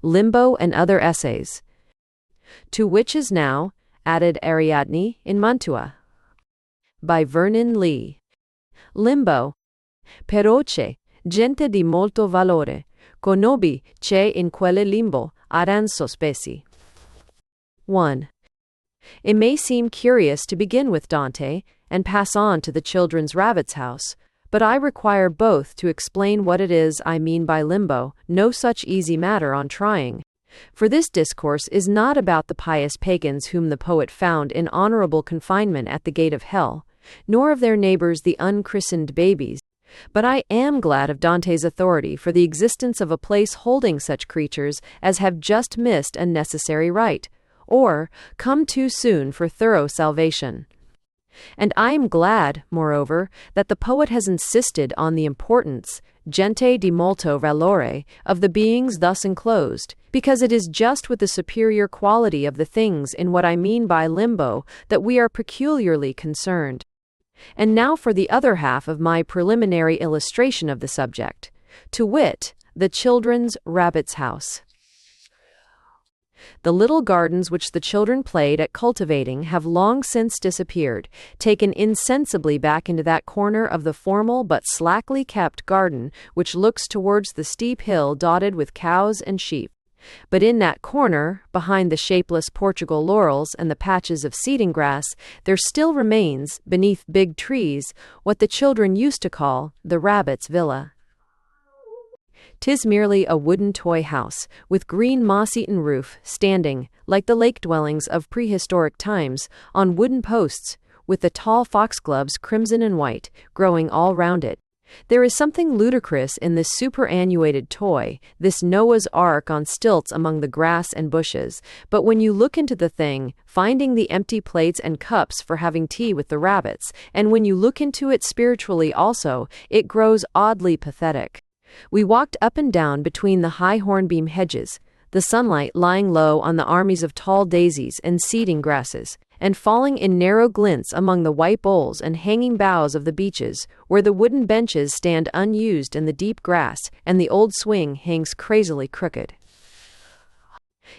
Limbo and Other Essays. To which is now added Ariadne in Mantua. By Vernon Lee. Limbo. Però c'è gente di molto valore, conobbi c'è in quelle limbo, aran sospesi. 1. It may seem curious to begin with Dante and pass on to the children's rabbit's house, but I require both to explain what it is I mean by limbo, no such easy matter on trying. For this discourse is not about the pious pagans whom the poet found in honorable confinement at the gate of hell, nor of their neighbors the unchristened babies, but I am glad of Dante's authority for the existence of a place holding such creatures as have just missed a necessary right, or come too soon for thorough salvation. And I am glad, moreover, that the poet has insisted on the importance, gente di molto valore, of the beings thus enclosed, because it is just with the superior quality of the things in what I mean by limbo that we are peculiarly concerned. And now for the other half of my preliminary illustration of the subject, to wit, the children's rabbit's house. The little gardens which the children played at cultivating have long since disappeared, taken insensibly back into that corner of the formal but slackly kept garden which looks towards the steep hill dotted with cows and sheep. But in that corner, behind the shapeless Portugal laurels and the patches of seeding grass, there still remains, beneath big trees, what the children used to call the rabbit's villa. 'Tis merely a wooden toy house, with green moss-eaten roof, standing, like the lake dwellings of prehistoric times, on wooden posts, with the tall foxgloves crimson and white, growing all round it. There is something ludicrous in this superannuated toy, this Noah's Ark on stilts among the grass and bushes, but when you look into the thing, finding the empty plates and cups for having tea with the rabbits, and when you look into it spiritually also, it grows oddly pathetic. We walked up and down between the high hornbeam hedges, the sunlight lying low on the armies of tall daisies and seeding grasses, and falling in narrow glints among the white boles and hanging boughs of the beeches, where the wooden benches stand unused in the deep grass, and the old swing hangs crazily crooked.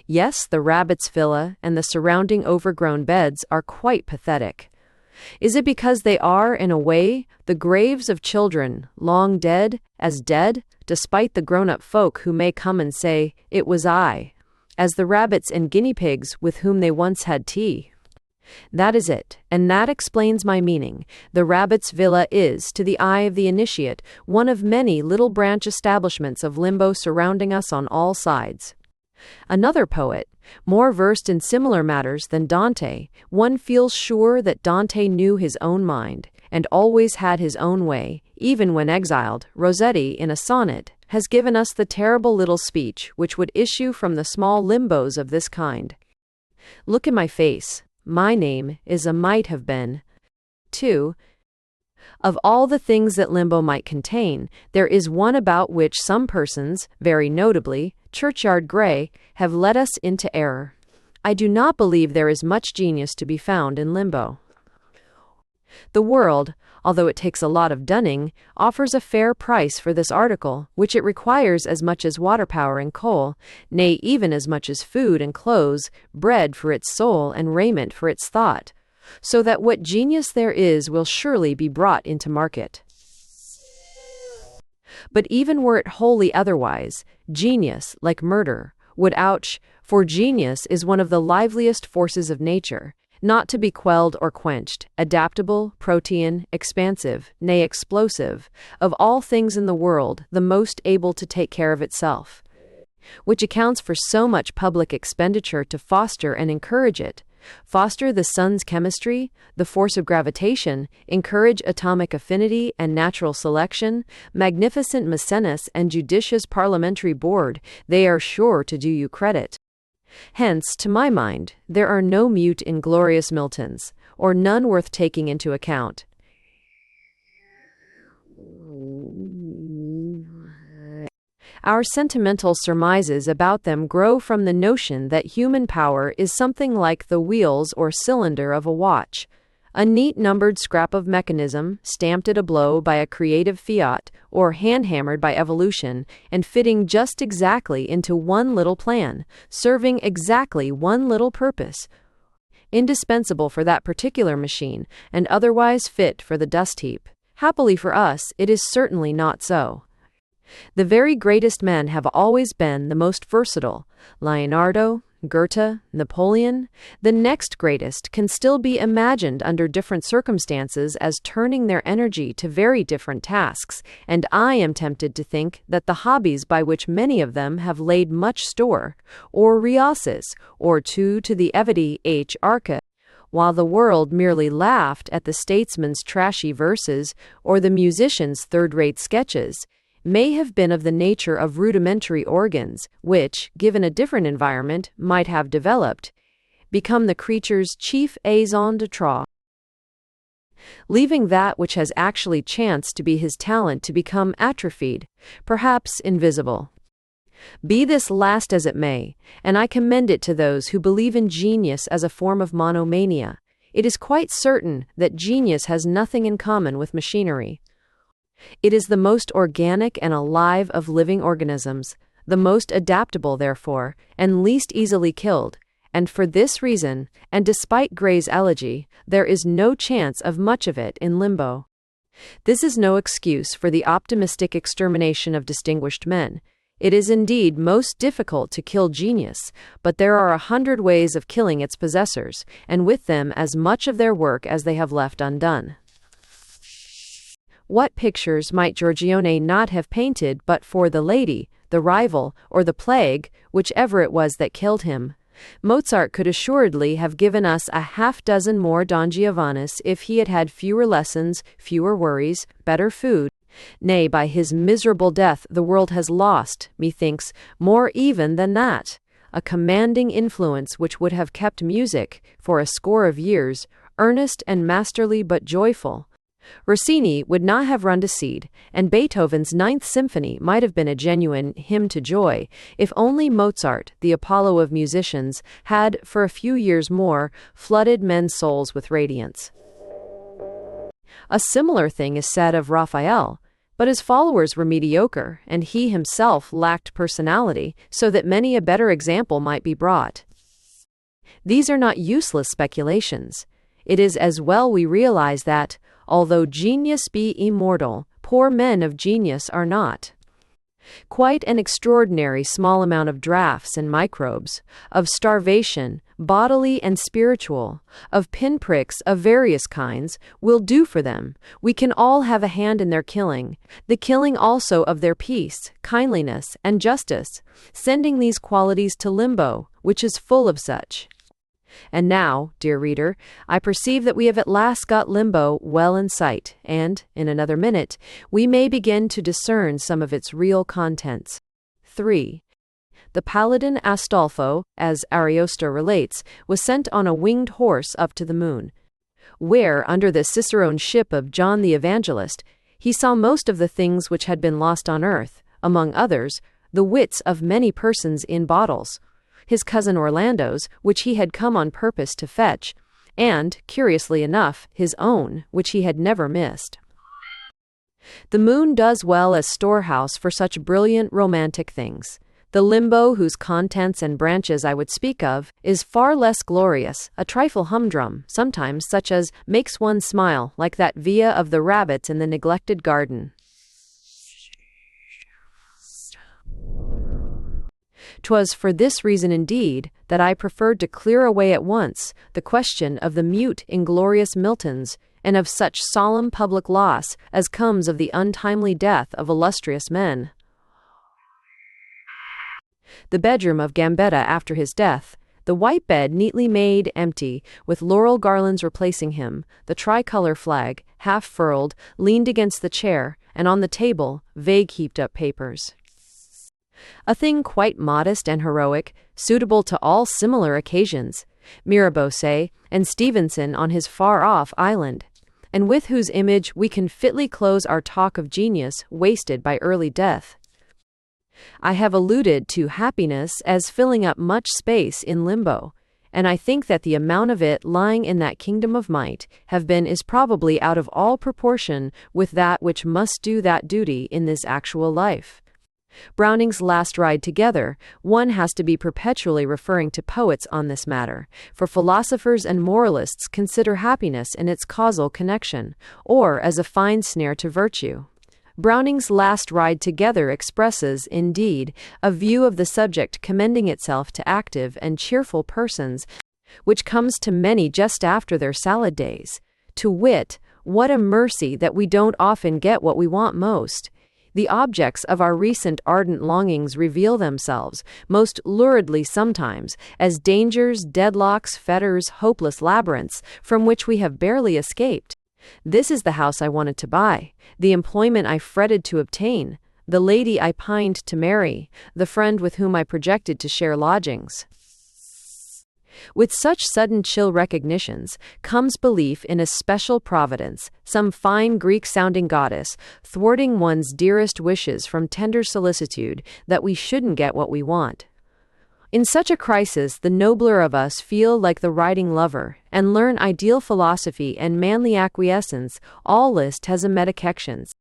Yes, the rabbit's villa and the surrounding overgrown beds are quite pathetic. Is it because they are, in a way, the graves of children, long dead, as dead, despite the grown-up folk who may come and say, "It was I," as the rabbits and guinea pigs with whom they once had tea? That is it, and that explains my meaning. The rabbit's villa is, to the eye of the initiate, one of many little branch establishments of limbo surrounding us on all sides. Another poet, more versed in similar matters than Dante, one feels sure that Dante knew his own mind, and always had his own way, even when exiled. Rossetti, in a sonnet, has given us the terrible little speech which would issue from the small limbos of this kind. Look in my face. My name is a might have been. 2. Of all the things that limbo might contain, there is one about which some persons, very notably, Churchyard Gray, have led us into error. I do not believe there is much genius to be found in limbo. The world, although it takes a lot of dunning, offers a fair price for this article, which it requires as much as water power and coal, nay, even as much as food and clothes, bread for its soul and raiment for its thought, so that what genius there is will surely be brought into market. But even were it wholly otherwise, genius, like murder, would ouch, for genius is one of the liveliest forces of nature, not to be quelled or quenched, adaptable, protean, expansive, nay explosive, of all things in the world, the most able to take care of itself, which accounts for so much public expenditure to foster and encourage it. Foster the sun's chemistry, the force of gravitation, encourage atomic affinity and natural selection, magnificent mecenas and judicious parliamentary board, they are sure to do you credit. Hence, to my mind, there are no mute inglorious Miltons, or none worth taking into account. Our sentimental surmises about them grow from the notion that human power is something like the wheels or cylinder of a watch, A neat numbered scrap of mechanism, stamped at a blow by a creative fiat, or hand-hammered by evolution, and fitting just exactly into one little plan, serving exactly one little purpose, indispensable for that particular machine, and otherwise fit for the dust heap. Happily for us, it is certainly not so. The very greatest men have always been the most versatile. Leonardo, Goethe, Napoleon. The next greatest can still be imagined under different circumstances as turning their energy to very different tasks, and I am tempted to think that the hobbies by which many of them have laid much store, or riases, or two to the evity H. Arca, while the world merely laughed at the statesman's trashy verses, or the musician's third-rate sketches, may have been of the nature of rudimentary organs, which, given a different environment, might have developed, become the creature's chief raison d'être, leaving that which has actually chanced to be his talent to become atrophied, perhaps invisible. Be this last as it may, and I commend it to those who believe in genius as a form of monomania, it is quite certain that genius has nothing in common with machinery. It is the most organic and alive of living organisms, the most adaptable, therefore, and least easily killed, and for this reason, and despite Gray's elegy, there is no chance of much of it in Limbo. This is no excuse for the optimistic extermination of distinguished men. It is indeed most difficult to kill genius, but there are 100 ways of killing its possessors, and with them as much of their work as they have left undone. What pictures might Giorgione not have painted but for the lady, the rival, or the plague, whichever it was that killed him? Mozart could assuredly have given us a half-dozen more Don Giovannis if he had had fewer lessons, fewer worries, better food. Nay, by his miserable death the world has lost, methinks, more even than that, a commanding influence which would have kept music, for a score of years, earnest and masterly but joyful. Rossini would not have run to seed, and Beethoven's Ninth Symphony might have been a genuine hymn to joy, if only Mozart, the Apollo of musicians, had, for a few years more, flooded men's souls with radiance. A similar thing is said of Raphael, but his followers were mediocre, and he himself lacked personality, so that many a better example might be brought. These are not useless speculations. It is as well we realize that, although genius be immortal, poor men of genius are not. Quite an extraordinary small amount of draughts and microbes, of starvation, bodily and spiritual, of pinpricks of various kinds, will do for them. We can all have a hand in their killing, the killing also of their peace, kindliness, and justice, sending these qualities to Limbo, which is full of such. And now, dear reader, I perceive that we have at last got Limbo well in sight, and, in another minute, we may begin to discern some of its real contents. 3. The paladin Astolfo, as Ariosto relates, was sent on a winged horse up to the moon, where, under the cicerone-ship of John the Evangelist, he saw most of the things which had been lost on earth, among others, the wits of many persons in bottles, his cousin Orlando's, which he had come on purpose to fetch, and, curiously enough, his own, which he had never missed. The moon does well as storehouse for such brilliant romantic things. The Limbo, whose contents and branches I would speak of, is far less glorious, a trifle humdrum, sometimes such as makes one smile, like that via of the rabbits in the neglected garden. 'Twas for this reason indeed that I preferred to clear away at once the question of the mute inglorious Miltons, and of such solemn public loss as comes of the untimely death of illustrious men. The bedroom of Gambetta after his death, the white bed neatly made empty, with laurel garlands replacing him, the tricolour flag, half furled, leaned against the chair, and on the table, vague heaped-up papers. A thing quite modest and heroic, suitable to all similar occasions, Mirabeau say, and Stevenson on his far-off island, and with whose image we can fitly close our talk of genius wasted by early death. I have alluded to happiness as filling up much space in Limbo, and I think that the amount of it lying in that kingdom of might have been is probably out of all proportion with that which must do that duty in this actual life. Browning's last ride together, one has to be perpetually referring to poets on this matter, for philosophers and moralists consider happiness in its causal connection, or as a fine snare to virtue. Browning's last ride together expresses, indeed, a view of the subject commending itself to active and cheerful persons, which comes to many just after their salad days. To wit, what a mercy that we don't often get what we want most. The objects of our recent ardent longings reveal themselves, most luridly sometimes, as dangers, deadlocks, fetters, hopeless labyrinths, from which we have barely escaped. This is the house I wanted to buy, the employment I fretted to obtain, the lady I pined to marry, the friend with whom I projected to share lodgings. With such sudden chill recognitions comes belief in a special providence, some fine Greek-sounding goddess, thwarting one's dearest wishes from tender solicitude that we shouldn't get what we want. In such a crisis, the nobler of us feel like the riding lover, and learn ideal philosophy and manly acquiescence. All list has a metacections.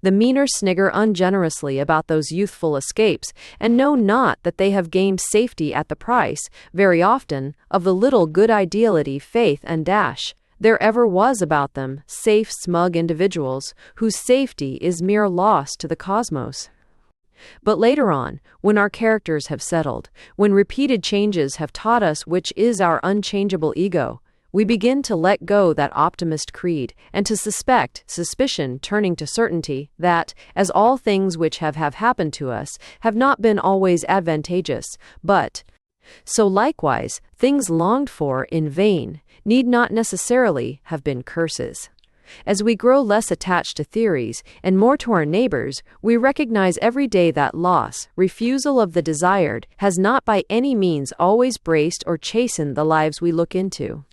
The meaner snigger ungenerously about those youthful escapes, and know not that they have gained safety at the price, very often, of the little good ideality, faith, and dash there ever was about them, safe, smug individuals, whose safety is mere loss to the cosmos. But later on, when our characters have settled, when repeated changes have taught us which is our unchangeable ego, we begin to let go that optimist creed, and to suspicion turning to certainty, that, as all things which have happened to us, have not been always advantageous, but, so likewise, things longed for in vain, need not necessarily have been curses. As we grow less attached to theories, and more to our neighbors, we recognize every day that loss, refusal of the desired, has not by any means always braced or chastened the lives we look into.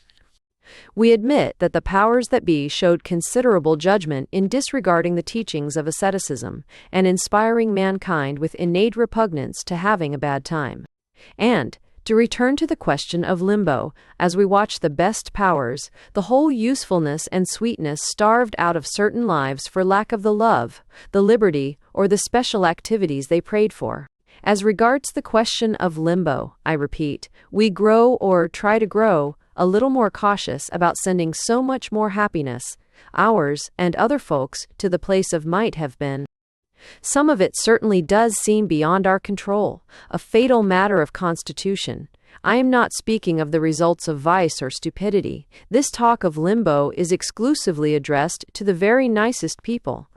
We admit that the powers that be showed considerable judgment in disregarding the teachings of asceticism, and inspiring mankind with innate repugnance to having a bad time. And, to return to the question of limbo, as we watch the best powers, the whole usefulness and sweetness starved out of certain lives for lack of the love, the liberty, or the special activities they prayed for. As regards the question of limbo, I repeat, we grow or try to grow a little more cautious about sending so much more happiness, ours and other folks, to the place of might have been. Some of it certainly does seem beyond our control, a fatal matter of constitution. I am not speaking of the results of vice or stupidity. This talk of limbo is exclusively addressed to the very nicest people.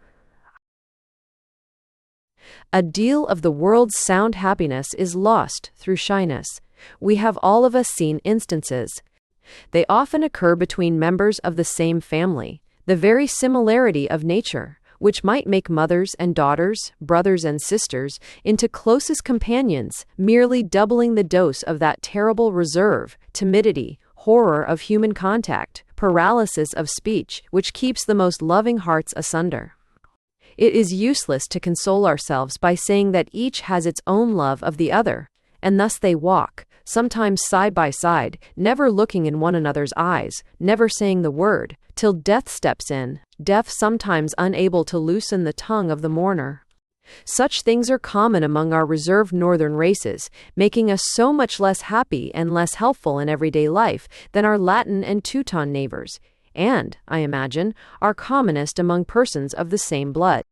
A deal of the world's sound happiness is lost through shyness. We have all of us seen instances. They often occur between members of the same family. The very similarity of nature, which might make mothers and daughters, brothers and sisters, into closest companions, merely doubling the dose of that terrible reserve, timidity, horror of human contact, paralysis of speech, which keeps the most loving hearts asunder. It is useless to console ourselves by saying that each has its own love of the other, and thus they walk, sometimes side by side, never looking in one another's eyes, never saying the word, till death steps in, death sometimes unable to loosen the tongue of the mourner. Such things are common among our reserved northern races, making us so much less happy and less helpful in everyday life than our Latin and Teuton neighbors, and, I imagine, are commonest among persons of the same blood.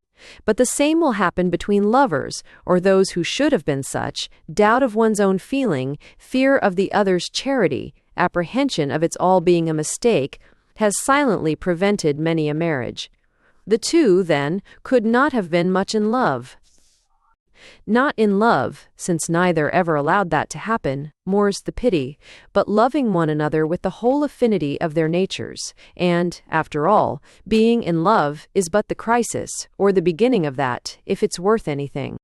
But the same will happen between lovers, or those who should have been such. Doubt of one's own feeling, fear of the other's charity, apprehension of its all being a mistake, has silently prevented many a marriage. The two, then, could not have been much in love. Not in love, since neither ever allowed that to happen, more's the pity, but loving one another with the whole affinity of their natures, and, after all, being in love is but the crisis, or the beginning of that, if it's worth anything.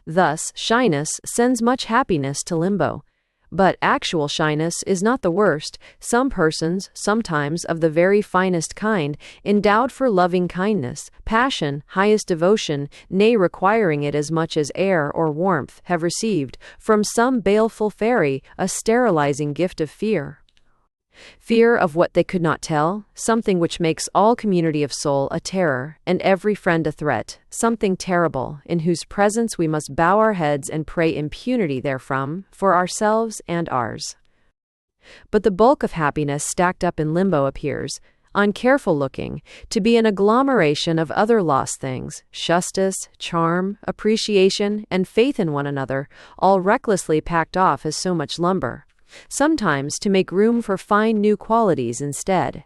Thus, shyness sends much happiness to limbo. But actual shyness is not the worst. Some persons, sometimes of the very finest kind, endowed for loving kindness, passion, highest devotion, nay, requiring it as much as air or warmth, have received, from some baleful fairy, a sterilizing gift of fear. Fear of what they could not tell, something which makes all community of soul a terror, and every friend a threat, something terrible, in whose presence we must bow our heads and pray impunity therefrom, for ourselves and ours. But the bulk of happiness stacked up in limbo appears, on careful looking, to be an agglomeration of other lost things, justice, charm, appreciation, and faith in one another, all recklessly packed off as so much lumber, sometimes to make room for fine new qualities instead.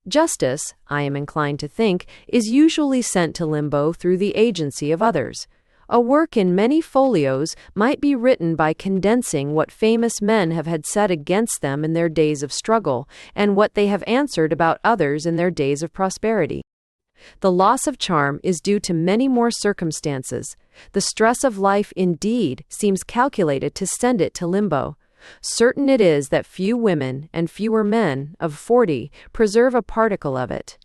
Justice, I am inclined to think, is usually sent to limbo through the agency of others. A work in many folios might be written by condensing what famous men have had said against them in their days of struggle, and what they have answered about others in their days of prosperity. The loss of charm is due to many more circumstances. The stress of life, indeed, seems calculated to send it to limbo. Certain it is that few women, and fewer men, of 40, preserve a particle of it.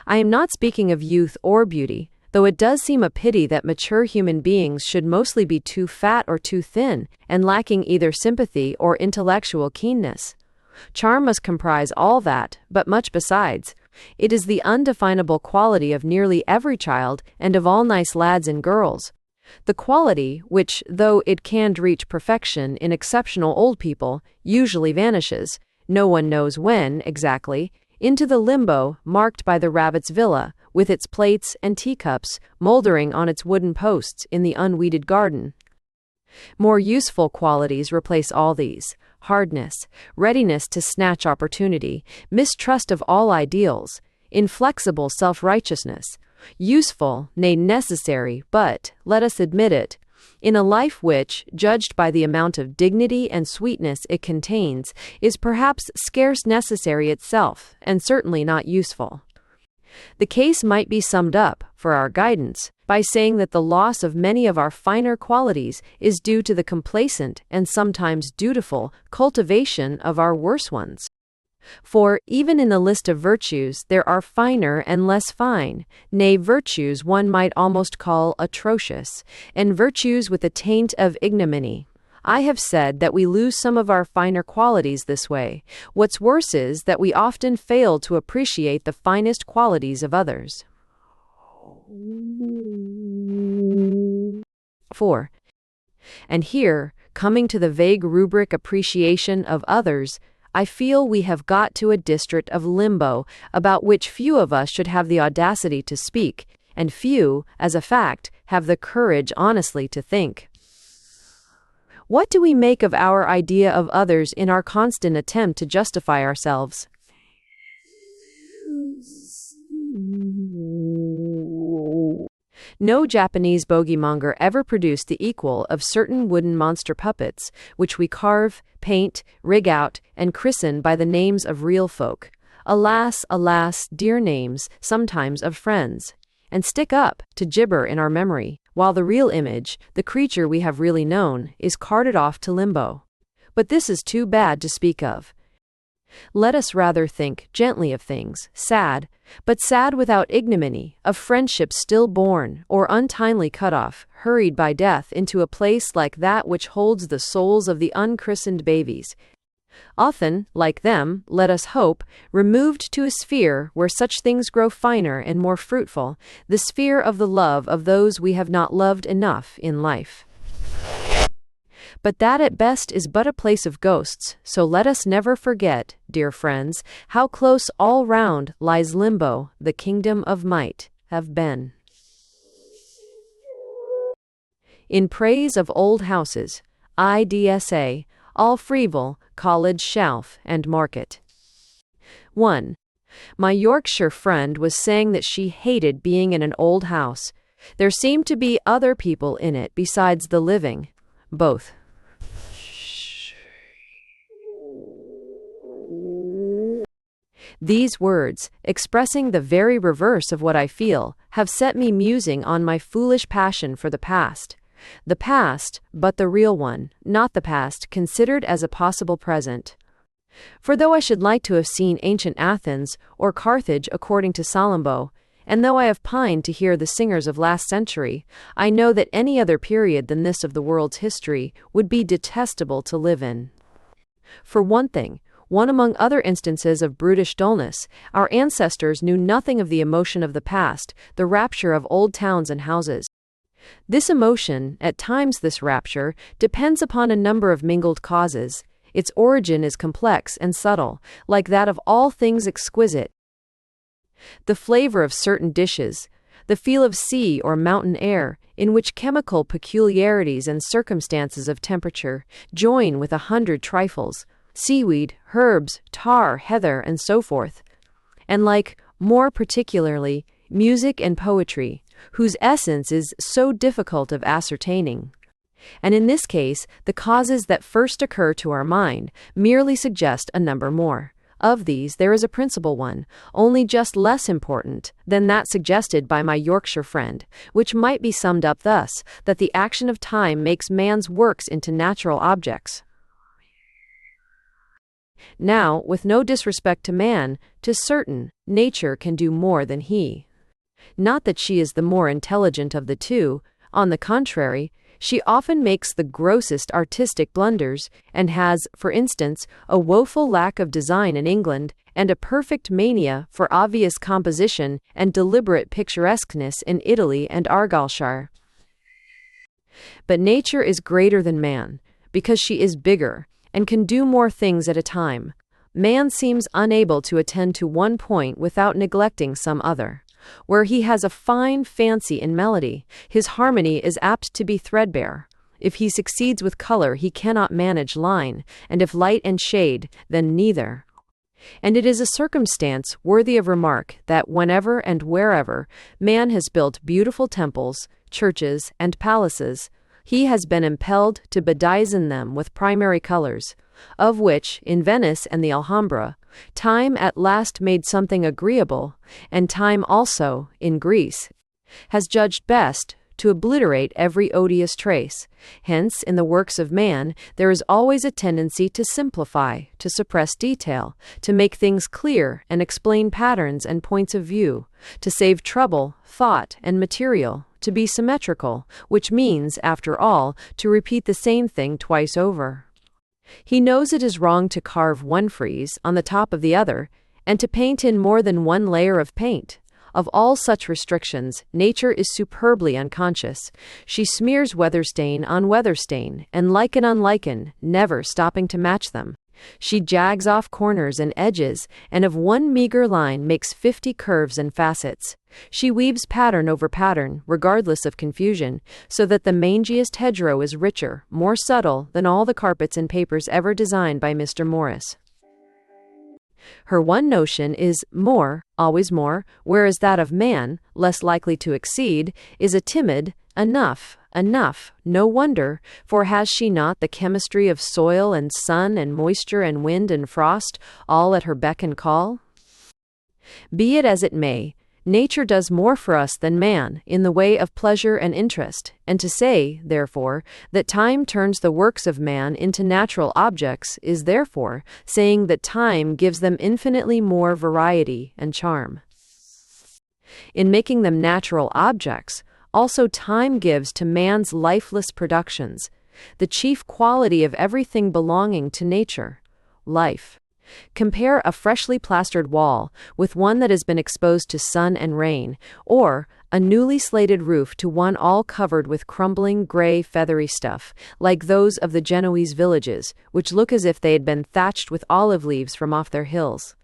I am not speaking of youth or beauty, though it does seem a pity that mature human beings should mostly be too fat or too thin, and lacking either sympathy or intellectual keenness. Charm must comprise all that, but much besides. It is the undefinable quality of nearly every child, and of all nice lads and girls. The quality which, though it can reach perfection in exceptional old people, usually vanishes, no one knows when exactly, into the limbo marked by the rabbit's villa, with its plates and teacups mouldering on its wooden posts in the unweeded garden. More useful qualities replace all these: hardness, readiness to snatch opportunity, mistrust of all ideals, inflexible self-righteousness. Useful, nay necessary, but, let us admit it, in a life which, judged by the amount of dignity and sweetness it contains, is perhaps scarce necessary itself, and certainly not useful. The case might be summed up, for our guidance, by saying that the loss of many of our finer qualities is due to the complacent, and sometimes dutiful, cultivation of our worse ones. For, even in the list of virtues, there are finer and less fine, nay, virtues one might almost call atrocious, and virtues with a taint of ignominy. I have said that we lose some of our finer qualities this way. What's worse is that we often fail to appreciate the finest qualities of others. 4. And here, coming to the vague rubric appreciation of others, I feel we have got to a district of limbo about which few of us should have the audacity to speak, and few, as a fact, have the courage honestly to think. What do we make of our idea of others in our constant attempt to justify ourselves? No Japanese bogeymonger ever produced the equal of certain wooden monster puppets, which we carve, paint, rig out, and christen by the names of real folk. Alas, alas, dear names, sometimes of friends, and stick up to gibber in our memory, while the real image, the creature we have really known, is carted off to limbo. But this is too bad to speak of. Let us rather think gently of things, sad, but sad without ignominy, of friendships still born, or untimely cut off, hurried by death into a place like that which holds the souls of the unchristened babies. Often, like them, let us hope, removed to a sphere where such things grow finer and more fruitful, the sphere of the love of those we have not loved enough in life. But that at best is but a place of ghosts, so let us never forget, dear friends, how close all round lies Limbo, the kingdom of might, have been. In praise of old houses, IDSA, all Freeville, College Shelf, and Market. 1. My Yorkshire friend was saying that she hated being in an old house. There seemed to be other people in it besides the living. Both. These words, expressing the very reverse of what I feel, have set me musing on my foolish passion for the past. The past, but the real one, not the past considered as a possible present. For though I should like to have seen ancient Athens or Carthage according to Limbo, and though I have pined to hear the singers of last century, I know that any other period than this of the world's history would be detestable to live in. For one thing, one among other instances of brutish dullness, our ancestors knew nothing of the emotion of the past, the rapture of old towns and houses. This emotion, at times this rapture, depends upon a number of mingled causes. Its origin is complex and subtle, like that of all things exquisite. The flavor of certain dishes, the feel of sea or mountain air, in which chemical peculiarities and circumstances of temperature join with 100 trifles, seaweed, herbs, tar, heather, and so forth, and like, more particularly, music and poetry, whose essence is so difficult of ascertaining. And in this case, the causes that first occur to our mind merely suggest a number more. Of these, there is a principal one, only just less important than that suggested by my Yorkshire friend, which might be summed up thus, that the action of time makes man's works into natural objects. Now, with no disrespect to man, 'tis certain, nature can do more than he. Not that she is the more intelligent of the two, on the contrary, she often makes the grossest artistic blunders, and has, for instance, a woeful lack of design in England, and a perfect mania for obvious composition and deliberate picturesqueness in Italy and Argyllshire. But nature is greater than man, because she is bigger, and can do more things at a time. Man seems unable to attend to one point without neglecting some other. Where he has a fine fancy in melody, his harmony is apt to be threadbare. If he succeeds with color, he cannot manage line, and if light and shade, then neither. And it is a circumstance worthy of remark that whenever and wherever man has built beautiful temples, churches, and palaces, he has been impelled to bedizen them with primary colors, of which, in Venice and the Alhambra, time at last made something agreeable, and time also, in Greece, has judged best to obliterate every odious trace. Hence, in the works of man, there is always a tendency to simplify, to suppress detail, to make things clear and explain patterns and points of view, to save trouble, thought, and material, to be symmetrical, which means, after all, to repeat the same thing twice over. He knows it is wrong to carve one frieze on the top of the other, and to paint in more than one layer of paint. Of all such restrictions, nature is superbly unconscious. She smears weather stain on weather stain, and lichen on lichen, never stopping to match them. She jags off corners and edges, and of one meager line makes 50 curves and facets. She weaves pattern over pattern, regardless of confusion, so that the mangiest hedgerow is richer, more subtle than all the carpets and papers ever designed by Mr. Morris. Her one notion is more, always more, whereas that of man, less likely to exceed, is a timid, enough, no wonder, for has she not the chemistry of soil and sun and moisture and wind and frost, all at her beck and call? Be it as it may, nature does more for us than man in the way of pleasure and interest, and to say, therefore, that time turns the works of man into natural objects is therefore saying that time gives them infinitely more variety and charm. In making them natural objects, also time gives to man's lifeless productions the chief quality of everything belonging to nature, life. Compare a freshly plastered wall with one that has been exposed to sun and rain, or a newly slated roof to one all covered with crumbling, gray, feathery stuff, like those of the Genoese villages, which look as if they had been thatched with olive leaves from off their hills.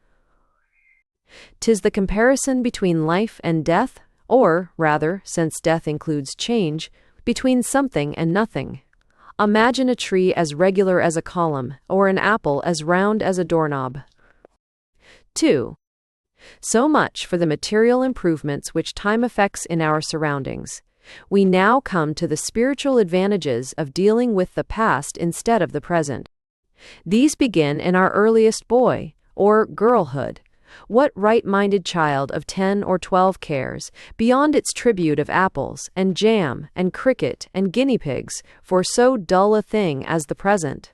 'Tis the comparison between life and death, or, rather, since death includes change, between something and nothing. Imagine a tree as regular as a column, or an apple as round as a doorknob. 2. So much for the material improvements which time effects in our surroundings. We now come to the spiritual advantages of dealing with the past instead of the present. These begin in our earliest boy, or girlhood, What right-minded child of 10 or 12 cares, beyond its tribute of apples, and jam, and cricket, and guinea pigs, for so dull a thing as the present?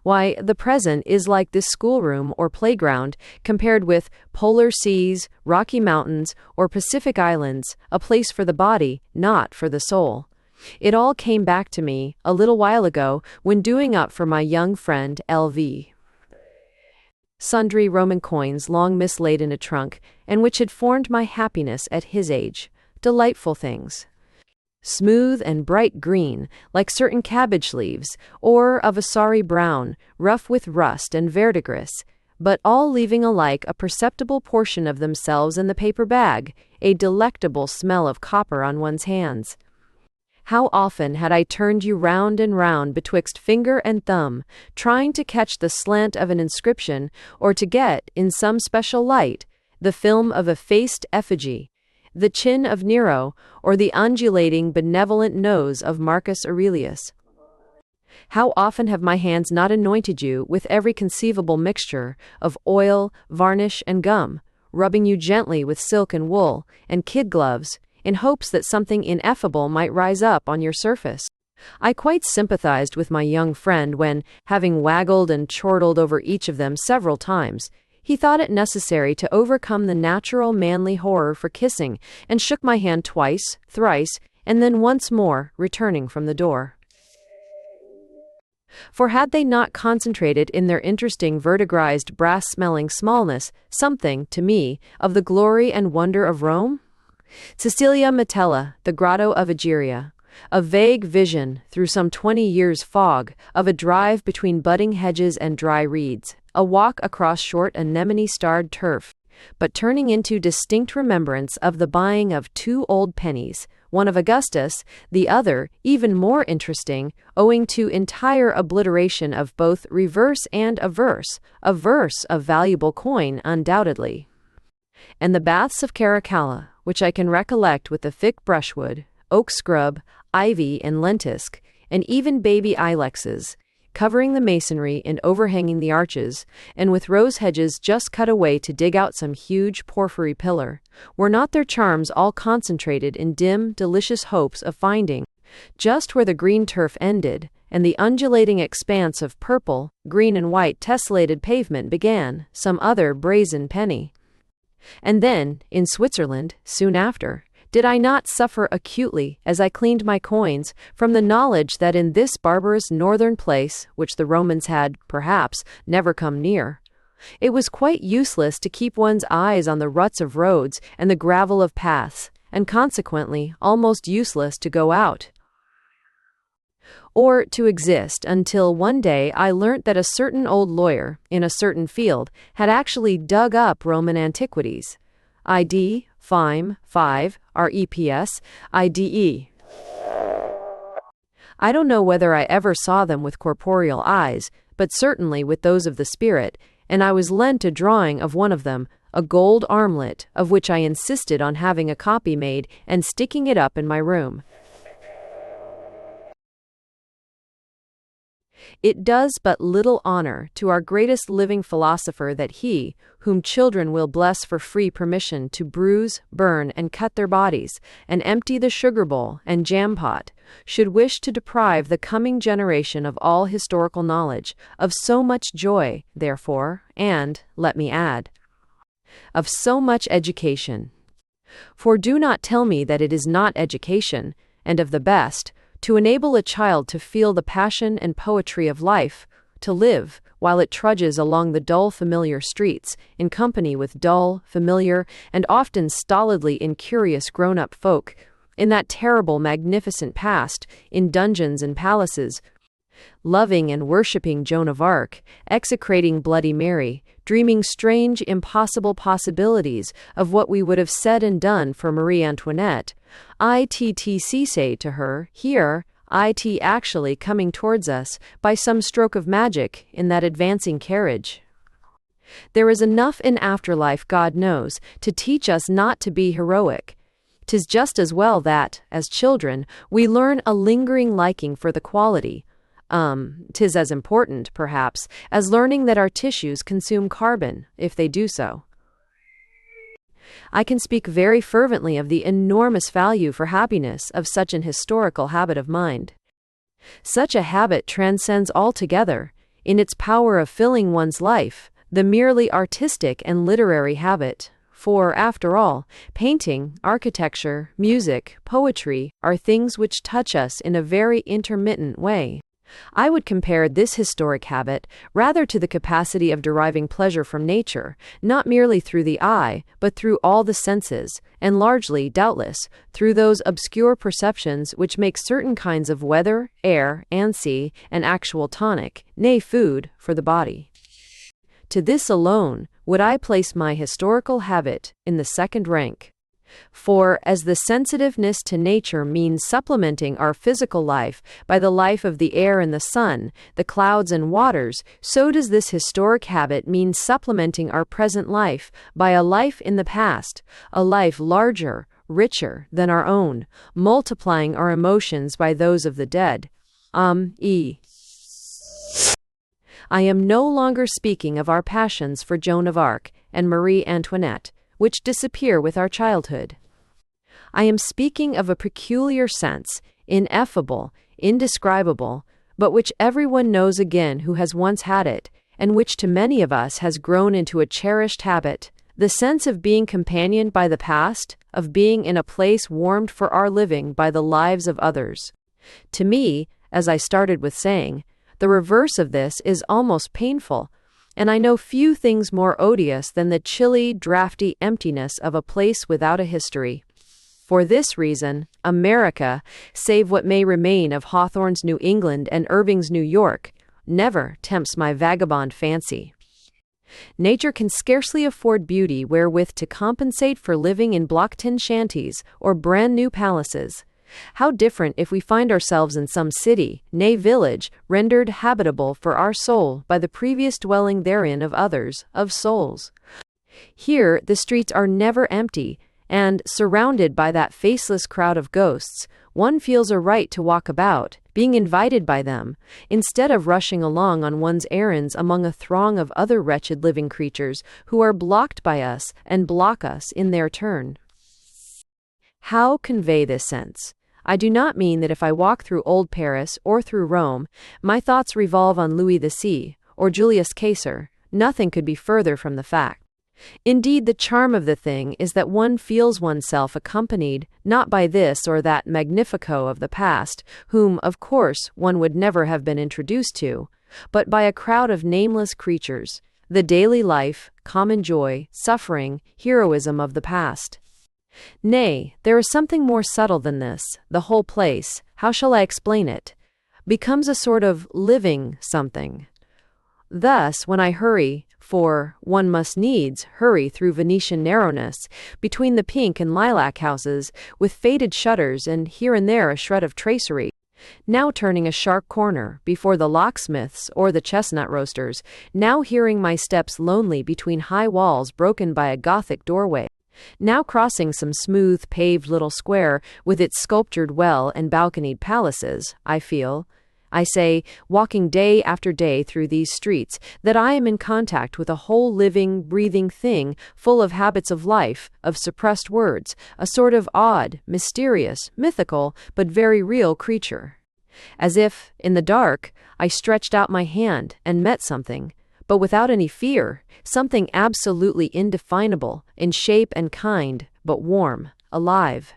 Why, the present is like this schoolroom or playground compared with polar seas, Rocky Mountains, or Pacific Islands, a place for the body, not for the soul. It all came back to me, a little while ago, when doing up for my young friend L.V. sundry Roman coins long mislaid in a trunk, and which had formed my happiness at his age. Delightful things. Smooth and bright green, like certain cabbage leaves, or of a sorry brown, rough with rust and verdigris, but all leaving alike a perceptible portion of themselves in the paper bag, a delectable smell of copper on one's hands. How often had I turned you round and round betwixt finger and thumb, trying to catch the slant of an inscription, or to get, in some special light, the film of a faced effigy, the chin of Nero, or the undulating benevolent nose of Marcus Aurelius. How often have my hands not anointed you with every conceivable mixture of oil, varnish, and gum, rubbing you gently with silk and wool, and kid gloves, in hopes that something ineffable might rise up on your surface. I quite sympathized with my young friend when, having waggled and chortled over each of them several times, he thought it necessary to overcome the natural manly horror for kissing, and shook my hand twice, thrice, and then once more, returning from the door. For had they not concentrated in their interesting verdigrised brass-smelling smallness something, to me, of the glory and wonder of Rome? Cecilia Metella, the Grotto of Egeria. A vague vision, through some 20 years' fog, of a drive between budding hedges and dry reeds, a walk across short anemone-starred turf, but turning into distinct remembrance of the buying of 2 old pennies, one of Augustus, the other, even more interesting, owing to entire obliteration of both reverse and a verse of valuable coin undoubtedly. And the baths of Caracalla, which I can recollect with the thick brushwood, oak scrub, ivy and lentisk, and even baby ilexes, covering the masonry and overhanging the arches, and with rose hedges just cut away to dig out some huge porphyry pillar, were not their charms all concentrated in dim, delicious hopes of finding, just where the green turf ended, and the undulating expanse of purple, green and white tessellated pavement began, some other brazen penny? And then, in Switzerland, soon after, did I not suffer acutely, as I cleaned my coins, from the knowledge that in this barbarous northern place, which the Romans had, perhaps, never come near, it was quite useless to keep one's eyes on the ruts of roads and the gravel of paths, and consequently almost useless to go out, or to exist, until one day I learnt that a certain old lawyer, in a certain field, had actually dug up Roman antiquities. ID, FIME, 5, REPS, IDE. I don't know whether I ever saw them with corporeal eyes, but certainly with those of the spirit, and I was lent a drawing of one of them, a gold armlet, of which I insisted on having a copy made and sticking it up in my room. It does but little honor to our greatest living philosopher that he, whom children will bless for free permission to bruise, burn, and cut their bodies, and empty the sugar bowl and jam pot, should wish to deprive the coming generation of all historical knowledge, of so much joy, therefore, and, let me add, of so much education. For do not tell me that it is not education, and of the best, to enable a child to feel the passion and poetry of life, to live, while it trudges along the dull familiar streets, in company with dull, familiar, and often stolidly incurious grown-up folk, in that terrible, magnificent past, in dungeons and palaces, loving and worshipping Joan of Arc, execrating Bloody Mary, dreaming strange, impossible possibilities of what we would have said and done for Marie Antoinette, ITTC say to her, here, IT actually coming towards us, by some stroke of magic, in that advancing carriage. There is enough in afterlife, God knows, to teach us not to be heroic. 'Tis just as well that, as children, we learn a lingering liking for the quality, 'Tis as important, perhaps, as learning that our tissues consume carbon, if they do so. I can speak very fervently of the enormous value for happiness of such an historical habit of mind. Such a habit transcends altogether, in its power of filling one's life, the merely artistic and literary habit. For, after all, painting, architecture, music, poetry are things which touch us in a very intermittent way. I would compare this historic habit rather to the capacity of deriving pleasure from nature, not merely through the eye, but through all the senses, and largely, doubtless, through those obscure perceptions which make certain kinds of weather, air, and sea an actual tonic, nay, food, for the body. To this alone would I place my historical habit in the second rank. For, as the sensitiveness to nature means supplementing our physical life by the life of the air and the sun, the clouds and waters, so does this historic habit mean supplementing our present life by a life in the past, a life larger, richer than our own, multiplying our emotions by those of the dead. I am no longer speaking of our passions for Joan of Arc and Marie Antoinette, which disappear with our childhood. I am speaking of a peculiar sense, ineffable, indescribable, but which everyone knows again who has once had it, and which to many of us has grown into a cherished habit, the sense of being companioned by the past, of being in a place warmed for our living by the lives of others. To me, as I started with saying, the reverse of this is almost painful, and I know few things more odious than the chilly, drafty emptiness of a place without a history. For this reason, America, save what may remain of Hawthorne's New England and Irving's New York, never tempts my vagabond fancy. Nature can scarcely afford beauty wherewith to compensate for living in block-tin shanties or brand-new palaces. How different if we find ourselves in some city, nay village, rendered habitable for our soul by the previous dwelling therein of others, of souls. Here the streets are never empty, and, surrounded by that faceless crowd of ghosts, one feels a right to walk about, being invited by them, instead of rushing along on one's errands among a throng of other wretched living creatures who are blocked by us and block us in their turn. How convey this sense? I do not mean that if I walk through old Paris or through Rome, my thoughts revolve on Louis XVI or Julius Caesar. Nothing could be further from the fact. Indeed, the charm of the thing is that one feels oneself accompanied not by this or that magnifico of the past, whom, of course, one would never have been introduced to, but by a crowd of nameless creatures, the daily life, common joy, suffering, heroism of the past. Nay, there is something more subtle than this. The whole place, how shall I explain it, becomes a sort of living something. Thus, when I hurry, for one must needs hurry through Venetian narrowness, between the pink and lilac houses, with faded shutters and here and there a shred of tracery, now turning a sharp corner before the locksmiths or the chestnut roasters, now hearing my steps lonely between high walls broken by a Gothic doorway, now crossing some smooth paved little square with its sculptured well and balconied palaces, I say, walking day after day through these streets, that I am in contact with a whole living, breathing thing full of habits of life, of suppressed words, a sort of odd, mysterious, mythical, but very real creature. As if, in the dark, I stretched out my hand and met something, but without any fear, something absolutely indefinable, in shape and kind, but warm, alive.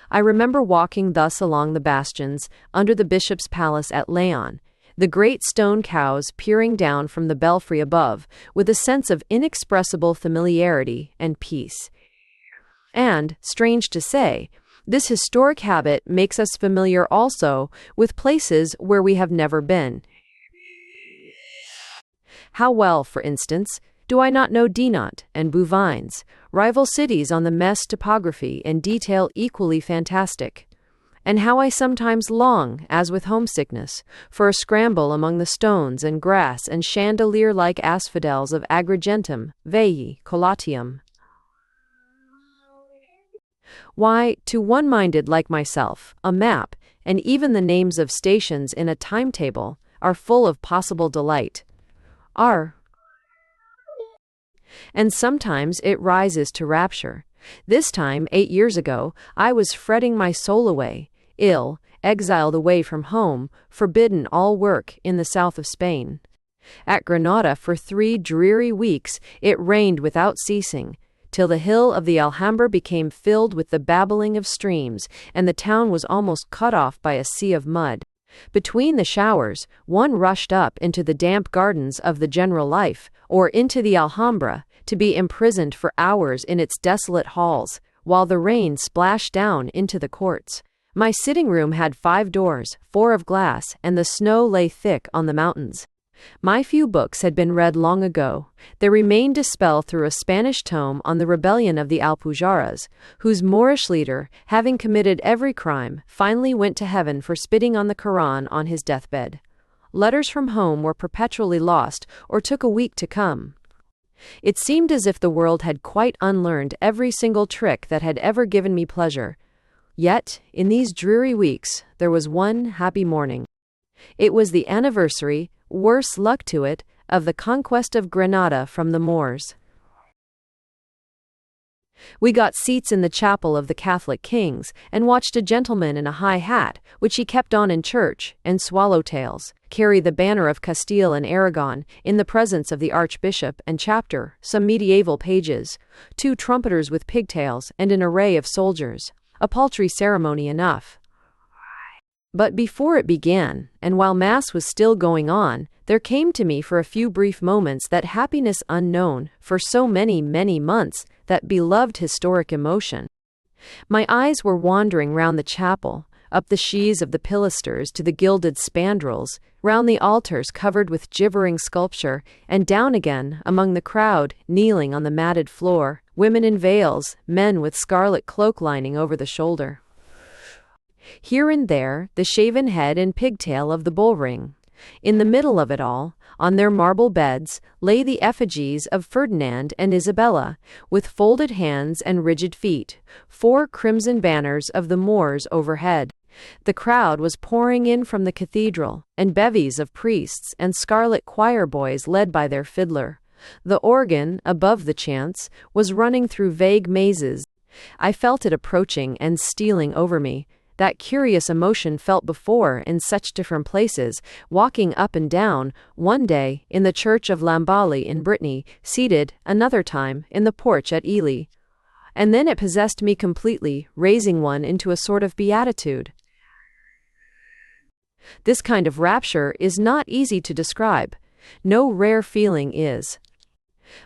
I remember walking thus along the bastions, under the bishop's palace at Laon, the great stone cows peering down from the belfry above, with a sense of inexpressible familiarity and peace. And, strange to say, this historic habit makes us familiar also with places where we have never been. How well, for instance, do I not know Dinant and Bouvines, rival cities on the Metz topography and detail equally fantastic? And how I sometimes long, as with homesickness, for a scramble among the stones and grass and chandelier-like asphodels of Agrigentum, Veii, Colatium. Why, to one-minded like myself, a map, and even the names of stations in a timetable, are full of possible delight. And sometimes it rises to rapture. This time, 8 years ago, I was fretting my soul away, ill, exiled away from home, forbidden all work in the south of Spain. At Granada for 3 dreary weeks it rained without ceasing, till the hill of the Alhambra became filled with the babbling of streams, and the town was almost cut off by a sea of mud. Between the showers, one rushed up into the damp gardens of the general life, or into the Alhambra, to be imprisoned for hours in its desolate halls, while the rain splashed down into the courts. My sitting room had 5 doors, 4 of glass, and the snow lay thick on the mountains. My few books had been read long ago. There remained to spell through a Spanish tome on the rebellion of the Alpujarras, whose Moorish leader, having committed every crime, finally went to heaven for spitting on the Koran on his deathbed. Letters from home were perpetually lost, or took a week to come. It seemed as if the world had quite unlearned every single trick that had ever given me pleasure. Yet, in these dreary weeks, there was one happy morning. It was the anniversary, worse luck to it, of the conquest of Granada from the Moors. We got seats in the chapel of the Catholic kings, and watched a gentleman in a high hat, which he kept on in church, and swallowtails, carry the banner of Castile and Aragon, in the presence of the archbishop and chapter, some medieval pages, 2 trumpeters with pigtails, and an array of soldiers. A paltry ceremony enough. But before it began, and while Mass was still going on, there came to me for a few brief moments that happiness unknown, for so many, many months, that beloved historic emotion. My eyes were wandering round the chapel, up the sheaths of the pilasters to the gilded spandrels, round the altars covered with gibbering sculpture, and down again among the crowd, kneeling on the matted floor, women in veils, men with scarlet cloak lining over the shoulder. Here and there, the shaven head and pigtail of the bullring. In the middle of it all, on their marble beds, lay the effigies of Ferdinand and Isabella, with folded hands and rigid feet, 4 crimson banners of the Moors overhead. The crowd was pouring in from the cathedral, and bevies of priests and scarlet choir boys led by their fiddler. The organ, above the chants, was running through vague mazes. I felt it approaching and stealing over me. That curious emotion felt before in such different places, walking up and down, one day in the church of Lamballe in Brittany, seated, another time, in the porch at Ely. And then it possessed me completely, raising one into a sort of beatitude. This kind of rapture is not easy to describe. No rare feeling is.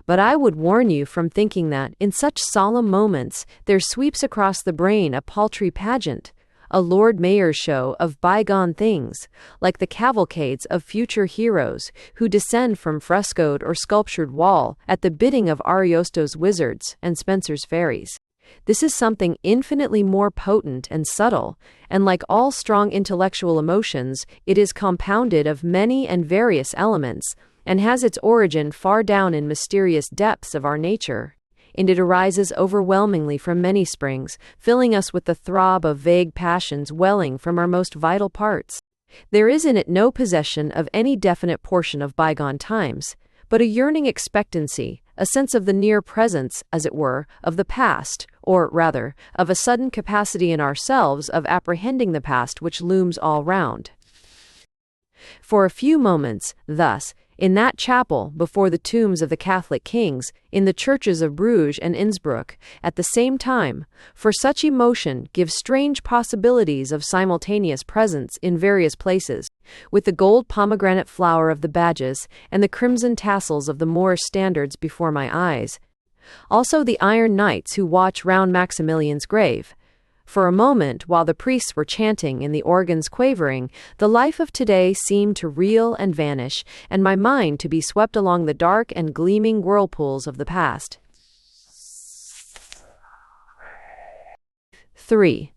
But I would warn you from thinking that, in such solemn moments, there sweeps across the brain a paltry pageant, a Lord Mayor's show of bygone things, like the cavalcades of future heroes who descend from frescoed or sculptured wall at the bidding of Ariosto's wizards and Spenser's fairies. This is something infinitely more potent and subtle, and like all strong intellectual emotions, it is compounded of many and various elements, and has its origin far down in mysterious depths of our nature. And it arises overwhelmingly from many springs, filling us with the throb of vague passions welling from our most vital parts. There is in it no possession of any definite portion of bygone times, but a yearning expectancy, a sense of the near presence, as it were, of the past, or, rather, of a sudden capacity in ourselves of apprehending the past which looms all round. For a few moments, thus, in that chapel before the tombs of the Catholic kings, in the churches of Bruges and Innsbruck, at the same time, for such emotion gives strange possibilities of simultaneous presence in various places, with the gold pomegranate flower of the badges and the crimson tassels of the Moorish standards before my eyes. Also the iron knights who watch round Maximilian's grave. For a moment, while the priests were chanting and the organs quavering, the life of today seemed to reel and vanish, and my mind to be swept along the dark and gleaming whirlpools of the past. 3.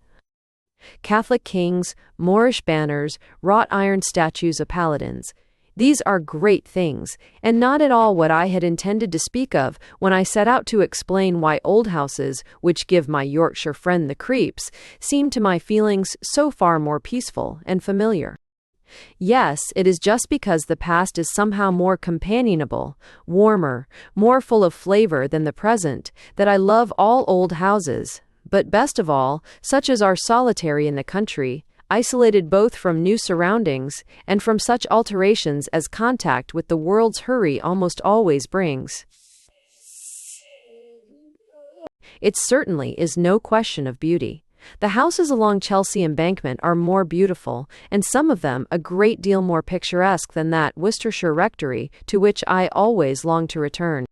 Catholic kings, Moorish banners, wrought iron statues of paladins. These are great things, and not at all what I had intended to speak of when I set out to explain why old houses, which give my Yorkshire friend the creeps, seem to my feelings so far more peaceful and familiar. Yes, it is just because the past is somehow more companionable, warmer, more full of flavor than the present, that I love all old houses, but best of all, such as are solitary in the country, isolated both from new surroundings and from such alterations as contact with the world's hurry almost always brings. It certainly is no question of beauty. The houses along Chelsea Embankment are more beautiful, and some of them a great deal more picturesque than that Worcestershire rectory to which I always long to return.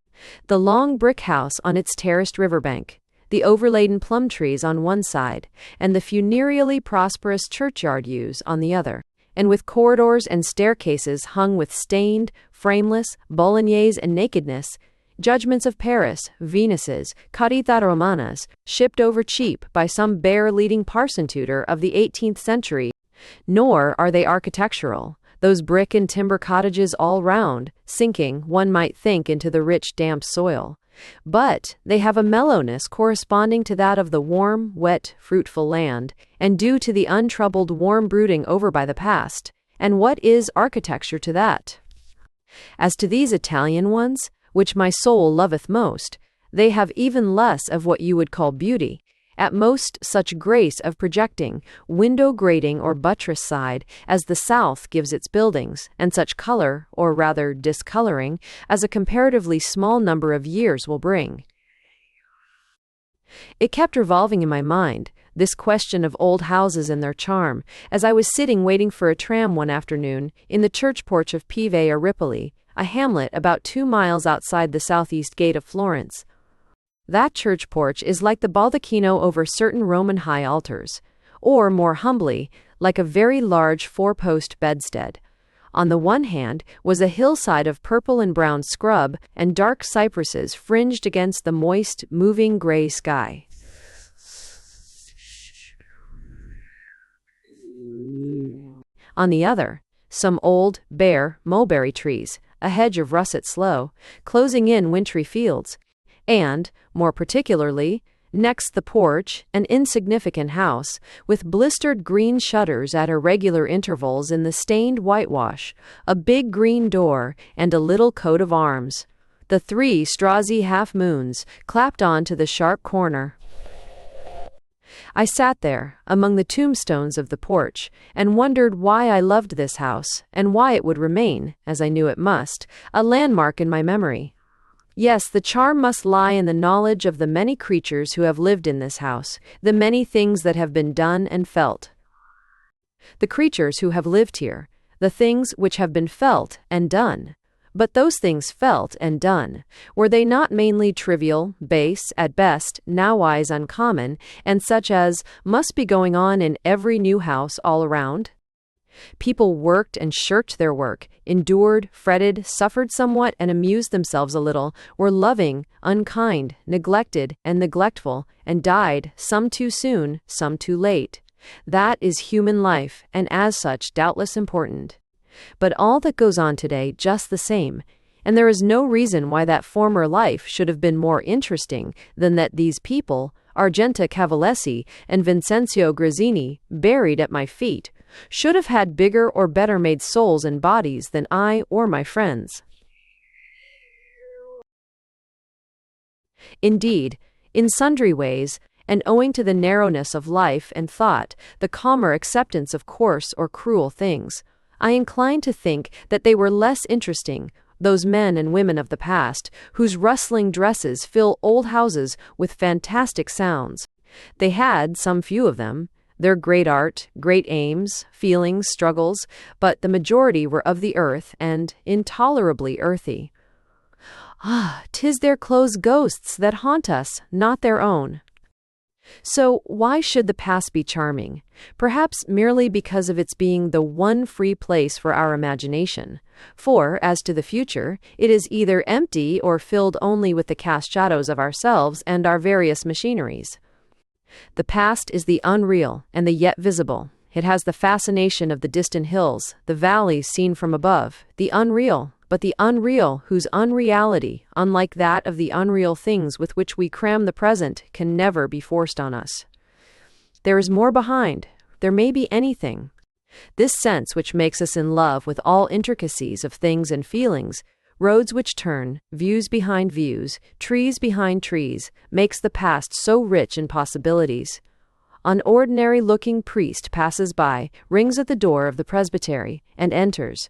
The long brick house on its terraced riverbank, the overladen plum trees on one side, and the funereally prosperous churchyard yews on the other, and with corridors and staircases hung with stained, frameless, bolognese and nakedness, judgments of Paris, Venuses, Carità Romanas, shipped over cheap by some bear-leading parson tutor of the 18th century. Nor are they architectural, those brick and timber cottages all round, sinking, one might think, into the rich damp soil. But they have a mellowness corresponding to that of the warm, wet, fruitful land, and due to the untroubled warm brooding over by the past. And what is architecture to that? As to these Italian ones, which my soul loveth most, they have even less of what you would call beauty, at most such grace of projecting, window grating or buttress side, as the South gives its buildings, and such color, or rather discoloring, as a comparatively small number of years will bring. It kept revolving in my mind, this question of old houses and their charm, as I was sitting waiting for a tram one afternoon in the church porch of Pieve a Ripoli, a hamlet about 2 miles outside the southeast gate of Florence. That church porch is like the baldacchino over certain Roman high altars, or, more humbly, like a very large 4-post bedstead. On the one hand was a hillside of purple and brown scrub and dark cypresses fringed against the moist, moving gray sky. On the other, some old, bare, mulberry trees, a hedge of russet sloe, closing in wintry fields, and, more particularly, next the porch, an insignificant house, with blistered green shutters at irregular intervals in the stained whitewash, a big green door, and a little coat of arms. The 3 Strozzi half-moons, clapped on to the sharp corner. I sat there, among the tombstones of the porch, and wondered why I loved this house, and why it would remain, as I knew it must, a landmark in my memory. Yes, the charm must lie in the knowledge of the many creatures who have lived in this house, the many things that have been done and felt. The creatures who have lived here, the things which have been felt and done. But those things felt and done, were they not mainly trivial, base, at best, nowise uncommon, and such as must be going on in every new house all around? People worked and shirked their work, endured, fretted, suffered somewhat, and amused themselves a little, were loving, unkind, neglected, and neglectful, and died, some too soon, some too late. That is human life, and as such doubtless important. But all that goes on today just the same, and there is no reason why that former life should have been more interesting than that these people, Argenta Cavalesi and Vincenzio Grazzini, buried at my feet, should have had bigger or better made souls and bodies than I or my friends. Indeed, in sundry ways, and owing to the narrowness of life and thought, the calmer acceptance of coarse or cruel things, I incline to think that they were less interesting, those men and women of the past, whose rustling dresses fill old houses with fantastic sounds. They had, some few of them, their great art, great aims, feelings, struggles, but the majority were of the earth and intolerably earthy. Ah, 'tis their close ghosts that haunt us, not their own. So why should the past be charming? Perhaps merely because of its being the one free place for our imagination. For, as to the future, it is either empty or filled only with the cast shadows of ourselves and our various machineries. The past is the unreal and the yet visible, It has the fascination of the distant hills, the valleys seen from above, the unreal, but the unreal whose unreality, unlike that of the unreal things with which we cram the present, can never be forced on us. There is more behind. There may be anything. This sense which makes us in love with all intricacies of things and feelings, roads which turn, views behind views, trees behind trees, makes the past so rich in possibilities. An ordinary-looking priest passes by, rings at the door of the presbytery, and enters.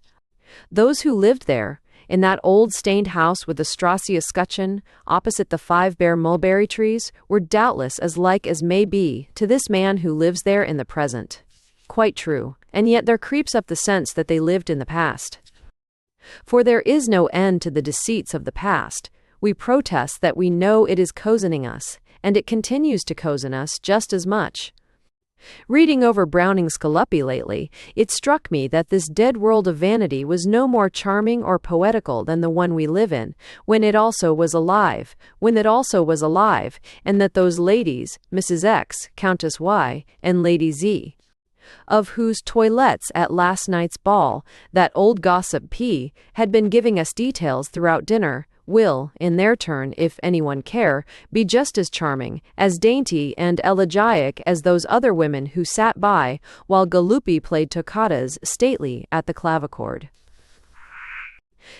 Those who lived there, in that old stained house with the strassy escutcheon, opposite the 5 bare mulberry trees, were doubtless as like as may be to this man who lives there in the present. Quite true, and yet there creeps up the sense that they lived in the past. For there is no end to the deceits of the past. We protest that we know it is cozening us, and it continues to cozen us just as much. Reading over Browning's Scaluppi lately, it struck me that this dead world of vanity was no more charming or poetical than the one we live in, when it also was alive, and that those ladies, Mrs. X, Countess Y, and Lady Z, of whose toilettes at last night's ball that old gossip P had been giving us details throughout dinner, will, in their turn, if anyone care, be just as charming, as dainty and elegiac as those other women who sat by while Galuppi played toccatas stately at the clavichord.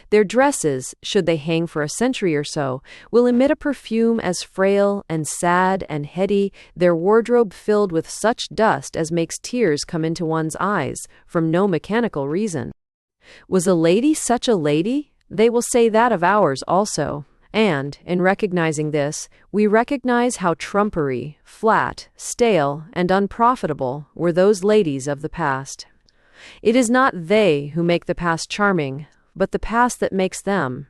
Their dresses, should they hang for a century or so, will emit a perfume as frail and sad and heady, their wardrobe filled with such dust as makes tears come into one's eyes, from no mechanical reason. Was a lady such a lady? They will say that of ours also, and, in recognizing this, we recognize how trumpery, flat, stale, and unprofitable were those ladies of the past. It is not they who make the past charming, but the past that makes them.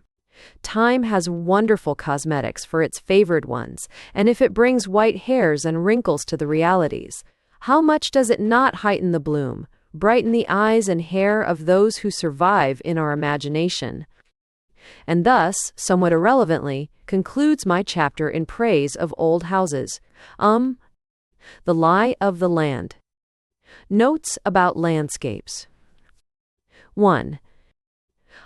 Time has wonderful cosmetics for its favored ones, and if it brings white hairs and wrinkles to the realities, how much does it not heighten the bloom, brighten the eyes and hair of those who survive in our imagination? And thus, somewhat irrelevantly, concludes my chapter in praise of old houses. The Lie of the Land. Notes about landscapes. 1.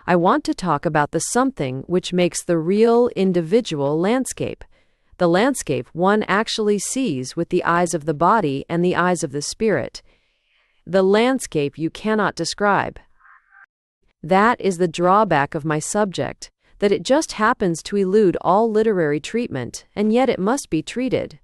I want to talk about the something which makes the real individual landscape, the landscape one actually sees with the eyes of the body and the eyes of the spirit, the landscape you cannot describe. That is the drawback of my subject, that it just happens to elude all literary treatment, and yet it must be treated.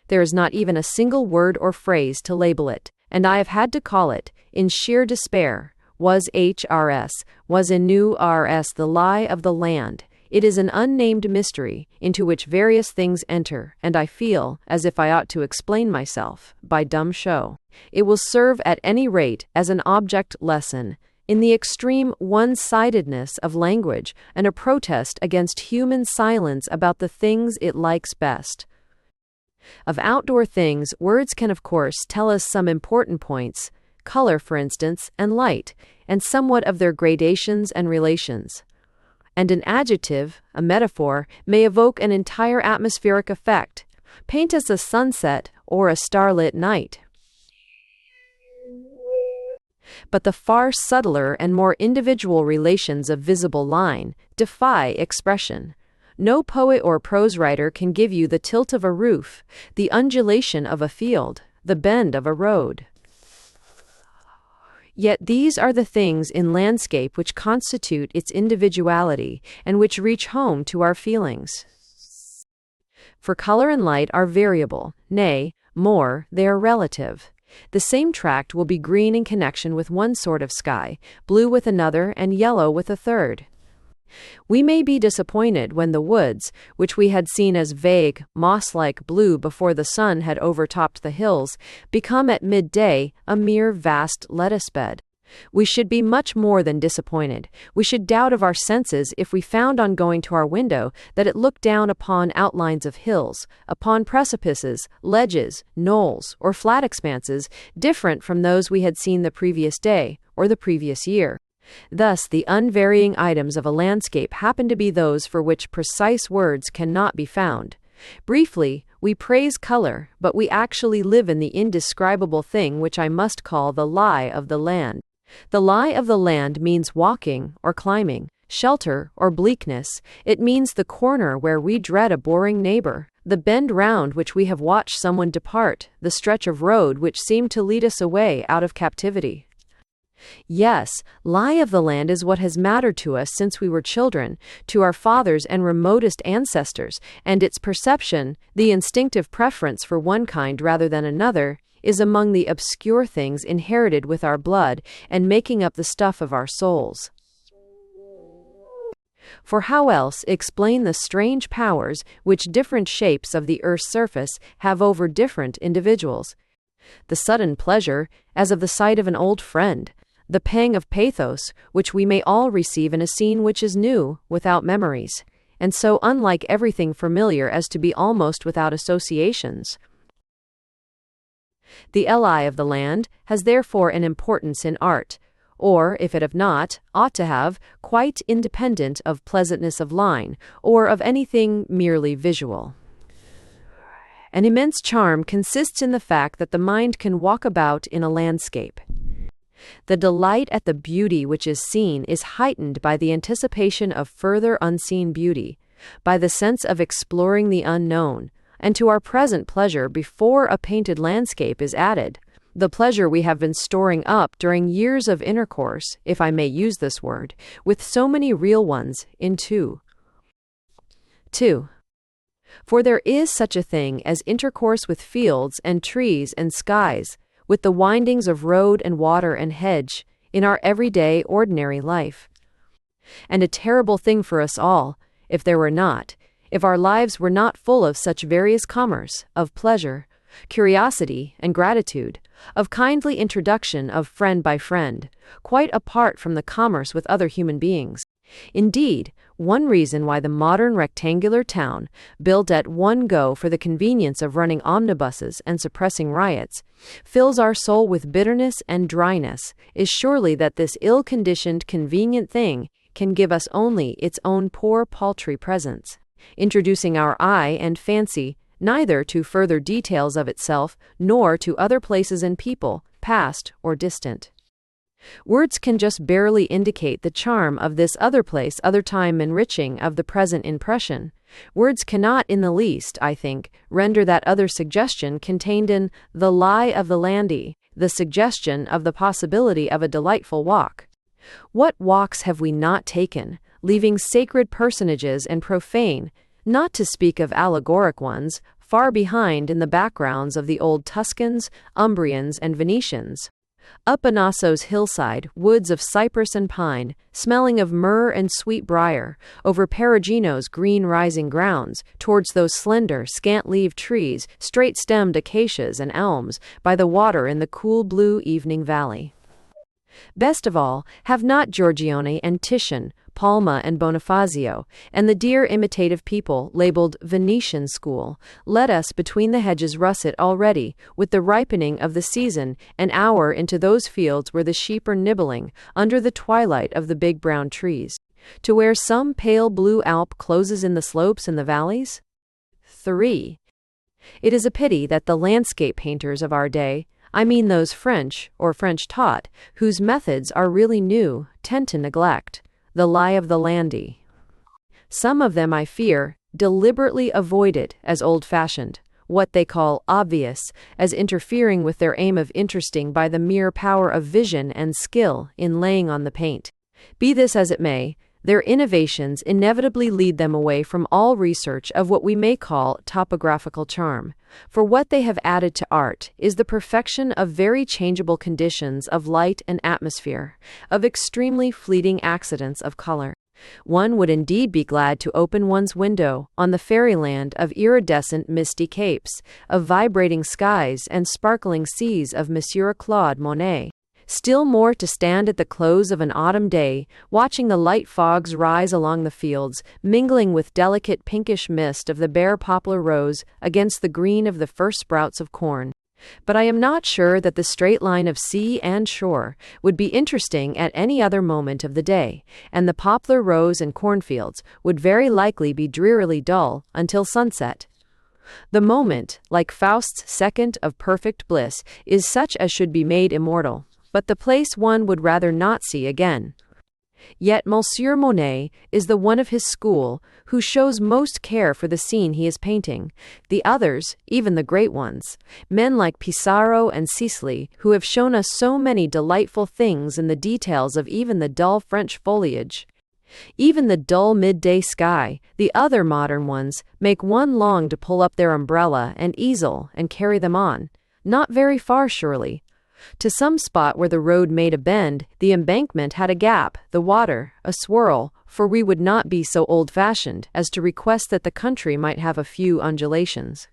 There is not even a single word or phrase to label it, and I have had to call it, in sheer despair, was in new RS the lie of the land. It is an unnamed mystery, into which various things enter, and I feel, as if I ought to explain myself, by dumb show. It will serve at any rate as an object lesson, in the extreme one-sidedness of language, and a protest against human silence about the things it likes best. Of outdoor things, words can of course tell us some important points, color, for instance, and light, and somewhat of their gradations and relations. And an adjective, a metaphor, may evoke an entire atmospheric effect, paint us a sunset or a starlit night. But the far subtler and more individual relations of visible line defy expression. No poet or prose writer can give you the tilt of a roof, the undulation of a field, the bend of a road. Yet these are the things in landscape which constitute its individuality and which reach home to our feelings. For color and light are variable, nay, more, they are relative. The same tract will be green in connection with one sort of sky, blue with another, and yellow with a third. We may be disappointed when the woods, which we had seen as vague, moss-like blue before the sun had overtopped the hills, become at midday a mere vast lettuce bed. We should be much more than disappointed. We should doubt of our senses if we found on going to our window that it looked down upon outlines of hills, upon precipices, ledges, knolls, or flat expanses different from those we had seen the previous day or the previous year. Thus, the unvarying items of a landscape happen to be those for which precise words cannot be found. Briefly, We praise color, but we actually live in the indescribable thing which I must call the lie of the land. The lie of the land means walking or climbing, shelter or bleakness. It means the corner where we dread a boring neighbor, the bend round which we have watched someone depart, the stretch of road which seemed to lead us away out of captivity. Yes, lie of the land is what has mattered to us since we were children, to our fathers and remotest ancestors, and its perception, the instinctive preference for one kind rather than another, is among the obscure things inherited with our blood and making up the stuff of our souls. For how else explain the strange powers which different shapes of the earth's surface have over different individuals? The sudden pleasure, as of the sight of an old friend, the pang of pathos, which we may all receive in a scene which is new, without memories, and so unlike everything familiar as to be almost without associations. The lie of the land has therefore an importance in art, or, if it have not, ought to have, quite independent of pleasantness of line, or of anything merely visual. An immense charm consists in the fact that the mind can walk about in a landscape. The delight at the beauty which is seen is heightened by the anticipation of further unseen beauty, by the sense of exploring the unknown, and to our present pleasure before a painted landscape is added, the pleasure we have been storing up during years of intercourse, if I may use this word, with so many real ones, in 2. For there is such a thing as intercourse with fields and trees and skies, with the windings of road and water and hedge, in our everyday ordinary life. And a terrible thing for us all, if there were not, if our lives were not full of such various commerce, of pleasure, curiosity, and gratitude, of kindly introduction of friend by friend, quite apart from the commerce with other human beings. Indeed, one reason why the modern rectangular town, built at one go for the convenience of running omnibuses and suppressing riots, fills our soul with bitterness and dryness, is surely that this ill-conditioned, convenient thing can give us only its own poor paltry presence, introducing our eye and fancy neither to further details of itself nor to other places and people, past or distant. Words can just barely indicate the charm of this other place, other time enriching of the present impression. Words cannot in the least, I think, render that other suggestion contained in the lie of the landy, the suggestion of the possibility of a delightful walk. What walks have we not taken, leaving sacred personages and profane, not to speak of allegoric ones, far behind in the backgrounds of the old Tuscans, Umbrians, and Venetians? Up Anasso's hillside, woods of cypress and pine, smelling of myrrh and sweet briar, over Perugino's green rising grounds, towards those slender, scant-leaved trees, straight-stemmed acacias and elms, by the water in the cool blue evening valley. Best of all, have not Giorgione and Titian, Palma and Bonifacio, and the dear imitative people labeled Venetian school, led us between the hedges russet already, with the ripening of the season, an hour into those fields where the sheep are nibbling, under the twilight of the big brown trees, to where some pale blue Alp closes in the slopes and the valleys? 3. It is a pity that the landscape painters of our day, I mean those French, or French-taught, whose methods are really new, tend to neglect the lie of the landy. Some of them, I fear, deliberately avoid it as old-fashioned, what they call obvious, as interfering with their aim of interesting by the mere power of vision and skill in laying on the paint. Be this as it may, their innovations inevitably lead them away from all research of what we may call topographical charm, for what they have added to art is the perfection of very changeable conditions of light and atmosphere, of extremely fleeting accidents of color. One would indeed be glad to open one's window on the fairyland of iridescent misty capes, of vibrating skies and sparkling seas of Monsieur Claude Monet. Still more to stand at the close of an autumn day, watching the light fogs rise along the fields, mingling with delicate pinkish mist of the bare poplar rose against the green of the first sprouts of corn. But I am not sure that the straight line of sea and shore would be interesting at any other moment of the day, and the poplar rose and cornfields would very likely be drearily dull until sunset. The moment, like Faust's second of perfect bliss, is such as should be made immortal, but the place one would rather not see again. Yet Monsieur Monet is the one of his school who shows most care for the scene he is painting. The others, even the great ones, men like Pissarro and Sisley, who have shown us so many delightful things in the details of even the dull French foliage, even the dull midday sky, the other modern ones, make one long to pull up their umbrella and easel and carry them on. Not very far, surely. To some spot where the road made a bend, the embankment had a gap, the water, a swirl, for we would not be so old-fashioned as to request that the country might have a few undulations.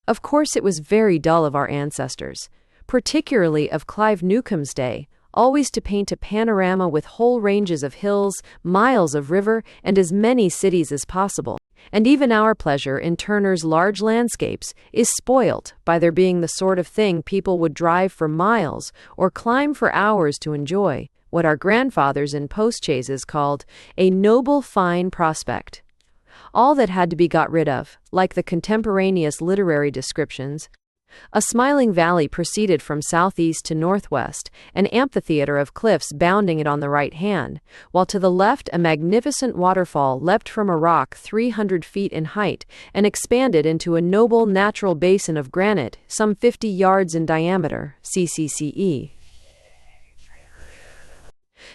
Of course it was very dull of our ancestors, particularly of Clive Newcome's day, always to paint a panorama with whole ranges of hills, miles of river, and as many cities as possible. And even our pleasure in Turner's large landscapes is spoilt by their being the sort of thing people would drive for miles or climb for hours to enjoy, what our grandfathers in postchaises called a noble fine prospect. All that had to be got rid of, like the contemporaneous literary descriptions. A smiling valley proceeded from southeast to northwest, an amphitheater of cliffs bounding it on the right hand, while to the left a magnificent waterfall leapt from a rock 300 feet in height and expanded into a noble natural basin of granite some 50 yards in diameter, CCCE.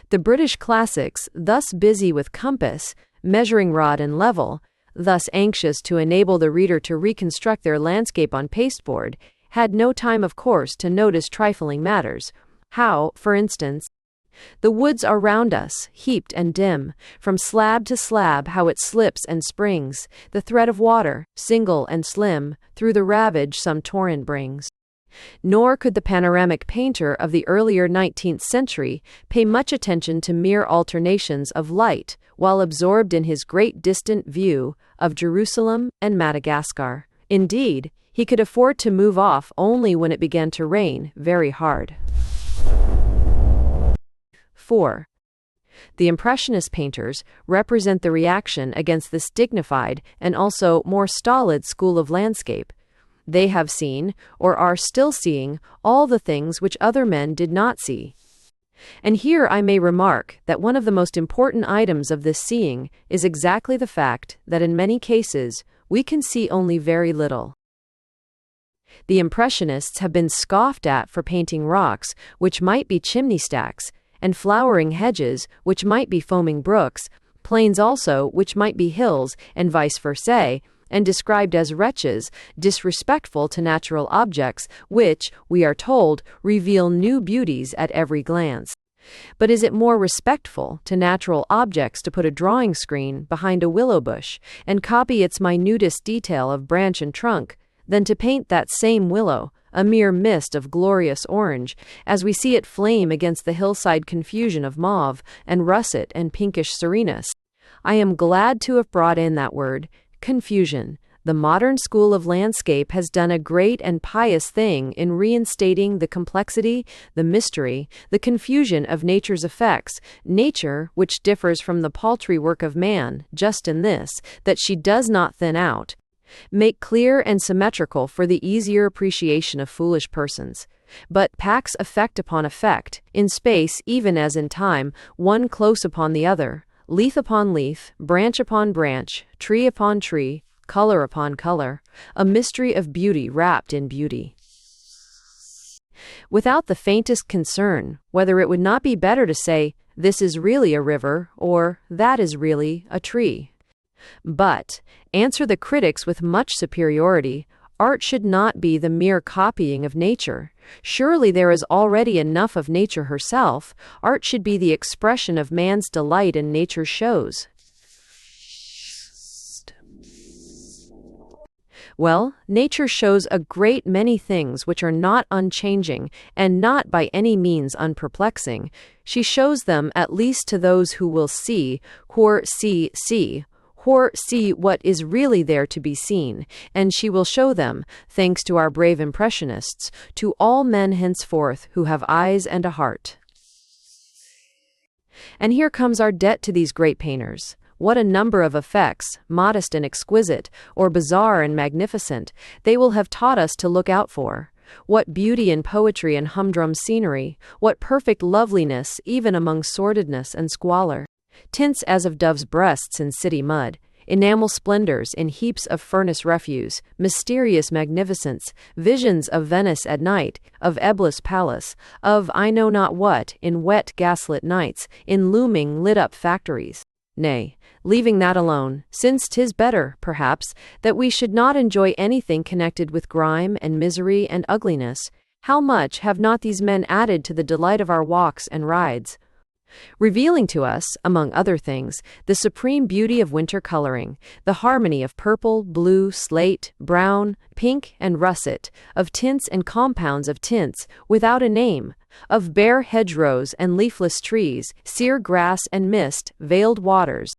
The British classics, thus busy with compass, measuring rod and level, thus anxious to enable the reader to reconstruct their landscape on pasteboard, had no time, of course, to notice trifling matters. How, for instance, the woods are round us, heaped and dim, from slab to slab how it slips and springs, the thread of water, single and slim, through the ravage some torrent brings. Nor could the panoramic painter of the earlier 19th century pay much attention to mere alternations of light, while absorbed in his great distant view of Jerusalem and Madagascar. Indeed, he could afford to move off only when it began to rain very hard. 4. The Impressionist painters represent the reaction against this dignified and also more stolid school of landscape. They have seen, or are still seeing, all the things which other men did not see. And here I may remark that one of the most important items of this seeing is exactly the fact that in many cases we can see only very little. The Impressionists have been scoffed at for painting rocks, which might be chimney stacks, and flowering hedges, which might be foaming brooks, plains also, which might be hills, and vice versa, and described as wretches, disrespectful to natural objects, which, we are told, reveal new beauties at every glance. But is it more respectful to natural objects to put a drawing screen behind a willow bush and copy its minutest detail of branch and trunk, than to paint that same willow, a mere mist of glorious orange, as we see it flame against the hillside confusion of mauve and russet and pinkish serenus? I am glad to have brought in that word, confusion. The modern school of landscape has done a great and pious thing in reinstating the complexity, the mystery, the confusion of nature's effects, nature which differs from the paltry work of man, just in this, that she does not thin out, make clear and symmetrical for the easier appreciation of foolish persons, but packs effect upon effect, in space even as in time, one close upon the other, leaf upon leaf, branch upon branch, tree upon tree, color upon color, a mystery of beauty wrapped in beauty. Without the faintest concern whether it would not be better to say, this is really a river, or that is really a tree. But, answer the critics with much superiority, art should not be the mere copying of nature. Surely there is already enough of nature herself. Art should be the expression of man's delight in nature's shows. Well, nature shows a great many things which are not unchanging and not by any means unperplexing. She shows them at least to those who will see, whor see what is really there to be seen, and she will show them, thanks to our brave Impressionists, to all men henceforth who have eyes and a heart. And here comes our debt to these great painters. what a number of effects, modest and exquisite, or bizarre and magnificent, they will have taught us to look out for. What beauty in poetry and humdrum scenery, what perfect loveliness even among sordidness and squalor. Tints as of doves' breasts in city mud, enamel splendors in heaps of furnace refuse, mysterious magnificence, visions of Venice at night, of Eblis Palace, of I know not what, in wet gaslit nights, in looming lit-up factories. Nay, leaving that alone, since 'tis better, perhaps, that we should not enjoy anything connected with grime and misery and ugliness, how much have not these men added to the delight of our walks and rides? Revealing to us, among other things, the supreme beauty of winter coloring, the harmony of purple, blue, slate, brown, pink, and russet, of tints and compounds of tints, without a name, of bare hedgerows and leafless trees, sere grass and mist, veiled waters,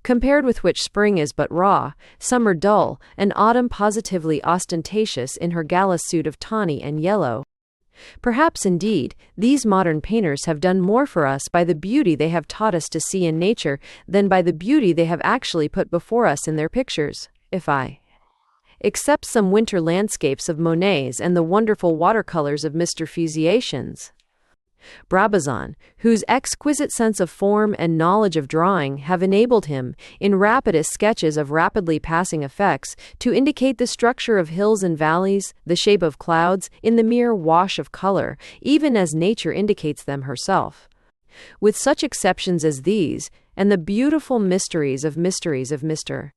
compared with which spring is but raw, summer dull, and autumn positively ostentatious in her gala suit of tawny and yellow. Perhaps, indeed, these modern painters have done more for us by the beauty they have taught us to see in nature than by the beauty they have actually put before us in their pictures, if I except some winter landscapes of Monet's and the wonderful watercolors of Mr. Physiation's. Brabazon, whose exquisite sense of form and knowledge of drawing have enabled him, in rapidest sketches of rapidly passing effects, to indicate the structure of hills and valleys, the shape of clouds, in the mere wash of color, even as nature indicates them herself. With such exceptions as these, and the beautiful mysteries of Mr.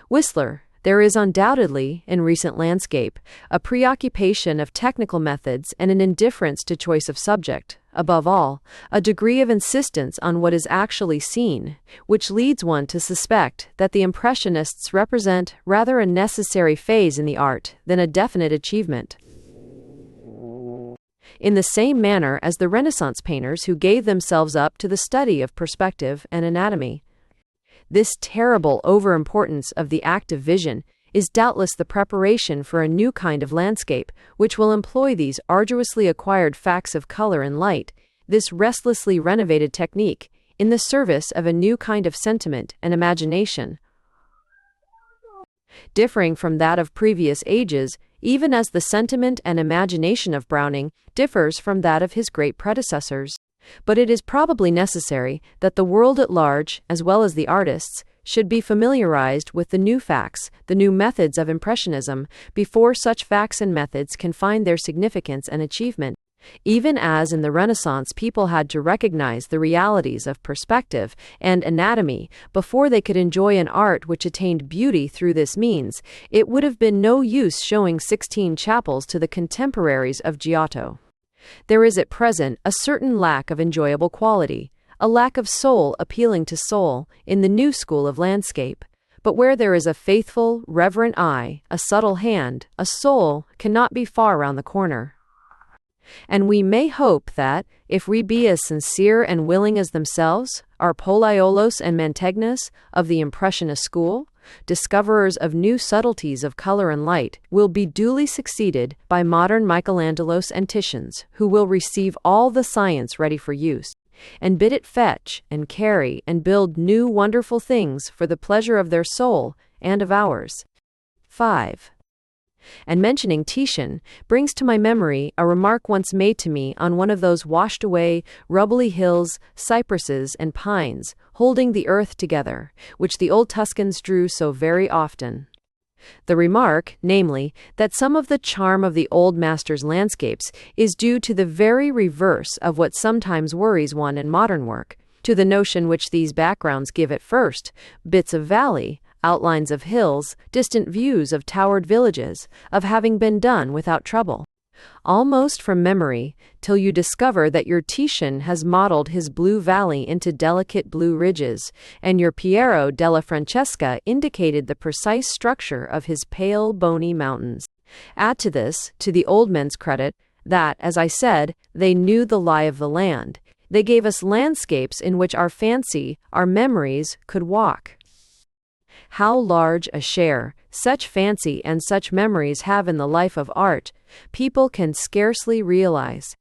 Whistler, there is undoubtedly, in recent landscape, a preoccupation of technical methods and an indifference to choice of subject, above all, a degree of insistence on what is actually seen, which leads one to suspect that the Impressionists represent rather a necessary phase in the art than a definite achievement. In the same manner as the Renaissance painters who gave themselves up to the study of perspective and anatomy. This terrible overimportance of the active vision is doubtless the preparation for a new kind of landscape, which will employ these arduously acquired facts of color and light, this restlessly renovated technique, in the service of a new kind of sentiment and imagination, differing from that of previous ages, even as the sentiment and imagination of Browning differs from that of his great predecessors. But it is probably necessary that the world at large, as well as the artists, should be familiarized with the new facts, the new methods of Impressionism, before such facts and methods can find their significance and achievement. Even as in the Renaissance people had to recognize the realities of perspective and anatomy before they could enjoy an art which attained beauty through this means, it would have been no use showing 16 chapels to the contemporaries of Giotto. There is at present a certain lack of enjoyable quality, a lack of soul appealing to soul, in the new school of landscape. But where there is a faithful, reverent eye, a subtle hand, a soul cannot be far round the corner. And we may hope that, if we be as sincere and willing as themselves, our Polliolos and Mantegnas of the Impressionist school, discoverers of new subtleties of color and light, will be duly succeeded by modern Michelangelos and Titians, who will receive all the science ready for use, and bid it fetch and carry and build new wonderful things for the pleasure of their soul and of ours. 5. And mentioning Titian brings to my memory a remark once made to me on one of those washed-away, rubbly hills, cypresses, and pines, holding the earth together, which the old Tuscans drew so very often. The remark, namely, that some of the charm of the old master's landscapes is due to the very reverse of what sometimes worries one in modern work, to the notion which these backgrounds give at first, bits of valley, outlines of hills, distant views of towered villages, of having been done without trouble, almost from memory, till you discover that your Titian has modeled his blue valley into delicate blue ridges, and your Piero della Francesca indicated the precise structure of his pale, bony mountains. Add to this, to the old men's credit, that, as I said, they knew the lie of the land. They gave us landscapes in which our fancy, our memories, could walk. How large a share such fancy and such memories have in the life of art, people can scarcely realize.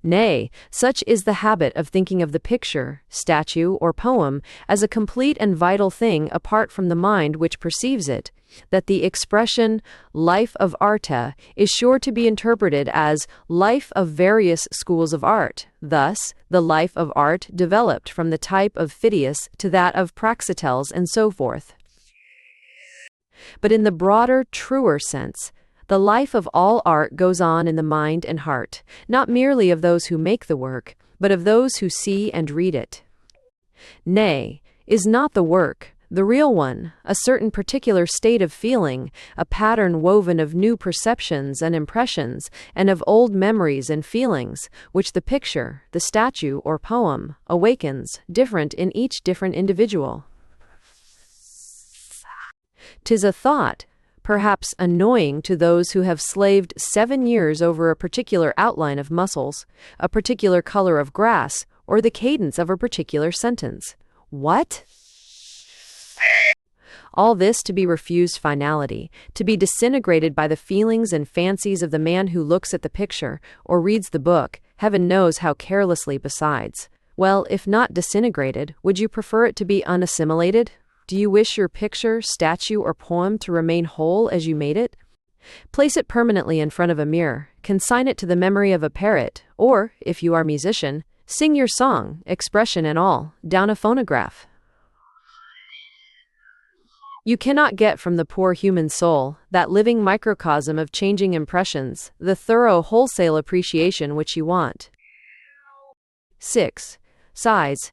Nay, such is the habit of thinking of the picture, statue, or poem as a complete and vital thing apart from the mind which perceives it, that the expression life of arte is sure to be interpreted as life of various schools of art. Thus, the life of art developed from the type of Phidias to that of Praxiteles and so forth. But in the broader, truer sense, the life of all art goes on in the mind and heart, not merely of those who make the work, but of those who see and read it. Nay, is not the work, the real one, a certain particular state of feeling, a pattern woven of new perceptions and impressions, and of old memories and feelings, which the picture, the statue or poem, awakens, different in each different individual? 'Tis a thought, perhaps annoying to those who have slaved 7 years over a particular outline of muscles, a particular color of grass, or the cadence of a particular sentence. What? All this to be refused finality, to be disintegrated by the feelings and fancies of the man who looks at the picture, or reads the book, heaven knows how carelessly besides. Well, if not disintegrated, would you prefer it to be unassimilated? Do you wish your picture, statue, or poem to remain whole as you made it? Place it permanently in front of a mirror, consign it to the memory of a parrot, or, if you are a musician, sing your song, expression and all, down a phonograph. You cannot get from the poor human soul, that living microcosm of changing impressions, the thorough wholesale appreciation which you want. 6. Size.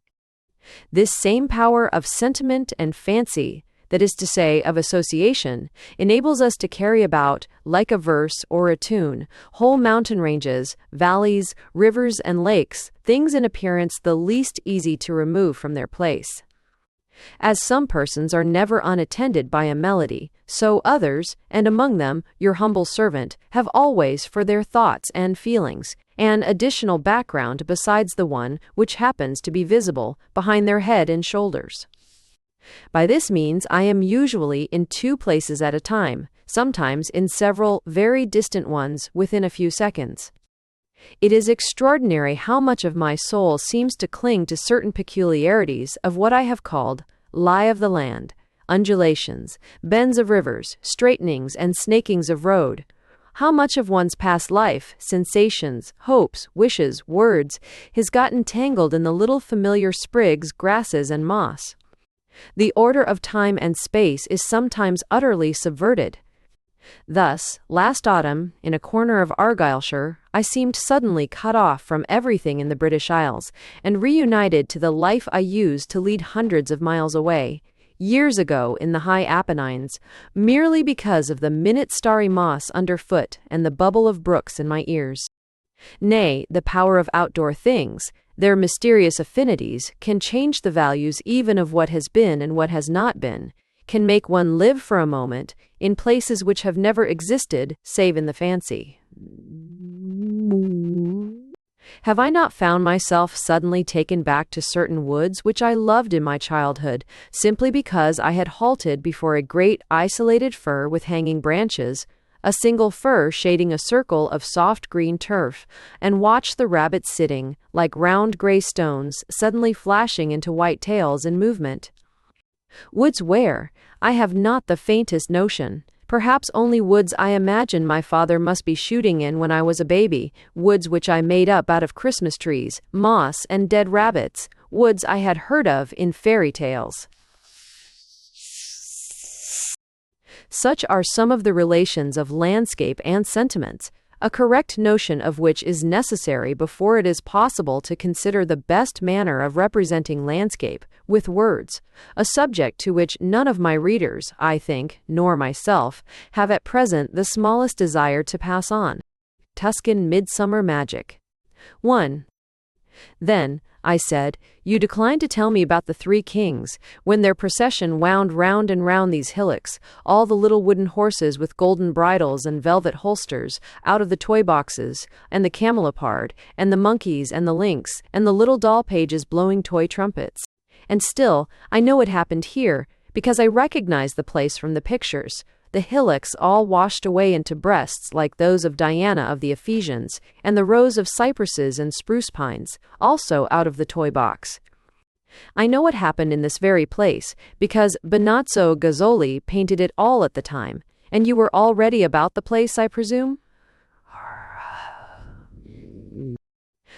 This same power of sentiment and fancy, that is to say, of association, enables us to carry about, like a verse or a tune, whole mountain ranges, valleys, rivers, and lakes, things in appearance the least easy to remove from their place. As some persons are never unattended by a melody, so others, and among them your humble servant, have always for their thoughts and feelings an additional background besides the one which happens to be visible behind their head and shoulders. By this means I am usually in 2 places at a time, sometimes in several very distant ones within a few seconds. It is extraordinary how much of my soul seems to cling to certain peculiarities of what I have called lie of the land, undulations, bends of rivers, straightenings and snakings of road. How much of one's past life, sensations, hopes, wishes, words, has gotten tangled in the little familiar sprigs, grasses, and moss. The order of time and space is sometimes utterly subverted. Thus, last autumn, in a corner of Argyllshire, I seemed suddenly cut off from everything in the British Isles, and reunited to the life I used to lead hundreds of miles away, years ago in the high Apennines, merely because of the minute starry moss underfoot and the bubble of brooks in my ears. Nay, the power of outdoor things, their mysterious affinities, can change the values even of what has been and what has not been, can make one live for a moment in places which have never existed save in the fancy. Have I not found myself suddenly taken back to certain woods which I loved in my childhood, simply because I had halted before a great isolated fir with hanging branches, a single fir shading a circle of soft green turf, and watched the rabbits sitting, like round gray stones, suddenly flashing into white tails in movement? Woods where? I have not the faintest notion. Perhaps only woods I imagine my father must be shooting in when I was a baby, woods which I made up out of Christmas trees, moss, and dead rabbits, woods I had heard of in fairy tales. Such are some of the relations of landscape and sentiments, a correct notion of which is necessary before it is possible to consider the best manner of representing landscape with words, a subject to which none of my readers, I think, nor myself, have at present the smallest desire to pass on. Tuscan Midsummer Magic. 1. Then, I said, you declined to tell me about the 3 kings, when their procession wound round and round these hillocks, all the little wooden horses with golden bridles and velvet holsters, out of the toy boxes, and the camelopard, and the monkeys and the lynx, and the little doll pages blowing toy trumpets. And still, I know it happened here, because I recognize the place from the pictures. the hillocks all washed away into breasts like those of Diana of the Ephesians, and the rows of cypresses and spruce pines, also out of the toy box. I know what happened in this very place, because Benazzo Gazzoli painted it all at the time, and you were already about the place, I presume?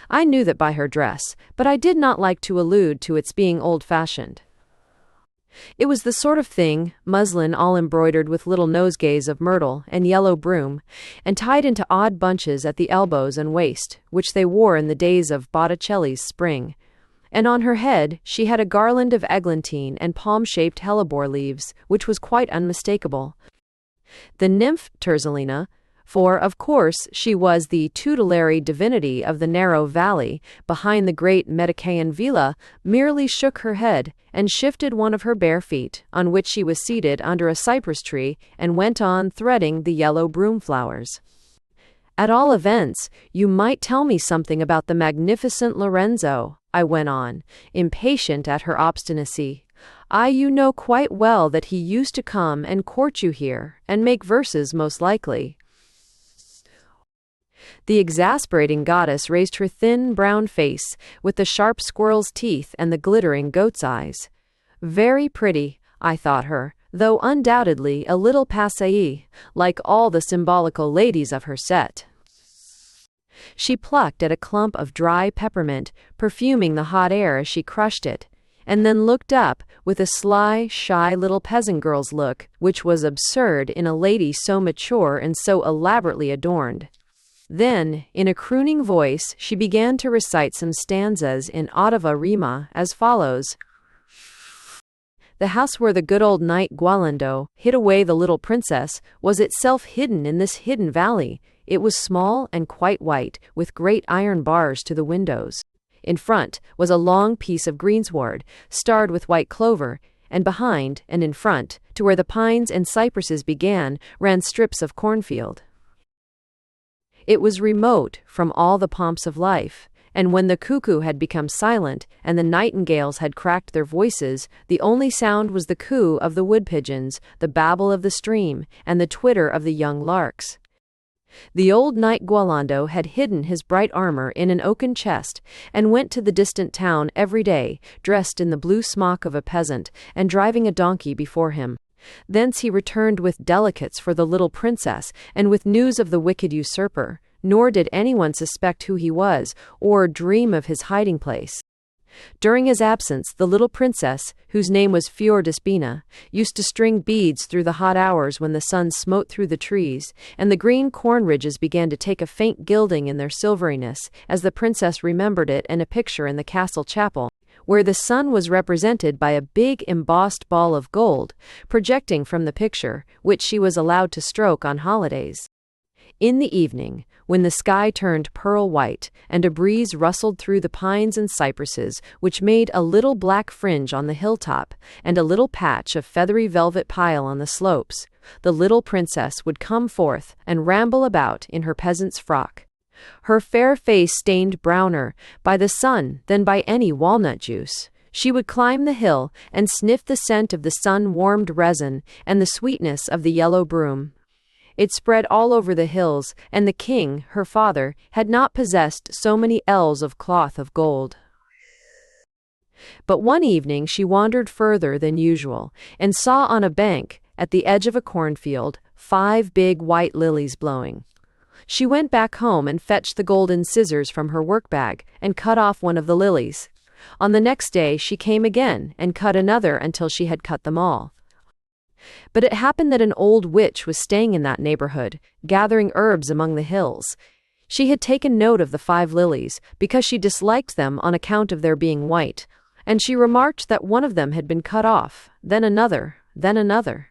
I knew that by her dress, but I did not like to allude to its being old-fashioned. It was the sort of thing, muslin all embroidered with little nosegays of myrtle and yellow broom, and tied into odd bunches at the elbows and waist, which they wore in the days of Botticelli's spring. And on her head she had a garland of eglantine and palm-shaped hellebore leaves, which was quite unmistakable. The nymph Terzalina, for, of course, she was the tutelary divinity of the narrow valley behind the great Medicaean villa, merely shook her head and shifted one of her bare feet, on which she was seated under a cypress tree, and went on threading the yellow broom flowers. At all events, you might tell me something about the magnificent Lorenzo, I went on, impatient at her obstinacy. You know quite well that he used to come and court you here, and make verses most likely. The exasperating goddess raised her thin brown face, with the sharp squirrel's teeth and the glittering goat's eyes. Very pretty, I thought her, though undoubtedly a little passée, like all the symbolical ladies of her set. She plucked at a clump of dry peppermint, perfuming the hot air as she crushed it, and then looked up with a sly, shy little peasant girl's look, which was absurd in a lady so mature and so elaborately adorned. Then, in a crooning voice, she began to recite some stanzas in ottava rima as follows. The house where the good old knight Gualando hid away the little princess was itself hidden in this hidden valley. It was small and quite white, with great iron bars to the windows. In front was a long piece of greensward, starred with white clover, and behind and in front, to where the pines and cypresses began, ran strips of cornfield. It was remote from all the pomps of life, and when the cuckoo had become silent and the nightingales had cracked their voices, the only sound was the coo of the wood pigeons, the babble of the stream, and the twitter of the young larks. The old knight Gualando had hidden his bright armor in an oaken chest, and went to the distant town every day, dressed in the blue smock of a peasant, and driving a donkey before him. Thence he returned with delicates for the little princess, and with news of the wicked usurper, nor did anyone suspect who he was, or dream of his hiding place. During his absence, the little princess, whose name was Fiordespina, used to string beads through the hot hours when the sun smote through the trees, and the green corn ridges began to take a faint gilding in their silveriness, as the princess remembered it in a picture in the castle chapel, where the sun was represented by a big embossed ball of gold, projecting from the picture, which she was allowed to stroke on holidays. In the evening, when the sky turned pearl white, and a breeze rustled through the pines and cypresses, which made a little black fringe on the hilltop, and a little patch of feathery velvet pile on the slopes, the little princess would come forth and ramble about in her peasant's frock, her fair face stained browner by the sun than by any walnut juice. She would climb the hill and sniff the scent of the sun-warmed resin and the sweetness of the yellow broom. It spread all over the hills, and the king, her father, had not possessed so many ells of cloth of gold. But one evening she wandered further than usual, and saw on a bank, at the edge of a cornfield, 5 big white lilies blowing. She went back home and fetched the golden scissors from her work-bag, and cut off one of the lilies. On the next day she came again, and cut another until she had cut them all. But it happened that an old witch was staying in that neighborhood, gathering herbs among the hills. She had taken note of the 5 lilies, because she disliked them on account of their being white, and she remarked that one of them had been cut off, then another, then another.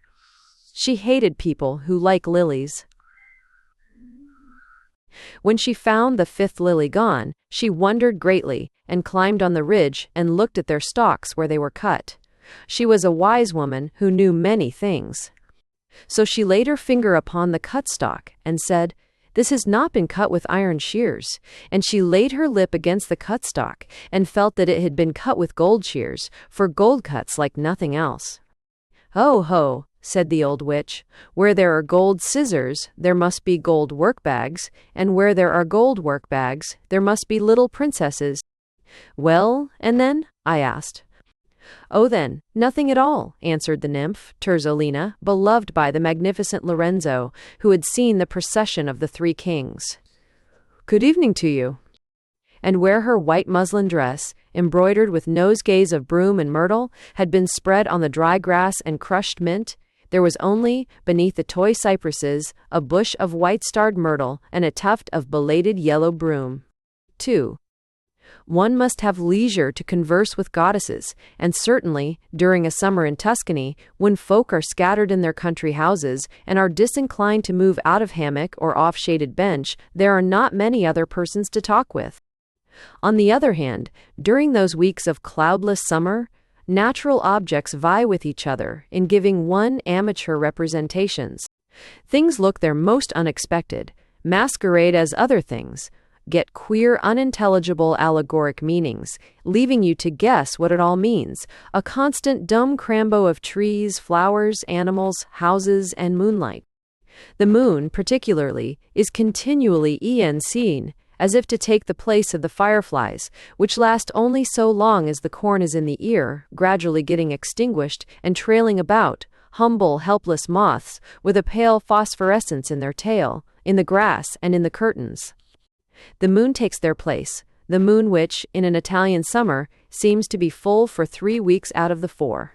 She hated people who like lilies. When she found the 5th lily gone, she wondered greatly, and climbed on the ridge and looked at their stalks where they were cut. She was a wise woman who knew many things. So she laid her finger upon the cut stalk and said, "This has not been cut with iron shears." And she laid her lip against the cut stalk and felt that it had been cut with gold shears, for gold cuts like nothing else. "Ho, ho," said the old witch. "Where there are gold scissors, there must be gold work-bags, and where there are gold work-bags, there must be little princesses." "Well, and then?" I asked. "Oh then, nothing at all," answered the nymph, Terzolina, beloved by the magnificent Lorenzo, who had seen the procession of the three kings. "Good evening to you." And where her white muslin dress, embroidered with nosegays of broom and myrtle, had been spread on the dry grass and crushed mint, there was only, beneath the toy cypresses, a bush of white-starred myrtle and a tuft of belated yellow broom. 2. One must have leisure to converse with goddesses, and certainly, during a summer in Tuscany, when folk are scattered in their country houses and are disinclined to move out of hammock or off shaded bench, there are not many other persons to talk with. On the other hand, during those weeks of cloudless summer, natural objects vie with each other in giving one amateur representations. Things look their most unexpected, masquerade as other things, get queer, unintelligible allegoric meanings, leaving you to guess what it all means, a constant dumb crambo of trees, flowers, animals, houses, and moonlight. The moon, particularly, is continually seen, as if to take the place of the fireflies, which last only so long as the corn is in the ear, gradually getting extinguished and trailing about, humble, helpless moths, with a pale phosphorescence in their tail, in the grass and in the curtains. The moon takes their place, the moon which, in an Italian summer, seems to be full for 3 weeks out of the 4.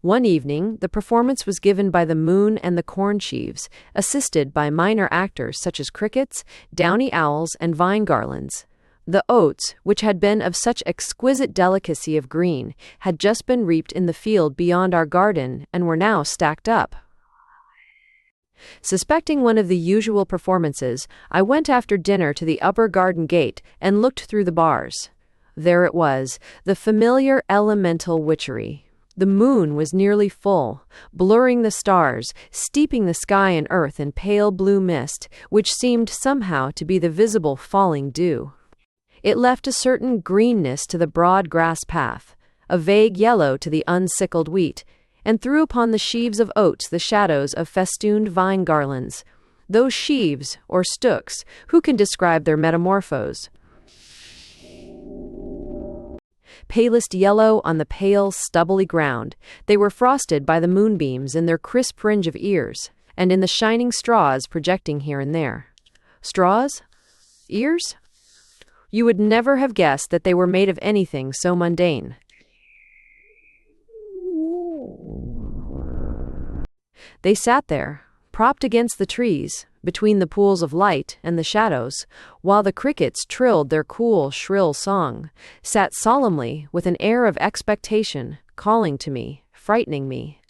One evening, the performance was given by the moon and the corn sheaves, assisted by minor actors such as crickets, downy owls, and vine garlands. The oats, which had been of such exquisite delicacy of green, had just been reaped in the field beyond our garden and were now stacked up. Suspecting one of the usual performances, I went after dinner to the upper garden gate and looked through the bars. There it was, the familiar elemental witchery. The moon was nearly full, blurring the stars, steeping the sky and earth in pale blue mist, which seemed somehow to be the visible falling dew. It left a certain greenness to the broad grass path, a vague yellow to the unsickled wheat, and threw upon the sheaves of oats the shadows of festooned vine garlands. Those sheaves, or stooks, who can describe their metamorphose? Palest yellow on the pale, stubbly ground, they were frosted by the moonbeams in their crisp fringe of ears, and in the shining straws projecting here and there. Straws? Ears? You would never have guessed that they were made of anything so mundane. They sat there, propped against the trees, between the pools of light and the shadows, while the crickets trilled their cool, shrill song, sat solemnly with an air of expectation, calling to me, frightening me.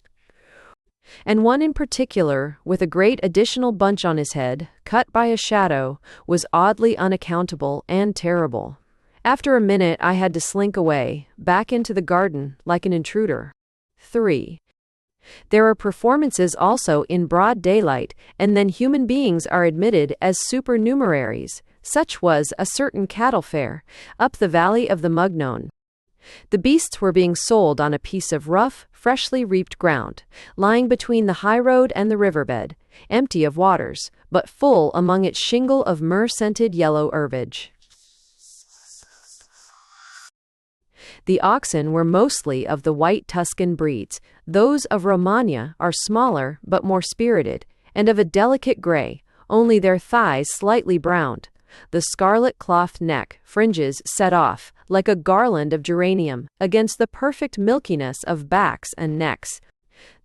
And one in particular, with a great additional bunch on his head, cut by a shadow, was oddly unaccountable and terrible. After a minute I had to slink away, back into the garden, like an intruder. 3. There are performances also in broad daylight, and then human beings are admitted as supernumeraries. Such was a certain cattle fair, up the valley of the Mugnon. The beasts were being sold on a piece of rough, freshly reaped ground, lying between the high road and the riverbed, empty of waters, but full among its shingle of myrrh-scented yellow herbage. The oxen were mostly of the white Tuscan breeds. Those of Romagna are smaller but more spirited, and of a delicate gray, only their thighs slightly browned. The scarlet cloth neck fringes set off, like a garland of geranium, against the perfect milkiness of backs and necks.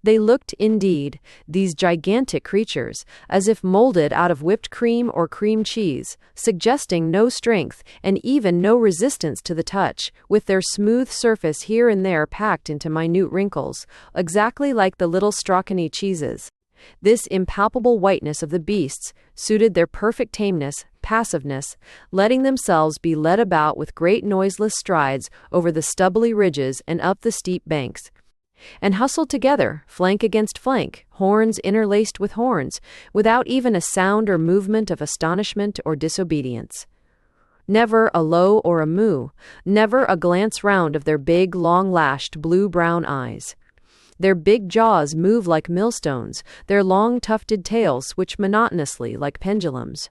They looked, indeed, these gigantic creatures, as if molded out of whipped cream or cream cheese, suggesting no strength and even no resistance to the touch, with their smooth surface here and there packed into minute wrinkles, exactly like the little Stracani cheeses. This impalpable whiteness of the beasts suited their perfect tameness, passiveness, letting themselves be led about with great noiseless strides over the stubbly ridges and up the steep banks, and hustled together, flank against flank, horns interlaced with horns, without even a sound or movement of astonishment or disobedience. Never a low or a moo, never a glance round of their big, long-lashed, blue-brown eyes. Their big jaws move like millstones, their long tufted tails switch monotonously like pendulums.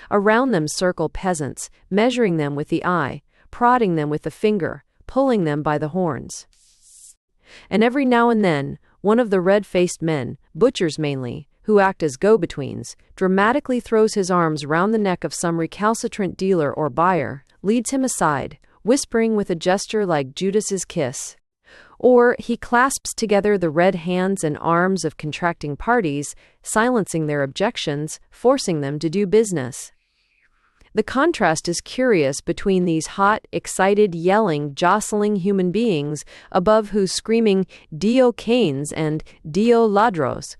Around them circle peasants, measuring them with the eye, prodding them with the finger, pulling them by the horns. And every now and then, one of the red-faced men, butchers mainly, who act as go-betweens, dramatically throws his arms round the neck of some recalcitrant dealer or buyer, leads him aside, whispering with a gesture like Judas's kiss. Or he clasps together the red hands and arms of contracting parties, silencing their objections, forcing them to do business. The contrast is curious between these hot, excited, yelling, jostling human beings, above whose screaming "Dio Canes" and "Dio Ladros."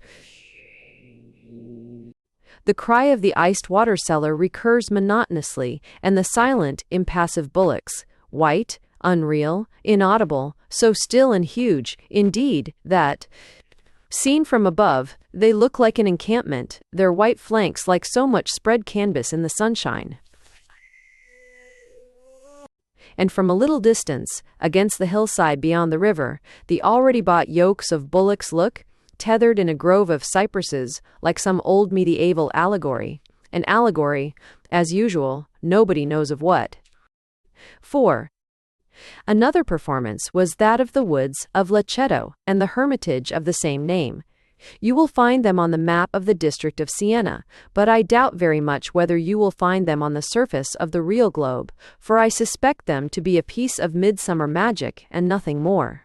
The cry of the iced water seller recurs monotonously, and the silent, impassive bullocks, white, unreal, inaudible, so still and huge, indeed, that, seen from above, they look like an encampment, their white flanks like so much spread canvas in the sunshine. And from a little distance, against the hillside beyond the river, the already bought yokes of bullocks look, tethered in a grove of cypresses, like some old medieval allegory. An allegory, as usual, nobody knows of what. 4. Another performance was that of the woods of Lecceto and the hermitage of the same name. You will find them on the map of the district of Siena, but I doubt very much whether you will find them on the surface of the real globe, for I suspect them to be a piece of midsummer magic and nothing more.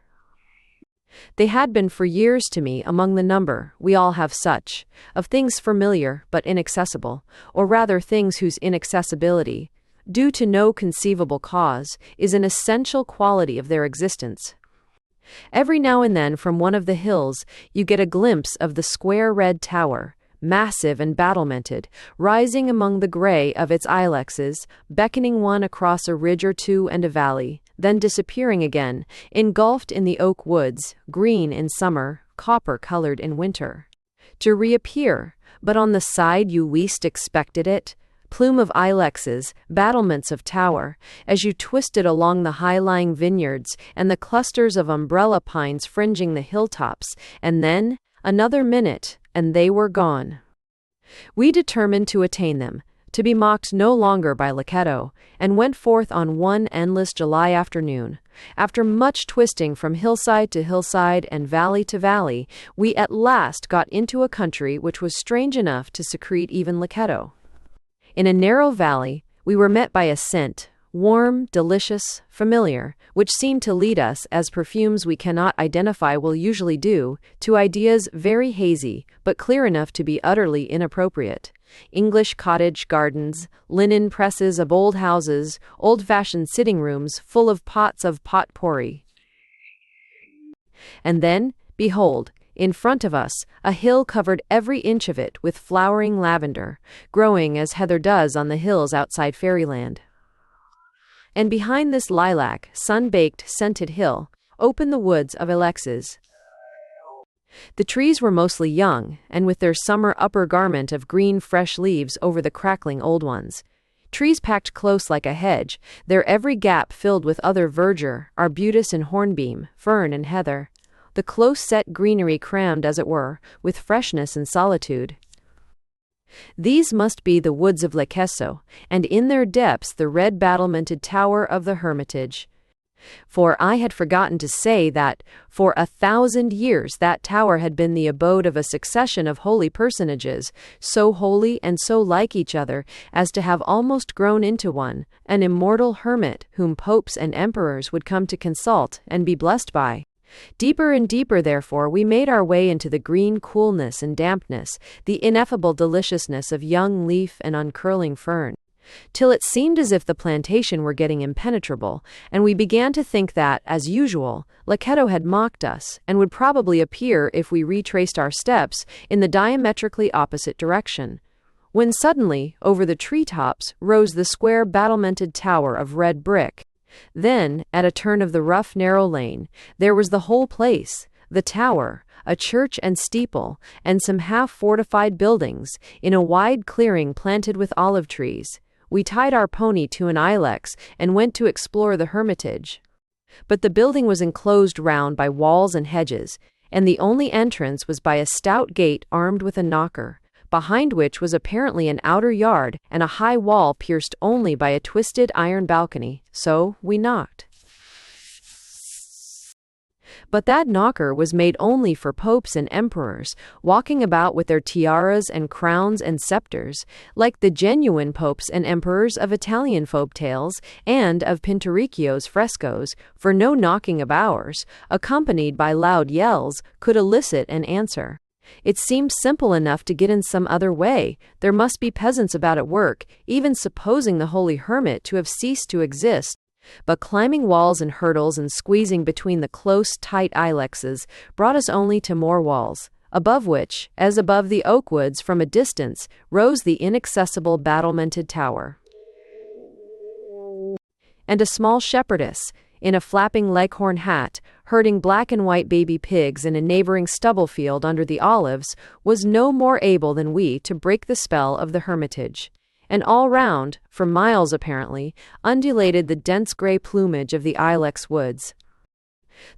They had been for years to me among the number, we all have such, of things familiar but inaccessible, or rather things whose inaccessibility, due to no conceivable cause, is an essential quality of their existence. Every now and then from one of the hills you get a glimpse of the square red tower, massive and battlemented, rising among the gray of its ilexes, beckoning one across a ridge or two and a valley, then disappearing again, engulfed in the oak woods, green in summer, copper-colored in winter, to reappear, but on the side you least expected it, plume of ilexes, battlements of tower, as you twisted along the high-lying vineyards and the clusters of umbrella pines fringing the hilltops, and then, another minute, and they were gone. We determined to attain them, to be mocked no longer by Lecceto, and went forth on one endless July afternoon. After much twisting from hillside to hillside and valley to valley, we at last got into a country which was strange enough to secrete even Lecceto. In a narrow valley, we were met by a scent, warm, delicious, familiar, which seemed to lead us, as perfumes we cannot identify will usually do, to ideas very hazy, but clear enough to be utterly inappropriate. English cottage gardens, linen presses of old houses, old-fashioned sitting rooms full of pots of pot-pourri. And then, behold, in front of us, a hill covered every inch of it with flowering lavender, growing as heather does on the hills outside fairyland. And behind this lilac, sun-baked, scented hill, opened the woods of Ilexes. The trees were mostly young, and with their summer upper garment of green fresh leaves over the crackling old ones. Trees packed close like a hedge, their every gap filled with other verdure, arbutus and hornbeam, fern and heather. The close-set greenery crammed, as it were, with freshness and solitude. These must be the woods of Lecceto, and in their depths the red battlemented tower of the hermitage. For I had forgotten to say that, for 1,000 years that tower had been the abode of a succession of holy personages, so holy and so like each other as to have almost grown into one, an immortal hermit whom popes and emperors would come to consult and be blessed by. Deeper and deeper, therefore, we made our way into the green coolness and dampness, the ineffable deliciousness of young leaf and uncurling fern, till it seemed as if the plantation were getting impenetrable, and we began to think that, as usual, Lecceto had mocked us, and would probably appear if we retraced our steps in the diametrically opposite direction. When suddenly, over the treetops, rose the square battlemented tower of red brick. Then, at a turn of the rough, narrow lane, there was the whole place, the tower, a church and steeple, and some half-fortified buildings, in a wide clearing planted with olive trees. We tied our pony to an ilex and went to explore the hermitage. But the building was enclosed round by walls and hedges, and the only entrance was by a stout gate armed with a knocker, behind which was apparently an outer yard and a high wall pierced only by a twisted iron balcony. So we knocked. But that knocker was made only for popes and emperors, walking about with their tiaras and crowns and scepters, like the genuine popes and emperors of Italian folk tales and of Pinturicchio's frescoes, for no knocking of ours, accompanied by loud yells, could elicit an answer. It seemed simple enough to get in some other way. There must be peasants about at work, even supposing the holy hermit to have ceased to exist. But climbing walls and hurdles and squeezing between the close, tight ilexes brought us only to more walls, above which, as above the oak woods from a distance, rose the inaccessible battlemented tower. And a small shepherdess, in a flapping leghorn hat, herding black and white baby pigs in a neighboring stubble field under the olives, was no more able than we to break the spell of the hermitage. And all round, for miles apparently, undulated the dense gray plumage of the ilex woods.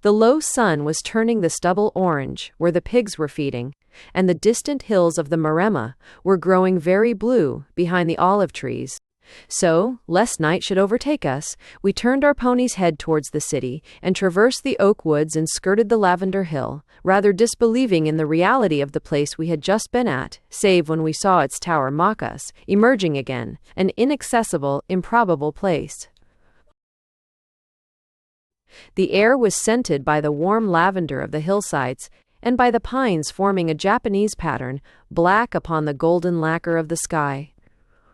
The low sun was turning the stubble orange where the pigs were feeding, and the distant hills of the Maremma were growing very blue behind the olive trees. So, lest night should overtake us, we turned our pony's head towards the city and traversed the oak woods and skirted the lavender hill, rather disbelieving in the reality of the place we had just been at, save when we saw its tower mock us, emerging again, an inaccessible, improbable place. The air was scented by the warm lavender of the hillsides, and by the pines forming a Japanese pattern, black upon the golden lacquer of the sky.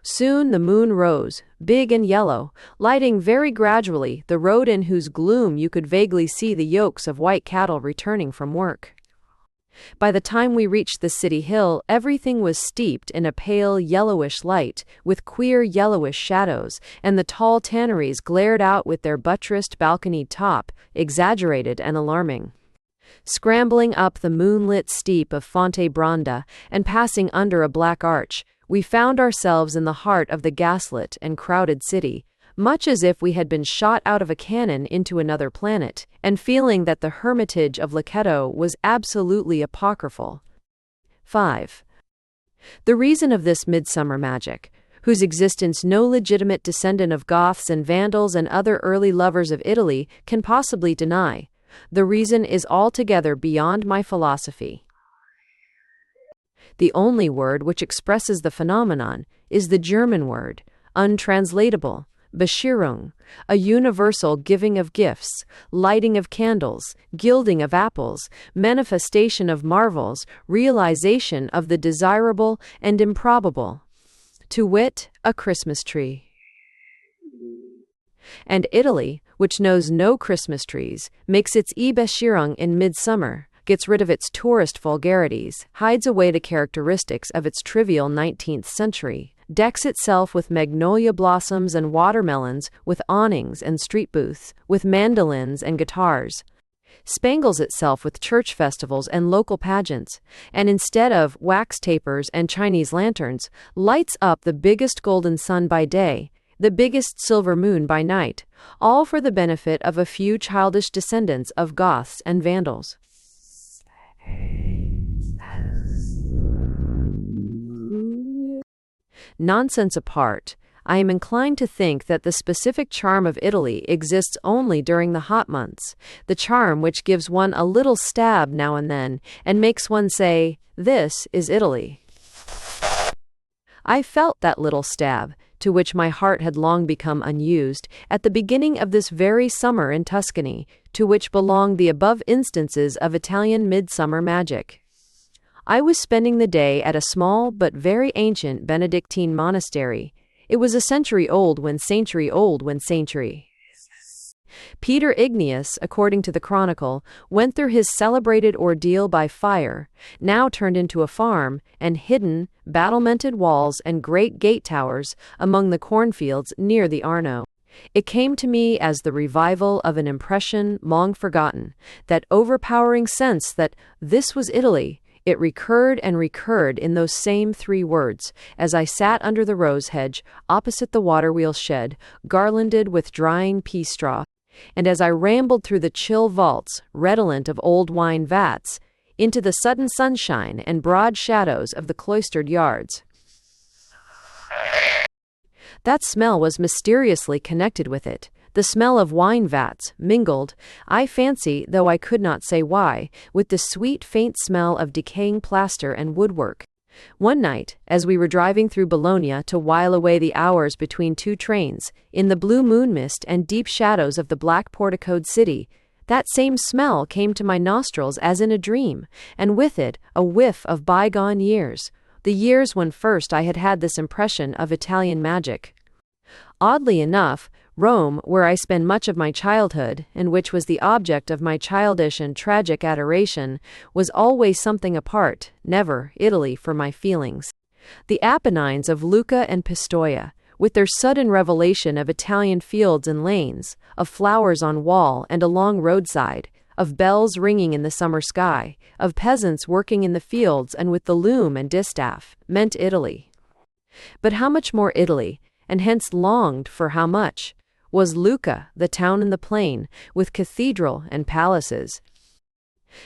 Soon the moon rose, big and yellow, lighting very gradually the road in whose gloom you could vaguely see the yokes of white cattle returning from work. By the time we reached the city hill, everything was steeped in a pale yellowish light, with queer yellowish shadows, and the tall tanneries glared out with their buttressed balconied top, exaggerated and alarming. Scrambling up the moonlit steep of Fonte Bronda, and passing under a black arch, we found ourselves in the heart of the gaslit and crowded city, much as if we had been shot out of a cannon into another planet, and feeling that the hermitage of Loketo was absolutely apocryphal. 5. The reason of this midsummer magic, whose existence no legitimate descendant of Goths and Vandals and other early lovers of Italy can possibly deny, the reason is altogether beyond my philosophy. The only word which expresses the phenomenon is the German word, untranslatable, Bescherung, a universal giving of gifts, lighting of candles, gilding of apples, manifestation of marvels, realization of the desirable and improbable. To wit, a Christmas tree. And Italy, which knows no Christmas trees, makes its Bescherung in midsummer, gets rid of its tourist vulgarities, hides away the characteristics of its trivial 19th century, decks itself with magnolia blossoms and watermelons, with awnings and street booths, with mandolins and guitars, spangles itself with church festivals and local pageants, and instead of wax tapers and Chinese lanterns, lights up the biggest golden sun by day, the biggest silver moon by night, all for the benefit of a few childish descendants of Goths and Vandals. Nonsense apart, I am inclined to think that the specific charm of Italy exists only during the hot months, the charm which gives one a little stab now and then, and makes one say, "This is Italy." I felt that little stab, to which my heart had long become unused, at the beginning of this very summer in Tuscany, to which belong the above instances of Italian midsummer magic. I was spending the day at a small but very ancient Benedictine monastery. It was a century old when century. Peter Igneus, according to the Chronicle, went through his celebrated ordeal by fire, now turned into a farm, and hidden, battlemented walls and great gate towers among the cornfields near the Arno. It came to me as the revival of an impression long forgotten, that overpowering sense that this was Italy. It recurred and recurred in those same 3 words, as I sat under the rose hedge, opposite the water-wheel shed, garlanded with drying pea straw. And as I rambled through the chill vaults, redolent of old wine vats, into the sudden sunshine and broad shadows of the cloistered yards, that smell was mysteriously connected with it. The smell of wine vats mingled, I fancy, though I could not say why, with the sweet faint smell of decaying plaster and woodwork. One night, as we were driving through Bologna to while away the hours between two trains, in the blue moon mist and deep shadows of the black porticoed city, that same smell came to my nostrils as in a dream, and with it a whiff of bygone years, the years when first I had had this impression of Italian magic. Oddly enough, Rome, where I spent much of my childhood, and which was the object of my childish and tragic adoration, was always something apart, never Italy for my feelings. The Apennines of Lucca and Pistoia, with their sudden revelation of Italian fields and lanes, of flowers on wall and along roadside, of bells ringing in the summer sky, of peasants working in the fields and with the loom and distaff, meant Italy. But how much more Italy, and hence longed for how much, was Lucca, the town in the plain, with cathedral and palaces.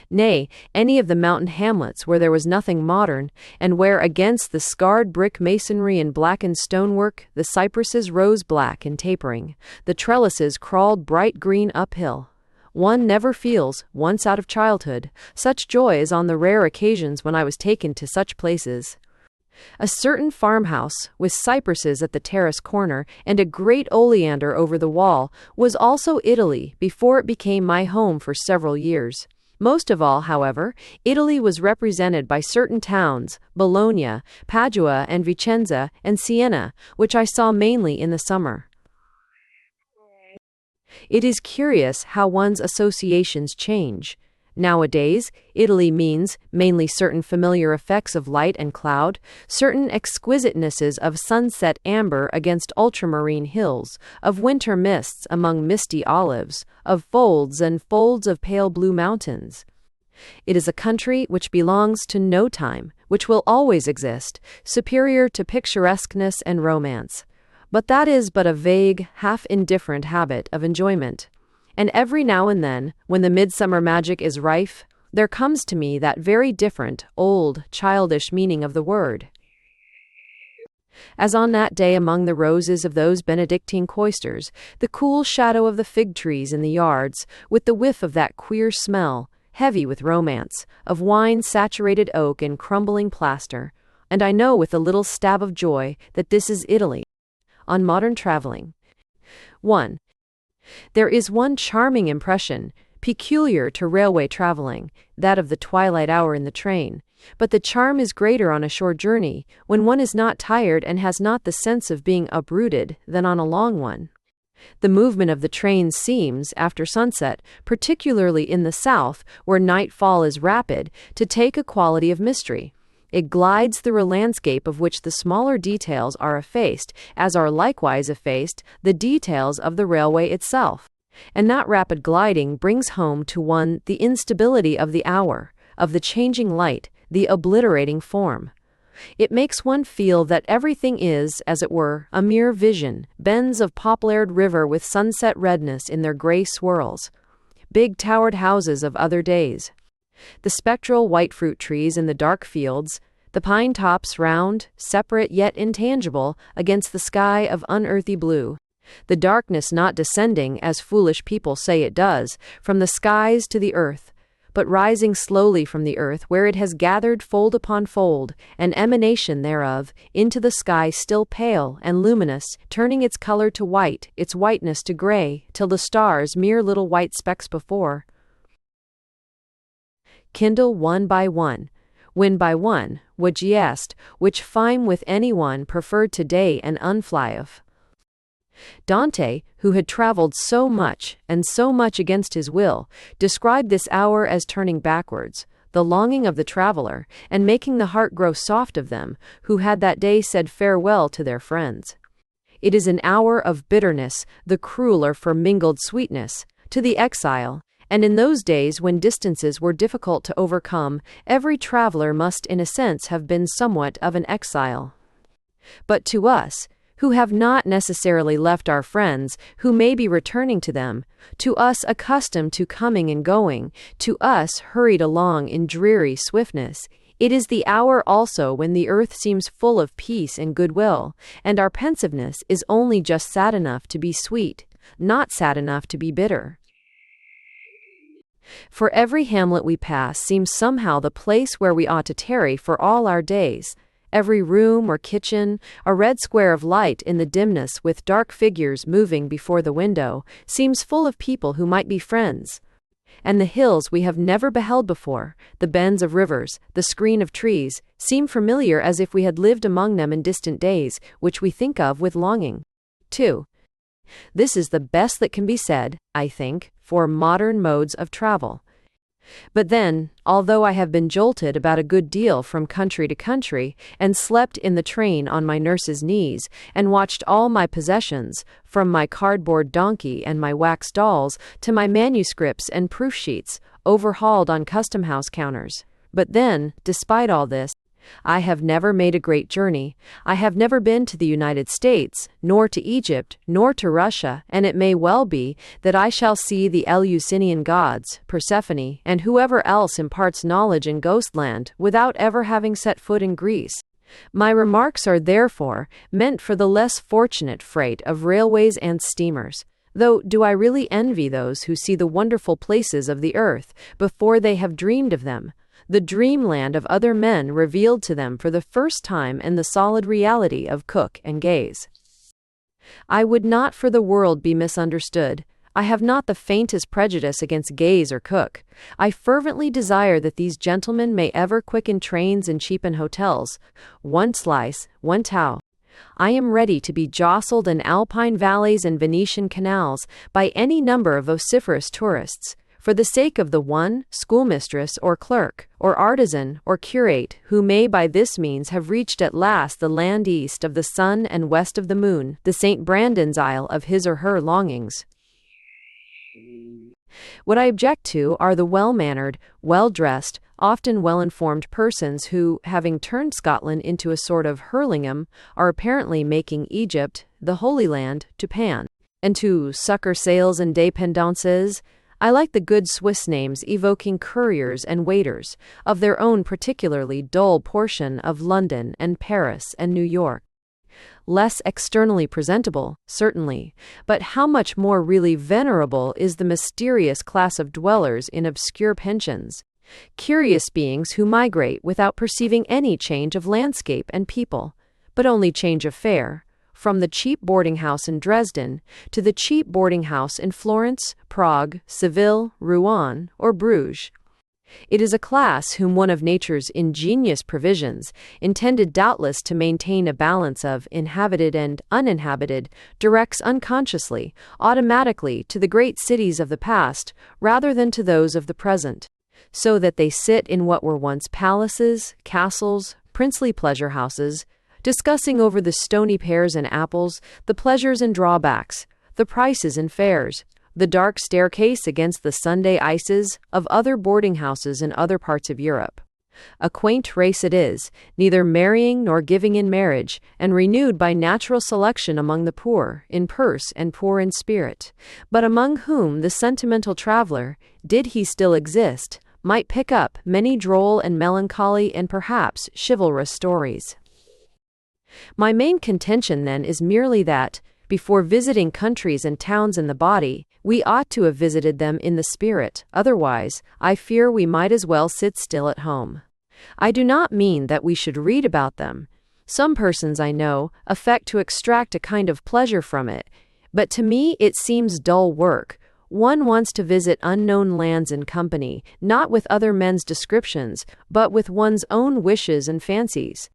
Nay, any of the mountain hamlets where there was nothing modern, and where against the scarred brick masonry and blackened stonework the cypresses rose black and tapering, the trellises crawled bright green uphill. One never feels, once out of childhood, such joy as on the rare occasions when I was taken to such places. A certain farmhouse, with cypresses at the terrace corner and a great oleander over the wall, was also Italy before it became my home for several years. Most of all, however, Italy was represented by certain towns, Bologna, Padua and Vicenza, and Siena, which I saw mainly in the summer. It is curious how one's associations change. Nowadays, Italy means mainly certain familiar effects of light and cloud, certain exquisitenesses of sunset amber against ultramarine hills, of winter mists among misty olives, of folds and folds of pale blue mountains. It is a country which belongs to no time, which will always exist, superior to picturesqueness and romance. But that is but a vague, half-indifferent habit of enjoyment. And every now and then, when the midsummer magic is rife, there comes to me that very different, old, childish meaning of the word. As on that day among the roses of those Benedictine cloisters, the cool shadow of the fig trees in the yards, with the whiff of that queer smell, heavy with romance, of wine-saturated oak and crumbling plaster, and I know with a little stab of joy that this is Italy. On modern traveling. 1. There is one charming impression, peculiar to railway traveling, that of the twilight hour in the train, but the charm is greater on a short journey, when one is not tired and has not the sense of being uprooted, than on a long one. The movement of the train seems, after sunset, particularly in the south, where nightfall is rapid, to take a quality of mystery. It glides through a landscape of which the smaller details are effaced, as are likewise effaced the details of the railway itself. And that rapid gliding brings home to one the instability of the hour, of the changing light, the obliterating form. It makes one feel that everything is, as it were, a mere vision, bends of poplared river with sunset redness in their grey swirls, big towered houses of other days, the spectral white fruit trees in the dark fields, the pine tops round, separate yet intangible, against the sky of unearthly blue, the darkness not descending, as foolish people say it does, from the skies to the earth, but rising slowly from the earth where it has gathered fold upon fold, an emanation thereof, into the sky still pale and luminous, turning its color to white, its whiteness to grey, till the stars mere little white specks before kindle one by one, when by one, would ye est, which fime with any one preferred today and unflyeth. Dante, who had travelled so much, and so much against his will, described this hour as turning backwards, the longing of the traveller, and making the heart grow soft of them, who had that day said farewell to their friends. It is an hour of bitterness, the crueller for mingled sweetness, to the exile, and in those days when distances were difficult to overcome, every traveller must in a sense have been somewhat of an exile. But to us, who have not necessarily left our friends, who may be returning to them, to us accustomed to coming and going, to us hurried along in dreary swiftness. It is the hour also when the earth seems full of peace and goodwill, and our pensiveness is only just sad enough to be sweet, not sad enough to be bitter. For every hamlet we pass seems somehow the place where we ought to tarry for all our days. Every room or kitchen, a red square of light in the dimness with dark figures moving before the window, seems full of people who might be friends. And the hills we have never beheld before, the bends of rivers, the screen of trees, seem familiar as if we had lived among them in distant days, which we think of with longing. 2. This is the best that can be said, I think, for modern modes of travel. But then, although I have been jolted about a good deal from country to country, and slept in the train on my nurse's knees, and watched all my possessions, from my cardboard donkey and my wax dolls to my manuscripts and proof sheets, overhauled on custom-house counters. But then, despite all this, I have never made a great journey. I have never been to the United States, nor to Egypt, nor to Russia, and it may well be that I shall see the Eleusinian gods, Persephone, and whoever else imparts knowledge in Ghostland, without ever having set foot in Greece. My remarks are therefore meant for the less fortunate freight of railways and steamers. Though do I really envy those who see the wonderful places of the earth before they have dreamed of them, the dreamland of other men revealed to them for the first time in the solid reality of Cook and Gaze. I would not for the world be misunderstood. I have not the faintest prejudice against Gaze or Cook. I fervently desire that these gentlemen may ever quicken trains and cheapen hotels. One slice, one tau. I am ready to be jostled in Alpine valleys and Venetian canals by any number of vociferous tourists, for the sake of the one, schoolmistress or clerk, or artisan, or curate, who may by this means have reached at last the land east of the sun and west of the moon, the St. Brandon's Isle of his or her longings. What I object to are the well-mannered, well-dressed, often well-informed persons who, having turned Scotland into a sort of Hurlingham, are apparently making Egypt, the Holy Land, to Pan, and to succor sails and dépendances. I like the good Swiss names evoking couriers and waiters, of their own particularly dull portion of London and Paris and New York. Less externally presentable, certainly, but how much more really venerable is the mysterious class of dwellers in obscure pensions, curious beings who migrate without perceiving any change of landscape and people, but only change of fare, from the cheap boarding house in Dresden to the cheap boarding house in Florence, Prague, Seville, Rouen, or Bruges. It is a class whom one of nature's ingenious provisions, intended doubtless to maintain a balance of inhabited and uninhabited, directs unconsciously, automatically to the great cities of the past rather than to those of the present, so that they sit in what were once palaces, castles, princely pleasure houses, discussing over the stony pears and apples, the pleasures and drawbacks, the prices and fares, the dark staircase against the Sunday ices of other boarding houses in other parts of Europe. A quaint race it is, neither marrying nor giving in marriage, and renewed by natural selection among the poor in purse and poor in spirit, but among whom the sentimental traveller, did he still exist, might pick up many droll and melancholy and perhaps chivalrous stories. My main contention then is merely that, before visiting countries and towns in the body, we ought to have visited them in the spirit, otherwise, I fear we might as well sit still at home. I do not mean that we should read about them. Some persons, I know, affect to extract a kind of pleasure from it, but to me it seems dull work. One wants to visit unknown lands in company, not with other men's descriptions, but with one's own wishes and fancies.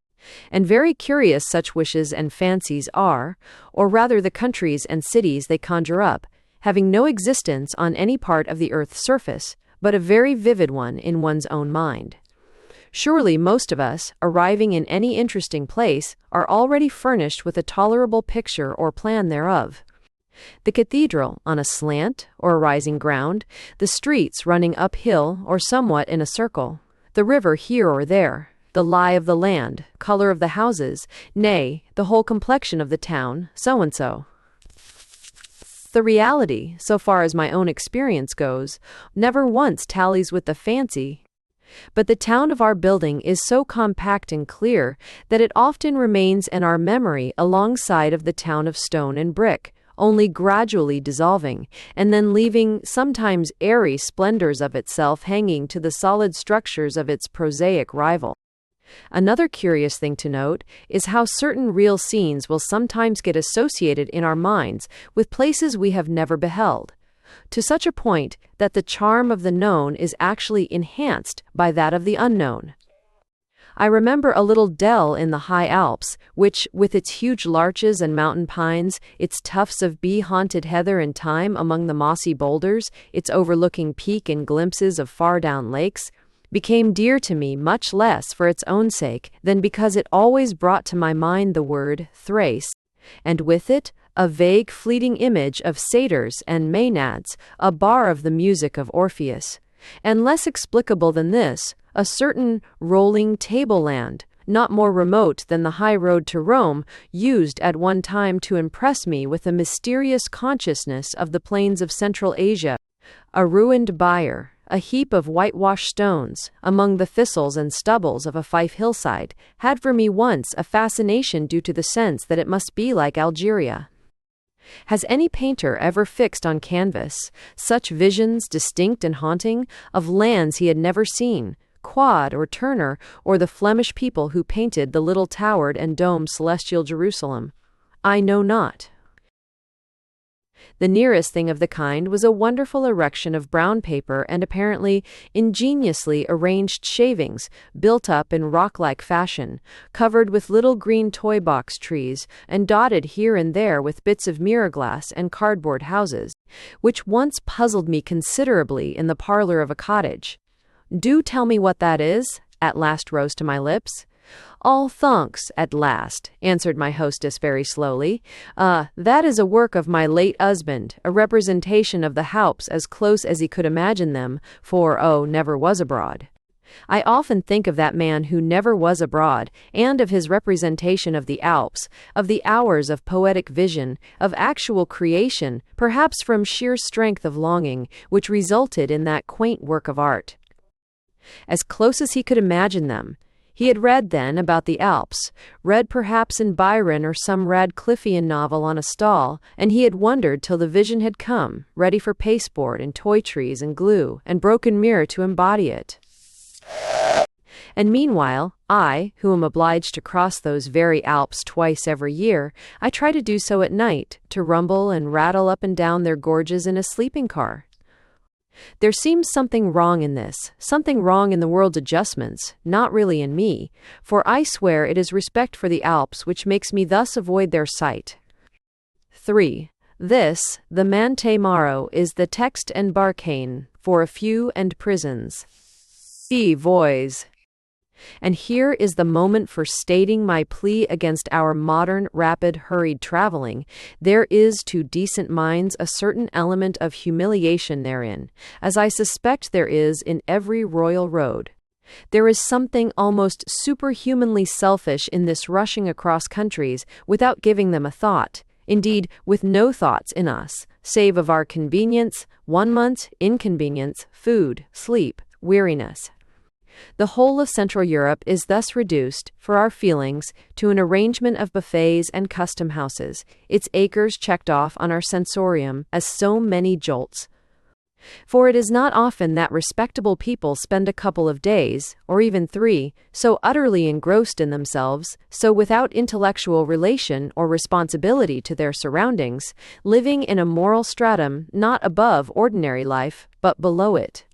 And very curious such wishes and fancies are, or rather the countries and cities they conjure up, having no existence on any part of the earth's surface, but a very vivid one in one's own mind. Surely most of us, arriving in any interesting place, are already furnished with a tolerable picture or plan thereof. The cathedral on a slant or a rising ground, the streets running uphill or somewhat in a circle, the river here or there, the lie of the land, color of the houses, nay, the whole complexion of the town, so-and-so. The reality, so far as my own experience goes, never once tallies with the fancy. But the town of our building is so compact and clear that it often remains in our memory alongside of the town of stone and brick, only gradually dissolving, and then leaving sometimes airy splendors of itself hanging to the solid structures of its prosaic rival. Another curious thing to note is how certain real scenes will sometimes get associated in our minds with places we have never beheld, to such a point that the charm of the known is actually enhanced by that of the unknown. I remember a little dell in the high Alps, which, with its huge larches and mountain pines, its tufts of bee-haunted heather and thyme among the mossy boulders, its overlooking peak and glimpses of far-down lakes, became dear to me much less for its own sake than because it always brought to my mind the word Thrace, and with it a vague fleeting image of satyrs and maenads, a bar of the music of Orpheus, and less explicable than this, a certain rolling tableland, not more remote than the high road to Rome, used at one time to impress me with a mysterious consciousness of the plains of Central Asia, a ruined byre, a heap of whitewashed stones, among the thistles and stubbles of a Fife hillside, had for me once a fascination due to the sense that it must be like Algeria. Has any painter ever fixed on canvas such visions, distinct and haunting, of lands he had never seen, Quad or Turner, or the Flemish people who painted the little towered and domed celestial Jerusalem? I know not. The nearest thing of the kind was a wonderful erection of brown paper and apparently ingeniously arranged shavings, built up in rock-like fashion, covered with little green toy box trees, and dotted here and there with bits of mirror glass and cardboard houses, which once puzzled me considerably in the parlor of a cottage. "Do tell me what that is," at last rose to my lips. "All thanks, at last," answered my hostess very slowly. That is a work of my late husband, a representation of the Alps as close as he could imagine them, for, never was abroad. I often think of that man who never was abroad, and of his representation of the Alps, of the hours of poetic vision, of actual creation, perhaps from sheer strength of longing, which resulted in that quaint work of art. As close as he could imagine them. He had read then about the Alps, read perhaps in Byron or some Radcliffean novel on a stall, and he had wondered till the vision had come, ready for pasteboard and toy trees and glue and broken mirror to embody it. And meanwhile, I, who am obliged to cross those very Alps twice every year, I try to do so at night, to rumble and rattle up and down their gorges in a sleeping car. There seems something wrong in this, something wrong in the world's adjustments, not really in me, for I swear it is respect for the Alps which makes me thus avoid their sight. 3. This, the Mante Maro, is the text and barcane, for a few and prisons. Voice. And here is the moment for stating my plea against our modern, rapid, hurried traveling. There is to decent minds a certain element of humiliation therein, as I suspect there is in every royal road. There is something almost superhumanly selfish in this rushing across countries without giving them a thought, indeed, with no thoughts in us, save of our convenience, 1 month's inconvenience, food, sleep, weariness. The whole of Central Europe is thus reduced, for our feelings, to an arrangement of buffets and custom houses, its acres checked off on our sensorium as so many jolts. For it is not often that respectable people spend a couple of days, or even 3, so utterly engrossed in themselves, so without intellectual relation or responsibility to their surroundings, living in a moral stratum not above ordinary life, but below it.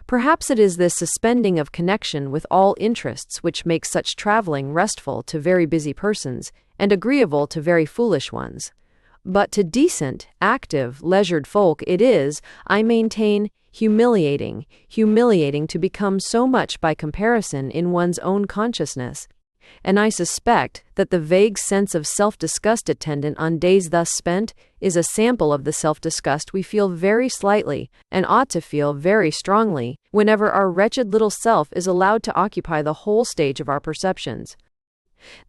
Perhaps it is this suspending of connection with all interests which makes such traveling restful to very busy persons, and agreeable to very foolish ones. But to decent, active, leisured folk it is, I maintain, humiliating to become so much by comparison in one's own consciousness. and I suspect that the vague sense of self-disgust attendant on days thus spent is a sample of the self-disgust we feel very slightly, and ought to feel very strongly, whenever our wretched little self is allowed to occupy the whole stage of our perceptions.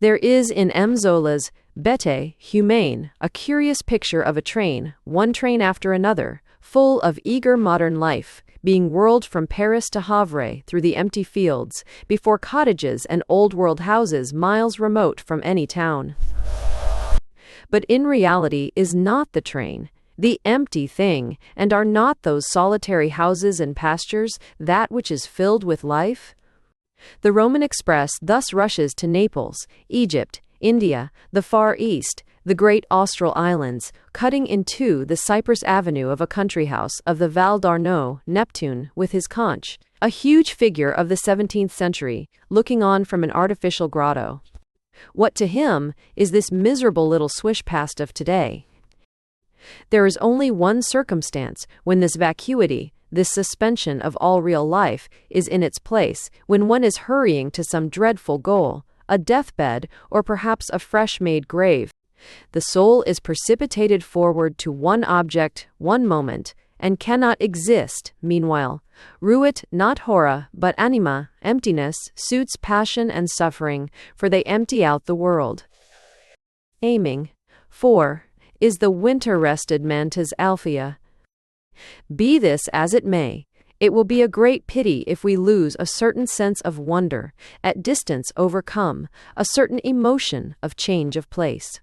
There is in M. Zola's Bête Humaine a curious picture of a train, one train after another, full of eager modern life, being whirled from Paris to Havre through the empty fields, before cottages and old-world houses miles remote from any town. But in reality is not the train the empty thing, and are not those solitary houses and pastures that which is filled with life? The Roman Express thus rushes to Naples, Egypt, India, the Far East, the great Austral Islands, cutting in two the cypress avenue of a country house of the Val d'Arnaud, Neptune, with his conch, a huge figure of the 17th century, looking on from an artificial grotto. What to him is this miserable little swish past of today? There is only one circumstance when this vacuity, this suspension of all real life, is in its place, when one is hurrying to some dreadful goal, a deathbed, or perhaps a fresh-made grave. The soul is precipitated forward to one object, one moment, and cannot exist, meanwhile. Ruit not hora, but anima, emptiness, suits passion and suffering, for they empty out the world. Aiming. 4. Is the winter-rested mantis althea. Be this as it may, it will be a great pity if we lose a certain sense of wonder, at distance overcome, a certain emotion of change of place.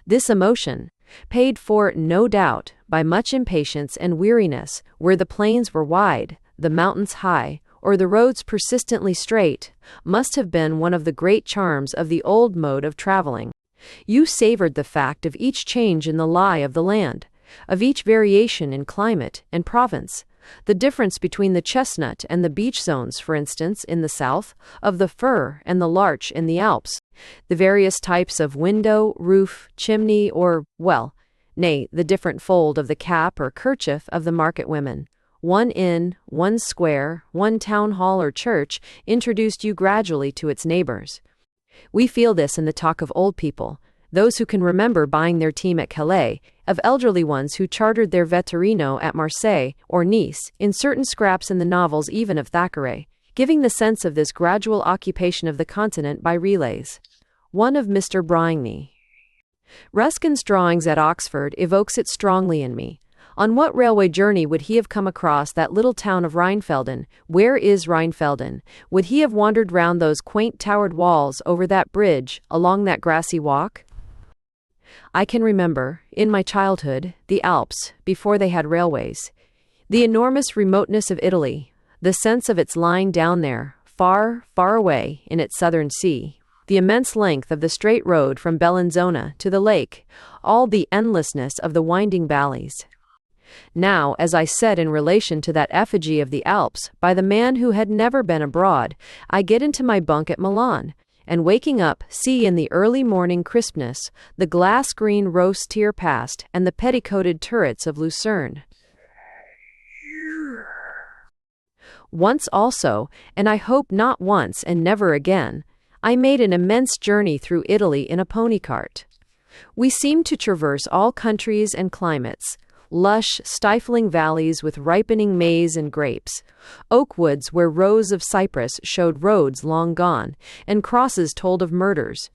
This emotion, paid for, no doubt, by much impatience and weariness, where the plains were wide, the mountains high, or the roads persistently straight, must have been one of the great charms of the old mode of traveling. You savored the fact of each change in the lie of the land, of each variation in climate and province, the difference between the chestnut and the beech zones, for instance, in the south, of the fir and the larch in the Alps, the various types of window, roof, chimney, or, nay, the different fold of the cap or kerchief of the market women. One inn, one square, one town hall or church introduced you gradually to its neighbors. We feel this in the talk of old people, those who can remember buying their team at Calais, of elderly ones who chartered their vetturino at Marseille or Nice, in certain scraps in the novels even of Thackeray, giving the sense of this gradual occupation of the continent by relays. One of Mr. Brigney. Ruskin's drawings at Oxford evokes it strongly in me. On what railway journey would he have come across that little town of Rheinfelden? Where is Rheinfelden? Would he have wandered round those quaint towered walls, over that bridge, along that grassy walk? I can remember, in my childhood, the Alps, before they had railways. The enormous remoteness of Italy, the sense of its lying down there, far, far away, in its southern sea, the immense length of the straight road from Bellinzona to the lake, all the endlessness of the winding valleys. Now, as I said in relation to that effigy of the Alps, by the man who had never been abroad, I get into my bunk at Milan, and waking up, see in the early morning crispness the glass-green roast tier past and the petticoated turrets of Lucerne. Once also, and I hope not once and never again, I made an immense journey through Italy in a pony cart. We seemed to traverse all countries and climates, lush, stifling valleys with ripening maize and grapes, oak woods where rows of cypress showed roads long gone, and crosses told of murders,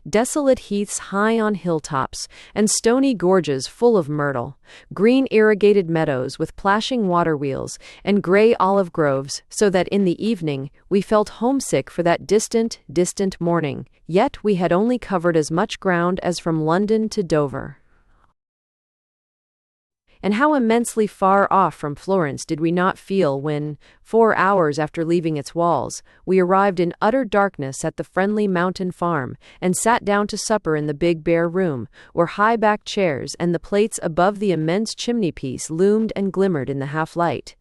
desolate heaths high on hilltops, and stony gorges full of myrtle, green irrigated meadows with plashing water wheels, and grey olive groves, so that in the evening we felt homesick for that distant, distant morning, yet we had only covered as much ground as from London to Dover. And how immensely far off from Florence did we not feel when, 4 hours after leaving its walls, we arrived in utter darkness at the friendly mountain farm, and sat down to supper in the big bare room, where high-backed chairs and the plates above the immense chimney-piece loomed and glimmered in the half-light.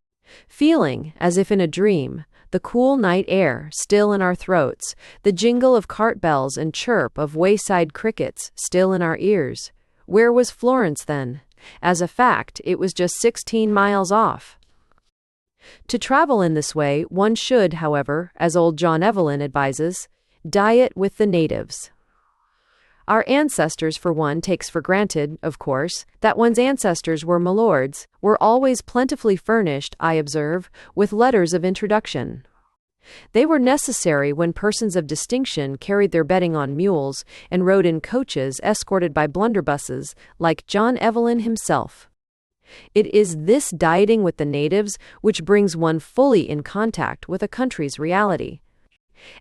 Feeling, as if in a dream, the cool night air still in our throats, the jingle of cart bells and chirp of wayside crickets still in our ears. Where was Florence then? As a fact, it was just 16 miles off. To travel in this way, one should, however, as old John Evelyn advises, Diet with the natives. Our ancestors, for one, takes for granted, of course, that one's ancestors were milords, were always plentifully furnished, I observe, with letters of introduction. They were necessary when persons of distinction carried their bedding on mules and rode in coaches escorted by blunderbusses, like John Evelyn himself. It is this dieting with the natives which brings one fully in contact with a country's reality.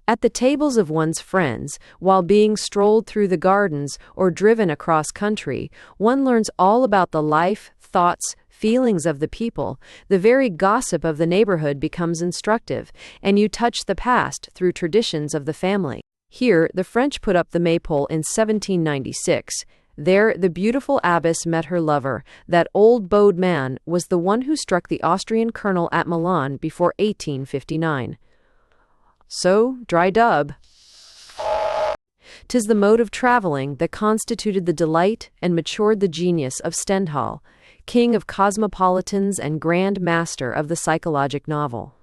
At the tables of one's friends, while being strolled through the gardens or driven across country, one learns all about the life, thoughts, feelings of the people. The very gossip of the neighborhood becomes instructive, and you touch the past through traditions of the family. Here, the French put up the maypole in 1796. There, the beautiful abbess met her lover. That old bowed man was the one who struck the Austrian colonel at Milan before 1859. So, dry dub. 'Tis the mode of traveling that constituted the delight and matured the genius of Stendhal, king of cosmopolitans and grand master of the psychologic novel.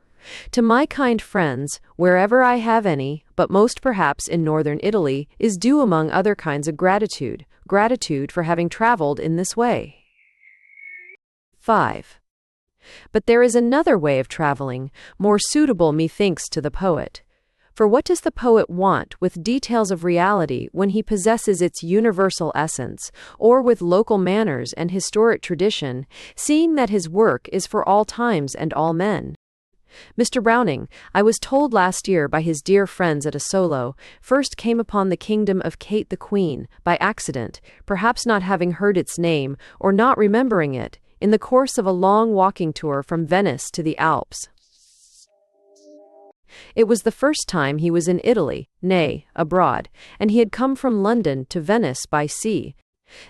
To my kind friends, wherever I have any, but most perhaps in northern Italy, is due among other kinds of gratitude for having traveled in this way. 5. But there is another way of traveling, more suitable, methinks, to the poet. For what does the poet want with details of reality when he possesses its universal essence, or with local manners and historic tradition, seeing that his work is for all times and all men? Mr. Browning, I was told last year by his dear friends at a solo, first came upon the kingdom of Kate the Queen, by accident, perhaps not having heard its name, or not remembering it, in the course of a long walking tour from Venice to the Alps. It was the first time he was in Italy, nay, abroad, and he had come from London to Venice by sea.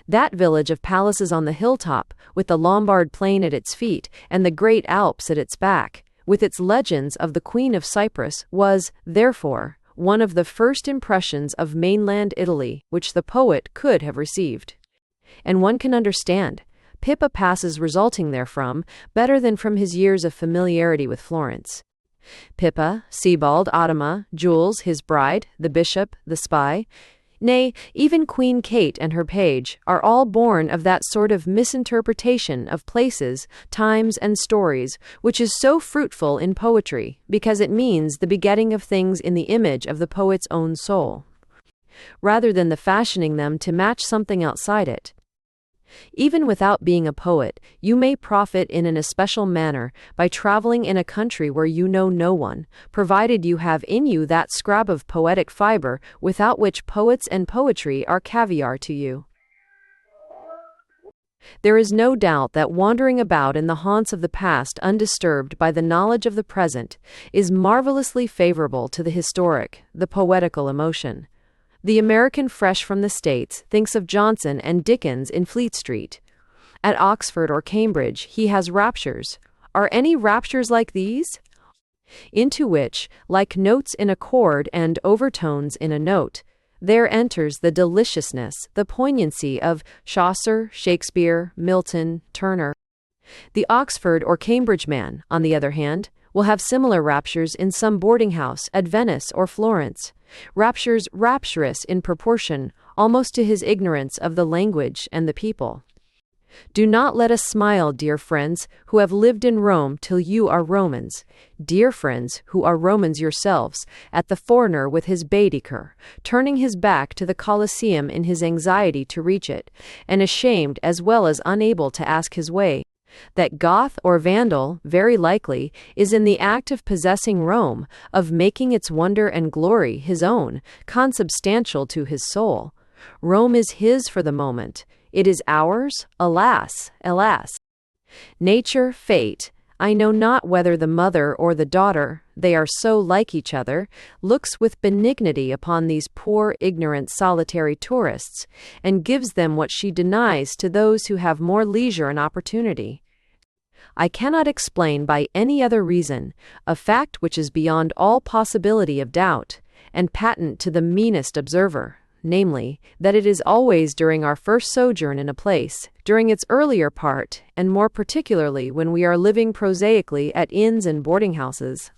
That village of palaces on the hilltop, with the Lombard plain at its feet, and the great Alps at its back, with its legends of the Queen of Cyprus, was, therefore, one of the first impressions of mainland Italy which the poet could have received. And one can understand Pippa passes resulting therefrom better than from his years of familiarity with Florence. Pippa, Sebald, Ottima, Jules, his bride, the bishop, the spy, nay, even Queen Kate and her page, are all born of that sort of misinterpretation of places, times, and stories, which is so fruitful in poetry, because it means the begetting of things in the image of the poet's own soul, rather than the fashioning them to match something outside it. Even without being a poet, you may profit in an especial manner by traveling in a country where you know no one, provided you have in you that scrap of poetic fiber without which poets and poetry are caviar to you. There is no doubt that wandering about in the haunts of the past undisturbed by the knowledge of the present is marvelously favorable to the historic, the poetical emotion. The American fresh from the States thinks of Johnson and Dickens in Fleet Street. At Oxford or Cambridge he has raptures. Are any raptures like these? Into which, like notes in a chord and overtones in a note, there enters the deliciousness, the poignancy of Chaucer, Shakespeare, Milton, Turner. The Oxford or Cambridge man, on the other hand, will have similar raptures in some boarding house at Venice or Florence. Raptures rapturous in proportion almost to his ignorance of the language and the people. Do not let us smile, dear friends, who have lived in Rome till you are Romans, dear friends who are Romans yourselves, at the foreigner with his Baedeker, turning his back to the Colosseum in his anxiety to reach it, and ashamed as well as unable to ask his way. That Goth or Vandal, very likely, is in the act of possessing Rome, of making its wonder and glory his own, consubstantial to his soul. Rome is his for the moment. It is ours, alas, alas. Nature, fate, I know not whether the mother or the daughter, they are so like each other, looks with benignity upon these poor, ignorant, solitary tourists, and gives them what she denies to those who have more leisure and opportunity. I cannot explain by any other reason a fact which is beyond all possibility of doubt, and patent to the meanest observer, namely, that it is always during our first sojourn in a place, during its earlier part, and more particularly when we are living prosaically at inns and boarding houses,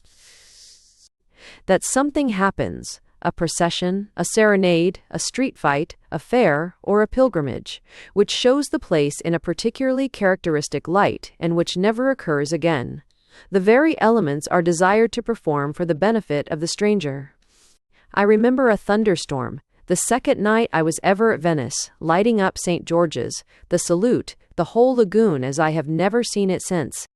that something happens, a procession, a serenade, a street fight, a fair, or a pilgrimage, which shows the place in a particularly characteristic light and which never occurs again. The very elements are desired to perform for the benefit of the stranger. I remember a thunderstorm, the second night I was ever at Venice, lighting up St. George's, the Salute, the whole lagoon as I have never seen it since.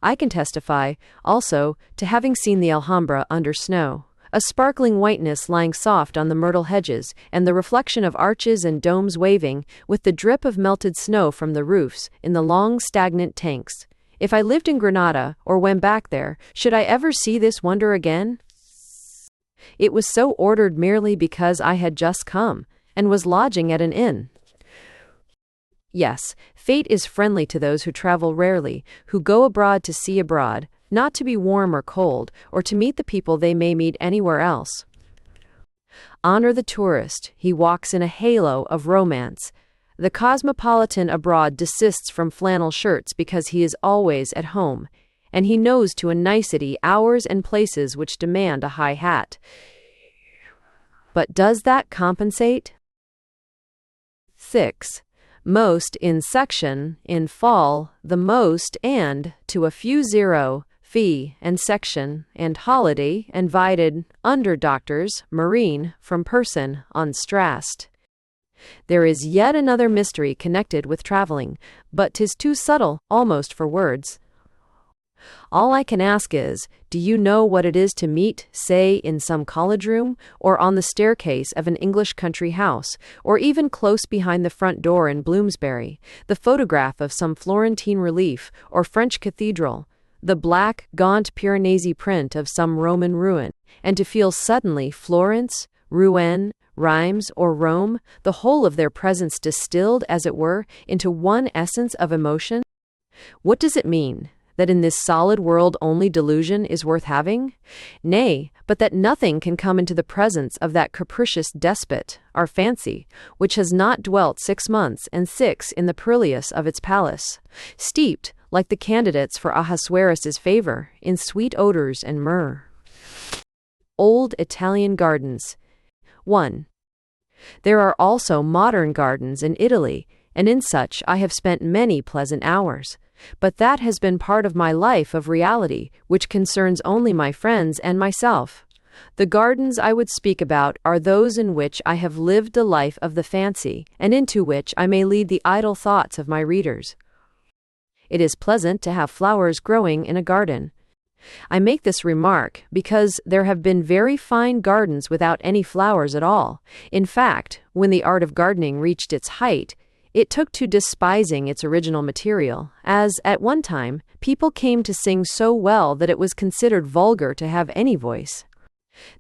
I can testify, also, to having seen the Alhambra under snow, a sparkling whiteness lying soft on the myrtle hedges, and the reflection of arches and domes waving, with the drip of melted snow from the roofs, in the long stagnant tanks. If I lived in Granada, or went back there, should I ever see this wonder again? It was so ordered merely because I had just come, and was lodging at an inn. Yes, fate is friendly to those who travel rarely, who go abroad to see abroad, not to be warm or cold, or to meet the people they may meet anywhere else. Honor the tourist, he walks in a halo of romance. The cosmopolitan abroad desists from flannel shirts because he is always at home, and he knows to a nicety hours and places which demand a high hat. But does that compensate? 6. Most in section, in fall, the most and, to a few zero, fee, and section, and holiday, invited, under doctors, marine, from person, on Strast. There is yet another mystery connected with traveling, but 'tis too subtle, almost for words. All I can ask is, do you know what it is to meet, say, in some college room, or on the staircase of an English country house, or even close behind the front door in Bloomsbury, the photograph of some Florentine relief or French cathedral, the black, gaunt Piranesi print of some Roman ruin, and to feel suddenly Florence, Rouen, Rheims, or Rome, the whole of their presence distilled, as it were, into one essence of emotion? What does it mean? That in this solid world only delusion is worth having? Nay, but that nothing can come into the presence of that capricious despot, our fancy, which has not dwelt 6 months and 6 in the purlieus of its palace, steeped, like the candidates for Ahasuerus's favor, in sweet odors and myrrh. Old Italian gardens. 1. There are also modern gardens in Italy, and in such I have spent many pleasant hours. But that has been part of my life of reality, which concerns only my friends and myself. The gardens I would speak about are those in which I have lived the life of the fancy, and into which I may lead the idle thoughts of my readers. It is pleasant to have flowers growing in a garden. I make this remark because there have been very fine gardens without any flowers at all. In fact, when the art of gardening reached its height, it took to despising its original material, as, at one time, people came to sing so well that it was considered vulgar to have any voice.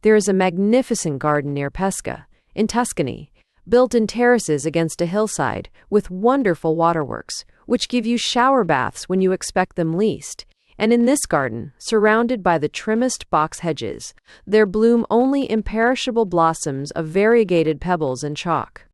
There is a magnificent garden near Pesca, in Tuscany, built in terraces against a hillside, with wonderful waterworks, which give you shower baths when you expect them least. And in this garden, surrounded by the trimmest box hedges, there bloom only imperishable blossoms of variegated pebbles and chalk,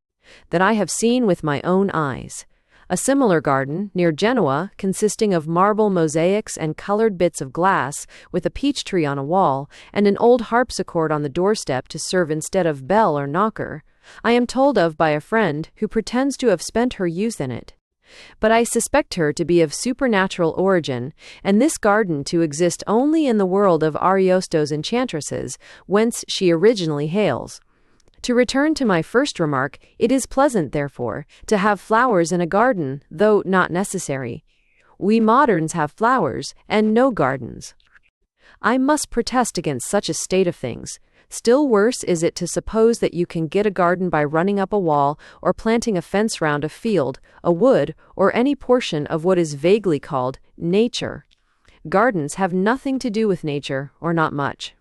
that I have seen with my own eyes. A similar garden, near Genoa, consisting of marble mosaics and colored bits of glass, with a peach tree on a wall, and an old harpsichord on the doorstep to serve instead of bell or knocker, I am told of by a friend who pretends to have spent her youth in it. But I suspect her to be of supernatural origin, and this garden to exist only in the world of Ariosto's enchantresses, whence she originally hails. To return to my first remark, it is pleasant, therefore, to have flowers in a garden, though not necessary. We moderns have flowers, and no gardens. I must protest against such a state of things. Still worse is it to suppose that you can get a garden by running up a wall, or planting a fence round a field, a wood, or any portion of what is vaguely called nature. Gardens have nothing to do with nature, or not much.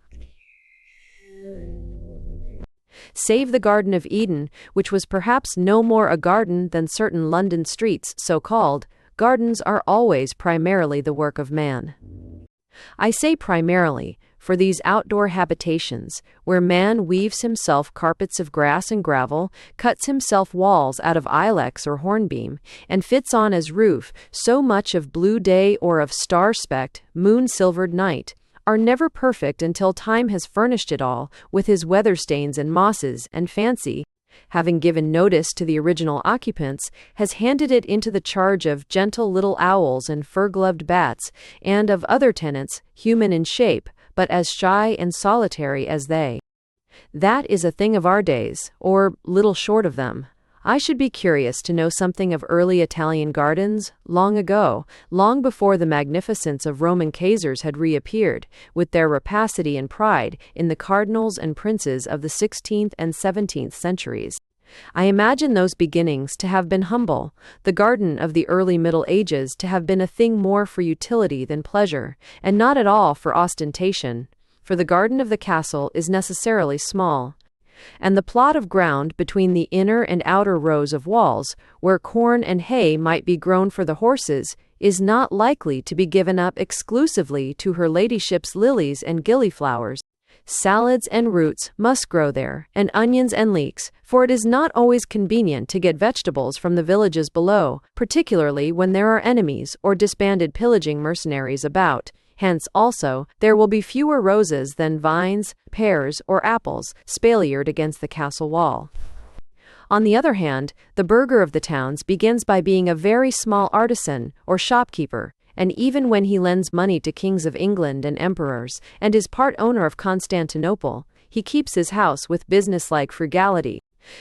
Save the Garden of Eden, which was perhaps no more a garden than certain London streets, so called, gardens are always primarily the work of man. I say primarily, for these outdoor habitations, where man weaves himself carpets of grass and gravel, cuts himself walls out of ilex or hornbeam, and fits on as roof so much of blue day or of star-specked, moon-silvered night, are never perfect until time has furnished it all with his weather stains and mosses, and fancy, having given notice to the original occupants, has handed it into the charge of gentle little owls and fur-gloved bats, and of other tenants, human in shape, but as shy and solitary as they. That is a thing of our days, or little short of them. I should be curious to know something of early Italian gardens, long ago, long before the magnificence of Roman Kaisers had reappeared, with their rapacity and pride, in the cardinals and princes of the 16th and 17th centuries. I imagine those beginnings to have been humble, the garden of the early Middle Ages to have been a thing more for utility than pleasure, and not at all for ostentation, for the garden of the castle is necessarily small, and the plot of ground between the inner and outer rows of walls, where corn and hay might be grown for the horses, is not likely to be given up exclusively to her ladyship's lilies and gillyflowers. Salads and roots must grow there, and onions and leeks, for it is not always convenient to get vegetables from the villages below, particularly when there are enemies or disbanded pillaging mercenaries about. Hence, also, there will be fewer roses than vines, pears, or apples, spaliered against the castle wall. On the other hand, the burgher of the towns begins by being a very small artisan, or shopkeeper, and even when he lends money to kings of England and emperors, and is part owner of Constantinople, he keeps his house with businesslike frugality.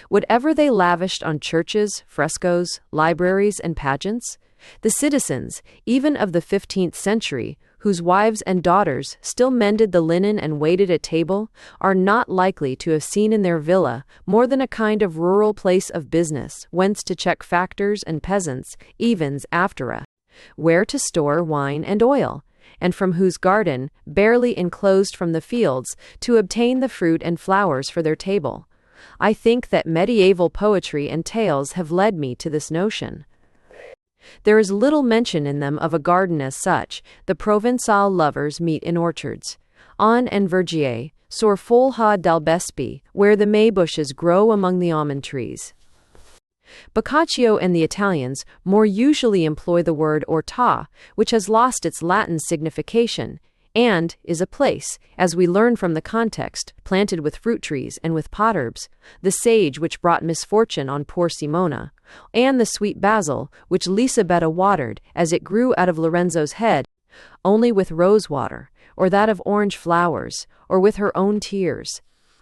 Whatever they lavished on churches, frescoes, libraries, and pageants, the citizens, even of the 15th century, whose wives and daughters still mended the linen and waited at table, are not likely to have seen in their villa more than a kind of rural place of business, whence to check factors and peasants, evens aftera, where to store wine and oil, and from whose garden, barely enclosed from the fields, to obtain the fruit and flowers for their table. I think that medieval poetry and tales have led me to this notion. There is little mention in them of a garden as such. The Provençal lovers meet in orchards, on and vergier, sur folha d'albespi, where the may bushes grow among the almond trees. Boccaccio and the Italians more usually employ the word orta, which has lost its Latin signification, and is a place, as we learn from the context, planted with fruit trees and with potherbs, the sage which brought misfortune on poor Simona, and the sweet basil, which Lisabetta watered as it grew out of Lorenzo's head, only with rose water, or that of orange flowers, or with her own tears.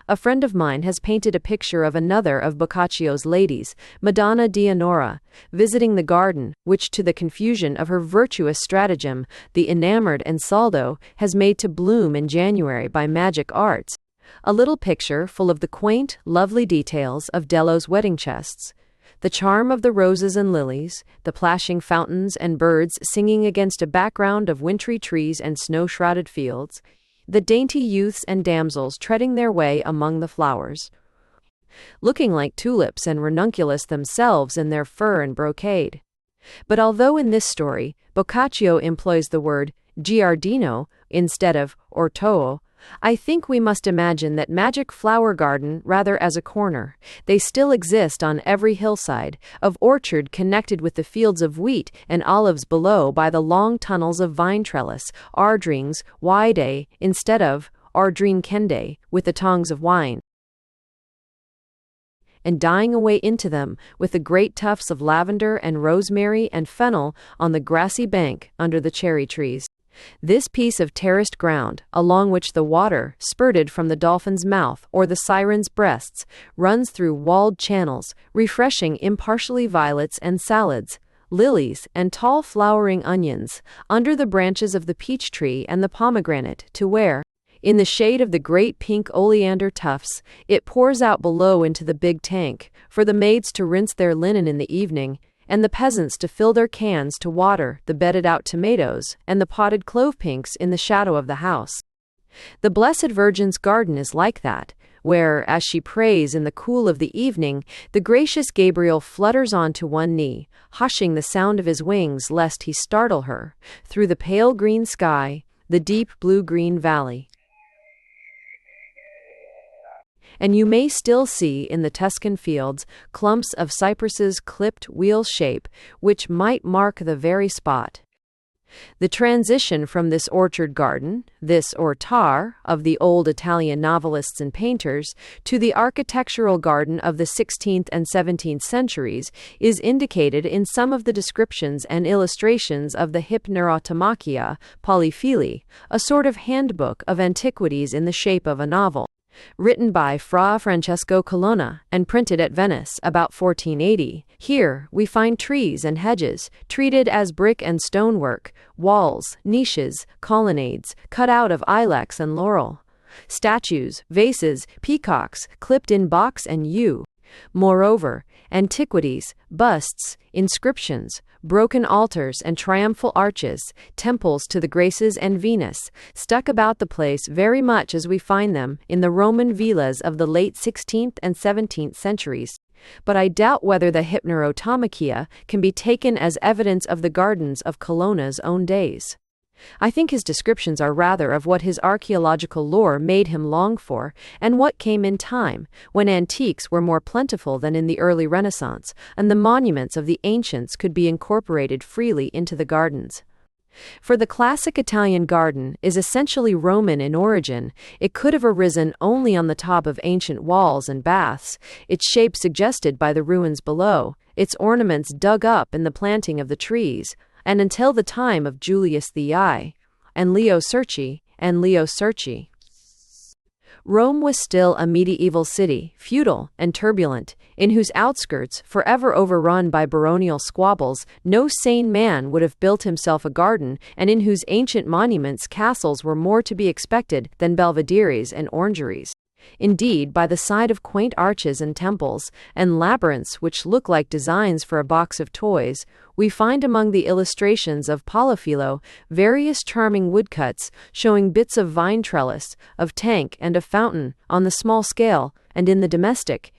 A friend of mine has painted a picture of another of Boccaccio's ladies, Madonna Dianora, visiting the garden, which to the confusion of her virtuous stratagem, the enamored Ansaldo has made to bloom in January by magic arts. A little picture full of the quaint, lovely details of Dello's wedding chests, the charm of the roses and lilies, the plashing fountains and birds singing against a background of wintry trees and snow-shrouded fields, the dainty youths and damsels treading their way among the flowers, looking like tulips and ranunculus themselves in their fur and brocade. But although in this story Boccaccio employs the word giardino instead of orto, I think we must imagine that magic flower garden rather as a corner. They still exist on every hillside, of orchard connected with the fields of wheat and olives below by the long tunnels of vine trellis, ardrings, wide, instead of ardrine kende, with the tongs of wine, and dying away into them, with the great tufts of lavender and rosemary and fennel on the grassy bank under the cherry trees. This piece of terraced ground, along which the water, spurted from the dolphin's mouth or the siren's breasts, runs through walled channels, refreshing impartially violets and salads, lilies and tall flowering onions, under the branches of the peach tree and the pomegranate, to where, in the shade of the great pink oleander tufts, it pours out below into the big tank, for the maids to rinse their linen in the evening, and the peasants to fill their cans to water the bedded-out tomatoes and the potted clove pinks in the shadow of the house. The Blessed Virgin's garden is like that, where, as she prays in the cool of the evening, the gracious Gabriel flutters on to one knee, hushing the sound of his wings lest he startle her, through the pale green sky, the deep blue-green valley. And you may still see in the Tuscan fields clumps of cypresses clipped wheel shape, which might mark the very spot. The transition from this orchard garden, this ortar of the old Italian novelists and painters, to the architectural garden of the 16th and 17th centuries is indicated in some of the descriptions and illustrations of the Hypnerotomachia Polyphili, a sort of handbook of antiquities in the shape of a novel. Written by Fra Francesco Colonna and printed at Venice about 1480, here we find trees and hedges, treated as brick and stonework, walls, niches, colonnades, cut out of ilex and laurel, statues, vases, peacocks, clipped in box and yew. Moreover, antiquities, busts, inscriptions, broken altars and triumphal arches, temples to the Graces and Venus, stuck about the place very much as we find them in the Roman villas of the late 16th and 17th centuries. But I doubt whether the Hypnerotomachia can be taken as evidence of the gardens of Colonna's own days. I think his descriptions are rather of what his archaeological lore made him long for, and what came in time, when antiques were more plentiful than in the early Renaissance, and the monuments of the ancients could be incorporated freely into the gardens. For the classic Italian garden is essentially Roman in origin. It could have arisen only on the top of ancient walls and baths, its shape suggested by the ruins below, its ornaments dug up in the planting of the trees, and until the time of Julius II and Leo Cerci. Rome was still a medieval city, feudal and turbulent, in whose outskirts, forever overrun by baronial squabbles, no sane man would have built himself a garden, and in whose ancient monuments castles were more to be expected than belvederes and orangeries. Indeed, by the side of quaint arches and temples, and labyrinths which look like designs for a box of toys, we find among the illustrations of Polyphilo various charming woodcuts showing bits of vine trellis, of tank and of fountain, on the small scale, and in the domestic,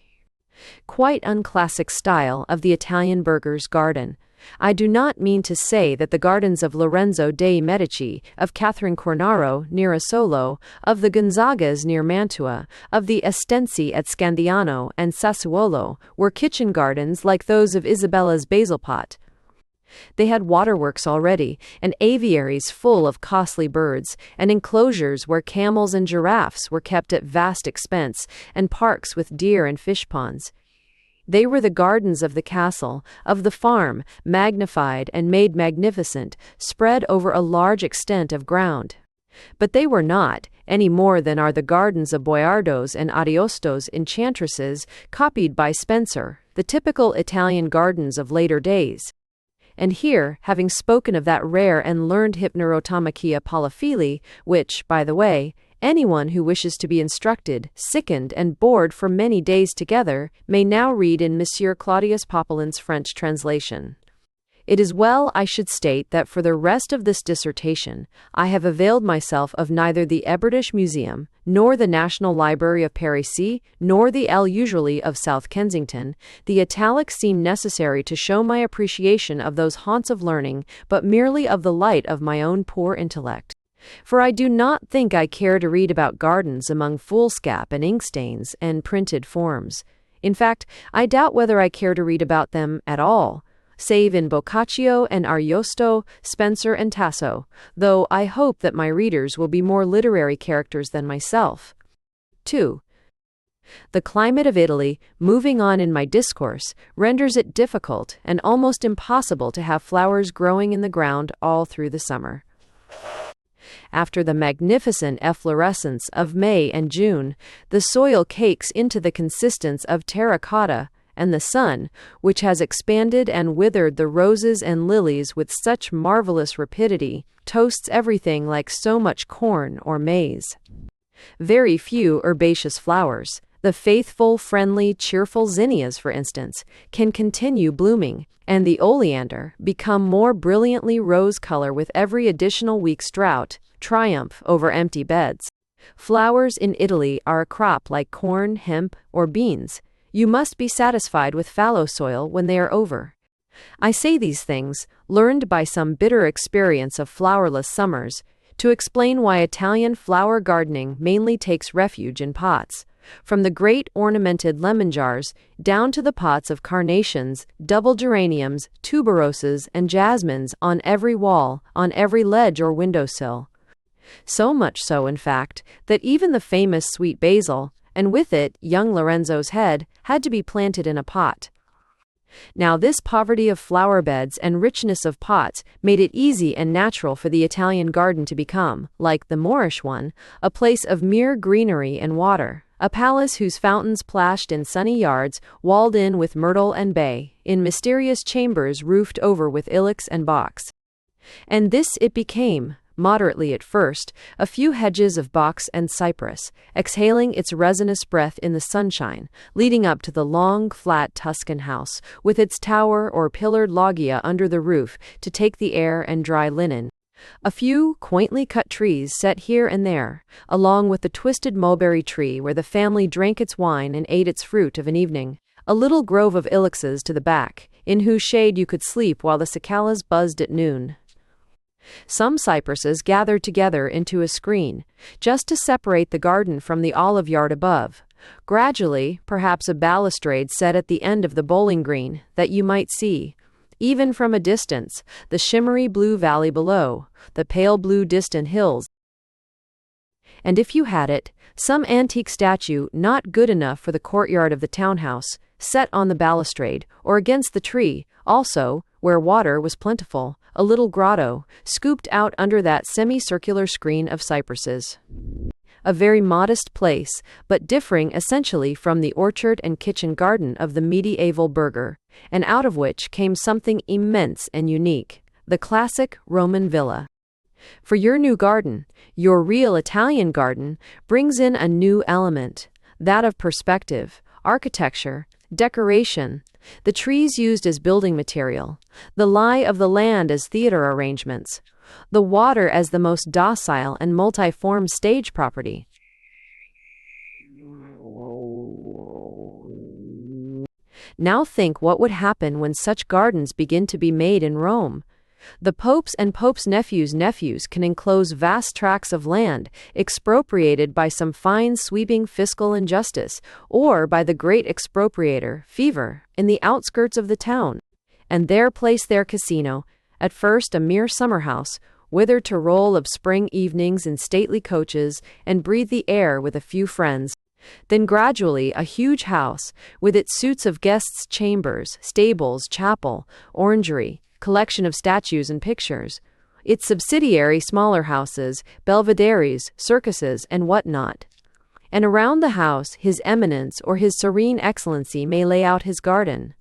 quite unclassic style of the Italian burgher's garden. I do not mean to say that the gardens of Lorenzo dei Medici, of Catherine Cornaro near Asolo, of the Gonzagas near Mantua, of the Estensi at Scandiano and Sassuolo were kitchen gardens like those of Isabella's basil pot. They had waterworks already, and aviaries full of costly birds, and enclosures where camels and giraffes were kept at vast expense, and parks with deer and fish ponds. They were the gardens of the castle, of the farm, magnified and made magnificent, spread over a large extent of ground. But they were not, any more than are the gardens of Boiardo's and Ariosto's enchantresses, copied by Spenser, the typical Italian gardens of later days. And here, having spoken of that rare and learned Hypnerotomachia Polyphili, which, by the way, anyone who wishes to be instructed, sickened, and bored for many days together may now read in Monsieur Claudius Poppelin's French translation. It is well I should state that for the rest of this dissertation, I have availed myself of neither the Ebertish Museum, nor the National Library of Paris, nor the El Usually of South Kensington. The italics seem necessary to show my appreciation of those haunts of learning, but merely of the light of my own poor intellect. For I do not think I care to read about gardens among foolscap and inkstains and printed forms. In fact, I doubt whether I care to read about them at all, save in Boccaccio and Ariosto, Spenser and Tasso, though I hope that my readers will be more literary characters than myself. 2. The climate of Italy, moving on in my discourse, renders it difficult and almost impossible to have flowers growing in the ground all through the summer. After the magnificent efflorescence of May and June, the soil cakes into the consistence of terracotta, and the sun, which has expanded and withered the roses and lilies with such marvelous rapidity, toasts everything like so much corn or maize. Very few herbaceous flowers, the faithful, friendly, cheerful zinnias, for instance, can continue blooming, and the oleander become more brilliantly rose color with every additional week's drought, triumph over empty beds. Flowers in Italy are a crop like corn, hemp, or beans. You must be satisfied with fallow soil when they are over. I say these things, learned by some bitter experience of flowerless summers, to explain why Italian flower gardening mainly takes refuge in pots. From the great ornamented lemon jars down to the pots of carnations, double geraniums, tuberoses, and jasmines on every wall, on every ledge or windowsill. So much so, in fact, that even the famous sweet basil, and with it young Lorenzo's head, had to be planted in a pot. Now, this poverty of flower beds and richness of pots made it easy and natural for the Italian garden to become, like the Moorish one, a place of mere greenery and water, a palace whose fountains plashed in sunny yards, walled in with myrtle and bay, in mysterious chambers roofed over with ilex and box. And this it became, moderately at first, a few hedges of box and cypress, exhaling its resinous breath in the sunshine, leading up to the long, flat Tuscan house, with its tower or pillared loggia under the roof to take the air and dry linen. A few quaintly cut trees set here and there, along with the twisted mulberry tree where the family drank its wine and ate its fruit of an evening. A little grove of ilexes to the back, in whose shade you could sleep while the cicalas buzzed at noon. Some cypresses gathered together into a screen, just to separate the garden from the olive yard above. Gradually, perhaps a balustrade set at the end of the bowling green, that you might see, even from a distance, the shimmery blue valley below, the pale blue distant hills. And if you had it, some antique statue not good enough for the courtyard of the townhouse, set on the balustrade, or against the tree, also, where water was plentiful, a little grotto, scooped out under that semicircular screen of cypresses. A very modest place, but differing essentially from the orchard and kitchen garden of the medieval burgher, and out of which came something immense and unique, the classic Roman villa. For your new garden, your real Italian garden, brings in a new element, that of perspective, architecture, decoration, the trees used as building material, the lie of the land as theater arrangements, the water as the most docile and multiform stage property. Now think what would happen when such gardens begin to be made in Rome. The popes and popes' nephews can enclose vast tracts of land, expropriated by some fine sweeping fiscal injustice, or by the great expropriator, fever, in the outskirts of the town, and there place their casino, at first a mere summer house, whither to roll of spring evenings in stately coaches, and breathe the air with a few friends. Then gradually a huge house, with its suites of guests' chambers, stables, chapel, orangery, collection of statues and pictures, its subsidiary smaller houses, belvederes, circuses, and what not. And around the house His Eminence or His Serene Excellency may lay out his garden.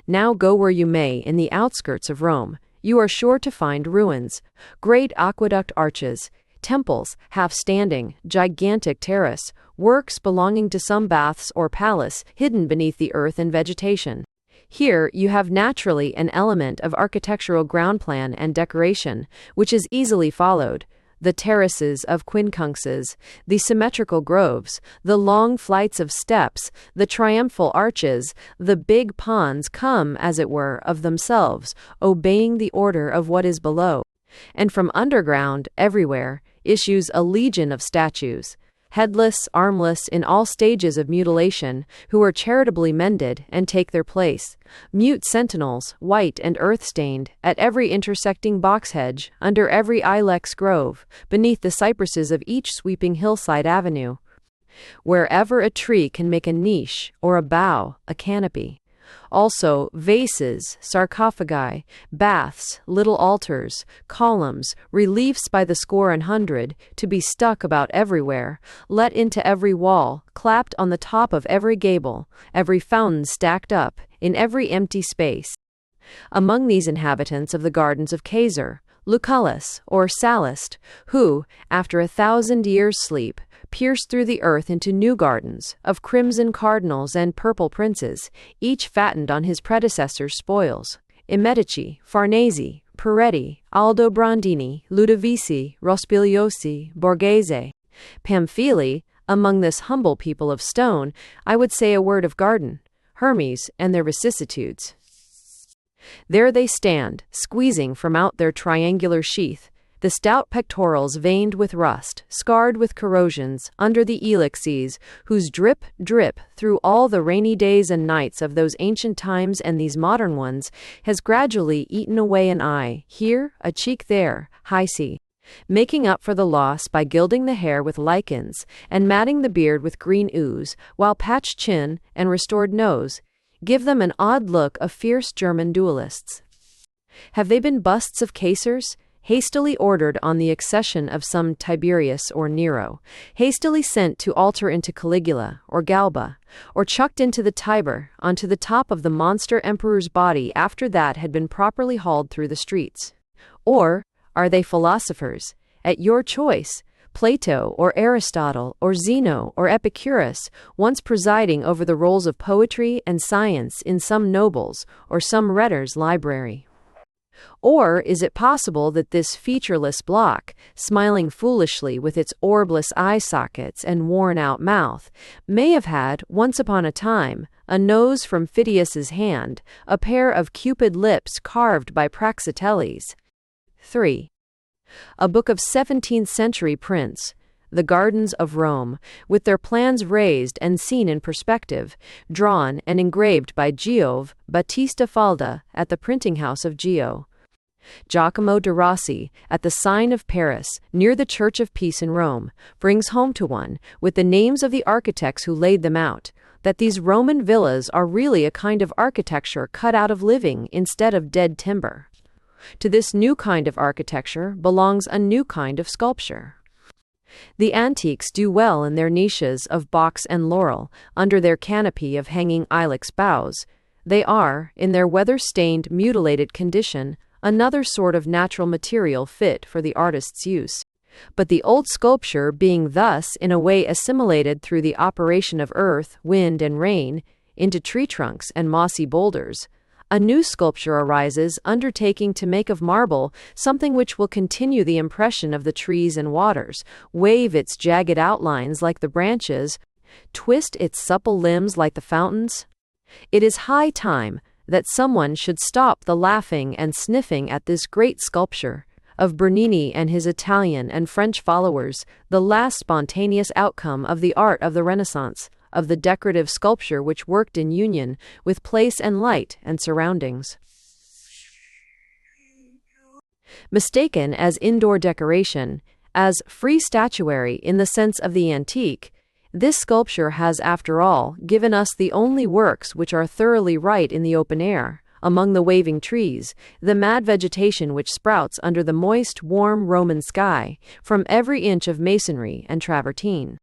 Now go where you may in the outskirts of Rome, you are sure to find ruins, great aqueduct arches, temples, half-standing, gigantic terrace, works belonging to some baths or palace hidden beneath the earth and vegetation. Here you have naturally an element of architectural ground plan and decoration, which is easily followed. The terraces of quincunxes, the symmetrical groves, the long flights of steps, the triumphal arches, the big ponds come, as it were, of themselves, obeying the order of what is below. And from underground, everywhere, issues a legion of statues, headless, armless, in all stages of mutilation, who are charitably mended and take their place, mute sentinels, white and earth-stained, at every intersecting box hedge, under every ilex grove, beneath the cypresses of each sweeping hillside avenue. Wherever a tree can make a niche, or a bough, a canopy. Also vases, sarcophagi, baths, little altars, columns, reliefs by the score and hundred, to be stuck about everywhere, let into every wall, clapped on the top of every gable, every fountain stacked up, in every empty space. Among these inhabitants of the gardens of Caesar, Lucullus, or Sallust, who, after 1,000 years' sleep, pierced through the earth into new gardens, of crimson cardinals and purple princes, each fattened on his predecessor's spoils, Medici, Farnese, Peretti, Aldobrandini, Ludovisi, Rospigliosi, Borghese, Pamphili. Among this humble people of stone, I would say a word of garden, Hermes and their vicissitudes. There they stand, squeezing from out their triangular sheath, The stout pectorals veined with rust, scarred with corrosions, under the elixirs, whose drip, drip, through all the rainy days and nights of those ancient times and these modern ones, has gradually eaten away an eye, here, a cheek there, hycie, making up for the loss by gilding the hair with lichens, and matting the beard with green ooze, while patched chin and restored nose give them an odd look of fierce German duelists. Have they been busts of Caesars, hastily ordered on the accession of some Tiberius or Nero, hastily sent to alter into Caligula or Galba, or chucked into the Tiber, onto the top of the monster emperor's body after that had been properly hauled through the streets? Or are they philosophers, at your choice, Plato or Aristotle or Zeno or Epicurus, once presiding over the rolls of poetry and science in some noble's or some rhetor's library? Or is it possible that this featureless block, smiling foolishly with its orbless eye sockets and worn-out mouth, may have had, once upon a time, a nose from Phidias's hand, a pair of Cupid lips carved by Praxiteles? 3. A book of 17th-century prints, The Gardens of Rome, with their plans raised and seen in perspective, drawn and engraved by Giove Battista Falda at the printing house of Gio. Giacomo de Rossi, at the sign of Paris, near the Church of Peace in Rome, brings home to one, with the names of the architects who laid them out, that these Roman villas are really a kind of architecture cut out of living instead of dead timber. To this new kind of architecture belongs a new kind of sculpture. The antiques do well in their niches of box and laurel, under their canopy of hanging ilex boughs. They are, in their weather-stained, mutilated condition, another sort of natural material fit for the artist's use. But the old sculpture being thus in a way assimilated through the operation of earth, wind, and rain, into tree trunks and mossy boulders, a new sculpture arises, undertaking to make of marble something which will continue the impression of the trees and waters, wave its jagged outlines like the branches, twist its supple limbs like the fountains. It is high time that someone should stop the laughing and sniffing at this great sculpture of Bernini and his Italian and French followers, the last spontaneous outcome of the art of the Renaissance, of the decorative sculpture which worked in union with place and light and surroundings. Mistaken as indoor decoration, as free statuary in the sense of the antique, this sculpture has, after all, given us the only works which are thoroughly right in the open air, among the waving trees, the mad vegetation which sprouts under the moist, warm Roman sky, from every inch of masonry and travertine.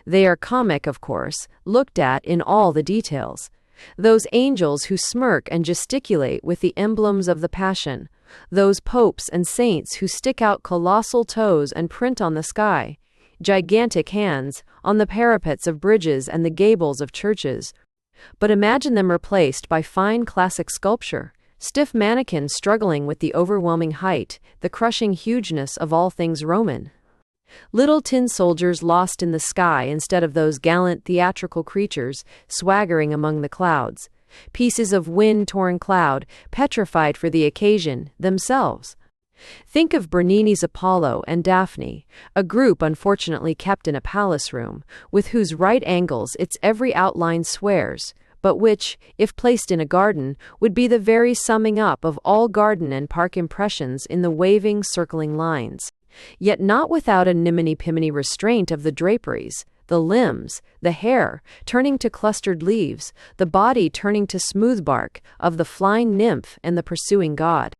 They are comic, of course, looked at in all the details. Those angels who smirk and gesticulate with the emblems of the Passion, those popes and saints who stick out colossal toes and print on the sky, gigantic hands, on the parapets of bridges and the gables of churches. But imagine them replaced by fine classic sculpture, stiff mannequins struggling with the overwhelming height, the crushing hugeness of all things Roman. Little tin soldiers lost in the sky instead of those gallant theatrical creatures swaggering among the clouds, pieces of wind-torn cloud, petrified for the occasion, themselves. Think of Bernini's Apollo and Daphne, a group unfortunately kept in a palace room, with whose right angles its every outline swears, but which, if placed in a garden, would be the very summing up of all garden and park impressions in the waving, circling lines. Yet not without a niminy-piminy restraint of the draperies, the limbs, the hair, turning to clustered leaves, the body turning to smooth bark, of the flying nymph and the pursuing god.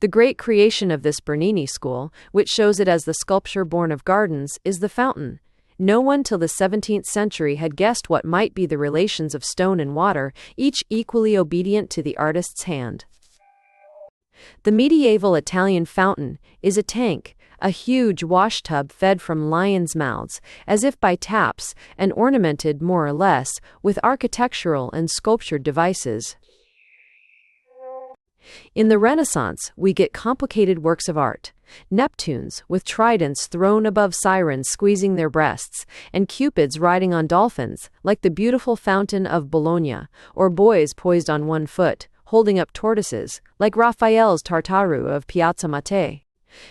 The great creation of this Bernini school, which shows it as the sculpture born of gardens, is the fountain. No one till the 17th century had guessed what might be the relations of stone and water, each equally obedient to the artist's hand. The medieval Italian fountain is a tank, a huge washtub fed from lions' mouths, as if by taps, and ornamented, more or less, with architectural and sculptured devices. In the Renaissance, we get complicated works of art. Neptunes, with tridents thrown above sirens squeezing their breasts, and cupids riding on dolphins, like the beautiful fountain of Bologna, or boys poised on one foot, holding up tortoises, like Raphael's Tartaru of Piazza Mattei.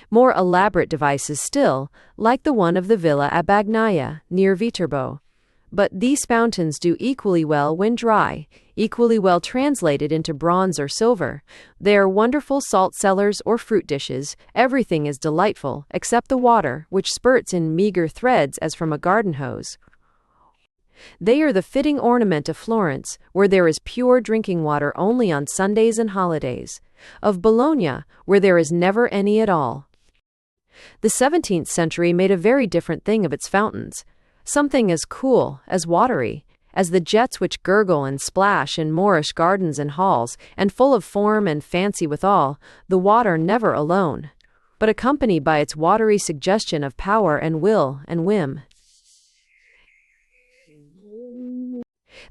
More elaborate devices still, like the one of the villa at Bagnaia, near Viterbo. But these fountains do equally well when dry, equally well translated into bronze or silver. They are wonderful salt cellars or fruit dishes. Everything is delightful, except the water, which spurts in meager threads as from a garden hose. They are the fitting ornament of Florence, where there is pure drinking water only on Sundays and holidays, of Bologna, where there is never any at all. The 17th century made a very different thing of its fountains. Something as cool, as watery, as the jets which gurgle and splash in Moorish gardens and halls, and full of form and fancy withal, the water never alone, but accompanied by its watery suggestion of power and will and whim.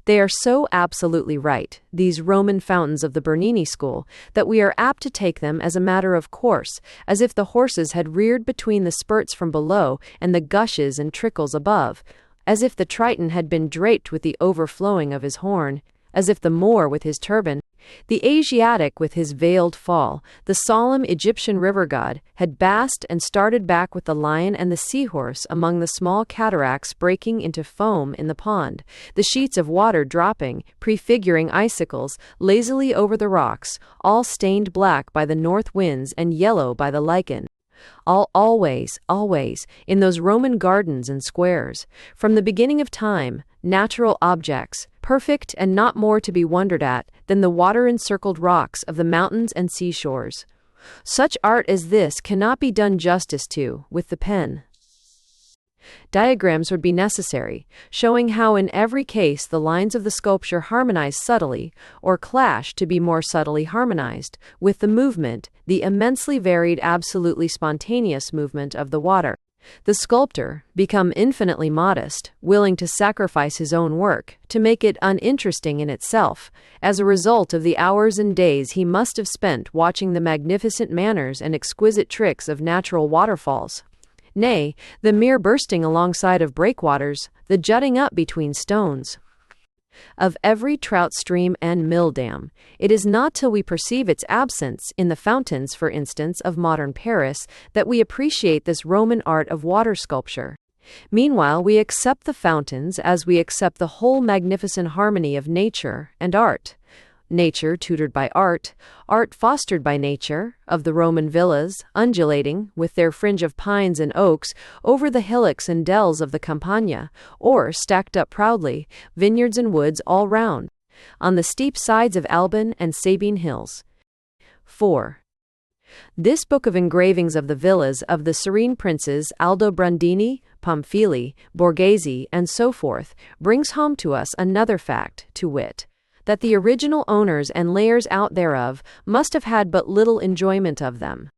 They are so absolutely right, these Roman fountains of the Bernini school, that we are apt to take them as a matter of course, as if the horses had reared between the spurts from below and the gushes and trickles above, as if the Triton had been draped with the overflowing of his horn, as if the Moor with his turban, the Asiatic with his veiled fall, the solemn Egyptian river god, had basked and started back with the lion and the seahorse among the small cataracts breaking into foam in the pond, the sheets of water dropping, prefiguring icicles, lazily over the rocks, all stained black by the north winds and yellow by the lichen. Always, in those Roman gardens and squares, from the beginning of time, natural objects, perfect and not more to be wondered at than the water-encircled rocks of the mountains and seashores. Such art as this cannot be done justice to with the pen. Diagrams would be necessary, showing how in every case the lines of the sculpture harmonize subtly, or clash to be more subtly harmonized, with the movement, the immensely varied, absolutely spontaneous movement of the water. The sculptor, become infinitely modest, willing to sacrifice his own work, to make it uninteresting in itself, as a result of the hours and days he must have spent watching the magnificent manners and exquisite tricks of natural waterfalls. Nay, the mere bursting alongside of breakwaters, the jutting up between stones of every trout stream and mill dam. It is not till we perceive its absence, in the fountains, for instance, of modern Paris, that we appreciate this Roman art of water sculpture. Meanwhile, we accept the fountains as we accept the whole magnificent harmony of nature and art. Nature tutored by art, art fostered by nature, of the Roman villas, undulating, with their fringe of pines and oaks, over the hillocks and dells of the Campagna, or, stacked up proudly, vineyards and woods all round, on the steep sides of Alban and Sabine hills. 4. This book of engravings of the villas of the serene princes Aldobrandini, Pamphili, Borghese, and so forth, brings home to us another fact, to wit, that the original owners and layers out thereof must have had but little enjoyment of them.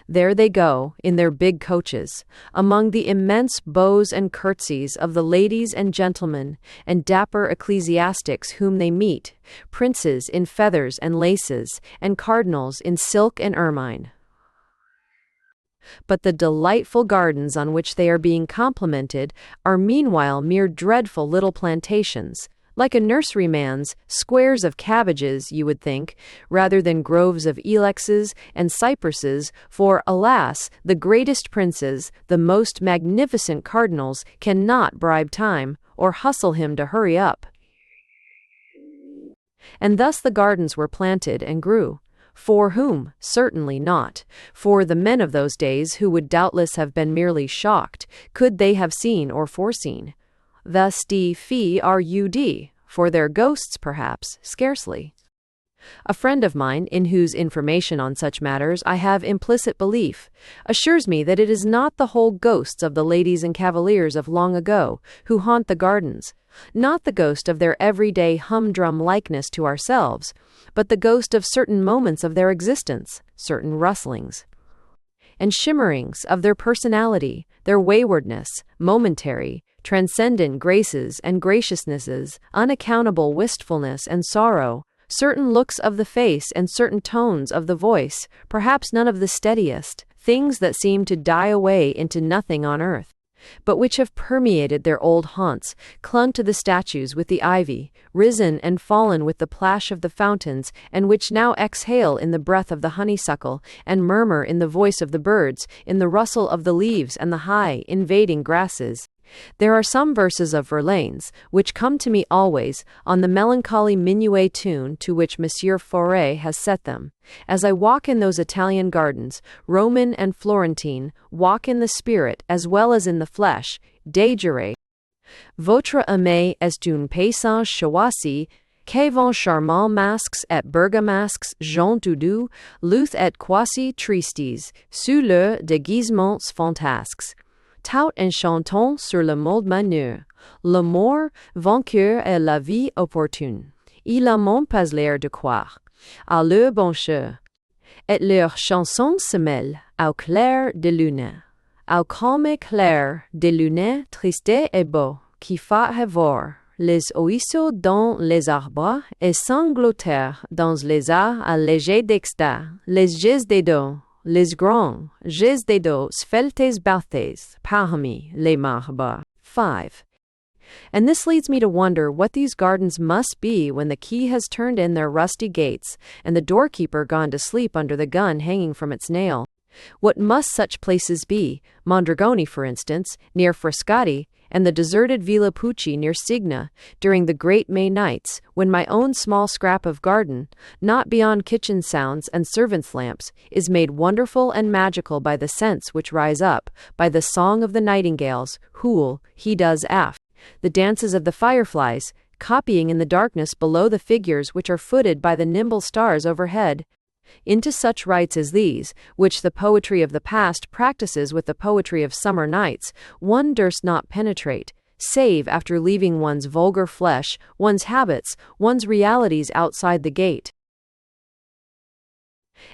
There they go, in their big coaches, among the immense bows and curtsies of the ladies and gentlemen and dapper ecclesiastics whom they meet, princes in feathers and laces, and cardinals in silk and ermine. But the delightful gardens on which they are being complimented are meanwhile mere dreadful little plantations, like a nurseryman's squares of cabbages, you would think, rather than groves of ilexes and cypresses, for, alas, the greatest princes, the most magnificent cardinals, cannot bribe time, or hustle him to hurry up. And thus the gardens were planted and grew. For whom? Certainly not. For the men of those days, who would doubtless have been merely shocked, could they have seen or foreseen. Thus D-F-R-U-D, for their ghosts perhaps, scarcely. A friend of mine, in whose information on such matters I have implicit belief, assures me that it is not the whole ghosts of the ladies and cavaliers of long ago who haunt the gardens, not the ghost of their everyday humdrum likeness to ourselves, but the ghost of certain moments of their existence, certain rustlings and shimmerings of their personality, their waywardness, momentary, transcendent graces and graciousnesses, unaccountable wistfulness and sorrow, certain looks of the face and certain tones of the voice, perhaps none of the steadiest, things that seem to die away into nothing on earth. but which have permeated their old haunts, clung to the statues with the ivy, risen and fallen with the plash of the fountains, and which now exhale in the breath of the honeysuckle, and murmur in the voice of the birds, in the rustle of the leaves and the high, invading grasses. There are some verses of Verlaine's, which come to me always, on the melancholy minuet tune to which Monsieur Fauré has set them. As I walk in those Italian gardens, Roman and Florentine, walk in the spirit as well as in the flesh, déjeuner. Votre aimé est un paysan choisi, que vont charmants masques et bergamasques gens doudous, luth et quasi tristes, sous leurs déguisements fantasques. Tout en chantant sur le monde manure, l'amour vainqueur et la vie opportune. Ils n'ont pas l'air de croire à leur bonheur, et leurs chansons se mêlent au clair de lune, au calme clair de lune triste et beau, qui fait rêver les oiseaux dans les arbres et sangloter dans les airs allégés d'extase, les jets des dos. Les grands jets des dos sveltes balthes parmi les marbres. 5. And this leads me to wonder what these gardens must be when the key has turned in their rusty gates, and the doorkeeper gone to sleep under the gun hanging from its nail. What must such places be, Mondragone for instance, near Frascati, and the deserted Villa Pucci near Signa, during the great May nights, when my own small scrap of garden, not beyond kitchen sounds and servants' lamps, is made wonderful and magical by the scents which rise up, by the song of the nightingales, hool, he does af, the dances of the fireflies, copying in the darkness below the figures which are footed by the nimble stars overhead. Into such rites as these, which the poetry of the past practices with the poetry of summer nights, one durst not penetrate, save after leaving one's vulgar flesh, one's habits, one's realities outside the gate.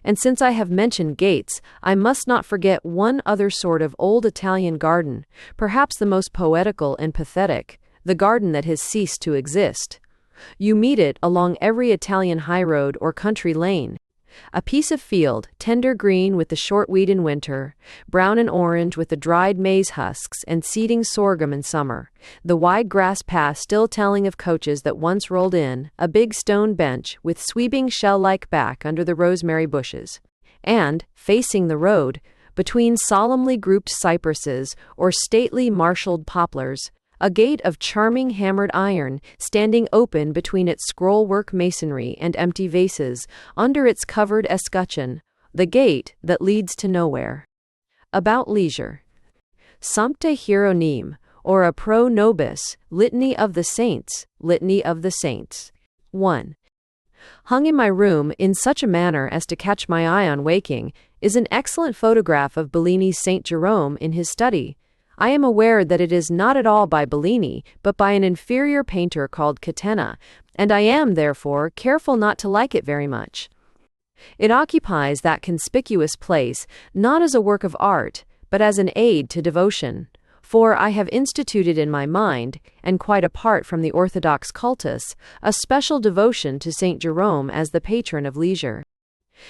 And since I have mentioned gates, I must not forget one other sort of old Italian garden, perhaps the most poetical and pathetic, the garden that has ceased to exist. You meet it along every Italian highroad or country lane. A piece of field, tender green with the short wheat in winter, brown and orange with the dried maize husks and seeding sorghum in summer, the wide grass path still telling of coaches that once rolled in, a big stone bench with sweeping shell-like back under the rosemary bushes. And, facing the road, between solemnly grouped cypresses or stately marshaled poplars, a gate of charming hammered iron, standing open between its scrollwork masonry and empty vases, under its covered escutcheon, the gate that leads to nowhere. About leisure. Sancte Hieronym, or a pro nobis, Litany of the Saints, Litany of the Saints. 1. Hung in my room in such a manner as to catch my eye on waking, is an excellent photograph of Bellini's Saint Jerome in his study. I am aware that it is not at all by Bellini, but by an inferior painter called Catena, and I am, therefore, careful not to like it very much. It occupies that conspicuous place, not as a work of art, but as an aid to devotion, for I have instituted in my mind, and quite apart from the orthodox cultus, a special devotion to Saint Jerome as the patron of leisure.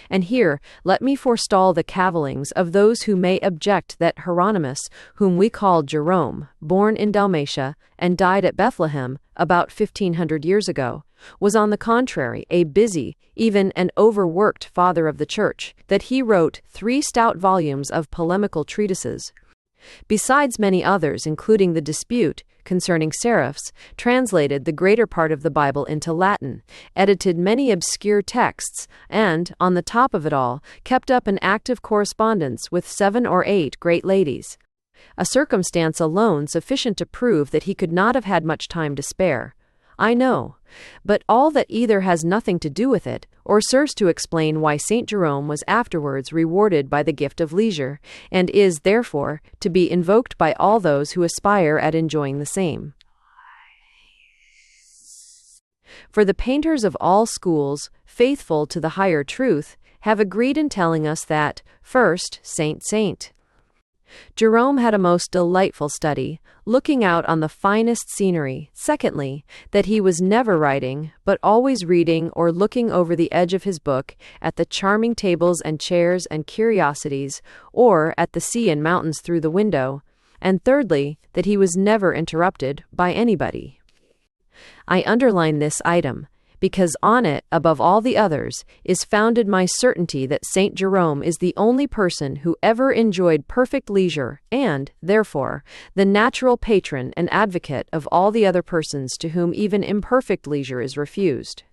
And here, let me forestall the cavillings of those who may object that Hieronymus, whom we call Jerome, born in Dalmatia, and died at Bethlehem, about 1500 years ago, was on the contrary a busy, even an overworked father of the Church, that he wrote 3 stout volumes of polemical treatises. Besides many others, including the Dispute concerning seraphs, translated the greater part of the Bible into Latin, edited many obscure texts, and, on the top of it all, kept up an active correspondence with 7 or 8 great ladies. A circumstance alone sufficient to prove that he could not have had much time to spare. I know, but all that either has nothing to do with it, or serves to explain why Saint Jerome was afterwards rewarded by the gift of leisure, and is, therefore, to be invoked by all those who aspire at enjoying the same. For the painters of all schools, faithful to the higher truth, have agreed in telling us that, first, Saint Jerome had a most delightful study, looking out on the finest scenery. Secondly, that he was never writing, but always reading or looking over the edge of his book at the charming tables and chairs and curiosities, or at the sea and mountains through the window. and thirdly, that he was never interrupted by anybody. I underline this item because on it, above all the others, is founded my certainty that Saint Jerome is the only person who ever enjoyed perfect leisure and, therefore, the natural patron and advocate of all the other persons to whom even imperfect leisure is refused.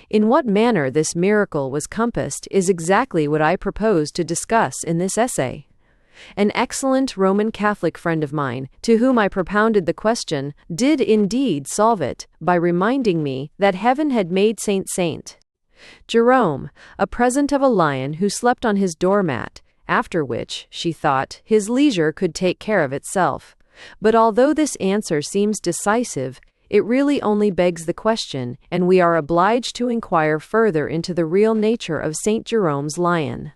In what manner this miracle was compassed is exactly what I propose to discuss in this essay. An excellent Roman Catholic friend of mine, to whom I propounded the question, did indeed solve it by reminding me that heaven had made Saint Jerome a present of a lion who slept on his doormat, after which, she thought, his leisure could take care of itself. But although this answer seems decisive, it really only begs the question, and we are obliged to inquire further into the real nature of Saint Jerome's lion.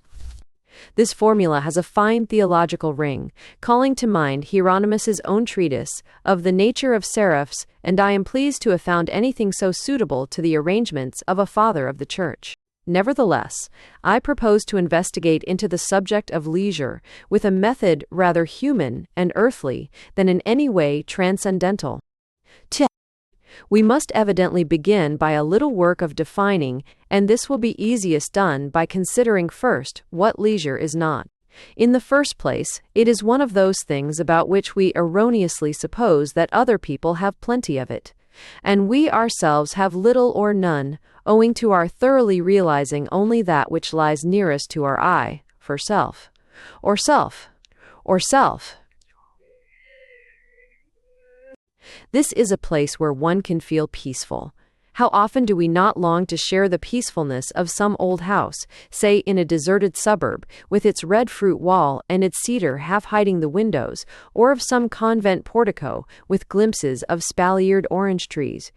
This formula has a fine theological ring, calling to mind Hieronymus's own treatise of the nature of seraphs, and I am pleased to have found anything so suitable to the arrangements of a father of the Church. Nevertheless, I propose to investigate into the subject of leisure with a method rather human and earthly than in any way transcendental. We must evidently begin by a little work of defining, and this will be easiest done by considering first what leisure is not. In the first place, it is one of those things about which we erroneously suppose that other people have plenty of it, and we ourselves have little or none, owing to our thoroughly realizing only that which lies nearest to our eye, for self. This is a place where one can feel peaceful. How often do we not long to share the peacefulness of some old house, say in a deserted suburb, with its red fruit wall and its cedar half hiding the windows, or of some convent portico with glimpses of spaliered orange trees.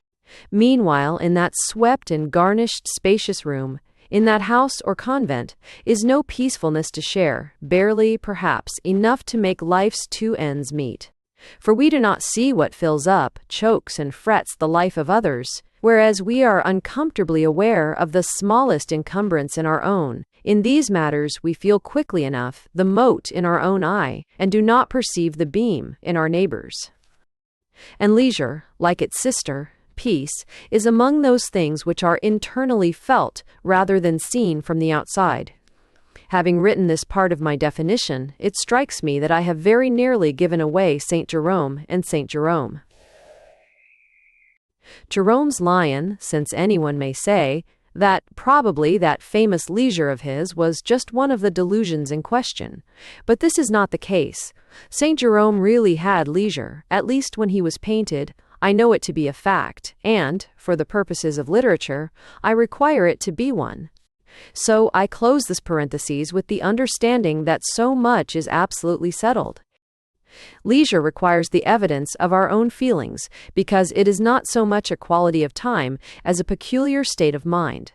Meanwhile, in that swept and garnished spacious room, in that house or convent, is no peacefulness to share, barely, perhaps, enough to make life's two ends meet. For we do not see what fills up, chokes, and frets the life of others, whereas we are uncomfortably aware of the smallest encumbrance in our own. In these matters we feel quickly enough the mote in our own eye, and do not perceive the beam in our neighbor's. And leisure, like its sister, peace, is among those things which are internally felt rather than seen from the outside. Having written this part of my definition, it strikes me that I have very nearly given away Saint Jerome and Saint Jerome. Jerome's lion, since anyone may say that probably that famous leisure of his was just one of the delusions in question. But this is not the case. Saint Jerome really had leisure, at least when he was painted. I know it to be a fact, and, for the purposes of literature, I require it to be one. So I close this parenthesis with the understanding that so much is absolutely settled. Leisure requires the evidence of our own feelings, because it is not so much a quality of time as a peculiar state of mind.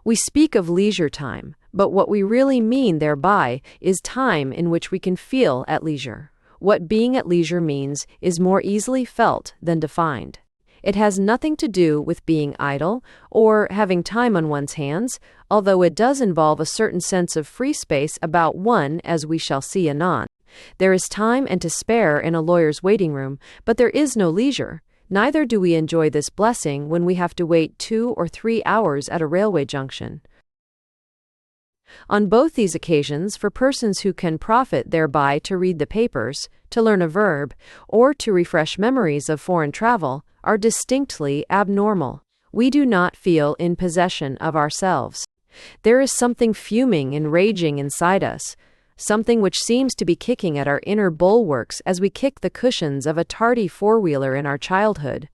We speak of leisure time, but what we really mean thereby is time in which we can feel at leisure. What being at leisure means is more easily felt than defined. It has nothing to do with being idle or having time on one's hands, although it does involve a certain sense of free space about one, as we shall see anon. There is time and to spare in a lawyer's waiting room, but there is no leisure. Neither do we enjoy this blessing when we have to wait 2 or 3 hours at a railway junction. On both these occasions, for persons who can profit thereby to read the papers, to learn a verb, or to refresh memories of foreign travel, are distinctly abnormal. We do not feel in possession of ourselves. There is something fuming and raging inside us, something which seems to be kicking at our inner bulwarks as we kick the cushions of a tardy four-wheeler in our childhood.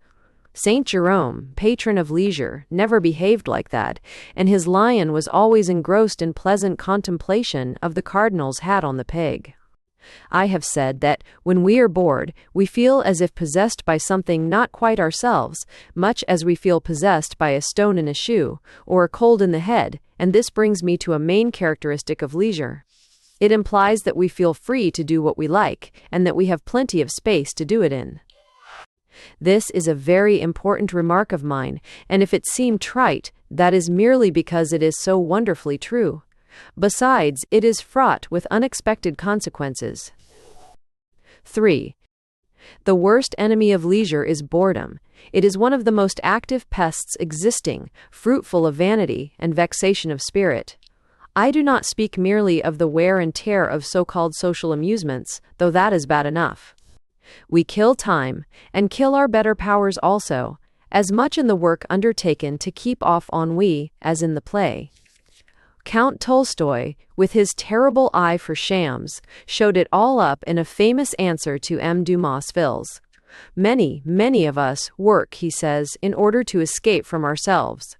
Saint Jerome, patron of leisure, never behaved like that, and his lion was always engrossed in pleasant contemplation of the cardinal's hat on the peg. I have said that when we are bored, we feel as if possessed by something not quite ourselves, much as we feel possessed by a stone in a shoe, or a cold in the head, and this brings me to a main characteristic of leisure. It implies that we feel free to do what we like, and that we have plenty of space to do it in. This is a very important remark of mine, and if it seem trite, that is merely because it is so wonderfully true. Besides, it is fraught with unexpected consequences. 3. The worst enemy of leisure is boredom. It is one of the most active pests existing, fruitful of vanity and vexation of spirit. I do not speak merely of the wear and tear of so-called social amusements, though that is bad enough. We kill time, and kill our better powers also, as much in the work undertaken to keep off ennui as in the play. Count Tolstoy, with his terrible eye for shams, showed it all up in a famous answer to M. Dumas' Fils. Many, many of us work, he says, in order to escape from ourselves.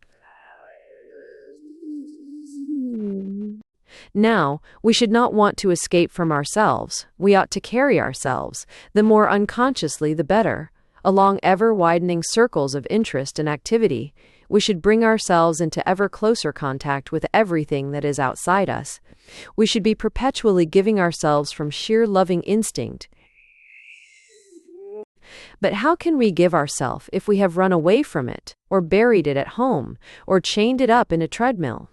Now, we should not want to escape from ourselves. We ought to carry ourselves, the more unconsciously the better, along ever-widening circles of interest and activity. We should bring ourselves into ever closer contact with everything that is outside us. We should be perpetually giving ourselves from sheer loving instinct. But how can we give ourselves if we have run away from it, or buried it at home, or chained it up in a treadmill?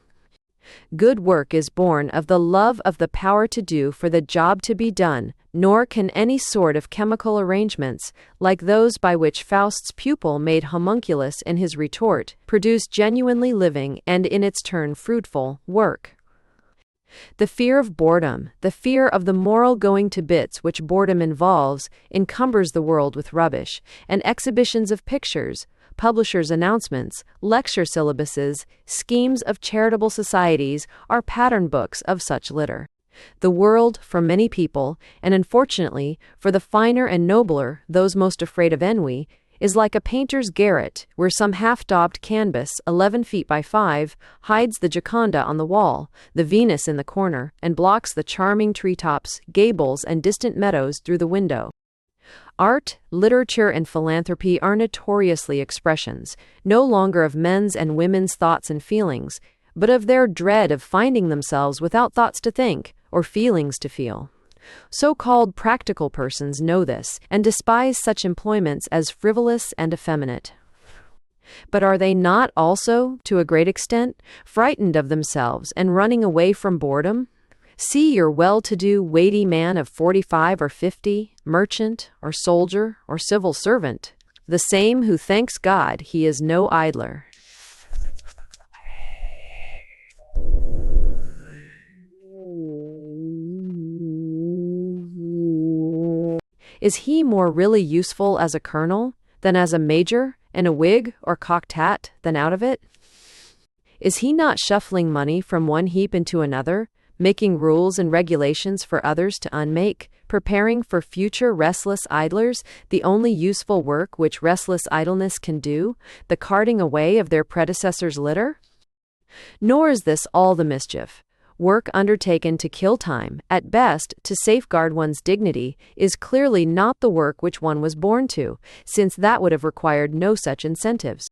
Good work is born of the love of the power to do for the job to be done, nor can any sort of chemical arrangements, like those by which Faust's pupil made homunculus in his retort, produce genuinely living and in its turn fruitful work. The fear of boredom, the fear of the moral going to bits which boredom involves, encumbers the world with rubbish, and exhibitions of pictures, publishers' announcements, lecture syllabuses, schemes of charitable societies are pattern books of such litter. The world, for many people, and unfortunately for the finer and nobler, those most afraid of ennui, is like a painter's garret, where some half-daubed canvas, 11 feet by 5, hides the Gioconda on the wall, the Venus in the corner, and blocks the charming treetops, gables, and distant meadows through the window. Art, literature, and philanthropy are notoriously expressions, no longer of men's and women's thoughts and feelings, but of their dread of finding themselves without thoughts to think, or feelings to feel. So-called practical persons know this, and despise such employments as frivolous and effeminate. But are they not also, to a great extent, frightened of themselves and running away from boredom? See your well-to-do, weighty man of 45 or 50, merchant, or soldier, or civil servant, the same who thanks God he is no idler. Is he more really useful as a colonel than as a major, in a wig or cocked hat than out of it? Is he not shuffling money from one heap into another, making rules and regulations for others to unmake, preparing for future restless idlers the only useful work which restless idleness can do, the carting away of their predecessors' litter? Nor is this all the mischief. Work undertaken to kill time, at best to safeguard one's dignity, is clearly not the work which one was born to, since that would have required no such incentives.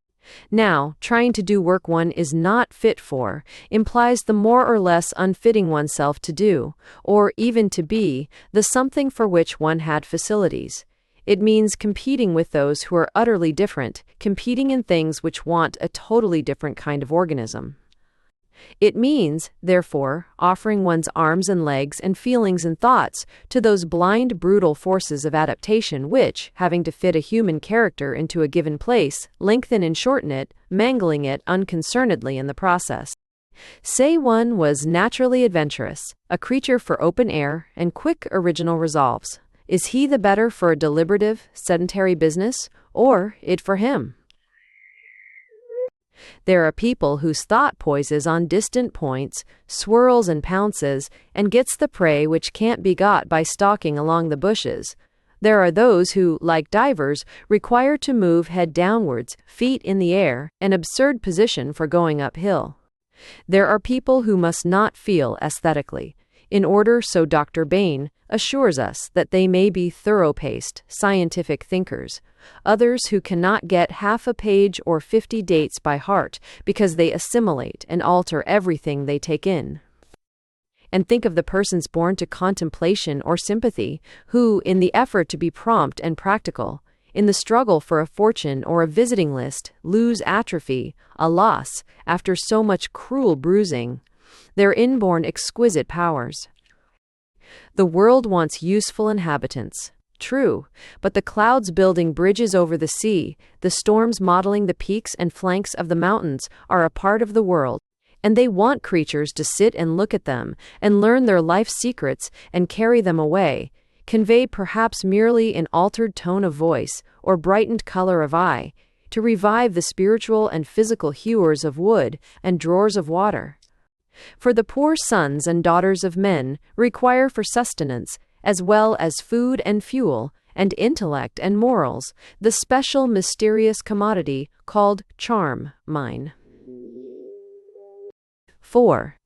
Now, trying to do work one is not fit for, implies the more or less unfitting oneself to do, or even to be, the something for which one had facilities. It means competing with those who are utterly different, competing in things which want a totally different kind of organism. It means, therefore, offering one's arms and legs and feelings and thoughts to those blind, brutal forces of adaptation which, having to fit a human character into a given place, lengthen and shorten it, mangling it unconcernedly in the process. Say one was naturally adventurous, a creature for open air and quick original resolves. Is he the better for a deliberative, sedentary business, or it for him? There are people whose thought poises on distant points, swirls and pounces, and gets the prey which can't be got by stalking along the bushes. There are those who, like divers, require to move head downwards, feet in the air, an absurd position for going uphill. There are people who must not feel aesthetically, in order, so Dr. Bain assures us, that they may be thorough-paced, scientific thinkers. Others who cannot get half a page or 50 dates by heart because they assimilate and alter everything they take in. And think of the persons born to contemplation or sympathy, who, in the effort to be prompt and practical, in the struggle for a fortune or a visiting list, lose atrophy, a loss, after so much cruel bruising, their inborn exquisite powers. The world wants useful inhabitants. True, but the clouds building bridges over the sea, the storms modeling the peaks and flanks of the mountains are a part of the world, and they want creatures to sit and look at them, and learn their life secrets and carry them away, conveyed perhaps merely in altered tone of voice or brightened color of eye, to revive the spiritual and physical hewers of wood and drawers of water. For the poor sons and daughters of men require for sustenance, as well as food and fuel, and intellect and morals, the special mysterious commodity called charm, mine. 4.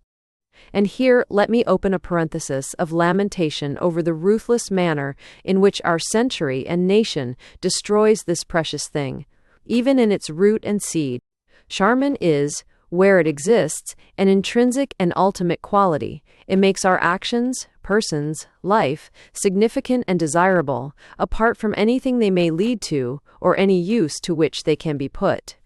And here let me open a parenthesis of lamentation over the ruthless manner in which our century and nation destroys this precious thing, even in its root and seed. Charm is, where it exists, an intrinsic and ultimate quality. It makes our actions, persons, life, significant and desirable, apart from anything they may lead to, or any use to which they can be put.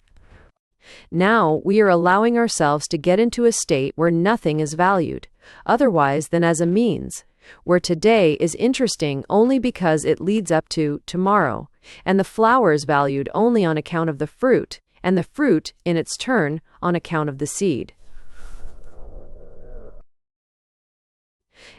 Now we are allowing ourselves to get into a state where nothing is valued, otherwise than as a means, where today is interesting only because it leads up to tomorrow, and the flower is valued only on account of the fruit, and the fruit, in its turn, on account of the seed.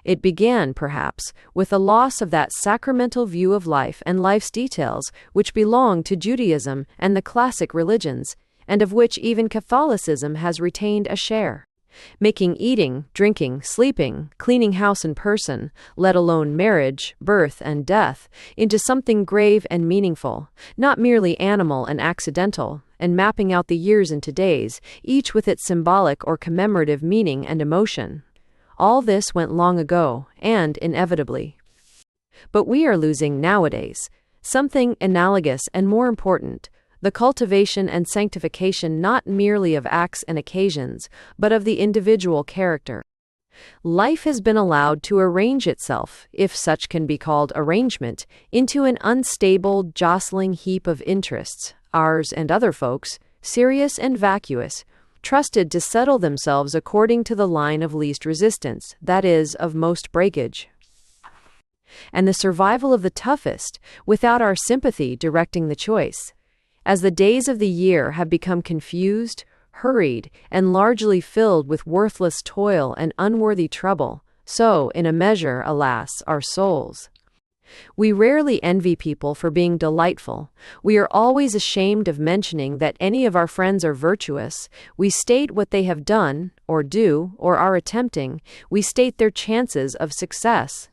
It began, perhaps, with a loss of that sacramental view of life and life's details which belonged to Judaism and the classic religions, and of which even Catholicism has retained a share, making eating, drinking, sleeping, cleaning house and person, let alone marriage, birth, and death, into something grave and meaningful, not merely animal and accidental, and mapping out the years into days, each with its symbolic or commemorative meaning and emotion. All this went long ago, and inevitably. But we are losing nowadays something analogous and more important, the cultivation and sanctification not merely of acts and occasions, but of the individual character. Life has been allowed to arrange itself, if such can be called arrangement, into an unstable, jostling heap of interests, ours and other folks, serious and vacuous, trusted to settle themselves according to the line of least resistance, that is, of most breakage. And the survival of the toughest, without our sympathy directing the choice. As the days of the year have become confused, hurried, and largely filled with worthless toil and unworthy trouble, so, in a measure, alas, our souls. We rarely envy people for being delightful. We are always ashamed of mentioning that any of our friends are virtuous. We state what they have done, or do, or are attempting. We state their chances of success.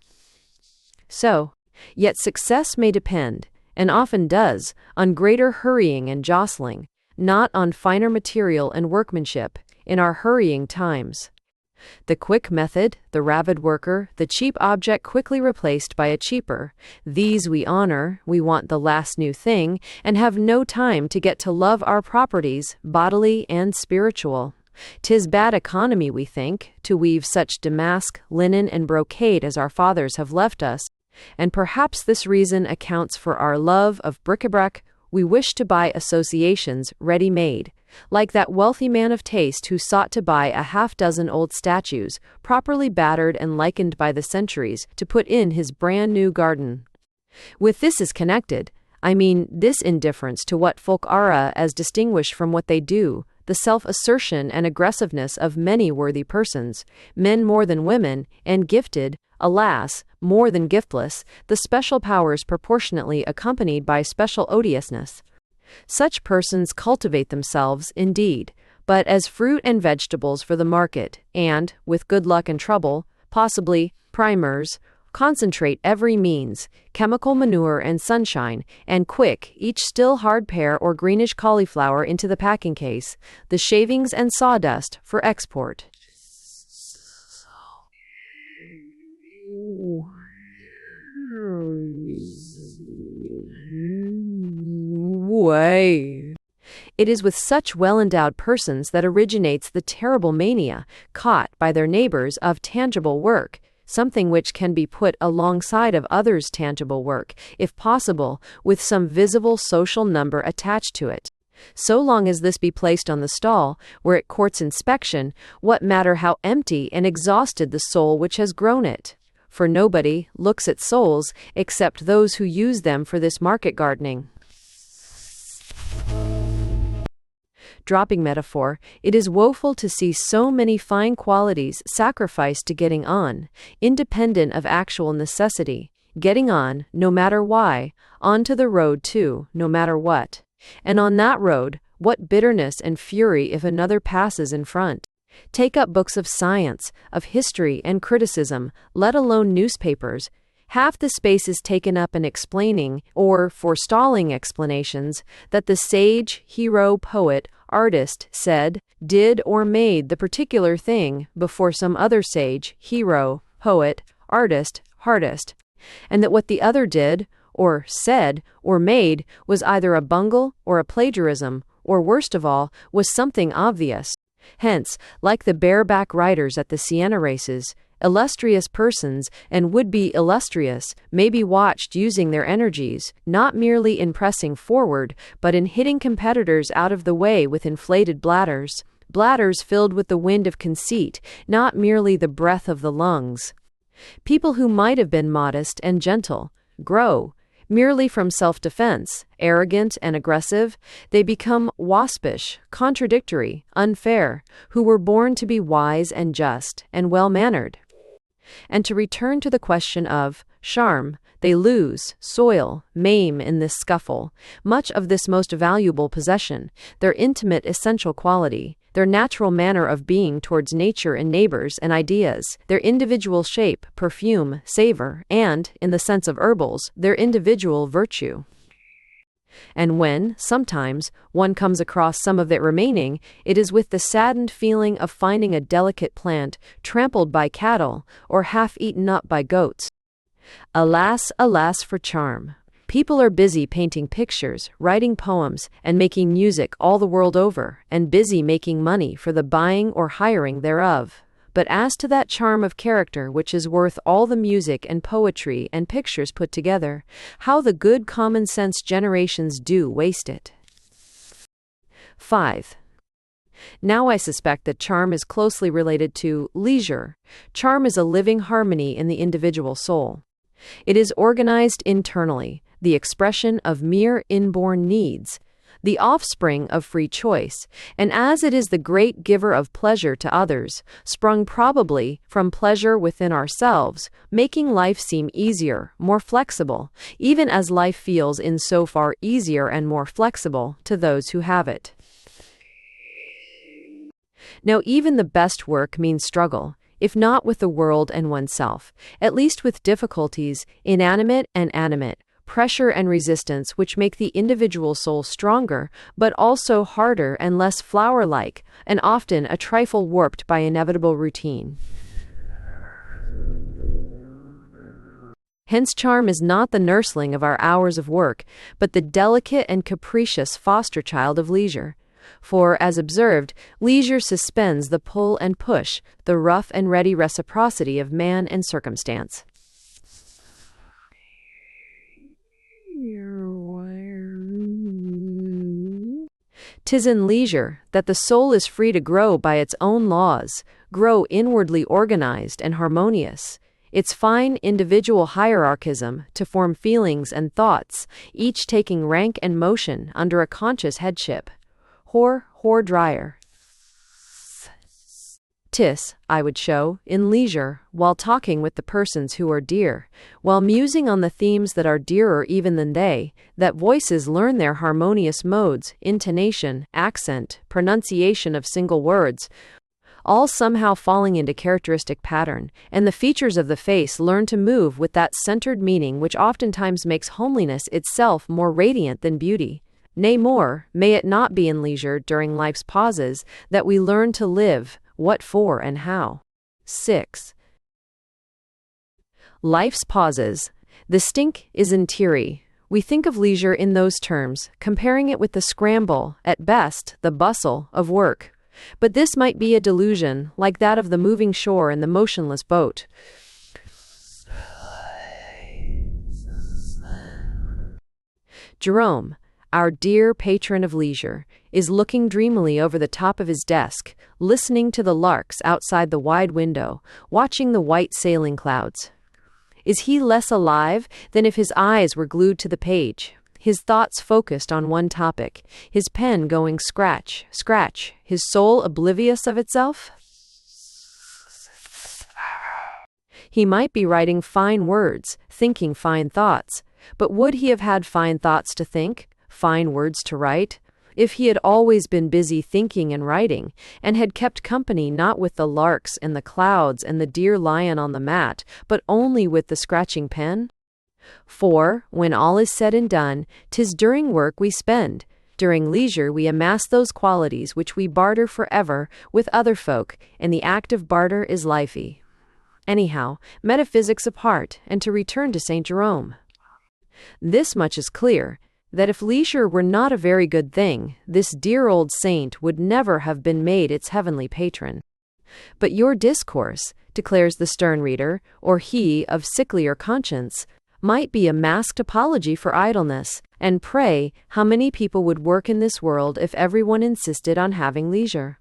So, yet success may depend, and often does, on greater hurrying and jostling, not on finer material and workmanship, in our hurrying times. The quick method, the rapid worker, the cheap object quickly replaced by a cheaper, these we honor, we want the last new thing, and have no time to get to love our properties, bodily and spiritual. 'Tis bad economy, we think, to weave such damask, linen, and brocade as our fathers have left us, and perhaps this reason accounts for our love of bric-a-brac. We wish to buy associations ready-made, like that wealthy man of taste who sought to buy a half-dozen old statues, properly battered and lichened by the centuries, to put in his brand-new garden. With this is connected, I mean, this indifference to what folk are as distinguished from what they do, the self-assertion and aggressiveness of many worthy persons, men more than women, and gifted, alas, more than giftless, the special powers proportionately accompanied by special odiousness. Such persons cultivate themselves, indeed, but as fruit and vegetables for the market, and, with good luck and trouble, possibly, primers, concentrate every means, chemical manure and sunshine, and quick, each still hard pear or greenish cauliflower into the packing case, the shavings and sawdust for export. Way. It is with such well-endowed persons that originates the terrible mania, caught by their neighbors, of tangible work, something which can be put alongside of others' tangible work, if possible, with some visible social number attached to it. So long as this be placed on the stall, where it courts inspection, what matter how empty and exhausted the soul which has grown it? For nobody looks at souls except those who use them for this market gardening. Dropping metaphor, it is woeful to see so many fine qualities sacrificed to getting on, independent of actual necessity, getting on, no matter why, onto the road too, no matter what. And on that road, what bitterness and fury if another passes in front. Take up books of science, of history and criticism, let alone newspapers. Half the space is taken up in explaining, or forestalling explanations, that the sage, hero, poet, artist said, did, or made the particular thing before some other sage, hero, poet, artist, and that what the other did, or said, or made, was either a bungle, or a plagiarism, or worst of all, was something obvious. Hence, like the bareback riders at the Siena races, illustrious persons, and would-be illustrious, may be watched using their energies, not merely in pressing forward, but in hitting competitors out of the way with inflated bladders filled with the wind of conceit, not merely the breath of the lungs. People who might have been modest and gentle, grow. Merely from self-defense, arrogant and aggressive, they become waspish, contradictory, unfair, who were born to be wise and just, and well-mannered. And to return to the question of charm, they lose, soil, maim in this scuffle, much of this most valuable possession, their intimate essential quality, their natural manner of being towards nature and neighbors and ideas, their individual shape, perfume, savor, and, in the sense of herbals, their individual virtue. And when, sometimes, one comes across some of it remaining, it is with the saddened feeling of finding a delicate plant trampled by cattle or half eaten up by goats. Alas, alas for charm! People are busy painting pictures, writing poems, and making music all the world over, and busy making money for the buying or hiring thereof. But as to that charm of character which is worth all the music and poetry and pictures put together, how the good common sense generations do waste it. 5. Now I suspect that charm is closely related to leisure. Charm is a living harmony in the individual soul. It is organized internally, the expression of mere inborn needs, the offspring of free choice, and as it is the great giver of pleasure to others, sprung probably from pleasure within ourselves, making life seem easier, more flexible, even as life feels in so far easier and more flexible to those who have it. Now even the best work means struggle, if not with the world and oneself, at least with difficulties, inanimate and animate, pressure and resistance which make the individual soul stronger, but also harder and less flower-like, and often a trifle warped by inevitable routine. Hence charm is not the nursling of our hours of work, but the delicate and capricious foster child of leisure. For, as observed, leisure suspends the pull and push, the rough and ready reciprocity of man and circumstance. 'Tis in leisure that the soul is free to grow by its own laws, grow inwardly organized and harmonious, its fine individual hierarchism to form feelings and thoughts, each taking rank and motion under a conscious headship. Hor dryer. 'Tis, I would show, in leisure, while talking with the persons who are dear, while musing on the themes that are dearer even than they, that voices learn their harmonious modes, intonation, accent, pronunciation of single words, all somehow falling into characteristic pattern, and the features of the face learn to move with that centered meaning which oftentimes makes homeliness itself more radiant than beauty. Nay more, may it not be in leisure during life's pauses that we learn to live, what for and how. 6. Life's pauses. The stink is in theory. We think of leisure in those terms, comparing it with the scramble, at best, the bustle, of work. But this might be a delusion, like that of the moving shore and the motionless boat. Jerome, our dear patron of leisure, is looking dreamily over the top of his desk, listening to the larks outside the wide window, watching the white sailing clouds. Is he less alive than if his eyes were glued to the page, his thoughts focused on one topic, his pen going scratch, scratch, his soul oblivious of itself? He might be writing fine words, thinking fine thoughts, but would he have had fine thoughts to think, fine words to write, if he had always been busy thinking and writing, and had kept company not with the larks and the clouds and the dear lion on the mat, but only with the scratching pen? For, when all is said and done, 'tis during work we spend, during leisure we amass those qualities which we barter forever with other folk, and the act of barter is lifey. Anyhow, metaphysics apart, and to return to St. Jerome. This much is clear, that if leisure were not a very good thing, this dear old saint would never have been made its heavenly patron. But your discourse, declares the stern reader, or he of sicklier conscience, might be a masked apology for idleness, and pray, how many people would work in this world if everyone insisted on having leisure?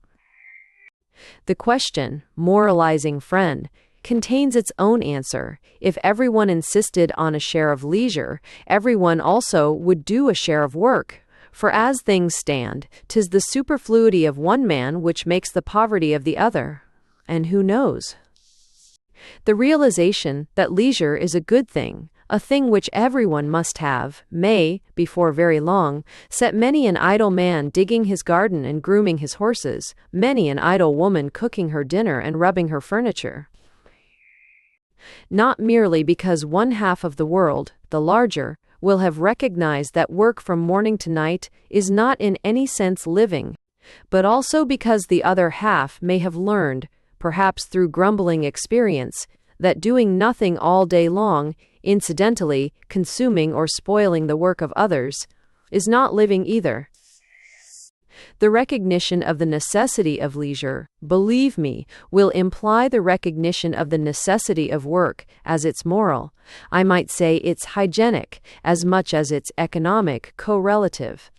The question, moralizing friend, contains its own answer. If everyone insisted on a share of leisure, everyone also would do a share of work. For as things stand, 'tis the superfluity of one man which makes the poverty of the other. And who knows? The realization that leisure is a good thing, a thing which everyone must have, may, before very long, set many an idle man digging his garden and grooming his horses, many an idle woman cooking her dinner and rubbing her furniture. Not merely because one half of the world, the larger, will have recognized that work from morning to night is not in any sense living, but also because the other half may have learned, perhaps through grumbling experience, that doing nothing all day long, incidentally consuming or spoiling the work of others, is not living either. The recognition of the necessity of leisure, believe me, will imply the recognition of the necessity of work as its moral, I might say its hygienic, as much as its economic correlative.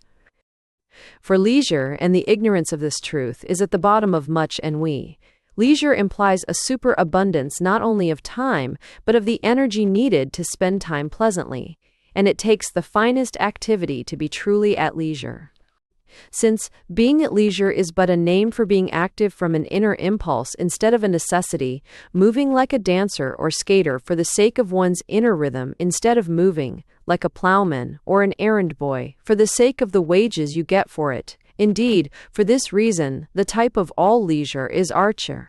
For leisure and the ignorance of this truth is at the bottom of much ennui. Leisure implies a superabundance not only of time, but of the energy needed to spend time pleasantly, and it takes the finest activity to be truly at leisure. Since being at leisure is but a name for being active from an inner impulse instead of a necessity, moving like a dancer or skater for the sake of one's inner rhythm instead of moving, like a plowman or an errand boy, for the sake of the wages you get for it. Indeed, for this reason, the type of all leisure is archer.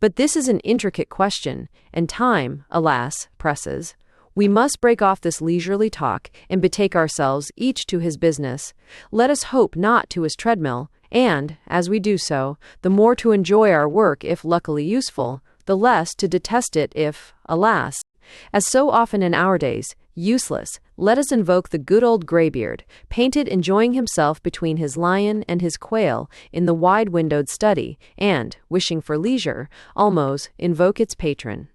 But this is an intricate question, and time, alas, presses. We must break off this leisurely talk and betake ourselves each to his business. Let us hope not to his treadmill, and, as we do so, the more to enjoy our work if luckily useful, the less to detest it if, alas, as so often in our days, useless. Let us invoke the good old graybeard, painted enjoying himself between his lion and his quail in the wide-windowed study, and, wishing for leisure, almost invoke its patron.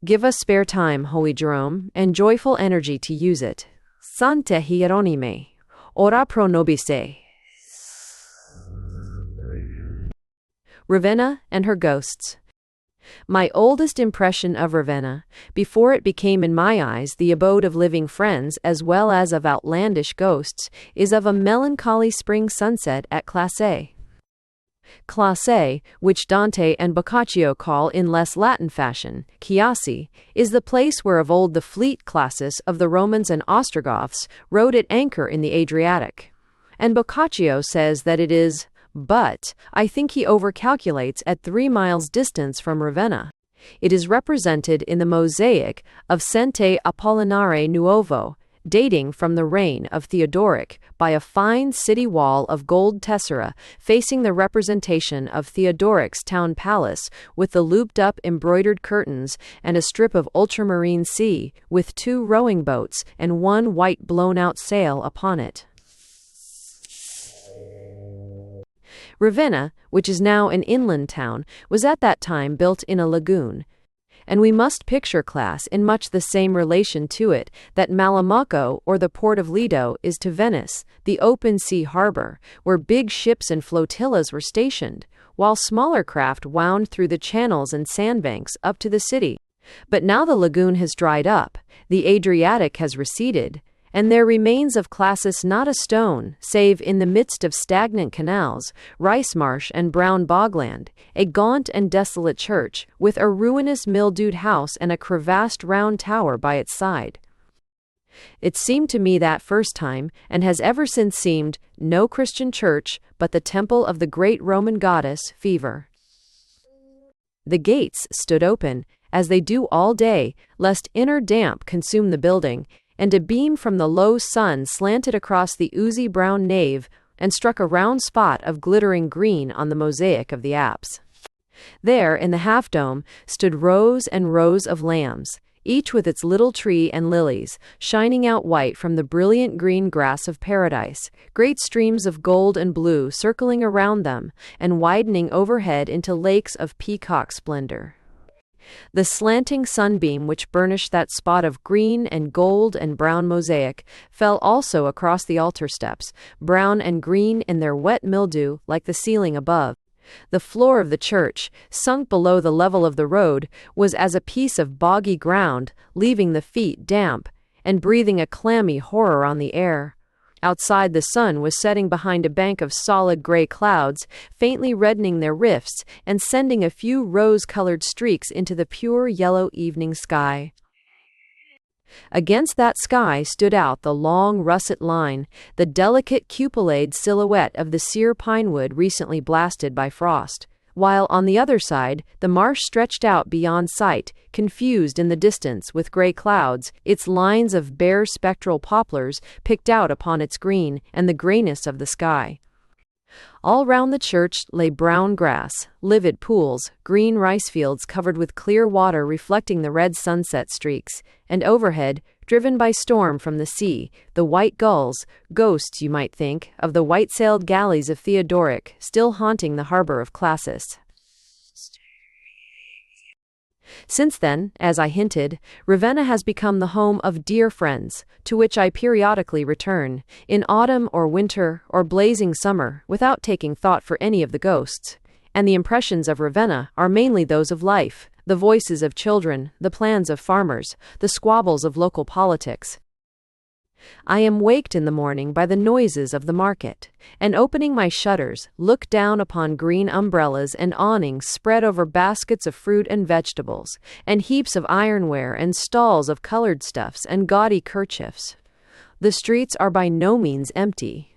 Give us spare time, Holy Jerome, and joyful energy to use it. Sancte Hieronyme, ora pro nobis. Ravenna and her ghosts. My oldest impression of Ravenna, before it became in my eyes the abode of living friends as well as of outlandish ghosts, is of a melancholy spring sunset at Classe. Classe, which Dante and Boccaccio call in less Latin fashion, Chiasse, is the place where of old the fleet classes of the Romans and Ostrogoths rode at anchor in the Adriatic. And Boccaccio says that it is, but I think he overcalculates at 3 miles distance from Ravenna. It is represented in the mosaic of Sante Apollinare Nuovo, dating from the reign of Theodoric, by a fine city wall of gold tessera facing the representation of Theodoric's town palace, with the looped-up embroidered curtains and a strip of ultramarine sea, with 2 rowing boats and 1 white blown-out sail upon it. Ravenna, which is now an inland town, was at that time built in a lagoon. And we must picture class in much the same relation to it that Malamocco or the port of Lido is to Venice, the open sea harbor, where big ships and flotillas were stationed, while smaller craft wound through the channels and sandbanks up to the city. But now the lagoon has dried up, the Adriatic has receded, and there remains of Classis not a stone, save in the midst of stagnant canals, rice marsh and brown bogland, a gaunt and desolate church, with a ruinous mildewed house and a crevassed round tower by its side. It seemed to me that first time, and has ever since seemed, no Christian church, but the temple of the great Roman goddess, Fever. The gates stood open, as they do all day, lest inner damp consume the building, and a beam from the low sun slanted across the oozy brown nave and struck a round spot of glittering green on the mosaic of the apse. There, in the half-dome, stood rows and rows of lambs, each with its little tree and lilies, shining out white from the brilliant green grass of paradise, great streams of gold and blue circling around them and widening overhead into lakes of peacock splendor. The slanting sunbeam which burnished that spot of green and gold and brown mosaic fell also across the altar steps, brown and green in their wet mildew like the ceiling above. The floor of the church, sunk below the level of the road, was as a piece of boggy ground, leaving the feet damp, and breathing a clammy horror on the air. Outside, the sun was setting behind a bank of solid gray clouds, faintly reddening their rifts and sending a few rose-colored streaks into the pure yellow evening sky. Against that sky stood out the long russet line, the delicate cupulaed silhouette of the sere pinewood recently blasted by frost, while on the other side the marsh stretched out beyond sight, confused in the distance with gray clouds, its lines of bare spectral poplars picked out upon its green, and the grayness of the sky. All round the church lay brown grass, livid pools, green rice fields covered with clear water reflecting the red sunset streaks, and overhead, driven by storm from the sea, the white gulls, ghosts, you might think, of the white-sailed galleys of Theodoric, still haunting the harbor of Classis. Since then, as I hinted, Ravenna has become the home of dear friends, to which I periodically return, in autumn or winter or blazing summer, without taking thought for any of the ghosts. And the impressions of Ravenna are mainly those of life, the voices of children, the plans of farmers, the squabbles of local politics. I am waked in the morning by the noises of the market, and opening my shutters, look down upon green umbrellas and awnings spread over baskets of fruit and vegetables, and heaps of ironware and stalls of colored stuffs and gaudy kerchiefs. The streets are by no means empty.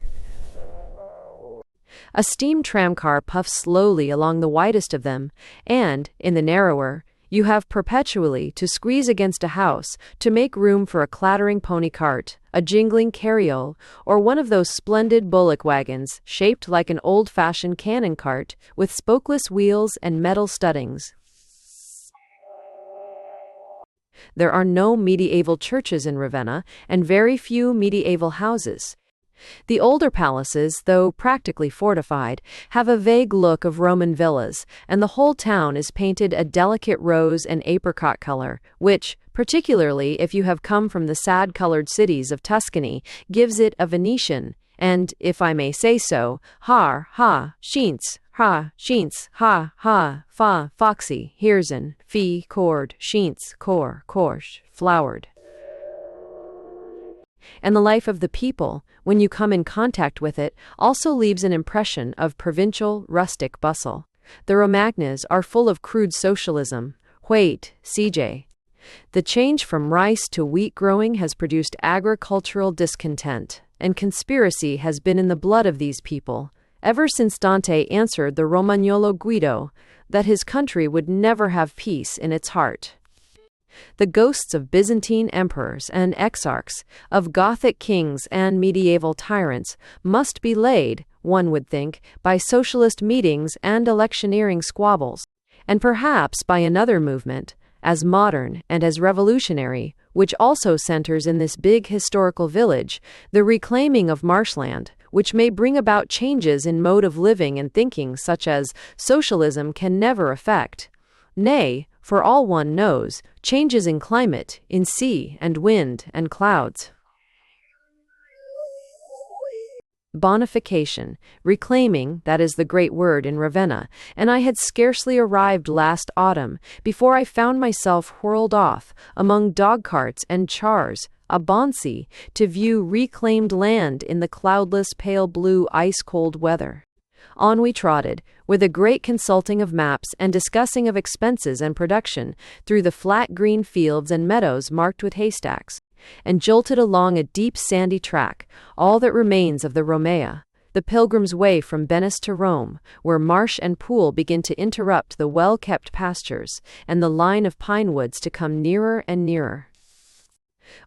A steam tramcar puffs slowly along the widest of them, and, in the narrower, you have perpetually to squeeze against a house to make room for a clattering pony cart, a jingling carriole, or one of those splendid bullock wagons, shaped like an old-fashioned cannon cart, with spokeless wheels and metal studdings. There are no medieval churches in Ravenna, and very few medieval houses. The older palaces, though practically fortified, have a vague look of Roman villas, and the whole town is painted a delicate rose and apricot color, which, particularly if you have come from the sad-colored cities of Tuscany, gives it a Venetian, and, if I may say so, schiens, fa, foxy, heersen, fee, cord, schiens, cor, korsch, flowered. And the life of the people, when you come in contact with it, also leaves an impression of provincial, rustic bustle. The Romagnas are full of crude socialism. Wait, CJ. The change from rice to wheat growing has produced agricultural discontent, and conspiracy has been in the blood of these people, ever since Dante answered the Romagnolo Guido that his country would never have peace in its heart. The ghosts of Byzantine emperors and exarchs, of Gothic kings and medieval tyrants, must be laid, one would think, by socialist meetings and electioneering squabbles, and perhaps by another movement, as modern and as revolutionary, which also centers in this big historical village, the reclaiming of marshland, which may bring about changes in mode of living and thinking such as socialism can never effect. Nay, for all one knows, changes in climate, in sea and wind and clouds. Bonification, reclaiming, that is the great word in Ravenna, and I had scarcely arrived last autumn before I found myself whirled off, among dog-carts and chars, a bonsi, to view reclaimed land in the cloudless pale blue ice-cold weather. On we trotted, with a great consulting of maps and discussing of expenses and production, through the flat green fields and meadows marked with haystacks, and jolted along a deep sandy track, all that remains of the Romea, the pilgrim's way from Venice to Rome, where marsh and pool begin to interrupt the well-kept pastures, and the line of pine woods to come nearer and nearer.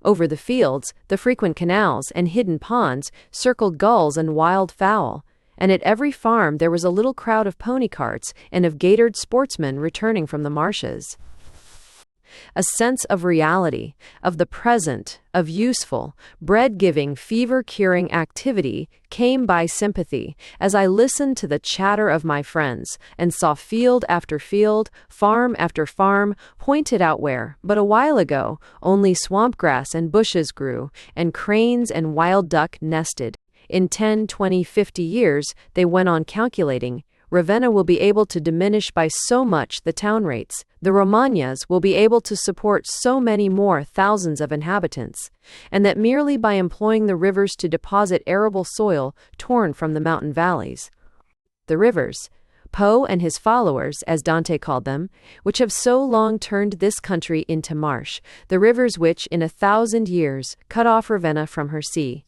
Over the fields, the frequent canals and hidden ponds circled gulls and wild fowl, and at every farm there was a little crowd of pony carts and of gaitered sportsmen returning from the marshes. A sense of reality, of the present, of useful, bread-giving, fever-curing activity came by sympathy as I listened to the chatter of my friends and saw field after field, farm after farm, pointed out where, but a while ago, only swamp grass and bushes grew, and cranes and wild duck nested. In 10, 20, 50 years, they went on calculating, Ravenna will be able to diminish by so much the town rates, the Romagnas will be able to support so many more thousands of inhabitants, and that merely by employing the rivers to deposit arable soil torn from the mountain valleys. The rivers, Po and his followers, as Dante called them, which have so long turned this country into marsh, the rivers which, in 1,000 years, cut off Ravenna from her sea.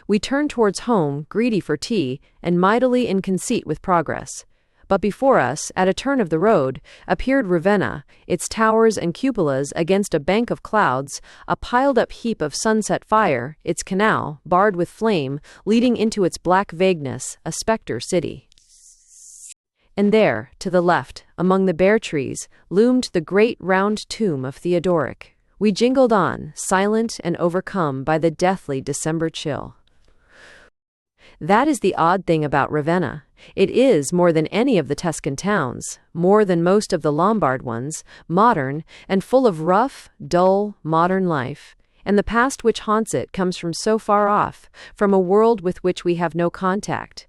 We turned towards home, greedy for tea, and mightily in conceit with progress. But before us, at a turn of the road, appeared Ravenna, its towers and cupolas against a bank of clouds, a piled-up heap of sunset fire, its canal, barred with flame, leading into its black vagueness, a spectre city. And there, to the left, among the bare trees, loomed the great round tomb of Theodoric. We jingled on, silent and overcome by the deathly December chill. That is the odd thing about Ravenna. It is, more than any of the Tuscan towns, more than most of the Lombard ones, modern, and full of rough, dull, modern life. And the past which haunts it comes from so far off, from a world with which we have no contact.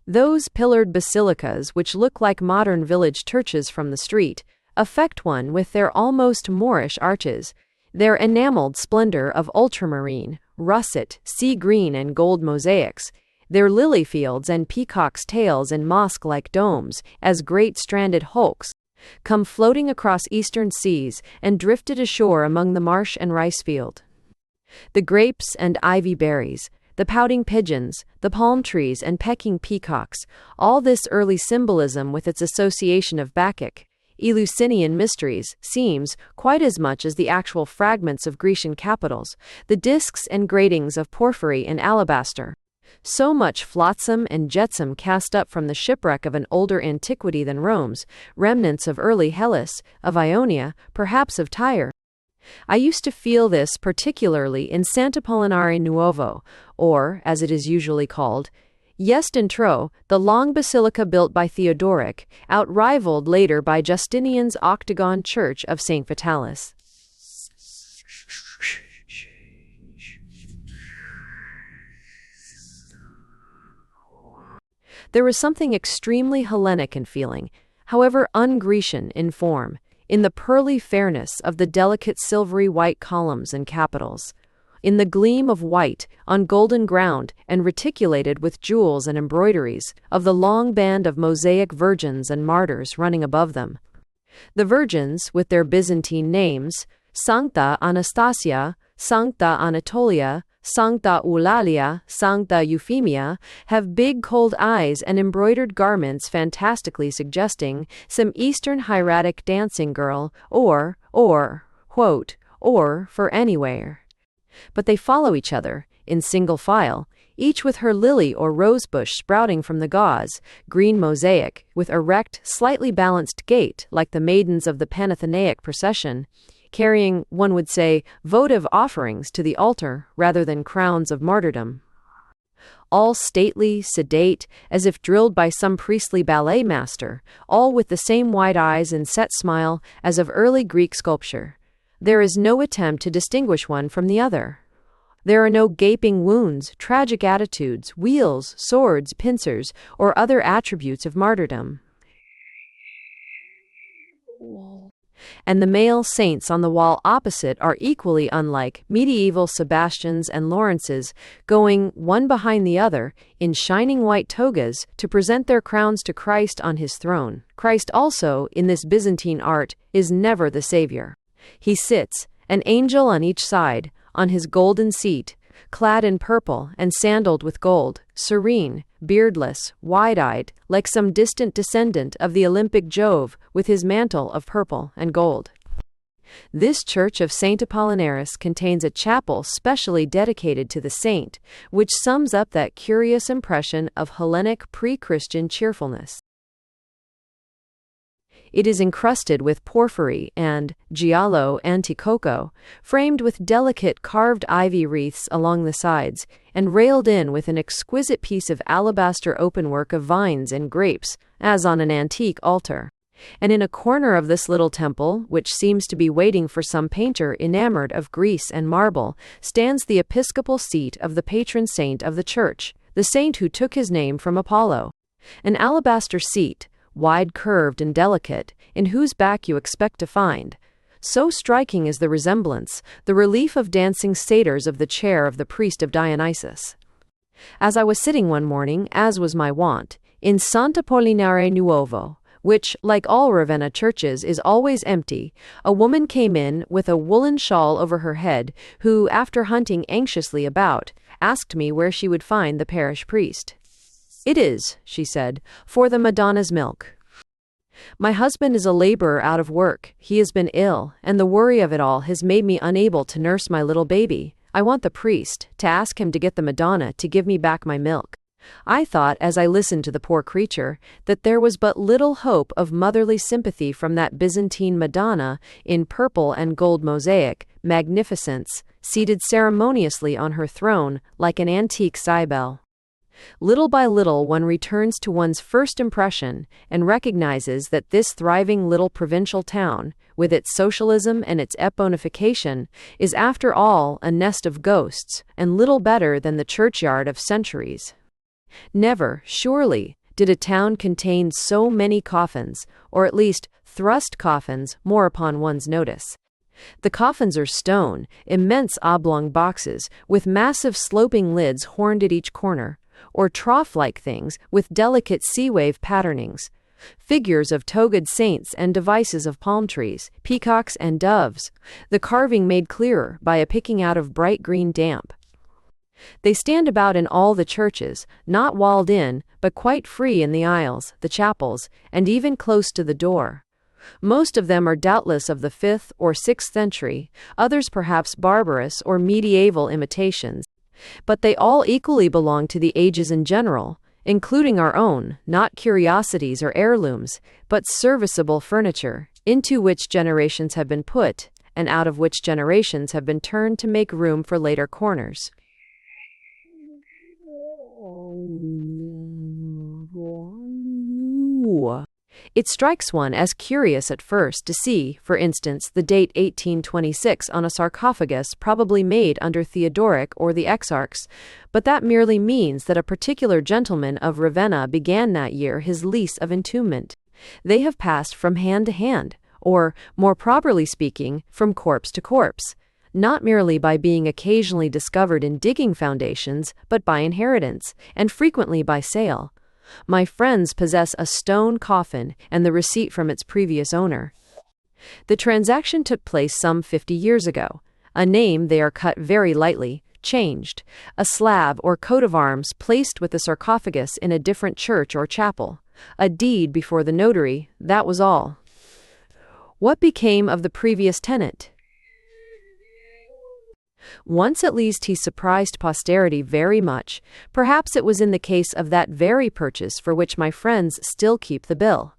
Those pillared basilicas, which look like modern village churches from the street, affect one with their almost Moorish arches, their enameled splendor of ultramarine, russet, sea green and gold mosaics, their lily fields and peacocks' tails and mosque-like domes, as great stranded hulks, come floating across eastern seas and drifted ashore among the marsh and rice field. The grapes and ivy berries, the pouting pigeons, the palm trees and pecking peacocks, all this early symbolism with its association of Bacchic, Eleusinian mysteries, seems, quite as much as the actual fragments of Grecian capitals, the discs and gratings of porphyry and alabaster. So much flotsam and jetsam cast up from the shipwreck of an older antiquity than Rome's, remnants of early Hellas, of Ionia, perhaps of Tyre. I used to feel this particularly in Sant'Apollinare Nuovo, or, as it is usually called, Jest in Tro, the long basilica built by Theodoric, outrivaled later by Justinian's octagon church of St. Vitalis. There was something extremely Hellenic in feeling, however un-Grecian in form, in the pearly fairness of the delicate silvery white columns and capitals, in the gleam of white on golden ground and reticulated with jewels and embroideries of the long band of mosaic virgins and martyrs running above them. The virgins, with their Byzantine names, Sancta Anastasia, Sancta Anatolia, Sancta Eulalia, Sancta Euphemia, have big cold eyes and embroidered garments fantastically suggesting some Eastern hieratic dancing girl, or for anywhere. But they follow each other, in single file, each with her lily or rosebush sprouting from the gauze, green mosaic, with erect, slightly balanced gait like the maidens of the Panathenaic procession, carrying, one would say, votive offerings to the altar rather than crowns of martyrdom. all stately, sedate, as if drilled by some priestly ballet master, all with the same wide eyes and set smile as of early Greek sculpture. There is no attempt to distinguish one from the other. There are no gaping wounds, tragic attitudes, wheels, swords, pincers, or other attributes of martyrdom. And the male saints on the wall opposite are equally unlike medieval Sebastians and Lawrences, going one behind the other in shining white togas to present their crowns to Christ on his throne. Christ also, in this Byzantine art, is never the Savior. He sits, an angel on each side, on his golden seat, clad in purple and sandaled with gold, serene, beardless, wide-eyed, like some distant descendant of the Olympic Jove with his mantle of purple and gold. This church of Saint Apollinaris contains a chapel specially dedicated to the saint, which sums up that curious impression of Hellenic pre-Christian cheerfulness. It is encrusted with porphyry and giallo anticoco, framed with delicate carved ivy wreaths along the sides, and railed in with an exquisite piece of alabaster openwork of vines and grapes, as on an antique altar. And in a corner of this little temple, which seems to be waiting for some painter enamored of Greece and marble, stands the episcopal seat of the patron saint of the church, the saint who took his name from Apollo. An alabaster seat, wide-curved and delicate, in whose back you expect to find, so striking is the resemblance, the relief of dancing satyrs of the chair of the priest of Dionysus. As I was sitting one morning, as was my wont, in Sant'Apollinare Nuovo, which, like all Ravenna churches, is always empty, a woman came in with a woolen shawl over her head, who, after hunting anxiously about, asked me where she would find the parish priest. "It is," she said, "for the Madonna's milk. My husband is a laborer out of work, he has been ill, and the worry of it all has made me unable to nurse my little baby. I want the priest, to ask him to get the Madonna to give me back my milk." I thought, as I listened to the poor creature, that there was but little hope of motherly sympathy from that Byzantine Madonna in purple and gold mosaic magnificence, seated ceremoniously on her throne like an antique Cybele. Little by little one returns to one's first impression and recognizes that this thriving little provincial town, with its socialism and its eponification, is after all a nest of ghosts, and little better than the churchyard of centuries. Never, surely, did a town contain so many coffins, or at least thrust coffins more upon one's notice. The coffins are stone, immense oblong boxes, with massive sloping lids horned at each corner, or trough-like things with delicate sea-wave patternings, figures of togaed saints and devices of palm trees, peacocks and doves, the carving made clearer by a picking out of bright green damp. They stand about in all the churches, not walled in, but quite free in the aisles, the chapels, and even close to the door. Most of them are doubtless of the 5th or 6th century, others perhaps barbarous or medieval imitations. But they all equally belong to the ages in general, including our own, not curiosities or heirlooms, but serviceable furniture, into which generations have been put, and out of which generations have been turned to make room for later corners. It strikes one as curious at first to see, for instance, the date 1826 on a sarcophagus probably made under Theodoric or the Exarchs, but that merely means that a particular gentleman of Ravenna began that year his lease of entombment. They have passed from hand to hand, or, more properly speaking, from corpse to corpse, not merely by being occasionally discovered in digging foundations, but by inheritance, and frequently by sale. My friends possess a stone coffin and the receipt from its previous owner. The transaction took place some 50 years ago. A name, they are cut very lightly, changed, a slab or coat of arms placed with the sarcophagus in a different church or chapel, a deed before the notary, that was all. What became of the previous tenant? Once at least he surprised posterity very much. Perhaps it was in the case of that very purchase for which my friends still keep the bill.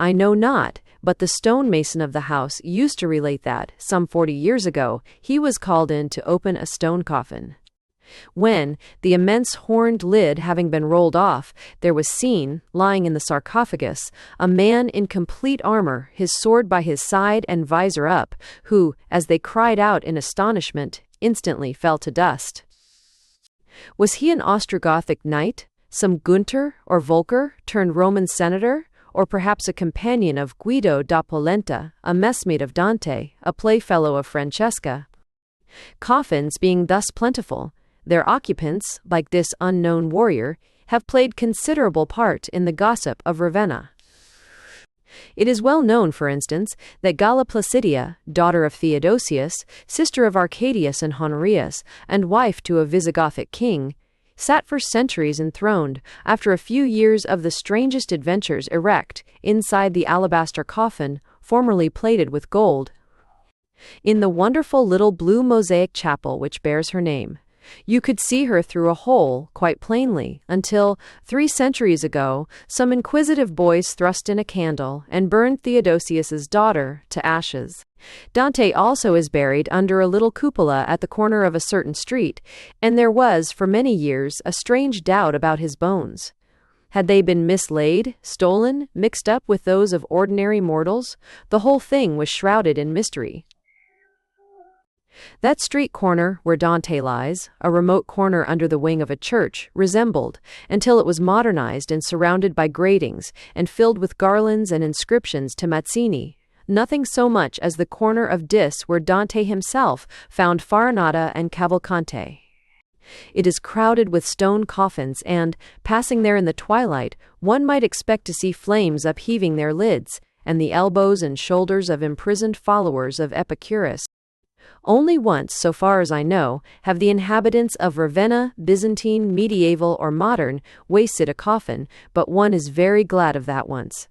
I know not, but the stonemason of the house used to relate that, some 40 years ago, he was called in to open a stone coffin. When, the immense horned lid having been rolled off, there was seen, lying in the sarcophagus, a man in complete armor, his sword by his side and visor up, who, as they cried out in astonishment, instantly fell to dust. Was he an Ostrogothic knight, some Gunther or Volker turned Roman senator, or perhaps a companion of Guido da Polenta, a messmate of Dante, a playfellow of Francesca? Coffins being thus plentiful, their occupants, like this unknown warrior, have played considerable part in the gossip of Ravenna. It is well known, for instance, that Galla Placidia, daughter of Theodosius, sister of Arcadius and Honorius, and wife to a Visigothic king, sat for centuries enthroned, after a few years of the strangest adventures, erect, inside the alabaster coffin, formerly plated with gold, in the wonderful little blue mosaic chapel which bears her name. You could see her through a hole quite plainly, until, 3 centuries ago, some inquisitive boys thrust in a candle and burned Theodosius's daughter to ashes. Dante also is buried under a little cupola at the corner of a certain street, and there was, for many years, a strange doubt about his bones. Had they been mislaid, stolen, mixed up with those of ordinary mortals? The whole thing was shrouded in mystery. That street corner where Dante lies, a remote corner under the wing of a church, resembled, until it was modernized and surrounded by gratings, and filled with garlands and inscriptions to Mazzini, nothing so much as the corner of Dis where Dante himself found Farinata and Cavalcante. It is crowded with stone coffins, and, passing there in the twilight, one might expect to see flames upheaving their lids, and the elbows and shoulders of imprisoned followers of Epicurus. Only once, so far as I know, have the inhabitants of Ravenna, Byzantine, medieval, or modern, wasted a coffin, but one is very glad of that once.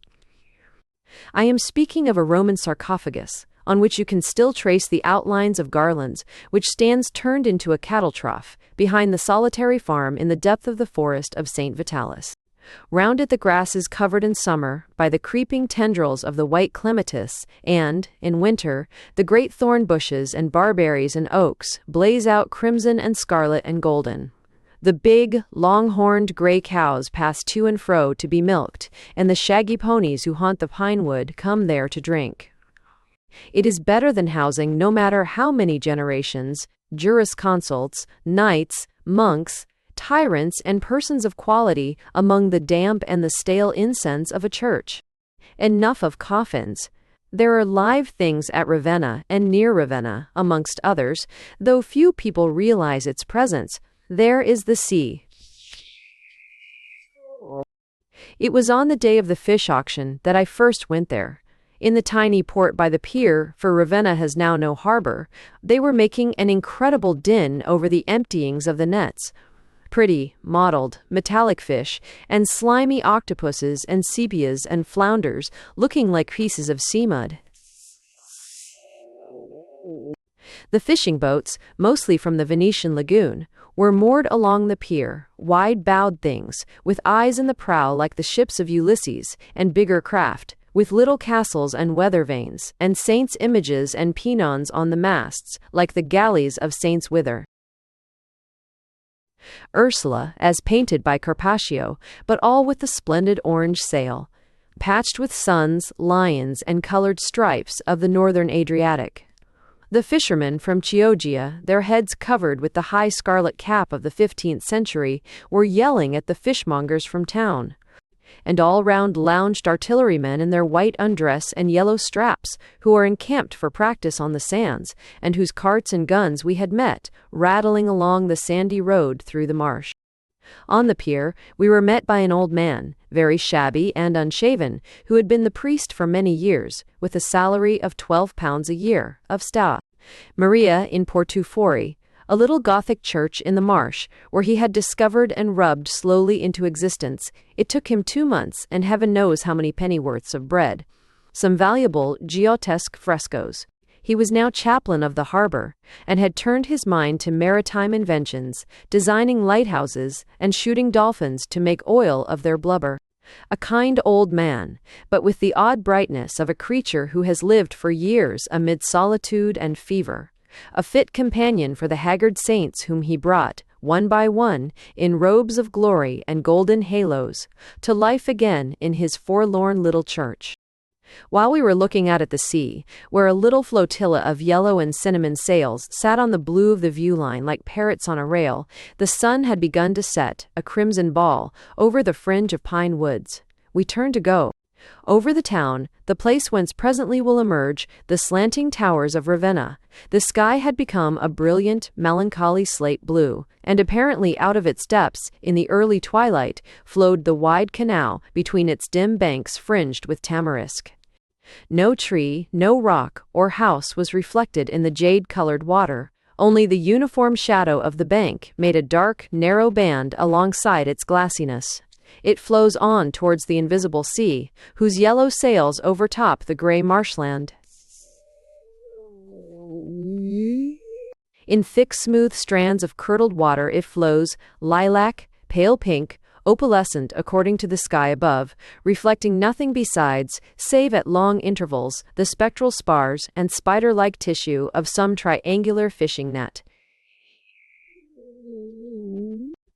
I am speaking of a Roman sarcophagus, on which you can still trace the outlines of garlands, which stands turned into a cattle trough, behind the solitary farm in the depth of the forest of St. Vitalis. Round it the grass is covered in summer by the creeping tendrils of the white clematis, and, in winter, the great thorn bushes and barberries and oaks blaze out crimson and scarlet and golden. The big, long-horned gray cows pass to and fro to be milked, and the shaggy ponies who haunt the pine wood come there to drink. It is better than housing no matter how many generations, jurisconsults, knights, monks, tyrants, and persons of quality among the damp and the stale incense of a church. Enough of coffins. There are live things at Ravenna and near Ravenna, amongst others, though few people realize its presence. There is the sea. It was on the day of the fish auction that I first went there. In the tiny port by the pier, for Ravenna has now no harbor, they were making an incredible din over the emptyings of the nets. Pretty, mottled, metallic fish, and slimy octopuses and sepias and flounders looking like pieces of sea mud. The fishing boats, mostly from the Venetian lagoon, were moored along the pier, wide-bowed things, with eyes in the prow like the ships of Ulysses, and bigger craft, with little castles and weather vanes, and saints' images and pennons on the masts, like the galleys of Saints Wither. Ursula, as painted by Carpaccio, but all with the splendid orange sail, patched with suns, lions, and colored stripes of the northern Adriatic. The fishermen from Chioggia, their heads covered with the high scarlet cap of the 15th century, were yelling at the fishmongers from town. And all round lounged artillerymen in their white undress and yellow straps, who are encamped for practice on the sands, and whose carts and guns we had met, rattling along the sandy road through the marsh. On the pier, we were met by an old man, very shabby and unshaven, who had been the priest for many years, with a salary of £12 a year, of Sta. Maria in Portufori, a little Gothic church in the marsh, where he had discovered and rubbed slowly into existence. It took him 2 months, and heaven knows how many pennyworths of bread. Some valuable Giottesque frescoes. He was now chaplain of the harbor, and had turned his mind to maritime inventions, designing lighthouses, and shooting dolphins to make oil of their blubber. A kind old man, but with the odd brightness of a creature who has lived for years amid solitude and fever. A fit companion for the haggard saints whom he brought, one by one, in robes of glory and golden halos, to life again in his forlorn little church. While we were looking out at the sea, where a little flotilla of yellow and cinnamon sails sat on the blue of the view line like parrots on a rail, the sun had begun to set, a crimson ball, over the fringe of pine woods. We turned to go. Over the town, the place whence presently will emerge the slanting towers of Ravenna, the sky had become a brilliant, melancholy slate blue, and apparently out of its depths, in the early twilight, flowed the wide canal between its dim banks fringed with tamarisk. No tree, no rock or house was reflected in the jade-colored water. Only the uniform shadow of the bank made a dark, narrow band alongside its glassiness. It flows on towards the invisible sea, whose yellow sails overtop the gray marshland. In thick, smooth strands of curdled water it flows, lilac, pale pink, opalescent according to the sky above, reflecting nothing besides, save at long intervals, the spectral spars and spider-like tissue of some triangular fishing net.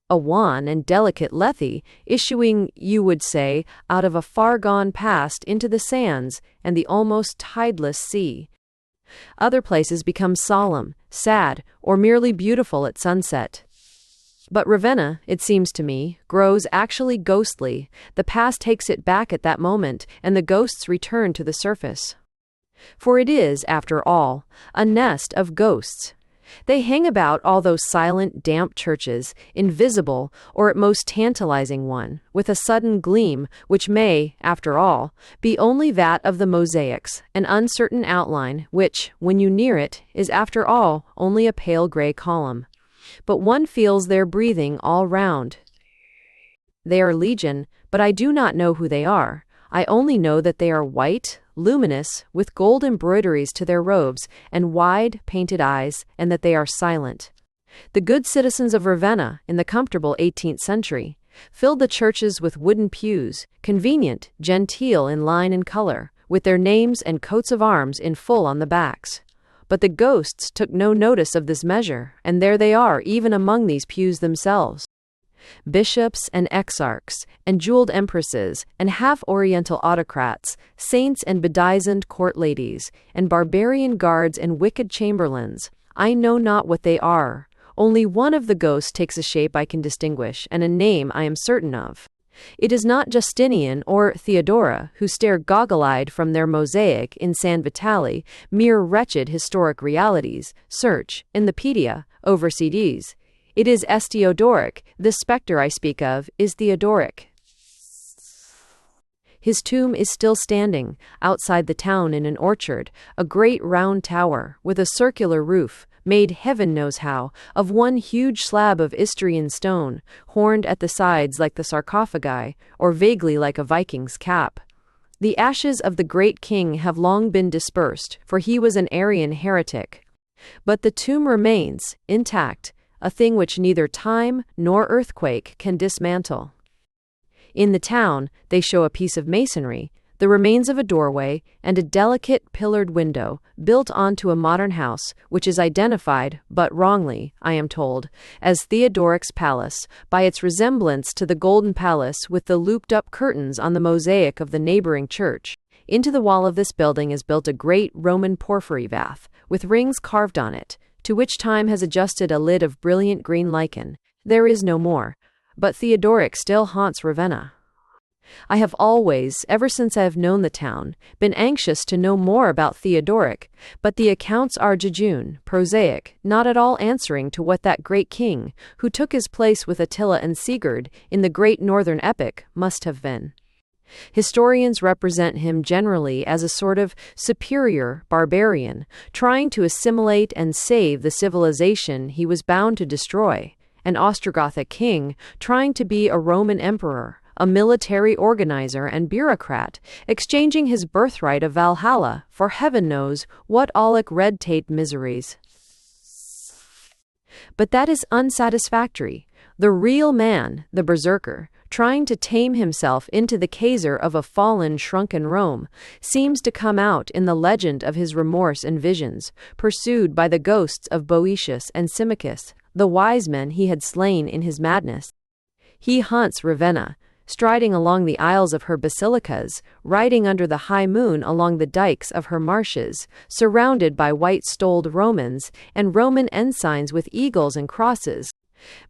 A wan and delicate lethe, issuing, you would say, out of a far-gone past into the sands and the almost tideless sea. Other places become solemn, sad, or merely beautiful at sunset. But Ravenna, it seems to me, grows actually ghostly. The past takes it back at that moment, and the ghosts return to the surface. For it is, after all, a nest of ghosts. They hang about all those silent, damp churches, invisible, or at most tantalizing one, with a sudden gleam, which may, after all, be only that of the mosaics, an uncertain outline, which, when you near it, is after all only a pale gray column. But one feels their breathing all round. They are legion, but I do not know who they are. I only know that they are white, luminous, with gold embroideries to their robes, and wide, painted eyes, and that they are silent. The good citizens of Ravenna, in the comfortable 18th century, filled the churches with wooden pews, convenient, genteel in line and color, with their names and coats of arms in full on the backs. But the ghosts took no notice of this measure, and there they are even among these pews themselves. Bishops and exarchs, and jeweled empresses, and half-oriental autocrats, saints and bedizened court ladies, and barbarian guards and wicked chamberlains, I know not what they are. Only one of the ghosts takes a shape I can distinguish, and a name I am certain of. It is not Justinian or Theodora, who stare goggle-eyed from their mosaic in San Vitale, mere wretched historic realities, search, in the pedia, over CDs. It is Theodoric. This spectre I speak of is Theodoric. His tomb is still standing, outside the town in an orchard, a great round tower, with a circular roof, made heaven knows how, of one huge slab of Istrian stone, horned at the sides like the sarcophagi, or vaguely like a Viking's cap. The ashes of the great king have long been dispersed, for he was an Arian heretic. But the tomb remains, intact, a thing which neither time nor earthquake can dismantle. In the town, they show a piece of masonry, the remains of a doorway, and a delicate pillared window, built onto a modern house, which is identified, but wrongly, I am told, as Theodoric's palace, by its resemblance to the Golden Palace with the looped-up curtains on the mosaic of the neighboring church. Into the wall of this building is built a great Roman porphyry bath, with rings carved on it, to which time has adjusted a lid of brilliant green lichen. There is no more. But Theodoric still haunts Ravenna. I have always, ever since I have known the town, been anxious to know more about Theodoric, but the accounts are jejune, prosaic, not at all answering to what that great king, who took his place with Attila and Sigurd in the great northern epic, must have been. Historians represent him generally as a sort of superior barbarian, trying to assimilate and save the civilization he was bound to destroy, an Ostrogothic king trying to be a Roman emperor, a military organizer and bureaucrat, exchanging his birthright of Valhalla for heaven knows what Aulic red tape miseries. But that is unsatisfactory. The real man, the berserker, trying to tame himself into the Kaiser of a fallen, shrunken Rome, seems to come out in the legend of his remorse and visions, pursued by the ghosts of Boetius and Symmachus, the wise men he had slain in his madness. He hunts Ravenna, striding along the aisles of her basilicas, riding under the high moon along the dikes of her marshes, surrounded by white-stoled Romans and Roman ensigns with eagles and crosses,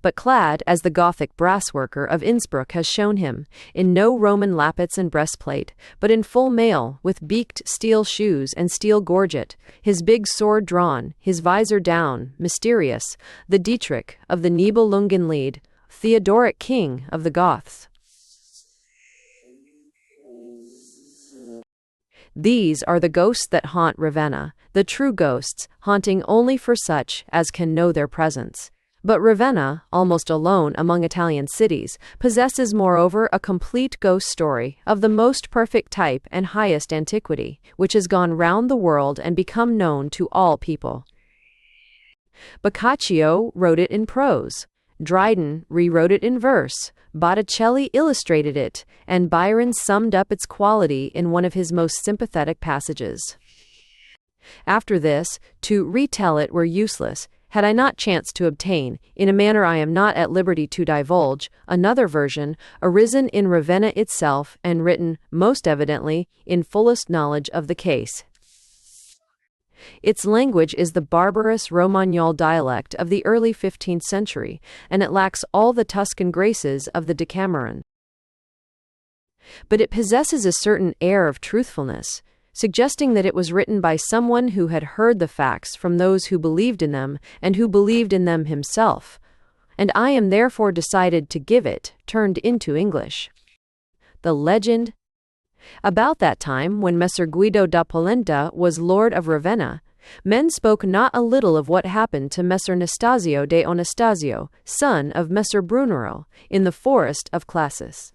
but clad, as the Gothic brassworker of Innsbruck has shown him, in no Roman lappets and breastplate, but in full mail, with beaked steel shoes and steel gorget, his big sword drawn, his visor down, mysterious, the Dietrich of the Nibelungenlied, Theodoric king of the Goths. These are the ghosts that haunt Ravenna, the true ghosts, haunting only for such as can know their presence. But Ravenna, almost alone among Italian cities, possesses moreover a complete ghost story of the most perfect type and highest antiquity, which has gone round the world and become known to all people. Boccaccio wrote it in prose, Dryden rewrote it in verse, Botticelli illustrated it, and Byron summed up its quality in one of his most sympathetic passages. After this, to retell it were useless, had I not chanced to obtain, in a manner I am not at liberty to divulge, another version, arisen in Ravenna itself, and written, most evidently, in fullest knowledge of the case. Its language is the barbarous Romagnol dialect of the early 15th century, and it lacks all the Tuscan graces of the Decameron. But it possesses a certain air of truthfulness, suggesting that it was written by someone who had heard the facts from those who believed in them and who believed in them himself, and I am therefore decided to give it, turned into English. The legend. About that time, when Messer Guido da Polenta was lord of Ravenna, men spoke not a little of what happened to Messer Nastasio de Onastasio, son of Messer Brunero, in the forest of Classis.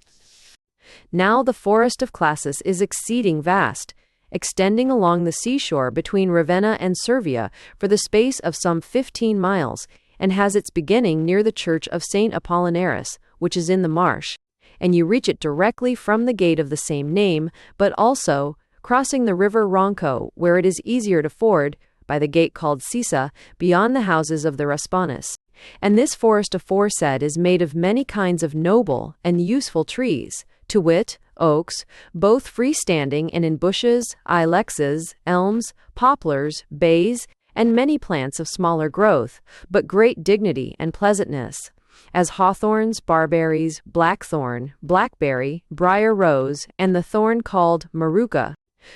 Now the forest of Classis is exceeding vast, extending along the seashore between Ravenna and Servia for the space of some 15 miles, and has its beginning near the church of St. Apollinaris, which is in the marsh, and you reach it directly from the gate of the same name, but also, crossing the river Ronco, where it is easier to ford, by the gate called Sisa, beyond the houses of the Raspanis. And this forest aforesaid is made of many kinds of noble and useful trees, to wit, oaks, both freestanding and in bushes, ilexes, elms, poplars, bays, and many plants of smaller growth, but great dignity and pleasantness, as hawthorns, barberries, blackthorn, blackberry, briar rose, and the thorn called maruca,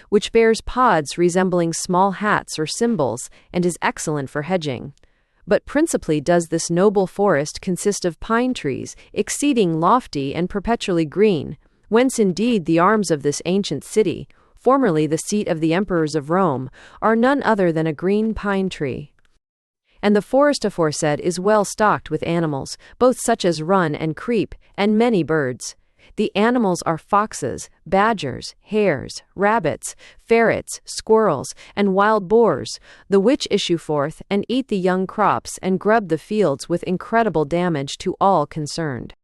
which bears pods resembling small hats or cymbals, and is excellent for hedging. But principally does this noble forest consist of pine trees, exceeding lofty and perpetually green, whence indeed the arms of this ancient city, formerly the seat of the emperors of Rome, are none other than a green pine tree. And the forest aforesaid is well stocked with animals, both such as run and creep, and many birds. The animals are foxes, badgers, hares, rabbits, ferrets, squirrels, and wild boars, the which issue forth and eat the young crops and grub the fields with incredible damage to all concerned.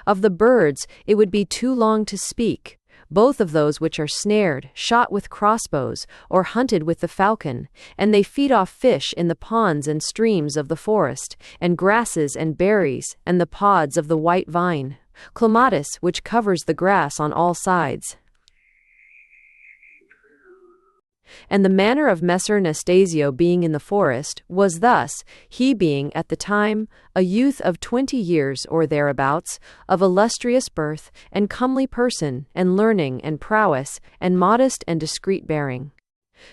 Of the birds, it would be too long to speak, both of those which are snared, shot with crossbows, or hunted with the falcon, and they feed off fish in the ponds and streams of the forest, and grasses and berries, and the pods of the white vine, clematis, which covers the grass on all sides. And the manner of Messer Nastasio being in the forest was thus, he being at the time a youth of 20 years or thereabouts, of illustrious birth, and comely person, and learning, and prowess, and modest and discreet bearing.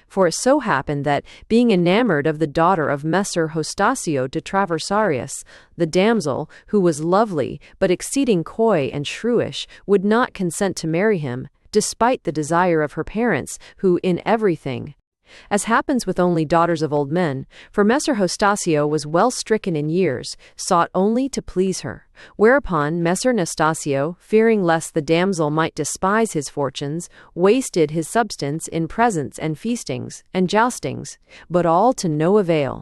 For it so happened that, being enamored of the daughter of Messer Hostasio de Traversarius, the damsel, who was lovely, but exceeding coy and shrewish, would not consent to marry him, despite the desire of her parents, who, in everything, as happens with only daughters of old men, for Messer Hostasio was well stricken in years, sought only to please her. Whereupon Messer Nastasio, fearing lest the damsel might despise his fortunes, wasted his substance in presents and feastings, and joustings, but all to no avail.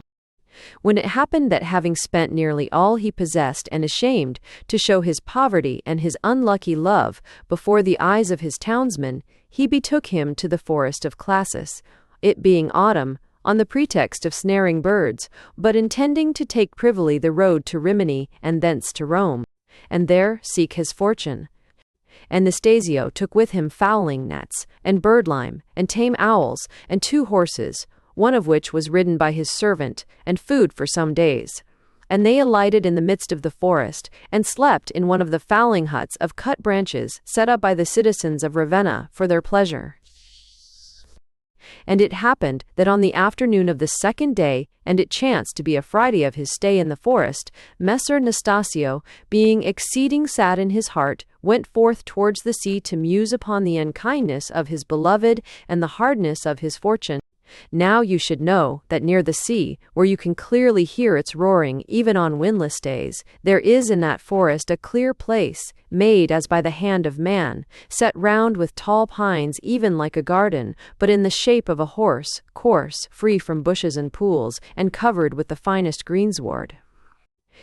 When it happened that having spent nearly all he possessed and ashamed to show his poverty and his unlucky love before the eyes of his townsmen, he betook him to the forest of Classis, it being autumn, on the pretext of snaring birds, but intending to take privily the road to Rimini and thence to Rome, and there seek his fortune. And Nastasio took with him fowling nets, and birdlime, and tame owls, and 2 horses, one of which was ridden by his servant, and food for some days. And they alighted in the midst of the forest, and slept in one of the fowling huts of cut branches set up by the citizens of Ravenna for their pleasure. And it happened that on the afternoon of the 2nd day, and it chanced to be a Friday of his stay in the forest, Messer Nastasio, being exceeding sad in his heart, went forth towards the sea to muse upon the unkindness of his beloved and the hardness of his fortune. Now you should know that near the sea, where you can clearly hear its roaring even on windless days, there is in that forest a clear place, made as by the hand of man, set round with tall pines even like a garden, but in the shape of a horse, coarse, free from bushes and pools, and covered with the finest greensward.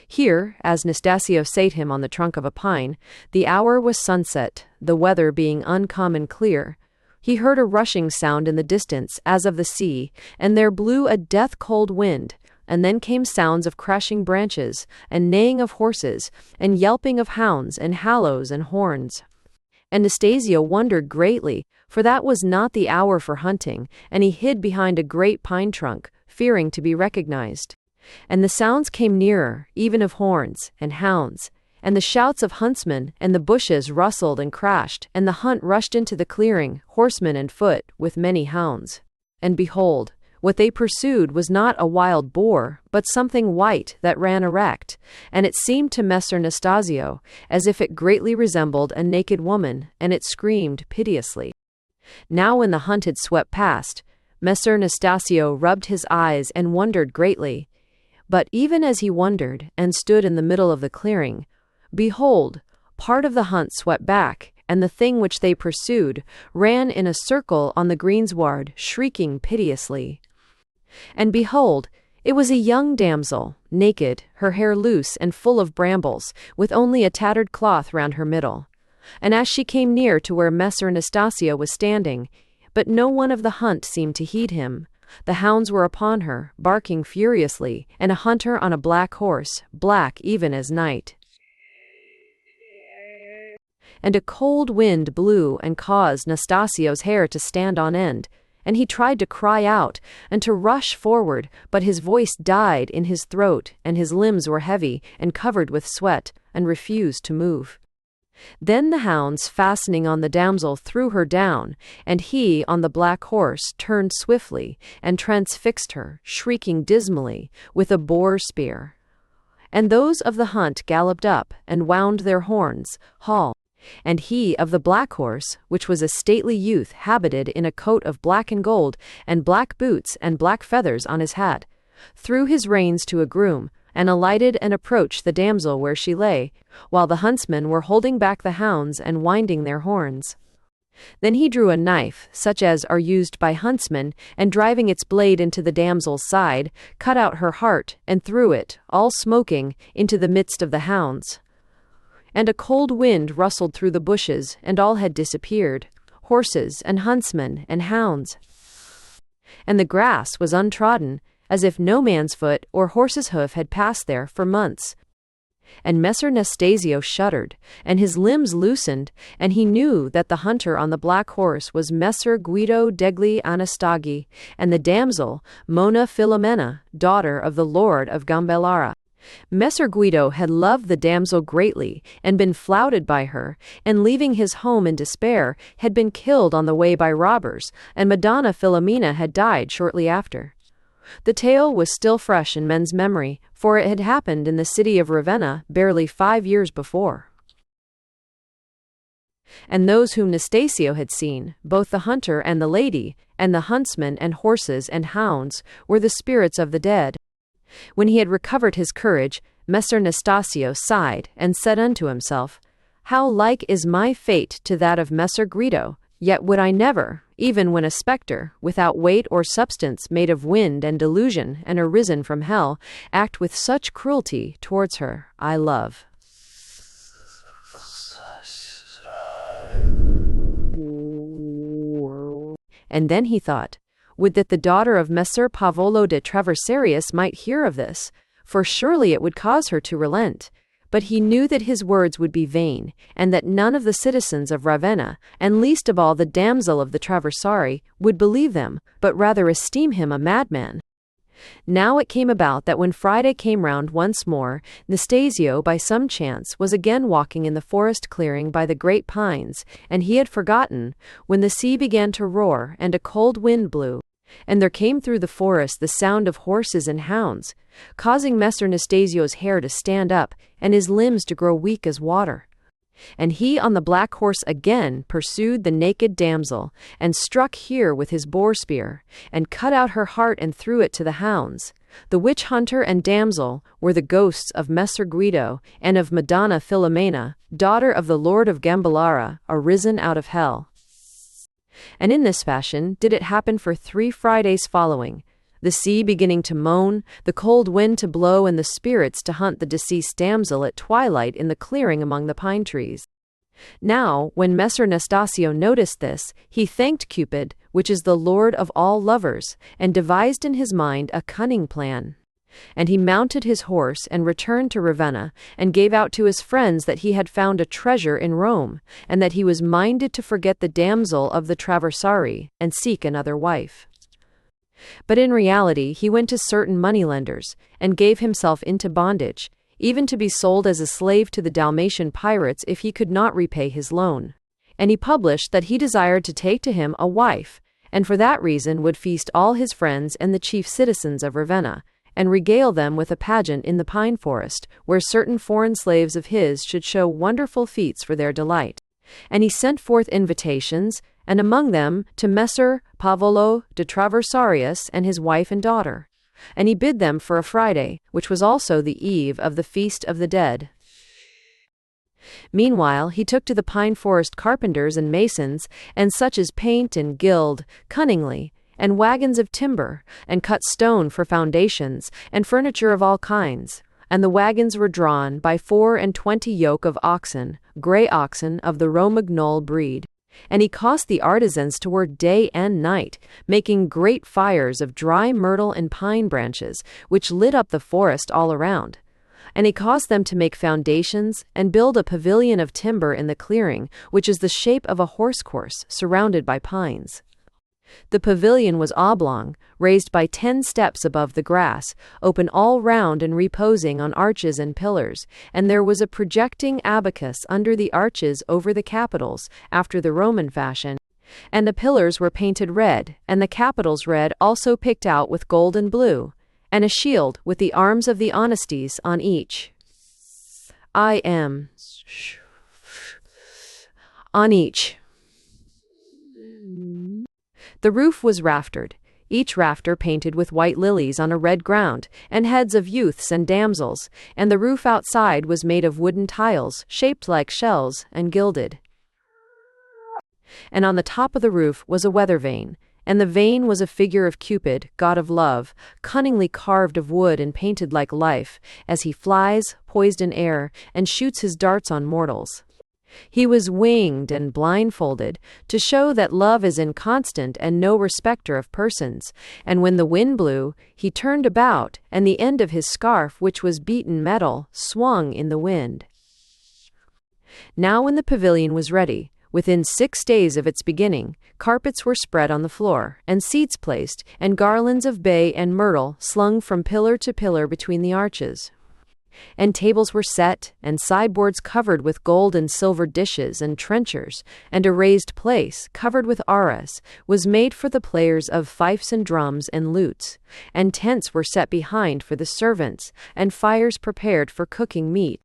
Here, as Nastasio sate him on the trunk of a pine, the hour was sunset, the weather being uncommon clear. He heard a rushing sound in the distance, as of the sea, and there blew a death-cold wind, and then came sounds of crashing branches, and neighing of horses, and yelping of hounds, and halloos and horns. And Nastasio wondered greatly, for that was not the hour for hunting, and he hid behind a great pine trunk, fearing to be recognized. And the sounds came nearer, even of horns, and hounds, and the shouts of huntsmen, and the bushes rustled and crashed, and the hunt rushed into the clearing, horsemen and foot, with many hounds. And behold, what they pursued was not a wild boar, but something white that ran erect, and it seemed to Messer Nastasio as if it greatly resembled a naked woman, and it screamed piteously. Now when the hunt had swept past, Messer Nastasio rubbed his eyes and wondered greatly. But even as he wondered, and stood in the middle of the clearing, behold, part of the hunt swept back, and the thing which they pursued ran in a circle on the greensward, shrieking piteously. And behold, it was a young damsel, naked, her hair loose and full of brambles, with only a tattered cloth round her middle. And as she came near to where Messer Nastasio was standing, but no one of the hunt seemed to heed him, the hounds were upon her, barking furiously, and a hunter on a black horse, black even as night. And a cold wind blew and caused Nastasio's hair to stand on end, and he tried to cry out and to rush forward, but his voice died in his throat, and his limbs were heavy and covered with sweat, and refused to move. Then the hounds, fastening on the damsel, threw her down, and he on the black horse turned swiftly and transfixed her, shrieking dismally, with a boar spear. And those of the hunt galloped up and wound their horns, and he of the black horse, which was a stately youth habited in a coat of black and gold, and black boots and black feathers on his hat, threw his reins to a groom, and alighted and approached the damsel where she lay, while the huntsmen were holding back the hounds and winding their horns. Then he drew a knife, such as are used by huntsmen, and driving its blade into the damsel's side, cut out her heart, and threw it, all smoking, into the midst of the hounds. And a cold wind rustled through the bushes, and all had disappeared, horses and huntsmen and hounds. And the grass was untrodden, as if no man's foot or horse's hoof had passed there for months. And Messer Nastasio shuddered, and his limbs loosened, and he knew that the hunter on the black horse was Messer Guido degli Anastaghi, and the damsel, Monna Filomena, daughter of the lord of Gambellara. Messer Guido had loved the damsel greatly, and been flouted by her, and leaving his home in despair, had been killed on the way by robbers, and Madonna Filomena had died shortly after. The tale was still fresh in men's memory, for it had happened in the city of Ravenna barely 5 years before. And those whom Nastasio had seen, both the hunter and the lady, and the huntsmen and horses and hounds, were the spirits of the dead. When he had recovered his courage, Messer Nastasio sighed, and said unto himself, How like is my fate to that of Messer Guido? Yet would I never, even when a spectre, without weight or substance, made of wind and delusion, and arisen from hell, act with such cruelty towards her I love. And then he thought, would that the daughter of Messer Pavolo de Traversarius might hear of this, for surely it would cause her to relent. But he knew that his words would be vain, and that none of the citizens of Ravenna, and least of all the damsel of the Traversari, would believe them, but rather esteem him a madman. Now it came about that when Friday came round once more, Nastasio by some chance was again walking in the forest clearing by the great pines, and he had forgotten, when the sea began to roar and a cold wind blew, and there came through the forest the sound of horses and hounds, causing Messer Nastasio's hair to stand up and his limbs to grow weak as water. And he on the black horse again pursued the naked damsel, and struck here with his boar spear, and cut out her heart and threw it to the hounds. The witch hunter and damsel were the ghosts of Messer Guido and of Madonna Filomena, daughter of the Lord of Gambalara, arisen out of hell. And in this fashion did it happen for 3 Fridays following, the sea beginning to moan, the cold wind to blow, and the spirits to hunt the deceased damsel at twilight in the clearing among the pine trees. Now, when Messer Nastasio noticed this, he thanked Cupid, which is the lord of all lovers, and devised in his mind a cunning plan. And he mounted his horse and returned to Ravenna, and gave out to his friends that he had found a treasure in Rome, and that he was minded to forget the damsel of the Traversari, and seek another wife. But in reality he went to certain moneylenders, and gave himself into bondage, even to be sold as a slave to the Dalmatian pirates if he could not repay his loan. And he published that he desired to take to him a wife, and for that reason would feast all his friends and the chief citizens of Ravenna, and regale them with a pageant in the pine forest, where certain foreign slaves of his should show wonderful feats for their delight. And he sent forth invitations, and among them to Messer Pavolo de Traversarius and his wife and daughter. And he bid them for a Friday, which was also the eve of the feast of the dead. Meanwhile he took to the pine forest carpenters and masons, and such as paint and gild cunningly, and wagons of timber, and cut stone for foundations, and furniture of all kinds. And the wagons were drawn by 24 yoke of oxen, grey oxen of the Romagnol breed. And he caused the artisans to work day and night, making great fires of dry myrtle and pine branches, which lit up the forest all around. And he caused them to make foundations, and build a pavilion of timber in the clearing, which is the shape of a horse course, surrounded by pines. The pavilion was oblong, raised by 10 steps above the grass, open all round and reposing on arches and pillars, and there was a projecting abacus under the arches over the capitals, after the Roman fashion. And the pillars were painted red, and the capitals red, also picked out with gold and blue, and a shield with the arms of the Honesties on each. On each. The roof was raftered, each rafter painted with white lilies on a red ground, and heads of youths and damsels, and the roof outside was made of wooden tiles, shaped like shells, and gilded. And on the top of the roof was a weather vane, and the vane was a figure of Cupid, god of love, cunningly carved of wood and painted like life, as he flies, poised in air, and shoots his darts on mortals. He was winged and blindfolded, to show that love is inconstant and no respecter of persons, and when the wind blew, he turned about, and the end of his scarf, which was beaten metal, swung in the wind. Now when the pavilion was ready, within 6 days of its beginning, carpets were spread on the floor, and seats placed, and garlands of bay and myrtle slung from pillar to pillar between the arches. And tables were set, and sideboards covered with gold and silver dishes and trenchers, and a raised place, covered with arras, was made for the players of fifes and drums and lutes, and tents were set behind for the servants, and fires prepared for cooking meat.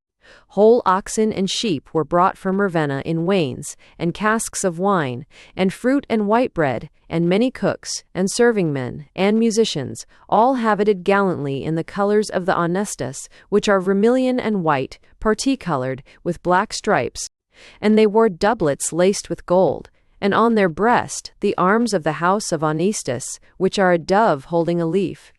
Whole oxen and sheep were brought from Ravenna in wains, and casks of wine, and fruit and white bread, and many cooks, and serving men, and musicians, all habited gallantly in the colours of the Honestas, which are vermilion and white, parti-coloured, with black stripes, and they wore doublets laced with gold, and on their breast the arms of the house of Honestus, which are a dove holding a leaf.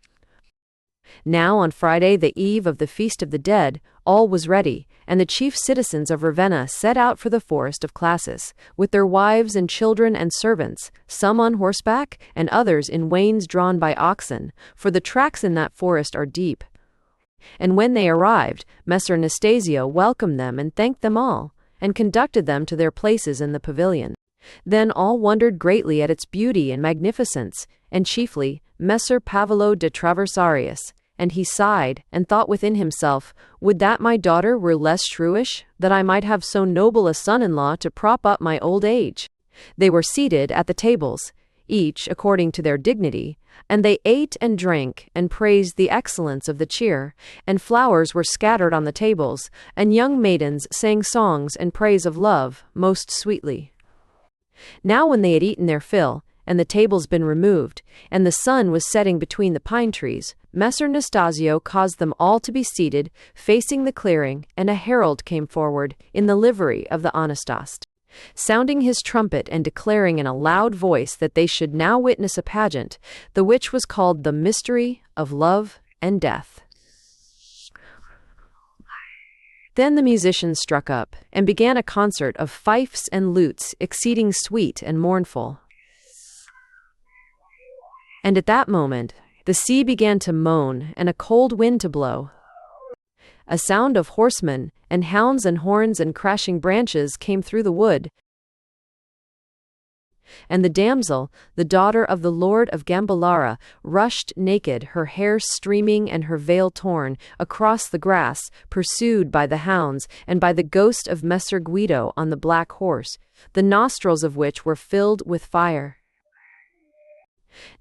Now on Friday, the eve of the feast of the dead, all was ready, and the chief citizens of Ravenna set out for the forest of Classis, with their wives and children and servants, some on horseback, and others in wains drawn by oxen, for the tracks in that forest are deep. And when they arrived, Messer Anastasio welcomed them and thanked them all, and conducted them to their places in the pavilion. Then all wondered greatly at its beauty and magnificence, and chiefly Messer Pavolo de Traversarius, and he sighed, and thought within himself, would that my daughter were less shrewish, that I might have so noble a son-in-law to prop up my old age. They were seated at the tables, each according to their dignity, and they ate and drank, and praised the excellence of the cheer, and flowers were scattered on the tables, and young maidens sang songs in praise of love most sweetly. Now when they had eaten their fill, and the tables been removed, and the sun was setting between the pine trees, Messer Anastasio caused them all to be seated, facing the clearing, and a herald came forward, in the livery of the Anastas, sounding his trumpet and declaring in a loud voice that they should now witness a pageant, the which was called the Mystery of Love and Death. Then the musicians struck up, and began a concert of fifes and lutes exceeding sweet and mournful. And at that moment, the sea began to moan, and a cold wind to blow. A sound of horsemen, and hounds and horns and crashing branches came through the wood. And the damsel, the daughter of the lord of Gambalara, rushed naked, her hair streaming and her veil torn, across the grass, pursued by the hounds, and by the ghost of Messer Guido on the black horse, the nostrils of which were filled with fire.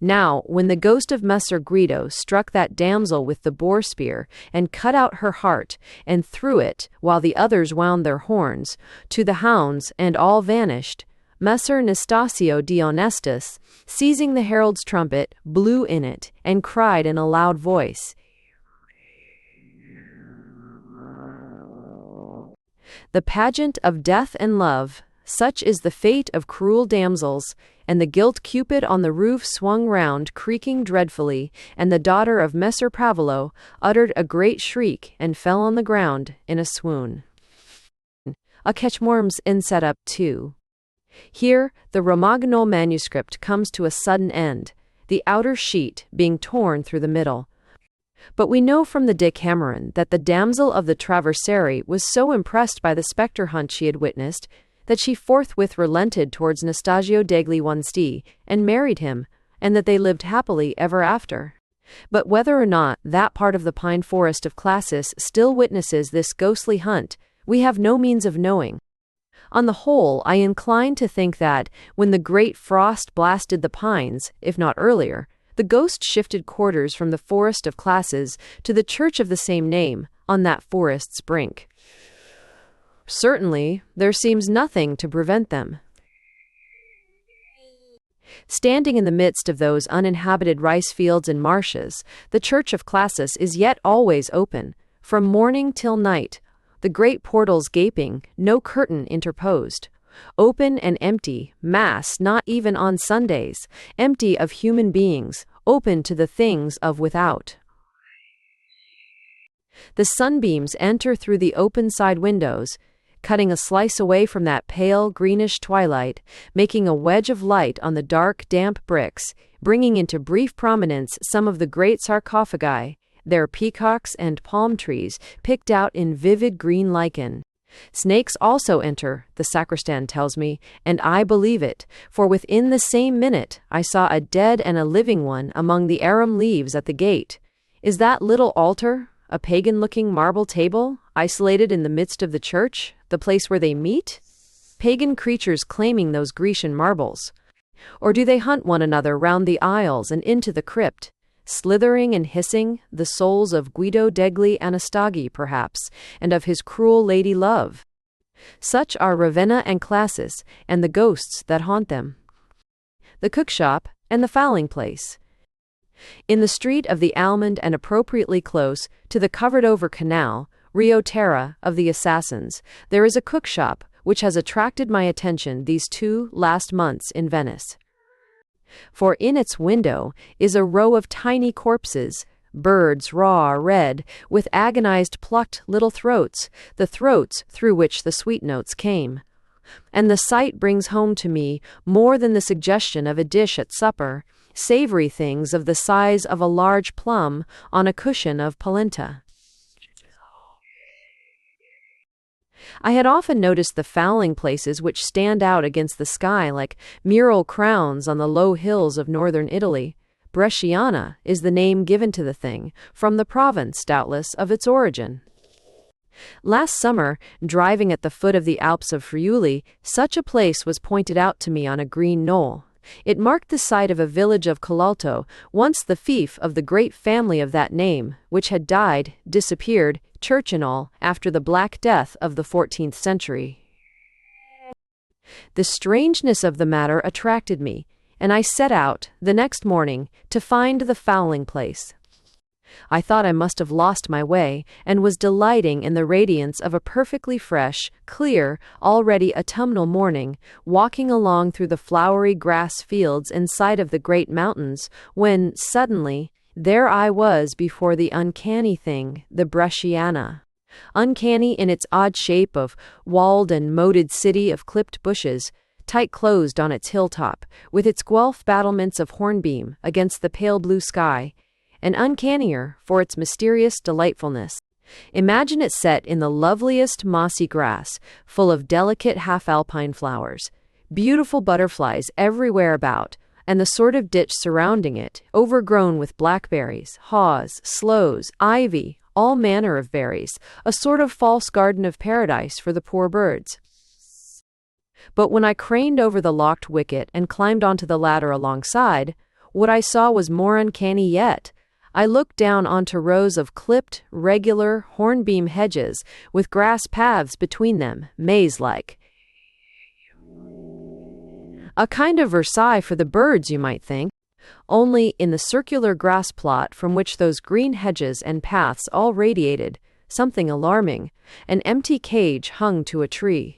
Now, when the ghost of Messer Guido struck that damsel with the boar spear, and cut out her heart, and threw it, while the others wound their horns, to the hounds, and all vanished, Messer Anastasio Dionestus, seizing the herald's trumpet, blew in it, and cried in a loud voice, "The pageant of death and love, such is the fate of cruel damsels," and the gilt Cupid on the roof swung round, creaking dreadfully, and the daughter of Messer Pavolo uttered a great shriek, and fell on the ground in a swoon. A catchmorms in set up too. Here the Romagnol manuscript comes to a sudden end, the outer sheet being torn through the middle. But we know from the Decameron that the damsel of the Traversari was so impressed by the spectre hunt she had witnessed, that she forthwith relented towards Nastasio degli Guansti, and married him, and that they lived happily ever after. But whether or not that part of the pine forest of Classis still witnesses this ghostly hunt, we have no means of knowing. On the whole, I incline to think that, when the great frost blasted the pines, if not earlier, the ghost shifted quarters from the forest of Classis to the church of the same name, on that forest's brink. Certainly, there seems nothing to prevent them. Standing in the midst of those uninhabited rice fields and marshes, the church of Classis is yet always open, from morning till night, the great portals gaping, no curtain interposed. Open and empty, mass not even on Sundays, empty of human beings, open to the things of without. The sunbeams enter through the open side windows, cutting a slice away from that pale greenish twilight, making a wedge of light on the dark damp bricks, bringing into brief prominence some of the great sarcophagi, their peacocks and palm trees picked out in vivid green lichen. Snakes also enter, the sacristan tells me, and I believe it, for within the same minute I saw a dead and a living one among the arum leaves at the gate. Is that little altar, a pagan-looking marble table, isolated in the midst of the church, the place where they meet? Pagan creatures claiming those Grecian marbles. Or do they hunt one another round the aisles and into the crypt, slithering and hissing, the souls of Guido degli Anastagi, perhaps, and of his cruel lady love? Such are Ravenna and Classis, and the ghosts that haunt them. The cookshop and the fowling place. In the street of the Almond and appropriately close to the covered-over canal, Rio Terra, of the assassins, there is a cookshop which has attracted my attention these 2 last months in Venice. For in its window is a row of tiny corpses, birds raw, red, with agonized plucked little throats, the throats through which the sweet notes came. And the sight brings home to me, more than the suggestion of a dish at supper, savory things of the size of a large plum on a cushion of polenta. I had often noticed the fowling places which stand out against the sky like mural crowns on the low hills of northern Italy. Bresciana is the name given to the thing, from the province, doubtless, of its origin. Last summer, driving at the foot of the Alps of Friuli, such a place was pointed out to me on a green knoll. It marked the site of a village of Colalto, once the fief of the great family of that name, which had died, disappeared, church and all, after the Black Death of the 14th century. The strangeness of the matter attracted me, and I set out, the next morning, to find the fowling place. I thought I must have lost my way, and was delighting in the radiance of a perfectly fresh, clear, already autumnal morning, walking along through the flowery grass fields in sight of the great mountains, when, suddenly, there I was before the uncanny thing, the Bresciana. Uncanny in its odd shape of walled and moated city of clipped bushes, tight-closed on its hilltop, with its Guelph battlements of hornbeam against the pale blue sky, and uncannier for its mysterious delightfulness. Imagine it set in the loveliest mossy grass, full of delicate half-alpine flowers, beautiful butterflies everywhere about, and the sort of ditch surrounding it, overgrown with blackberries, haws, sloes, ivy, all manner of berries, a sort of false garden of paradise for the poor birds. But when I craned over the locked wicket and climbed onto the ladder alongside, what I saw was more uncanny yet. I looked down onto rows of clipped, regular, hornbeam hedges, with grass paths between them, maze-like. A kind of Versailles for the birds, you might think. Only, in the circular grass plot from which those green hedges and paths all radiated, something alarming, an empty cage hung to a tree.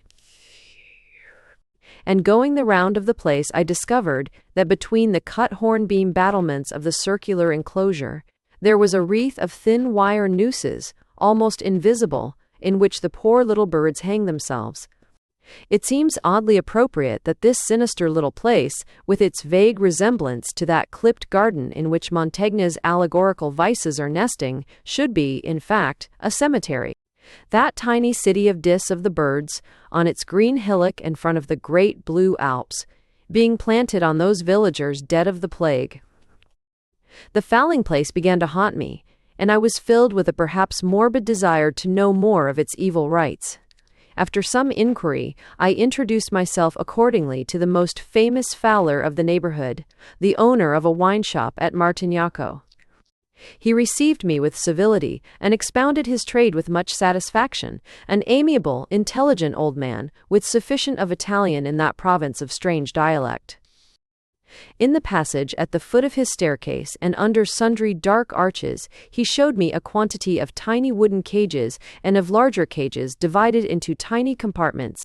And going the round of the place I discovered that between the cut hornbeam battlements of the circular enclosure, there was a wreath of thin wire nooses, almost invisible, in which the poor little birds hang themselves. It seems oddly appropriate that this sinister little place, with its vague resemblance to that clipped garden in which Montaigne's allegorical vices are nesting, should be, in fact, a cemetery. That tiny city of Dis of the birds, on its green hillock in front of the great blue Alps, being planted on those villagers dead of the plague. The fowling place began to haunt me, and I was filled with a perhaps morbid desire to know more of its evil rites. After some inquiry, I introduced myself accordingly to the most famous fowler of the neighborhood, the owner of a wine shop at Martignacco. He received me with civility, and expounded his trade with much satisfaction, an amiable, intelligent old man, with sufficient of Italian in that province of strange dialect. In the passage at the foot of his staircase, and under sundry dark arches, he showed me a quantity of tiny wooden cages, and of larger cages divided into tiny compartments.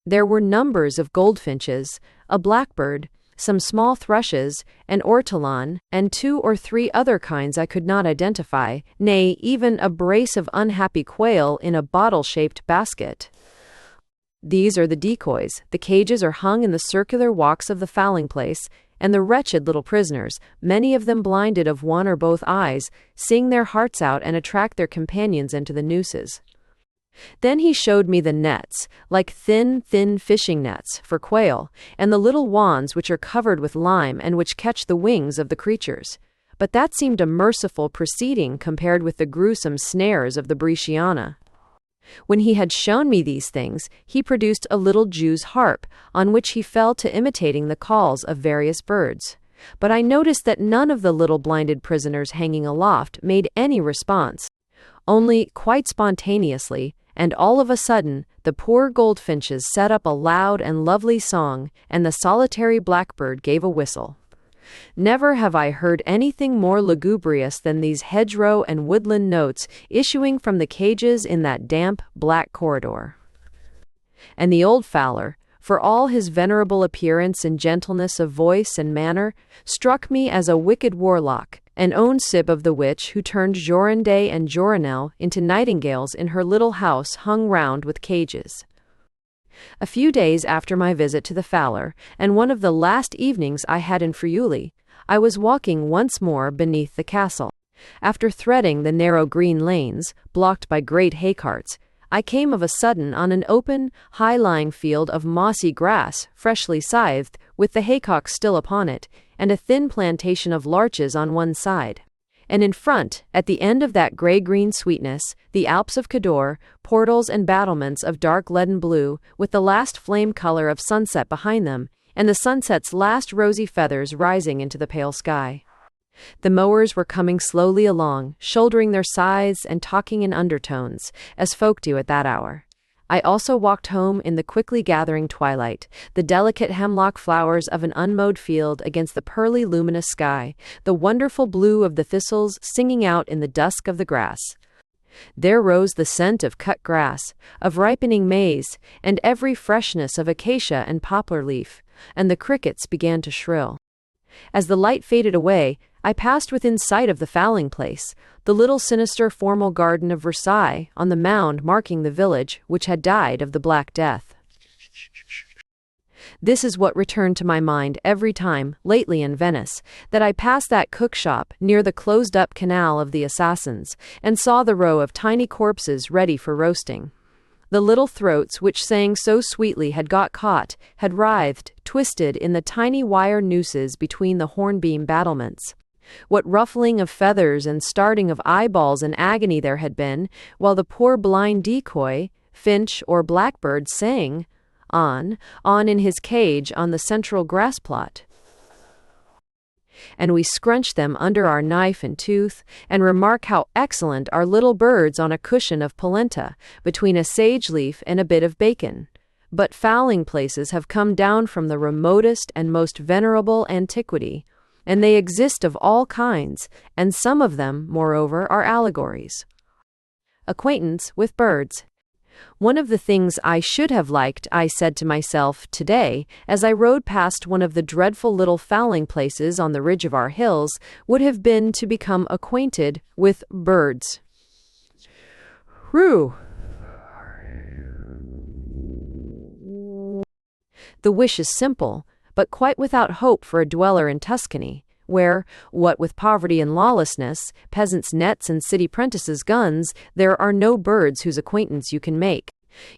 There were numbers of goldfinches, a blackbird, some small thrushes, an ortolan, and 2 or 3 other kinds I could not identify, nay, even a brace of unhappy quail in a bottle-shaped basket. These are the decoys. The cages are hung in the circular walks of the fowling place, and the wretched little prisoners, many of them blinded of one or both eyes, sing their hearts out and attract their companions into the nooses. Then he showed me the nets, like thin fishing nets, for quail, and the little wands which are covered with lime and which catch the wings of the creatures. But that seemed a merciful proceeding compared with the gruesome snares of the Bresciana. When he had shown me these things, he produced a little Jew's harp, on which he fell to imitating the calls of various birds. But I noticed that none of the little blinded prisoners hanging aloft made any response. Only, quite spontaneously, and all of a sudden, the poor goldfinches set up a loud and lovely song, and the solitary blackbird gave a whistle. Never have I heard anything more lugubrious than these hedgerow and woodland notes issuing from the cages in that damp, black corridor. And the old fowler, for all his venerable appearance and gentleness of voice and manner, struck me as a wicked warlock, an own sib of the witch who turned Jorinde and Jorinel into nightingales in her little house hung round with cages. A few days after my visit to the Fowler, and one of the last evenings I had in Friuli, I was walking once more beneath the castle. After threading the narrow green lanes, blocked by great hay-carts, I came of a sudden on an open, high-lying field of mossy grass, freshly scythed, with the haycocks still upon it, and a thin plantation of larches on one side. And in front, at the end of that grey-green sweetness, the Alps of Cadore, portals and battlements of dark leaden blue, with the last flame colour of sunset behind them, and the sunset's last rosy feathers rising into the pale sky. The mowers were coming slowly along, shouldering their scythes and talking in undertones, as folk do at that hour. I also walked home in the quickly gathering twilight, the delicate hemlock flowers of an unmowed field against the pearly luminous sky, the wonderful blue of the thistles singing out in the dusk of the grass. There rose the scent of cut grass, of ripening maize, and every freshness of acacia and poplar leaf, and the crickets began to shrill. As the light faded away, I passed within sight of the fowling place, the little sinister formal garden of Versailles, on the mound marking the village which had died of the Black Death. This is what returned to my mind every time, lately in Venice, that I passed that cook-shop near the closed-up canal of the Assassins, and saw the row of tiny corpses ready for roasting. The little throats which sang so sweetly had got caught, had writhed, twisted in the tiny wire nooses between the hornbeam battlements. What ruffling of feathers and starting of eyeballs and agony there had been, while the poor blind decoy, finch or blackbird, sang on in his cage on the central grass plot. And we scrunched them under our knife and tooth, and remark how excellent are little birds on a cushion of polenta, between a sage leaf and a bit of bacon. But fowling places have come down from the remotest and most venerable antiquity, and they exist of all kinds, and some of them, moreover, are allegories. Acquaintance with birds. One of the things I should have liked, I said to myself today, as I rode past one of the dreadful little fowling places on the ridge of our hills, would have been to become acquainted with birds. Roo! The wish is simple, but quite without hope for a dweller in Tuscany, where, what with poverty and lawlessness, peasants' nets and city prentices' guns, there are no birds whose acquaintance you can make.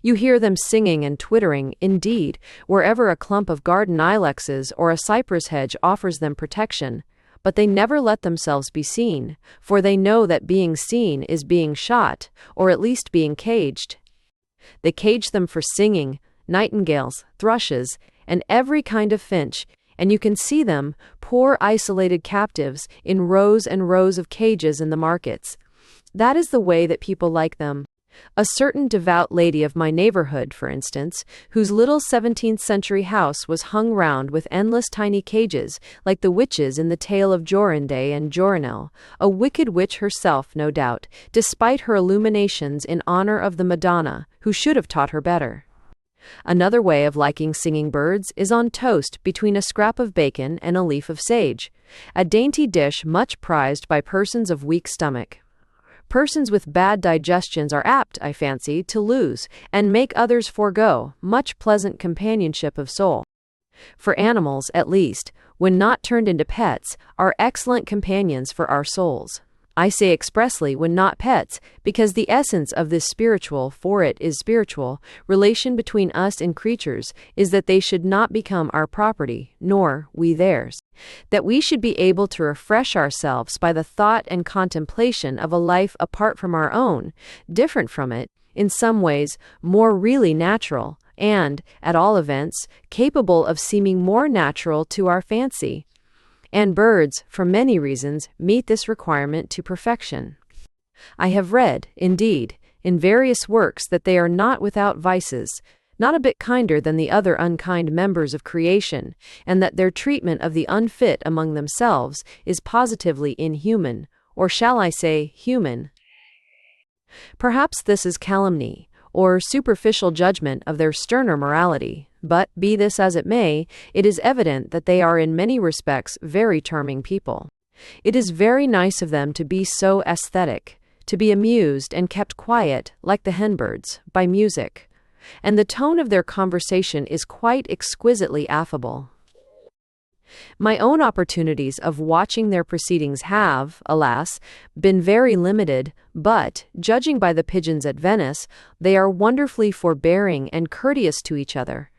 You hear them singing and twittering, indeed, wherever a clump of garden ilexes or a cypress hedge offers them protection, but they never let themselves be seen, for they know that being seen is being shot, or at least being caged. They cage them for singing, nightingales, thrushes, and every kind of finch, and you can see them, poor isolated captives, in rows and rows of cages in the markets. That is the way that people like them. A certain devout lady of my neighborhood, for instance, whose little 17th-century house was hung round with endless tiny cages, like the witches in the tale of Jorinde and Jorinel, a wicked witch herself, no doubt, despite her illuminations in honor of the Madonna, who should have taught her better. Another way of liking singing birds is on toast between a scrap of bacon and a leaf of sage, a dainty dish much prized by persons of weak stomach. Persons with bad digestions are apt, I fancy, to lose, and make others forego, much pleasant companionship of soul. For animals, at least, when not turned into pets, are excellent companions for our souls. I say expressly when not pets, because the essence of this spiritual, for it is spiritual, relation between us and creatures is that they should not become our property, nor we theirs. That we should be able to refresh ourselves by the thought and contemplation of a life apart from our own, different from it, in some ways more really natural, and, at all events, capable of seeming more natural to our fancy. And birds, for many reasons, meet this requirement to perfection. I have read, indeed, in various works that they are not without vices, not a bit kinder than the other unkind members of creation, and that their treatment of the unfit among themselves is positively inhuman, or shall I say, human. Perhaps this is calumny, or superficial judgment of their sterner morality, but, be this as it may, it is evident that they are in many respects very charming people. It is very nice of them to be so aesthetic, to be amused and kept quiet, like the henbirds, by music. And the tone of their conversation is quite exquisitely affable. My own opportunities of watching their proceedings have, alas, been very limited, but, judging by the pigeons at Venice, they are wonderfully forbearing and courteous to each other.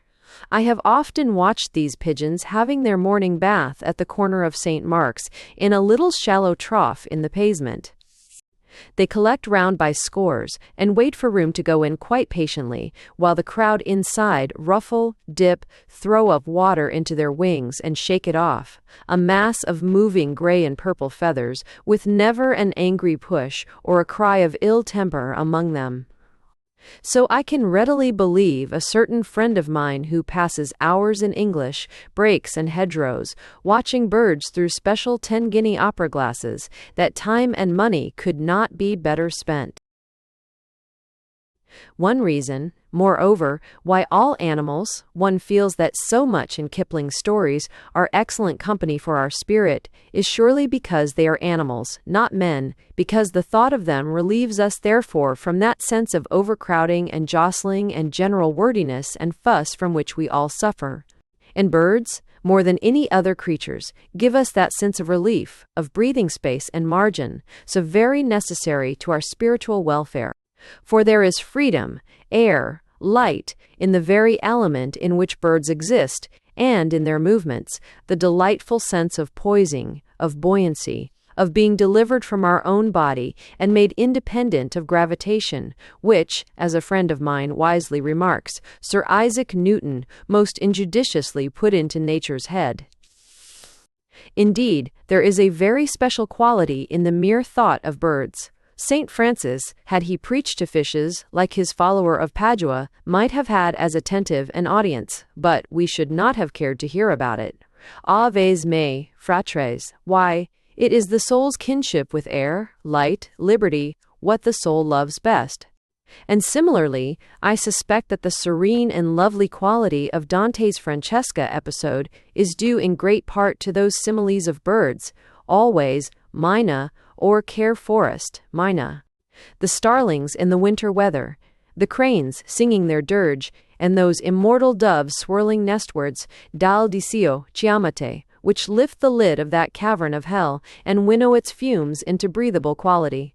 I have often watched these pigeons having their morning bath at the corner of St. Mark's in a little shallow trough in the pavement. They collect round by scores and wait for room to go in quite patiently, while the crowd inside ruffle, dip, throw up water into their wings and shake it off, a mass of moving gray and purple feathers, with never an angry push or a cry of ill temper among them. So I can readily believe a certain friend of mine who passes hours in English, brakes and hedgerows, watching birds through special 10-guinea opera glasses, that time and money could not be better spent. One reason, moreover, why all animals, one feels that so much in Kipling's stories, are excellent company for our spirit, is surely because they are animals, not men, because the thought of them relieves us therefore from that sense of overcrowding and jostling and general wordiness and fuss from which we all suffer. And birds, more than any other creatures, give us that sense of relief, of breathing space and margin, so very necessary to our spiritual welfare. For there is freedom, air, light, in the very element in which birds exist, and in their movements, the delightful sense of poising, of buoyancy, of being delivered from our own body and made independent of gravitation, which, as a friend of mine wisely remarks, Sir Isaac Newton most injudiciously put into nature's head. Indeed, there is a very special quality in the mere thought of birds. St. Francis, had he preached to fishes, like his follower of Padua, might have had as attentive an audience, but we should not have cared to hear about it. Aves me, fratres, why, it is the soul's kinship with air, light, liberty, what the soul loves best. And similarly, I suspect that the serene and lovely quality of Dante's Francesca episode is due in great part to those similes of birds, always, mina, or care forest, mina. The starlings in the winter weather, the cranes singing their dirge, and those immortal doves swirling nestwards, dal disio, chiamate, which lift the lid of that cavern of hell and winnow its fumes into breathable quality.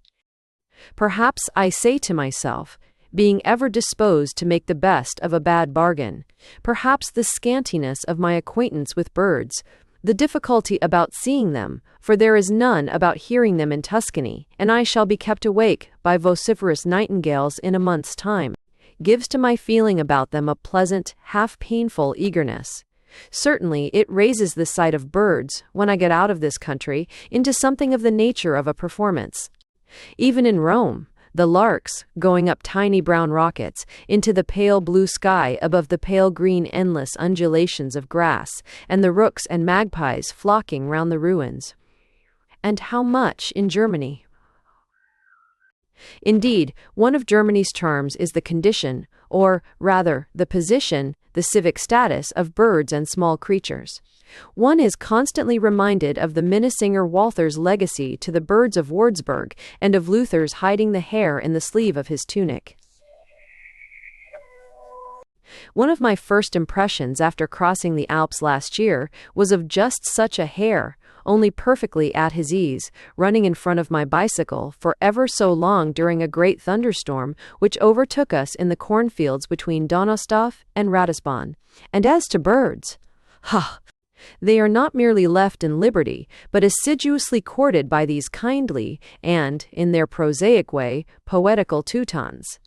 Perhaps I say to myself, being ever disposed to make the best of a bad bargain, perhaps the scantiness of my acquaintance with birds, the difficulty about seeing them, for there is none about hearing them in Tuscany, and I shall be kept awake by vociferous nightingales in a month's time, gives to my feeling about them a pleasant, half-painful eagerness. Certainly it raises the sight of birds, when I get out of this country, into something of the nature of a performance. Even in Rome, the larks, going up tiny brown rockets, into the pale blue sky above the pale green endless undulations of grass, and the rooks and magpies flocking round the ruins. And how much in Germany? Indeed, one of Germany's charms is the condition, or rather, the position, the civic status of birds and small creatures. One is constantly reminded of the Minnesinger Walther's legacy to the birds of Würzburg and of Luther's hiding the hare in the sleeve of his tunic. One of my first impressions after crossing the Alps last year was of just such a hare, only perfectly at his ease, running in front of my bicycle for ever so long during a great thunderstorm which overtook us in the cornfields between Donaustadt and Ratisbon. And as to birds, they are not merely left in liberty, but assiduously courted by these kindly and, in their prosaic way, poetical Teutons.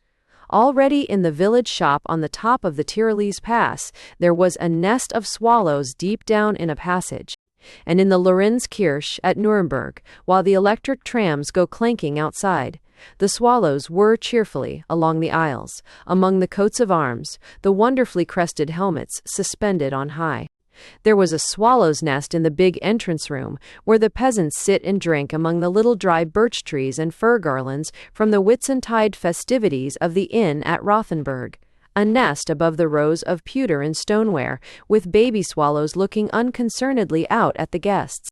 Already in the village shop on the top of the Tyrolese Pass, there was a nest of swallows deep down in a passage. And in the Lorenzkirche at Nuremberg, while the electric trams go clanking outside, the swallows whir cheerfully along the aisles, among the coats of arms, the wonderfully crested helmets suspended on high. There was a swallow's nest in the big entrance room, where the peasants sit and drink among the little dry birch trees and fir garlands from the Whitsuntide festivities of the inn at Rothenburg. A nest above the rows of pewter and stoneware, with baby swallows looking unconcernedly out at the guests.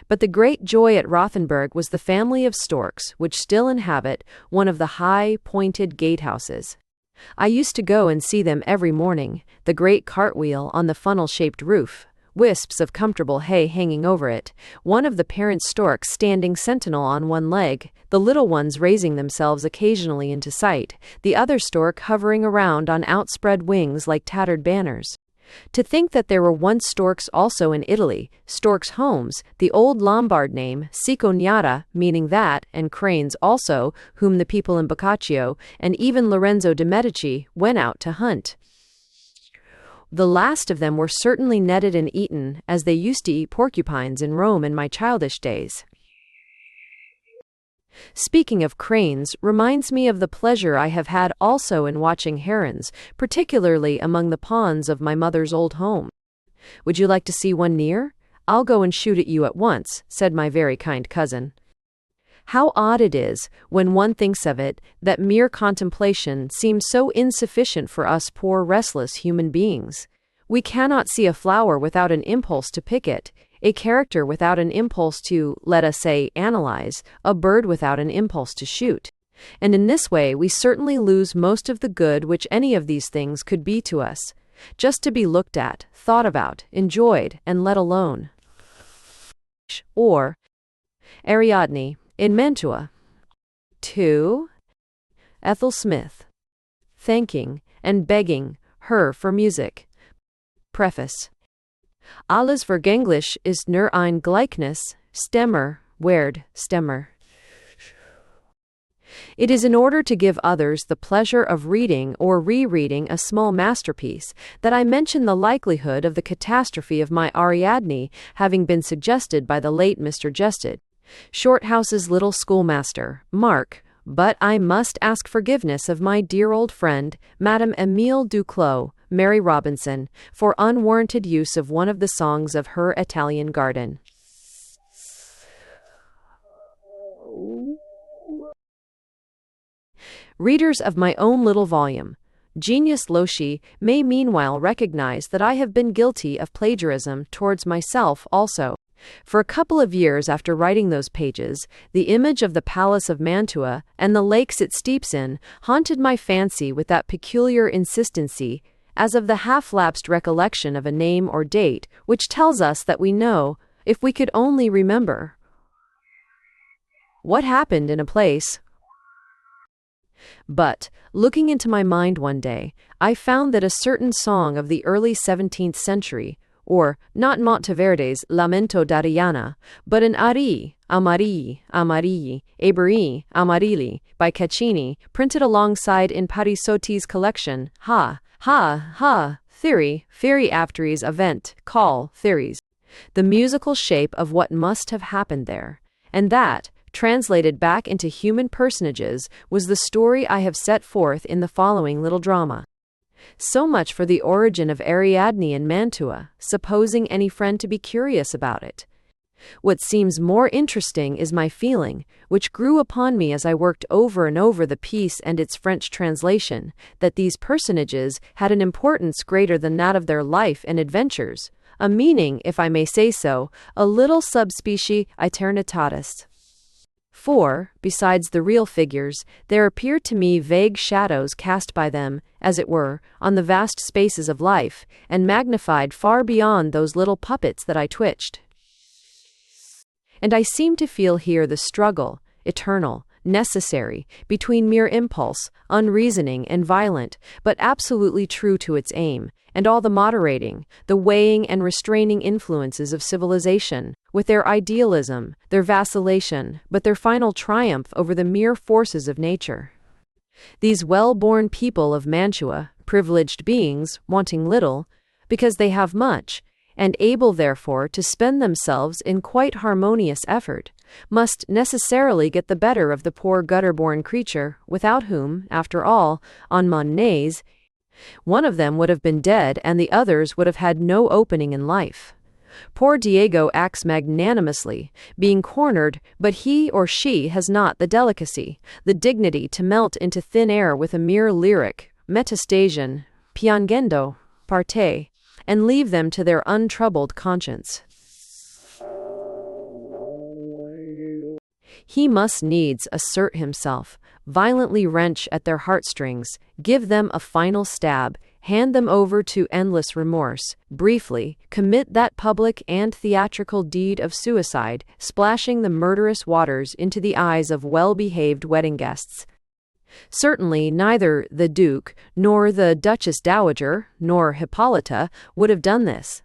But the great joy at Rothenburg was the family of storks, which still inhabit one of the high, pointed gatehouses. I used to go and see them every morning, the great cartwheel on the funnel-shaped roof, wisps of comfortable hay hanging over it, one of the parent storks standing sentinel on one leg, the little ones raising themselves occasionally into sight, the other stork hovering around on outspread wings like tattered banners. To think that there were once storks also in Italy, storks' homes, the old Lombard name, cicognata, meaning that, and cranes also, whom the people in Boccaccio, and even Lorenzo de' Medici, went out to hunt. The last of them were certainly netted and eaten, as they used to eat porcupines in Rome in my childish days. Speaking of cranes reminds me of the pleasure I have had also in watching herons, particularly among the ponds of my mother's old home. "Would you like to see one near? I'll go and shoot at you at once," said my very kind cousin. How odd it is, when one thinks of it, that mere contemplation seems so insufficient for us poor restless human beings. We cannot see a flower without an impulse to pick it, a character without an impulse to, let us say, analyze, a bird without an impulse to shoot. And in this way we certainly lose most of the good which any of these things could be to us, just to be looked at, thought about, enjoyed, and let alone. Or Ariadne, in Mantua. 2. Ethel Smith. Thanking and begging her for music. Preface. Alles Vergänglich ist nur ein Gleichnis, Stemmer, Werd, Stemmer. It is in order to give others the pleasure of reading or rereading a small masterpiece that I mention the likelihood of the catastrophe of my Ariadne having been suggested by the late Mr. Jested, Shorthouse's little schoolmaster, Mark, but I must ask forgiveness of my dear old friend, Madame Émile Duclos, Mary Robinson, for unwarranted use of one of the songs of her Italian garden. Readers of my own little volume, Genius Loci may meanwhile recognize that I have been guilty of plagiarism towards myself also. For a couple of years after writing those pages, the image of the Palace of Mantua and the lakes it steeps in haunted my fancy with that peculiar insistency, as of the half-lapsed recollection of a name or date, which tells us that we know, if we could only remember, what happened in a place. But, looking into my mind one day, I found that a certain song of the early 17th century, or not Monteverdi's Lamento d'Ariana, but an Ari, Amari, Amari, Eberi, Amarilli, by Caccini, printed alongside in Parisotti's collection, Theory, Theory Afteries Event, Call, Theories. The musical shape of what must have happened there, and that, translated back into human personages, was the story I have set forth in the following little drama. So much for the origin of Ariadne in Mantua, supposing any friend to be curious about it. What seems more interesting is my feeling, which grew upon me as I worked over and over the piece and its French translation, that these personages had an importance greater than that of their life and adventures, a meaning, if I may say so, a little subspecie aeternitatis. For, besides the real figures, there appeared to me vague shadows cast by them, as it were, on the vast spaces of life, and magnified far beyond those little puppets that I twitched. And I seemed to feel here the struggle, eternal, necessary, between mere impulse, unreasoning and violent, but absolutely true to its aim, and all the moderating, the weighing and restraining influences of civilization, with their idealism, their vacillation, but their final triumph over the mere forces of nature. These well-born people of Mantua, privileged beings, wanting little, because they have much, and able therefore to spend themselves in quite harmonious effort, must necessarily get the better of the poor gutter-born creature, without whom, after all, en mon nez, one of them would have been dead and the others would have had no opening in life. Poor Diego acts magnanimously, being cornered, but he or she has not the delicacy, the dignity to melt into thin air with a mere lyric, metastation, piangendo, parte, and leave them to their untroubled conscience. He must needs assert himself, violently wrench at their heartstrings, give them a final stab, hand them over to endless remorse, briefly, commit that public and theatrical deed of suicide, splashing the murderous waters into the eyes of well-behaved wedding guests. Certainly neither the Duke, nor the Duchess Dowager, nor Hippolyta would have done this.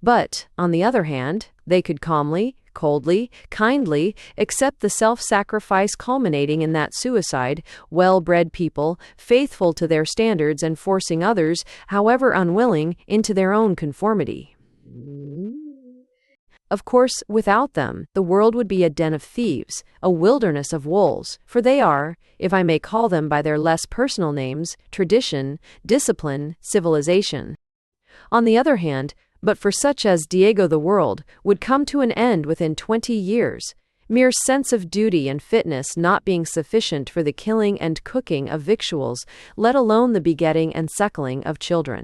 But, on the other hand, they could calmly, coldly, kindly accept the self-sacrifice culminating in that suicide, well-bred people, faithful to their standards and forcing others, however unwilling, into their own conformity. Of course, without them, the world would be a den of thieves, a wilderness of wolves, for they are, if I may call them by their less personal names, tradition, discipline, civilization. On the other hand, but for such as Diego the world would come to an end within 20 years, mere sense of duty and fitness not being sufficient for the killing and cooking of victuals, let alone the begetting and suckling of children.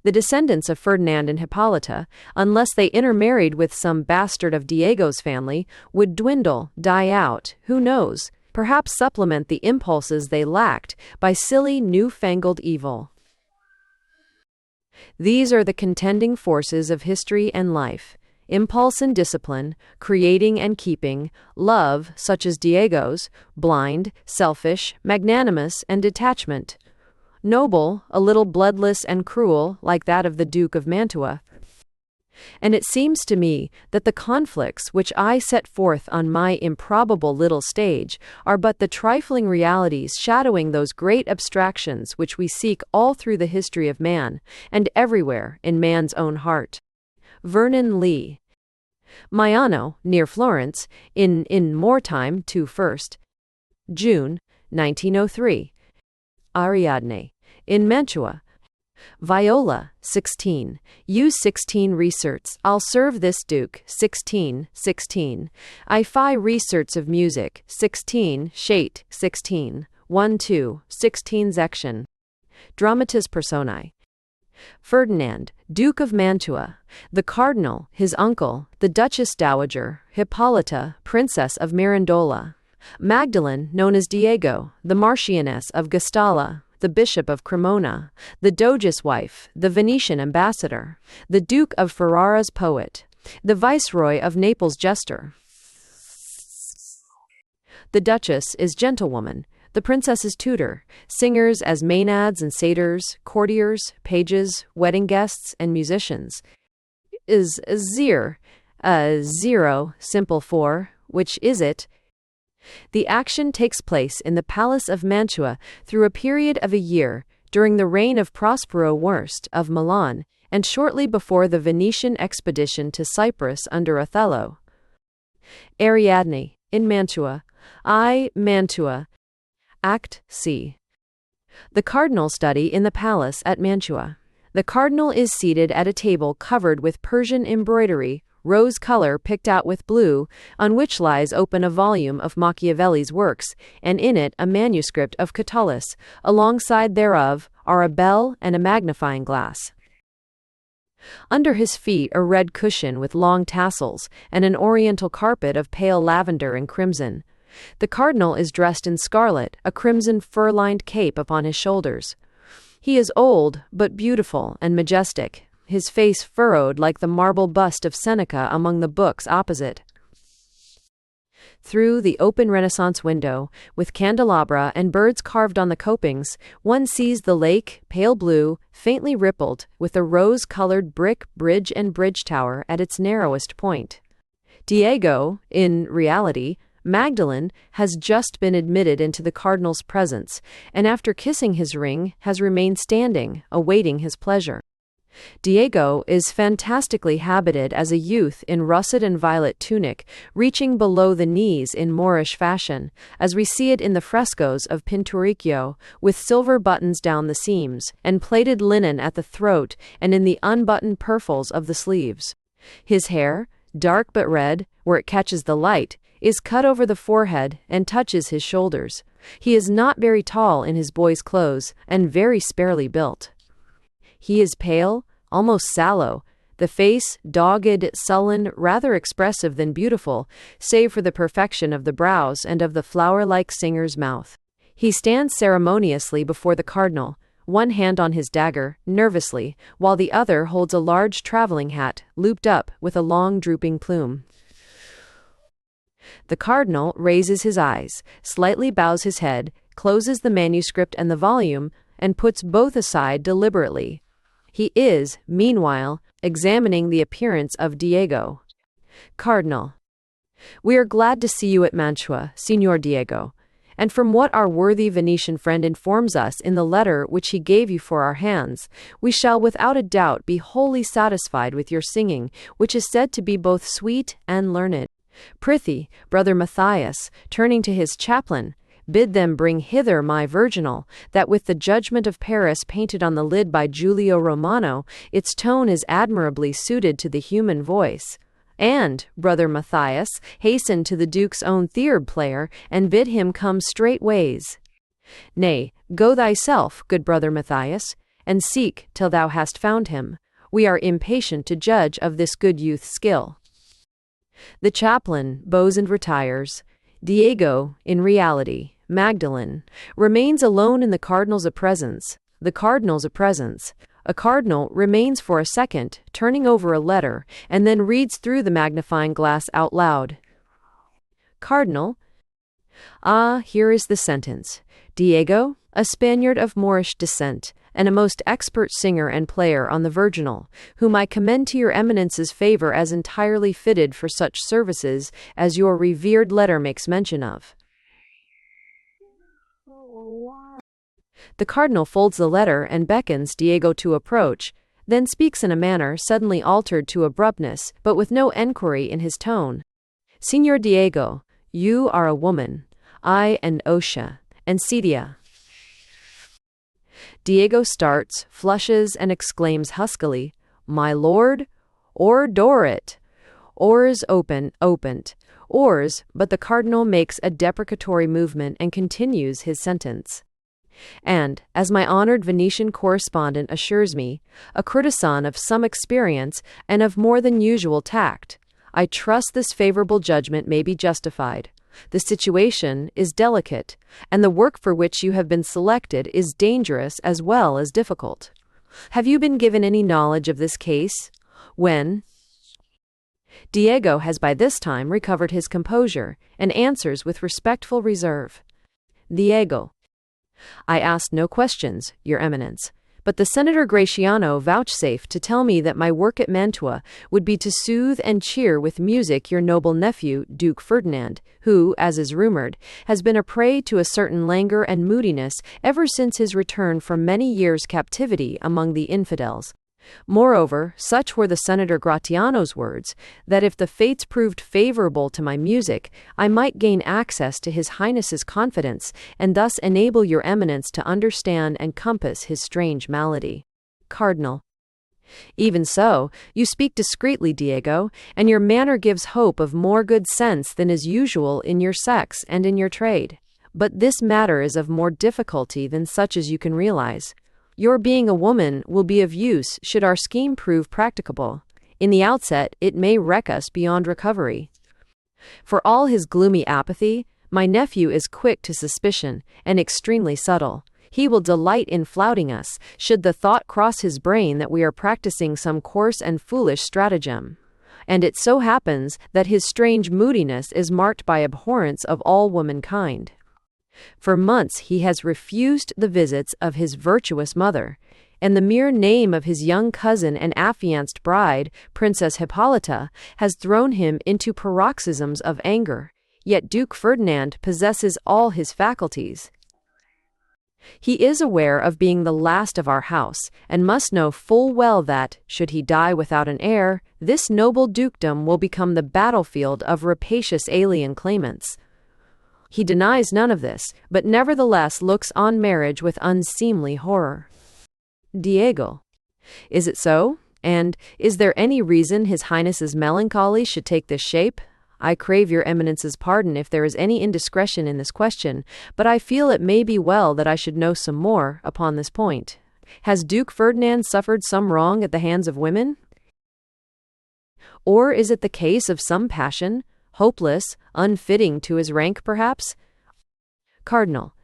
The descendants of Ferdinand and Hippolyta, unless they intermarried with some bastard of Diego's family, would dwindle, die out, who knows, perhaps supplement the impulses they lacked by silly new-fangled evil. These are the contending forces of history and life: impulse and discipline, creating and keeping, love, such as Diego's, blind, selfish, magnanimous, and detachment. Noble, a little bloodless and cruel, like that of the Duke of Mantua. And it seems to me that the conflicts which I set forth on my improbable little stage are but the trifling realities shadowing those great abstractions which we seek all through the history of man, and everywhere in man's own heart. Vernon Lee. Maiano, near Florence, in more time, 1st June, 1903. Ariadne, in Mantua. Viola, 16. Use 16 researts. I'll serve this Duke, 16, 16. I fi researts of music, 16, shate, 16. 1, 2, 16 section. Dramatis personae. Ferdinand, Duke of Mantua, the Cardinal, his uncle, the Duchess Dowager, Hippolyta, Princess of Mirandola, Magdalene, known as Diego, the Marchioness of Guastalla, the Bishop of Cremona, the Doge's wife, the Venetian ambassador, the Duke of Ferrara's poet, the Viceroy of Naples jester. The Duchess is gentlewoman, the princess's tutor, singers as maenads and satyrs, courtiers, pages, wedding guests, and musicians. Is zir, 0, simple for, which is it? The action takes place in the Palace of Mantua through a period of a year, during the reign of Prospero Worst of Milan, and shortly before the Venetian expedition to Cyprus under Othello. Ariadne, in Mantua. Mantua. Act C. The Cardinal study in the palace at Mantua. The Cardinal is seated at a table covered with Persian embroidery, rose color picked out with blue, on which lies open a volume of Machiavelli's works, and in it a manuscript of Catullus. Alongside thereof are a bell and a magnifying glass. Under his feet a red cushion with long tassels, and an oriental carpet of pale lavender and crimson. The Cardinal is dressed in scarlet, a crimson fur-lined cape upon his shoulders. He is old, but beautiful and majestic, his face furrowed like the marble bust of Seneca among the books opposite. Through the open Renaissance window, with candelabra and birds carved on the copings, one sees the lake, pale blue, faintly rippled, with a rose-colored brick bridge and bridge tower at its narrowest point. Diego, in reality, Magdalene, has just been admitted into the Cardinal's presence, and after kissing his ring, has remained standing, awaiting his pleasure. Diego is fantastically habited as a youth in russet and violet tunic, reaching below the knees in Moorish fashion, as we see it in the frescoes of Pinturicchio, with silver buttons down the seams, and plaited linen at the throat and in the unbuttoned purfles of the sleeves. His hair, dark but red, where it catches the light, is cut over the forehead and touches his shoulders. He is not very tall in his boy's clothes, and very sparely built. He is pale, almost sallow, the face dogged, sullen, rather expressive than beautiful, save for the perfection of the brows and of the flower-like singer's mouth. He stands ceremoniously before the cardinal, one hand on his dagger, nervously, while the other holds a large traveling hat, looped up, with a long drooping plume. The cardinal raises his eyes, slightly bows his head, closes the manuscript and the volume, and puts both aside deliberately. He is, meanwhile, examining the appearance of Diego. Cardinal. We are glad to see you at Mantua, Signor Diego, and from what our worthy Venetian friend informs us in the letter which he gave you for our hands, we shall without a doubt be wholly satisfied with your singing, which is said to be both sweet and learned. Prithee, brother Matthias, turning to his chaplain, bid them bring hither my virginal, that with the judgment of Paris painted on the lid by Giulio Romano, its tone is admirably suited to the human voice. And, brother Matthias, hasten to the Duke's own theorb player, and bid him come straightways. Nay, go thyself, good brother Matthias, and seek till thou hast found him. We are impatient to judge of this good youth's skill. The chaplain bows and retires. Diego, in reality, Magdalene, remains alone in the cardinal's presence. The cardinal's presence. A cardinal remains for a second, turning over a letter, and then reads through the magnifying glass out loud. Cardinal. Ah, here is the sentence. Diego, a Spaniard of Moorish descent, and a most expert singer and player on the virginal, whom I commend to your eminence's favor as entirely fitted for such services as your revered letter makes mention of. The cardinal folds the letter and beckons Diego to approach, then speaks in a manner suddenly altered to abruptness, but with no enquiry in his tone. Signor Diego, you are a woman, I an Osha, and Cedia. Diego starts, flushes, and exclaims huskily, My lord, or Dorit. Oars opened. Oars, but the cardinal makes a deprecatory movement and continues his sentence. And, as my honored Venetian correspondent assures me, a courtesan of some experience and of more than usual tact, I trust this favorable judgment may be justified. The situation is delicate, and the work for which you have been selected is dangerous as well as difficult. Have you been given any knowledge of this case? When? Diego has by this time recovered his composure, and answers with respectful reserve. Diego. I asked no questions, Your Eminence, but the Senator Graciano vouchsafed to tell me that my work at Mantua would be to soothe and cheer with music your noble nephew, Duke Ferdinand, who, as is rumored, has been a prey to a certain languor and moodiness ever since his return from many years' captivity among the infidels. Moreover, such were the Senator Gratiano's words, that if the fates proved favorable to my music, I might gain access to His Highness's confidence, and thus enable your Eminence to understand and compass his strange malady. Cardinal. Even so, you speak discreetly, Diego, and your manner gives hope of more good sense than is usual in your sex and in your trade. But this matter is of more difficulty than such as you can realize. Your being a woman will be of use should our scheme prove practicable. In the outset, it may wreck us beyond recovery. For all his gloomy apathy, my nephew is quick to suspicion and extremely subtle. He will delight in flouting us, should the thought cross his brain that we are practicing some coarse and foolish stratagem. And it so happens that his strange moodiness is marked by abhorrence of all womankind. For months he has refused the visits of his virtuous mother, and the mere name of his young cousin and affianced bride, Princess Hippolyta, has thrown him into paroxysms of anger, yet Duke Ferdinand possesses all his faculties. He is aware of being the last of our house, and must know full well that, should he die without an heir, this noble dukedom will become the battlefield of rapacious alien claimants. He denies none of this, but nevertheless looks on marriage with unseemly horror. Diego. Is it so? And is there any reason His Highness's melancholy should take this shape? I crave your Eminence's pardon if there is any indiscretion in this question, but I feel it may be well that I should know some more upon this point. Has Duke Ferdinand suffered some wrong at the hands of women? Or is it the case of some passion, hopeless, unfitting to his rank perhaps? Cardinal.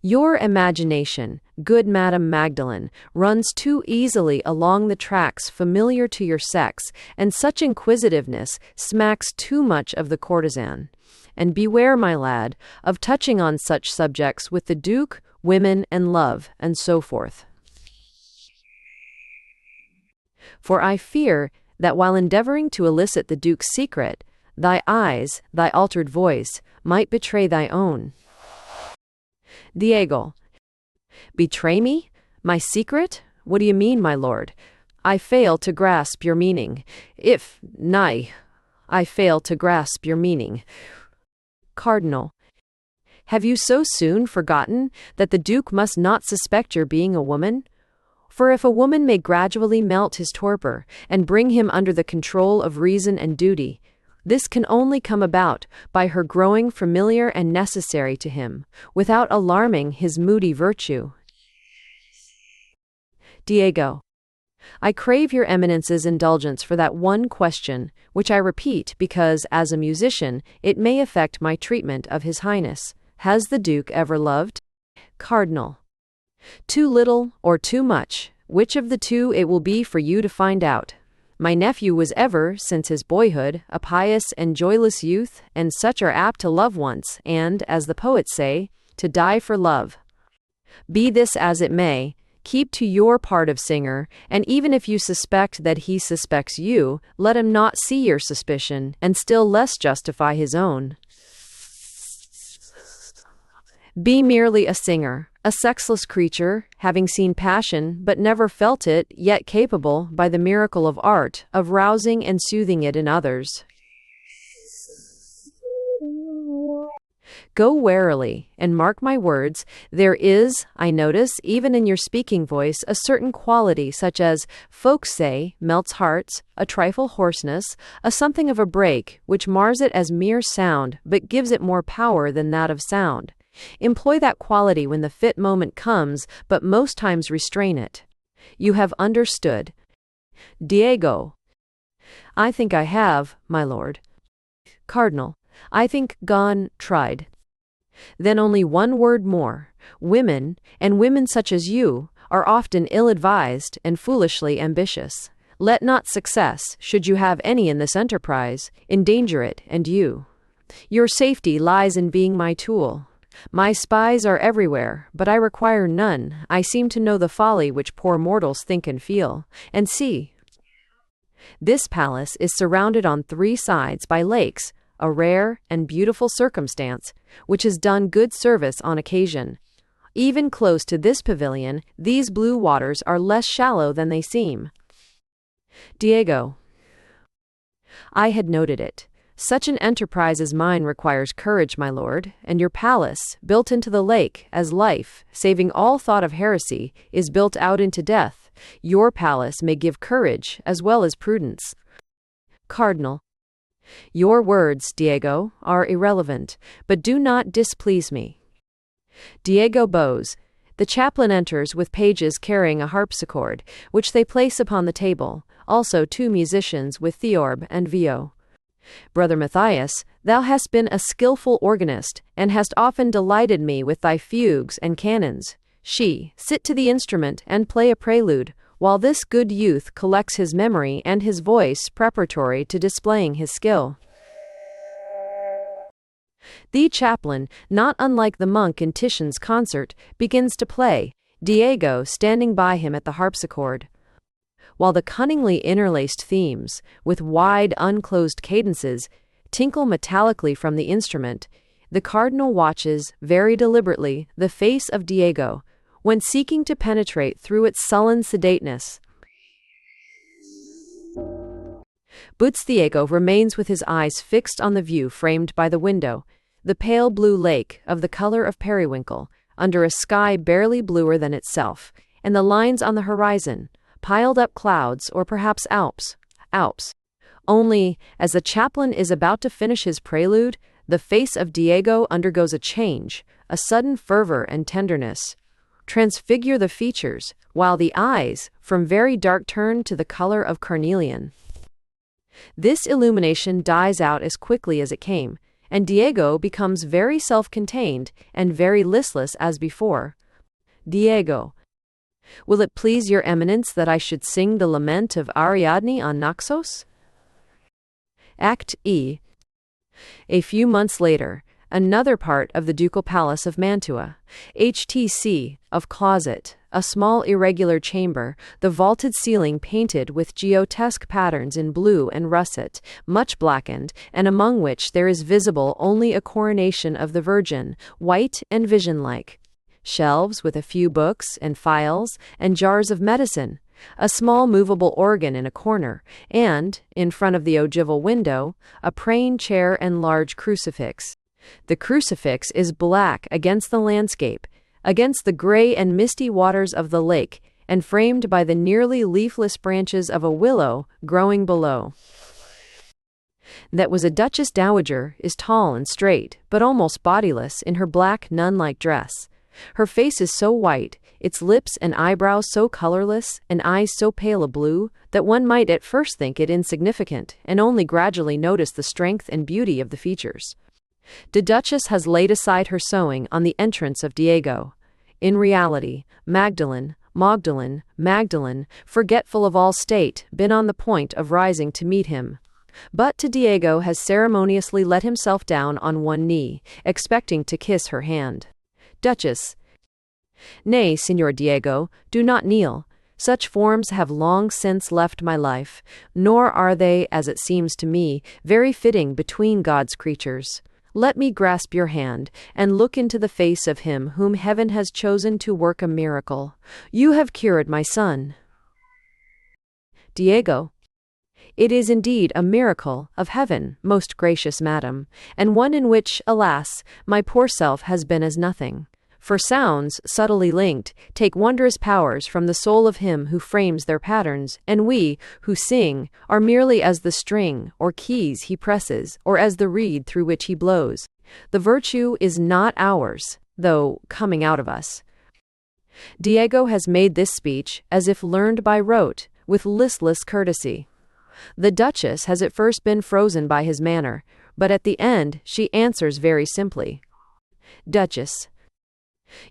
Your imagination, good Madame Magdalene, runs too easily along the tracks familiar to your sex, and such inquisitiveness smacks too much of the courtesan. And beware, my lad, of touching on such subjects with the Duke, women, and love, and so forth. For I fear that while endeavoring to elicit the Duke's secret, thy eyes, thy altered voice, might betray thy own. Diego. Betray me? My secret? What do you mean, my lord? I fail to grasp your meaning. I fail to grasp your meaning. Cardinal. Have you so soon forgotten that the Duke must not suspect your being a woman? For if a woman may gradually melt his torpor and bring him under the control of reason and duty, this can only come about by her growing familiar and necessary to him, without alarming his moody virtue. Diego. I crave your eminence's indulgence for that one question, which I repeat because, as a musician, it may affect my treatment of His Highness. Has the Duke ever loved? Cardinal. Too little or too much, which of the two it will be for you to find out. My nephew was ever, since his boyhood, a pious and joyless youth, and such are apt to love once, and, as the poets say, to die for love. Be this as it may, keep to your part of singer, and even if you suspect that he suspects you, let him not see your suspicion, and still less justify his own. Be merely a singer, a sexless creature, having seen passion but never felt it, yet capable, by the miracle of art, of rousing and soothing it in others. Go warily, and mark my words, there is, I notice, even in your speaking voice, a certain quality such as, folks say, melts hearts, a trifle hoarseness, a something of a break, which mars it as mere sound, but gives it more power than that of sound. Employ that quality when the fit moment comes, but most times restrain it. You have understood. Diego. I think I have, my lord. Cardinal. I think gone, tried. Then only one word more. Women, and women such as you, are often ill-advised and foolishly ambitious. Let not success, should you have any in this enterprise, endanger it and you. Your safety lies in being my tool. My spies are everywhere, but I require none. I seem to know the folly which poor mortals think and feel. And see, this palace is surrounded on 3 sides by lakes, a rare and beautiful circumstance, which has done good service on occasion. Even close to this pavilion, these blue waters are less shallow than they seem. Diego. I had noted it. Such an enterprise as mine requires courage, my lord, and your palace, built into the lake, as life, saving all thought of heresy, is built out into death. Your palace may give courage as well as prudence. Cardinal. Your words, Diego, are irrelevant, but do not displease me. Diego bows. The chaplain enters with pages carrying a harpsichord, which they place upon the table, also 2 musicians with theorb and viol. Brother Matthias, thou hast been a skilful organist, and hast often delighted me with thy fugues and canons. Sit to the instrument and play a prelude, while this good youth collects his memory and his voice preparatory to displaying his skill. The chaplain, not unlike the monk in Titian's concert, begins to play, Diego standing by him at the harpsichord. While the cunningly interlaced themes, with wide, unclosed cadences, tinkle metallically from the instrument, the cardinal watches, very deliberately, the face of Diego, when seeking to penetrate through its sullen sedateness. But Diego remains with his eyes fixed on the view framed by the window, the pale blue lake of the color of periwinkle, under a sky barely bluer than itself, and the lines on the horizon, piled up clouds or perhaps Alps. Only, as the chaplain is about to finish his prelude, the face of Diego undergoes a change, a sudden fervor and tenderness. Transfigure the features, while the eyes, from very dark turn to the color of carnelian. This illumination dies out as quickly as it came, and Diego becomes very self-contained and very listless as before. Diego, will it please your eminence that I should sing the lament of Ariadne on Naxos? Act E. A few months later, another part of the ducal palace of Mantua, HTC, of closet, a small irregular chamber, the vaulted ceiling painted with geotesque patterns in blue and russet, much blackened, and among which there is visible only a coronation of the Virgin, white and vision-like. Shelves with a few books and files and jars of medicine, a small movable organ in a corner, and, in front of the ogival window, a praying chair and large crucifix. The crucifix is black against the landscape, against the gray and misty waters of the lake, and framed by the nearly leafless branches of a willow growing below. That was a Duchess Dowager, is tall and straight, but almost bodiless in her black nun-like dress. Her face is so white, its lips and eyebrows so colorless, and eyes so pale a blue, that one might at first think it insignificant, and only gradually notice the strength and beauty of the features. The Duchess has laid aside her sewing on the entrance of Diego. In reality, Magdalene, forgetful of all state, been on the point of rising to meet him. But to Diego has ceremoniously let himself down on one knee, expecting to kiss her hand. Duchess. Nay, Signor Diego, do not kneel. Such forms have long since left my life, nor are they, as it seems to me, very fitting between God's creatures. Let me grasp your hand, and look into the face of him whom heaven has chosen to work a miracle. You have cured my son. Diego. It is indeed a miracle of heaven, most gracious madam, and one in which, alas, my poor self has been as nothing. For sounds, subtly linked, take wondrous powers from the soul of him who frames their patterns, and we, who sing, are merely as the string or keys he presses, or as the reed through which he blows. The virtue is not ours, though coming out of us. Diego has made this speech, as if learned by rote, with listless courtesy. The Duchess has at first been frozen by his manner, but at the end she answers very simply. Duchess.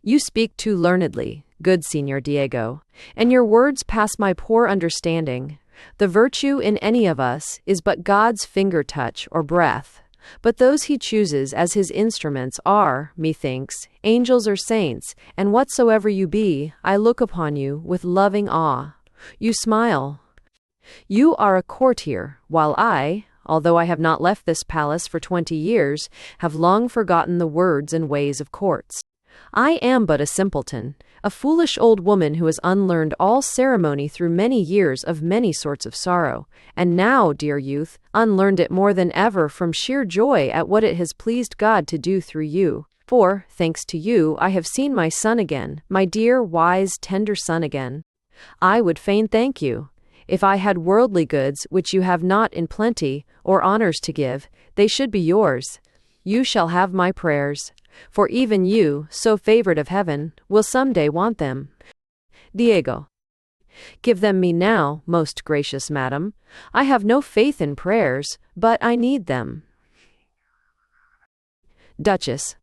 You speak too learnedly, good Signor Diego, and your words pass my poor understanding. The virtue in any of us is but God's finger-touch or breath, but those he chooses as his instruments are, methinks, angels or saints, and whatsoever you be, I look upon you with loving awe. You smile. You are a courtier, while I, although I have not left this palace for 20 years, have long forgotten the words and ways of courts. I am but a simpleton, a foolish old woman who has unlearned all ceremony through many years of many sorts of sorrow, and now, dear youth, unlearned it more than ever from sheer joy at what it has pleased God to do through you. For, thanks to you, I have seen my son again, my dear, wise, tender son again. I would fain thank you. If I had worldly goods which you have not in plenty, or honors to give, they should be yours. You shall have my prayers. For even you, so favored of heaven, will some day want them. Diego. Give them me now, most gracious madam. I have no faith in prayers, but I need them. Duchess.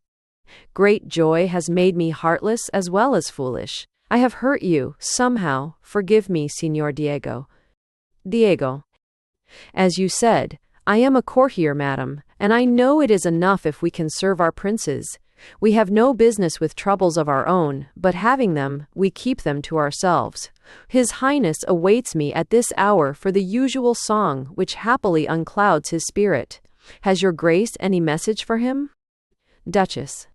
Great joy has made me heartless as well as foolish. I have hurt you, somehow. Forgive me, Signor Diego. Diego. As you said, I am a courtier, madam, and I know it is enough if we can serve our princes. We have no business with troubles of our own, but having them, we keep them to ourselves. His Highness awaits me at this hour for the usual song which happily unclouds his spirit. Has your grace any message for him? Duchess.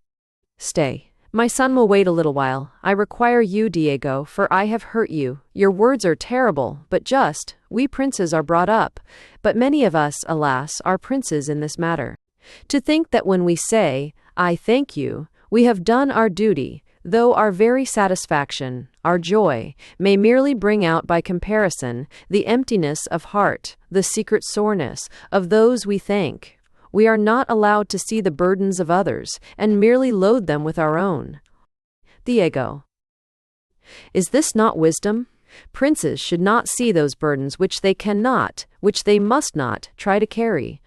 Stay. My son will wait a little while. I require you, Diego, for I have hurt you. Your words are terrible, but just. We princes are brought up, but many of us, alas, are princes in this matter. To think that when we say, I thank you, we have done our duty, though our very satisfaction, our joy, may merely bring out by comparison the emptiness of heart, the secret soreness of those we thank. We are not allowed to see the burdens of others, and merely load them with our own. Diego. Is this not wisdom? Princes should not see those burdens which they cannot, which they must not try to carry.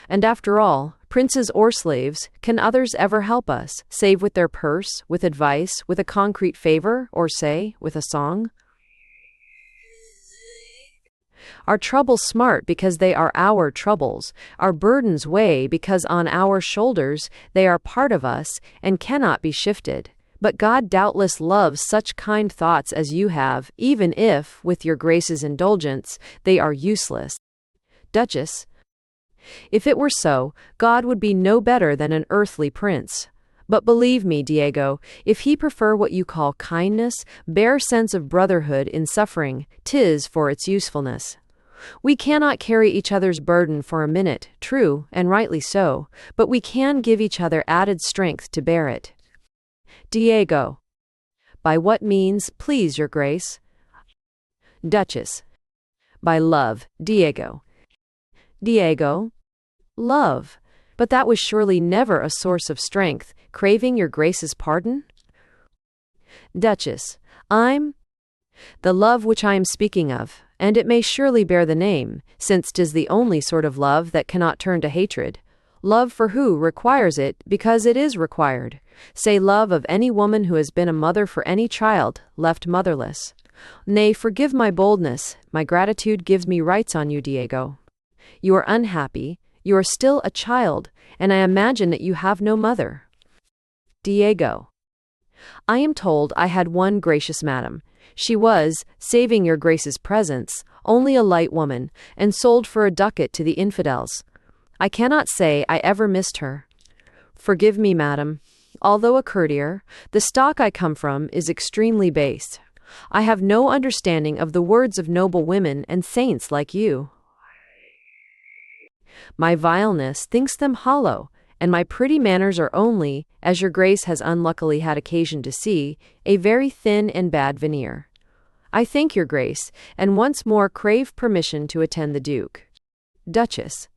And after all, princes or slaves, can others ever help us, save with their purse, with advice, with a concrete favor, or say, with a song? Our troubles smart because they are our troubles, our burdens weigh because on our shoulders they are part of us and cannot be shifted. But God doubtless loves such kind thoughts as you have, even if, with your grace's indulgence, they are useless. Duchess, if it were so, God would be no better than an earthly prince. But believe me, Diego, if he prefer what you call kindness, bare sense of brotherhood in suffering, 'tis for its usefulness. We cannot carry each other's burden for a minute, true, and rightly so, but we can give each other added strength to bear it. Diego. By what means, please your grace? Duchess. By love, Diego. Diego. Love. But that was surely never a source of strength, craving your grace's pardon? Duchess. The love which I am speaking of, and it may surely bear the name, since 'tis the only sort of love that cannot turn to hatred. Love for who requires it, because it is required. Say love of any woman who has been a mother for any child, left motherless. Nay, forgive my boldness, my gratitude gives me rights on you, Diego. You are unhappy, you are still a child, and I imagine that you have no mother. Diego. I am told I had one gracious madam. She was, saving your grace's presence, only a light woman, and sold for a ducat to the infidels. I cannot say I ever missed her. Forgive me, madam. Although a courtier, the stock I come from is extremely base. I have no understanding of the words of noble women and saints like you. My vileness thinks them hollow, and my pretty manners are only, as your grace has unluckily had occasion to see, a very thin and bad veneer. I thank your grace, and once more crave permission to attend the Duke. Duchess.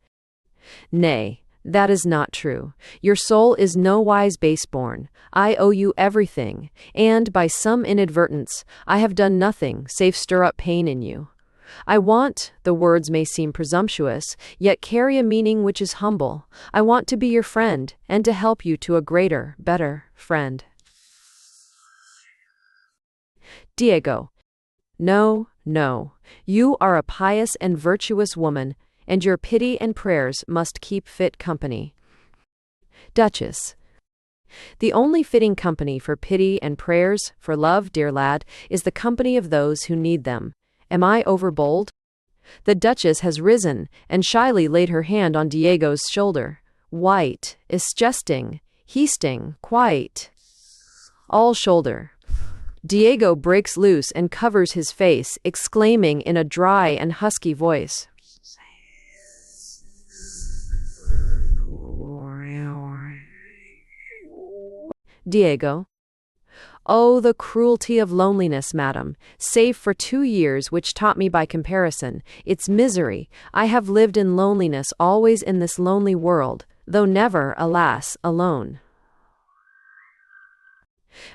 Nay, that is not true. Your soul is nowise base-born. I owe you everything, and, by some inadvertence, I have done nothing save stir up pain in you. I want, the words may seem presumptuous, yet carry a meaning which is humble. I want to be your friend, and to help you to a greater, better friend. Diego. No, no. You are a pious and virtuous woman, and your pity and prayers must keep fit company. Duchess. The only fitting company for pity and prayers, for love, dear lad, is the company of those who need them. Am I overbold? The Duchess has risen, and shyly laid her hand on Diego's shoulder. White, is jesting, heasting, quite. All shoulder. Diego breaks loose and covers his face, exclaiming in a dry and husky voice. Diego. Oh, the cruelty of loneliness, madam, save for 2 years which taught me by comparison, its misery. I have lived in loneliness always in this lonely world, though never, alas, alone.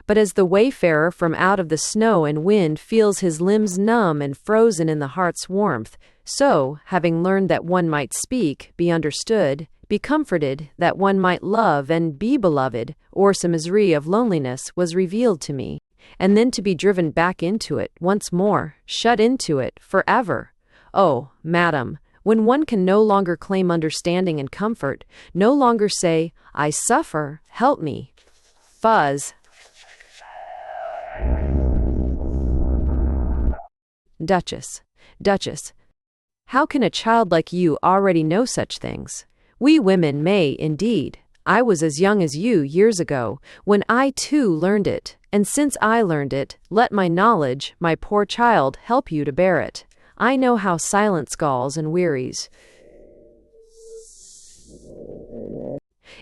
But as the wayfarer from out of the snow and wind feels his limbs numb and frozen in the heart's warmth, so, having learned that one might speak, be understood, be comforted, that one might love and be beloved, or some misery of loneliness was revealed to me, and then to be driven back into it once more, shut into it forever. Oh, madam, when one can no longer claim understanding and comfort, no longer say, I suffer, help me. Fuzz. Duchess. Duchess. How can a child like you already know such things? We women may, indeed. I was as young as you years ago, when I too learned it, and since I learned it, let my knowledge, my poor child, help you to bear it. I know how silence galls and wearies.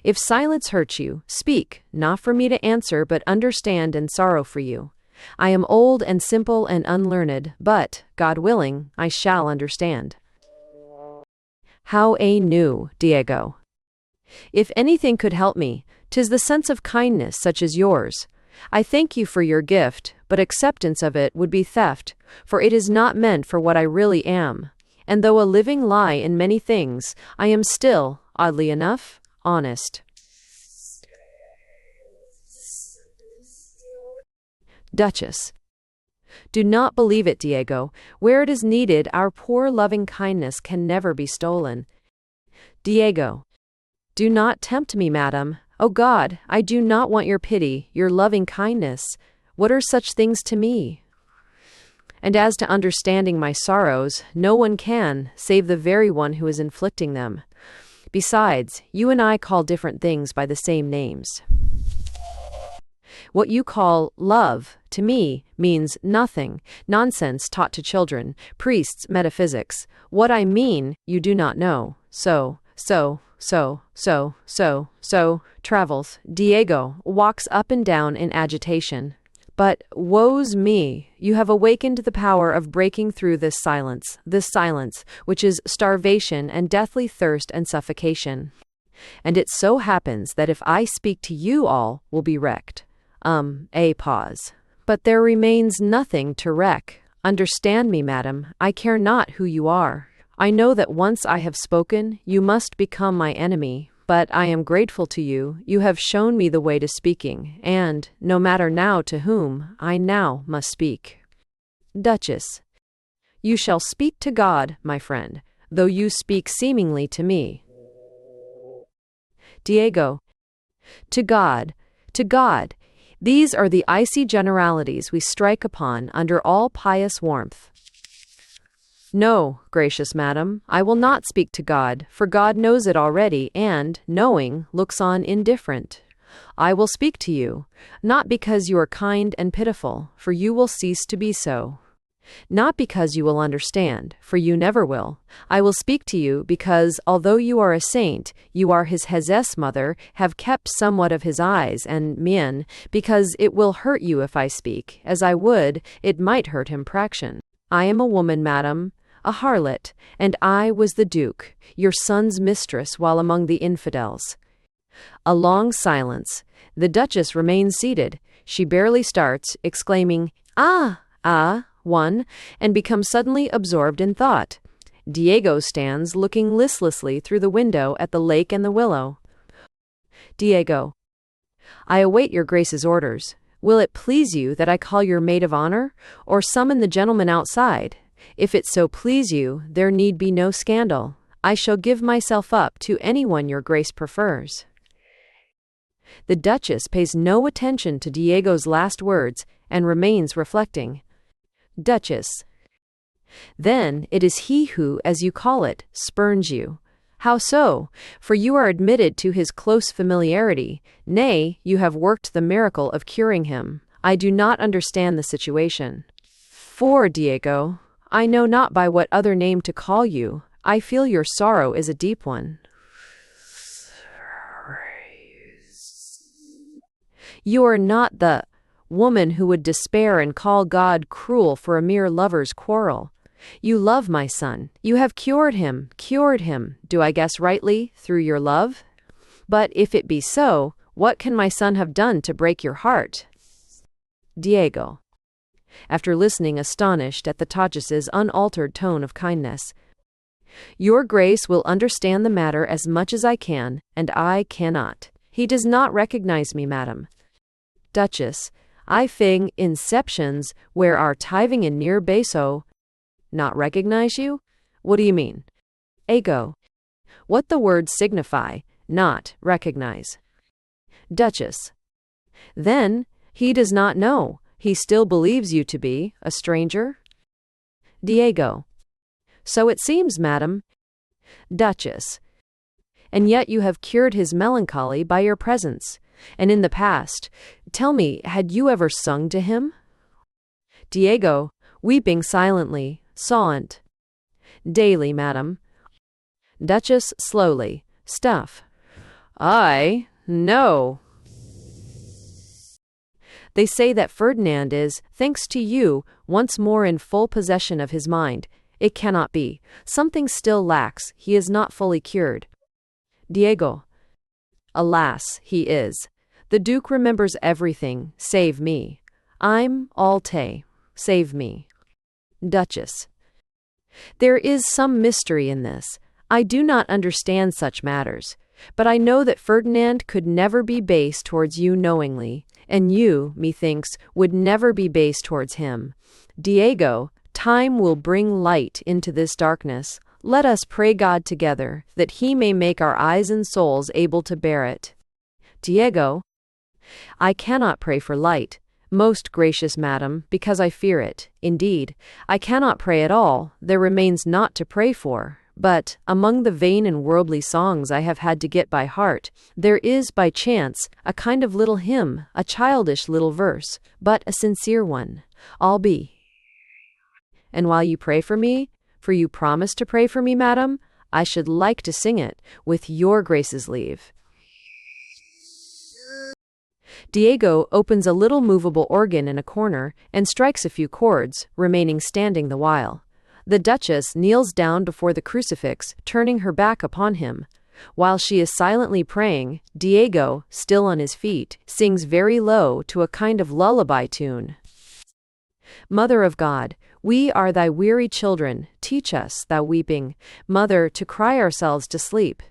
If silence hurts you, speak, not for me to answer, but understand and sorrow for you. I am old and simple and unlearned, but, God willing, I shall understand. How new, Diego. If anything could help me, 'tis the sense of kindness such as yours. I thank you for your gift, but acceptance of it would be theft, for it is not meant for what I really am. And though a living lie in many things, I am still, oddly enough, honest. Duchess. Do not believe it, Diego. Where it is needed, our poor loving kindness can never be stolen. Diego. Do not tempt me, madam. Oh God, I do not want your pity, your loving kindness. What are such things to me? And as to understanding my sorrows, no one can, save the very one who is inflicting them. Besides, you and I call different things by the same names. What you call love, to me, means nothing, nonsense taught to children, priests, metaphysics. What I mean, you do not know. Travels. Diego walks up and down in agitation. But, woe's me, you have awakened the power of breaking through this silence, which is starvation and deathly thirst and suffocation. And it so happens that if I speak to you, all will be wrecked. A pause. But there remains nothing to wreck. Understand me, madam, I care not who you are. I know that once I have spoken, you must become my enemy. But I am grateful to you. You have shown me the way to speaking, and, no matter now to whom, I now must speak. Duchess. You shall speak to God, my friend, though you speak seemingly to me. Diego. To God. To God. These are the icy generalities we strike upon under all pious warmth. No, gracious madam, I will not speak to God, for God knows it already, and, knowing, looks on indifferent. I will speak to you, not because you are kind and pitiful, for you will cease to be so. Not because you will understand, for you never will. I will speak to you because, although you are a saint, you are his Hezes mother, have kept somewhat of his eyes, and mien, because it will hurt you if I speak, as I would, it might hurt him Praction. I am a woman, madam, a harlot, and I was the duke, your son's mistress while among the infidels. A long silence. The Duchess remains seated. She barely starts, exclaiming, one, and becomes suddenly absorbed in thought. Diego stands looking listlessly through the window at the lake and the willow. Diego. I await your grace's orders. Will it please you that I call your maid of honor, or summon the gentleman outside? If it so please you, there need be no scandal. I shall give myself up to anyone your grace prefers. The Duchess pays no attention to Diego's last words and remains reflecting. Duchess. Then it is he who, as you call it, spurns you. How so? For you are admitted to his close familiarity. Nay, you have worked the miracle of curing him. I do not understand the situation. For, Diego, I know not by what other name to call you. I feel your sorrow is a deep one. You are not the woman who would despair and call God cruel for a mere lover's quarrel. You love my son. You have cured him. Do I guess rightly, through your love? But if it be so, what can my son have done to break your heart? Diego. After listening astonished at the Duchess's unaltered tone of kindness. Your grace will understand the matter as much as I can, and I cannot. He does not recognize me, madam. Duchess. I fing inceptions where are tithing in near beso. Not recognize you? What do you mean? Ego. What the words signify, not recognize. Duchess. Then, he does not know. He still believes you to be a stranger? Diego. So it seems, madam. Duchess. And yet you have cured his melancholy by your presence. And in the past, tell me, had you ever sung to him? Diego, weeping silently, saunt. Daily, madam. Duchess slowly. Stuff. No. They say that Ferdinand is, thanks to you, once more in full possession of his mind. It cannot be. Something still lacks. He is not fully cured. Diego. Alas, he is. The Duke remembers everything, save me. I'm all te. Save me. Duchess. There is some mystery in this. I do not understand such matters, but I know that Ferdinand could never be base towards you knowingly, and you, methinks, would never be base towards him. Diego, time will bring light into this darkness. Let us pray God together, that he may make our eyes and souls able to bear it. Diego, I cannot pray for light, most gracious madam, because I fear it. Indeed, I cannot pray at all, there remains naught to pray for. But, among the vain and worldly songs I have had to get by heart, there is, by chance, a kind of little hymn, a childish little verse, but a sincere one. I'll be. And while you pray for me, for you promise to pray for me, madam, I should like to sing it, with your grace's leave. Diego opens a little movable organ in a corner and strikes a few chords, remaining standing the while. The Duchess kneels down before the crucifix, turning her back upon him. While she is silently praying, Diego, still on his feet, sings very low to a kind of lullaby tune. Mother of God, we are thy weary children, teach us, thou weeping, mother, to cry ourselves to sleep.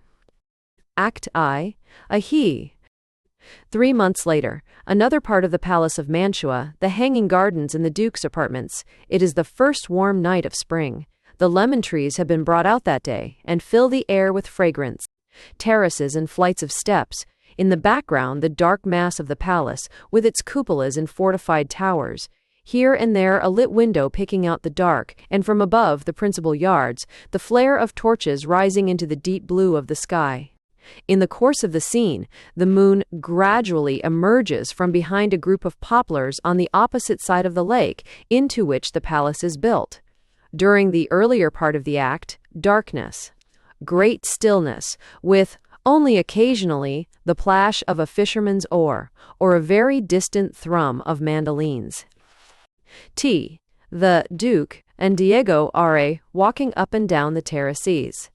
Act I, a he. 3 months later, another part of the Palace of Mantua, the hanging gardens and the Duke's apartments. It is the first warm night of spring. The lemon trees have been brought out that day, and fill the air with fragrance. Terraces and flights of steps. In the background, the dark mass of the palace, with its cupolas and fortified towers. Here and there a lit window picking out the dark, and from above the principal yards, the flare of torches rising into the deep blue of the sky. In the course of the scene, the moon gradually emerges from behind a group of poplars on the opposite side of the lake, into which the palace is built. During the earlier part of the act, darkness. Great stillness, with, only occasionally, the plash of a fisherman's oar, or a very distant thrum of mandolines. The Duke, and Diego are walking up and down the terraces.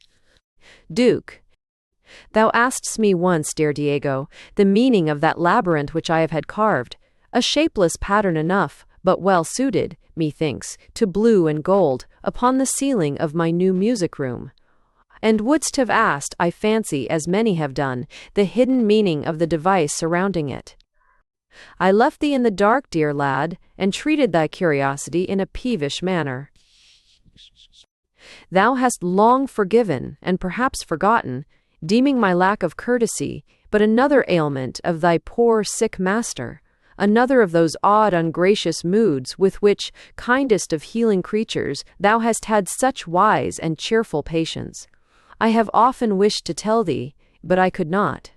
Duke. Thou ask'st me once, dear Diego, the meaning of that labyrinth which I have had carved, a shapeless pattern enough, but well suited, methinks, to blue and gold, upon the ceiling of my new music-room. And wouldst have asked, I fancy, as many have done, the hidden meaning of the device surrounding it. I left thee in the dark, dear lad, and treated thy curiosity in a peevish manner. Thou hast long forgiven, and perhaps forgotten, deeming my lack of courtesy but another ailment of thy poor sick master, another of those odd ungracious moods with which, kindest of healing creatures, thou hast had such wise and cheerful patience. I have often wished to tell thee, but I could not.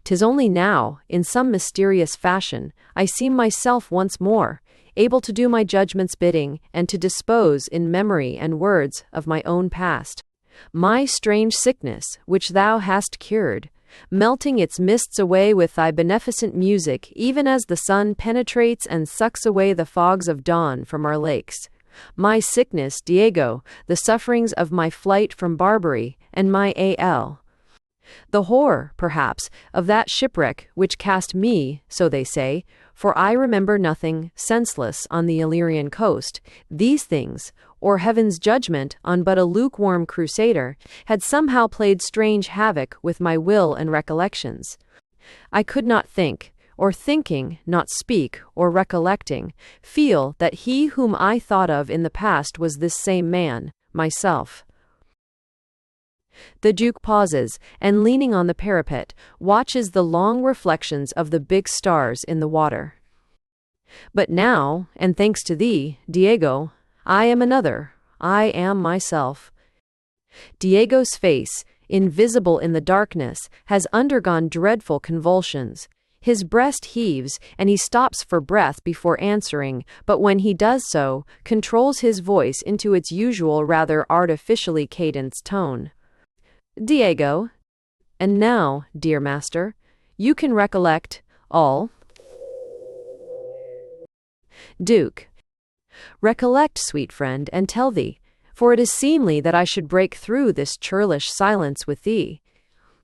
'Tis only now, in some mysterious fashion, I seem myself once more, able to do my judgment's bidding, and to dispose, in memory and words, of my own past. My strange sickness, which thou hast cured, melting its mists away with thy beneficent music, even as the sun penetrates and sucks away the fogs of dawn from our lakes. My sickness, Diego, the sufferings of my flight from Barbary, and my the horror, perhaps, of that shipwreck which cast me, so they say, for I remember nothing, senseless on the Illyrian coast. These things, or heaven's judgment on but a lukewarm crusader, had somehow played strange havoc with my will and recollections. I could not think, or thinking, not speak, or recollecting, feel that he whom I thought of in the past was this same man, myself. The Duke pauses, and leaning on the parapet, watches the long reflections of the big stars in the water. But now, and thanks to thee, Diego, I am another. I am myself. Diego's face, invisible in the darkness, has undergone dreadful convulsions. His breast heaves, and he stops for breath before answering, but when he does so, controls his voice into its usual rather artificially cadenced tone. Diego, and now, dear master, you can recollect all. Duke, recollect, sweet friend, and tell thee, for it is seemly that I should break through this churlish silence with thee.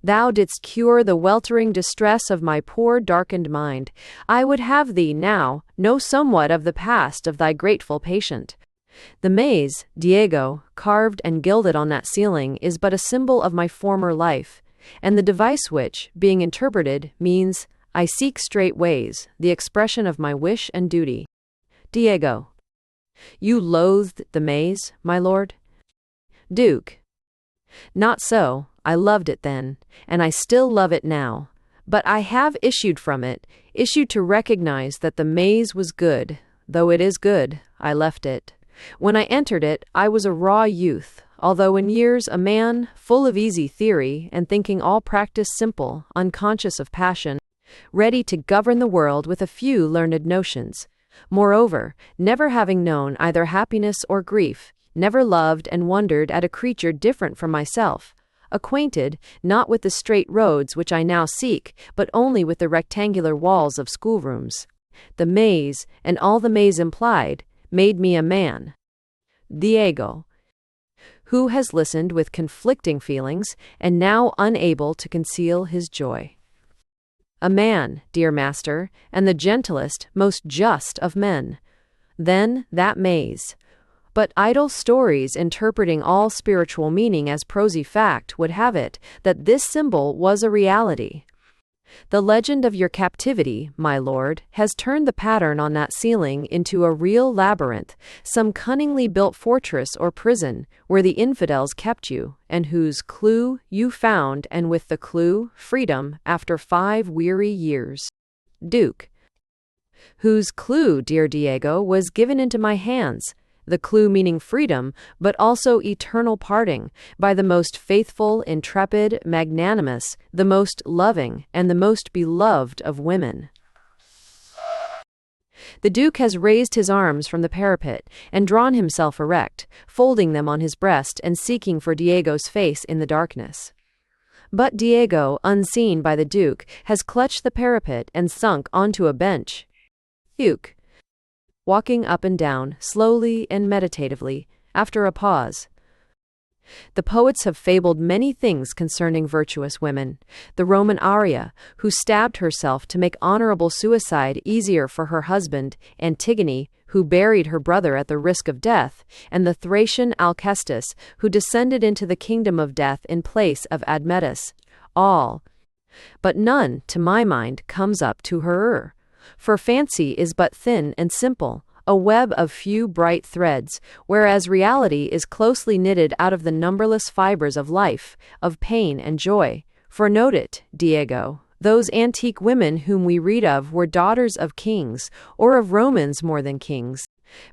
Thou didst cure the weltering distress of my poor darkened mind. I would have thee now know somewhat of the past of thy grateful patient. The maze, Diego, carved and gilded on that ceiling, is but a symbol of my former life, and the device which, being interpreted, means, I seek straight ways, the expression of my wish and duty. Diego. You loathed the maze, my lord? Duke. Not so, I loved it then, and I still love it now. But I have issued from it, issued to recognize that the maze was good. Though it is good, I left it. When I entered it, I was a raw youth, although in years a man, full of easy theory, and thinking all practice simple, unconscious of passion, ready to govern the world with a few learned notions. Moreover, never having known either happiness or grief, never loved and wondered at a creature different from myself, acquainted, not with the straight roads which I now seek, but only with the rectangular walls of schoolrooms. The maze, and all the maze implied, made me a man. Diego. Who has listened with conflicting feelings, and now unable to conceal his joy. A man, dear master, and the gentlest, most just of men. Then that maze. But idle stories interpreting all spiritual meaning as prosy fact would have it that this symbol was a reality. The legend of your captivity, my lord, has turned the pattern on that ceiling into a real labyrinth, some cunningly built fortress or prison, where the infidels kept you, and whose clue you found, and with the clue, freedom, after 5 weary years. Duke. Whose clue, dear Diego, was given into my hands, the clue meaning freedom, but also eternal parting, by the most faithful, intrepid, magnanimous, the most loving, and the most beloved of women. The Duke has raised his arms from the parapet, and drawn himself erect, folding them on his breast and seeking for Diego's face in the darkness. But Diego, unseen by the Duke, has clutched the parapet and sunk onto a bench. Duke. Walking up and down, slowly and meditatively, after a pause. The poets have fabled many things concerning virtuous women. The Roman Aria, who stabbed herself to make honorable suicide easier for her husband, Antigone, who buried her brother at the risk of death, and the Thracian Alcestis, who descended into the kingdom of death in place of Admetus. All. But none, to my mind, comes up to her. For fancy is but thin and simple, a web of few bright threads, whereas reality is closely knitted out of the numberless fibers of life, of pain and joy. For note it, Diego, those antique women whom we read of were daughters of kings, or of Romans more than kings,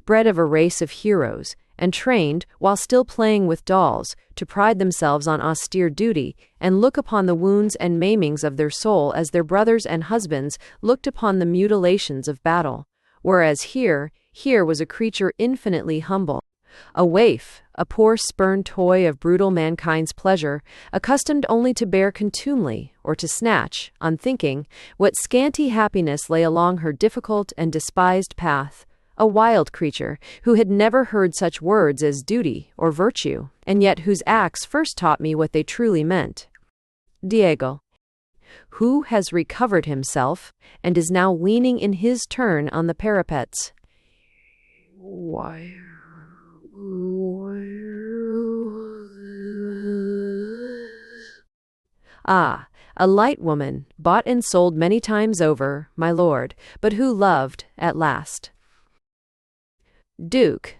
bred of a race of heroes, and trained, while still playing with dolls, to pride themselves on austere duty, and look upon the wounds and maimings of their soul as their brothers and husbands looked upon the mutilations of battle. Whereas here was a creature infinitely humble, a waif, a poor spurned toy of brutal mankind's pleasure, accustomed only to bear contumely, or to snatch, unthinking, what scanty happiness lay along her difficult and despised path. A wild creature, who had never heard such words as duty or virtue, and yet whose acts first taught me what they truly meant. Diego. Who has recovered himself, and is now leaning in his turn on the parapets. Why? Ah, a light woman, bought and sold many times over, my lord, but who loved, at last. Duke.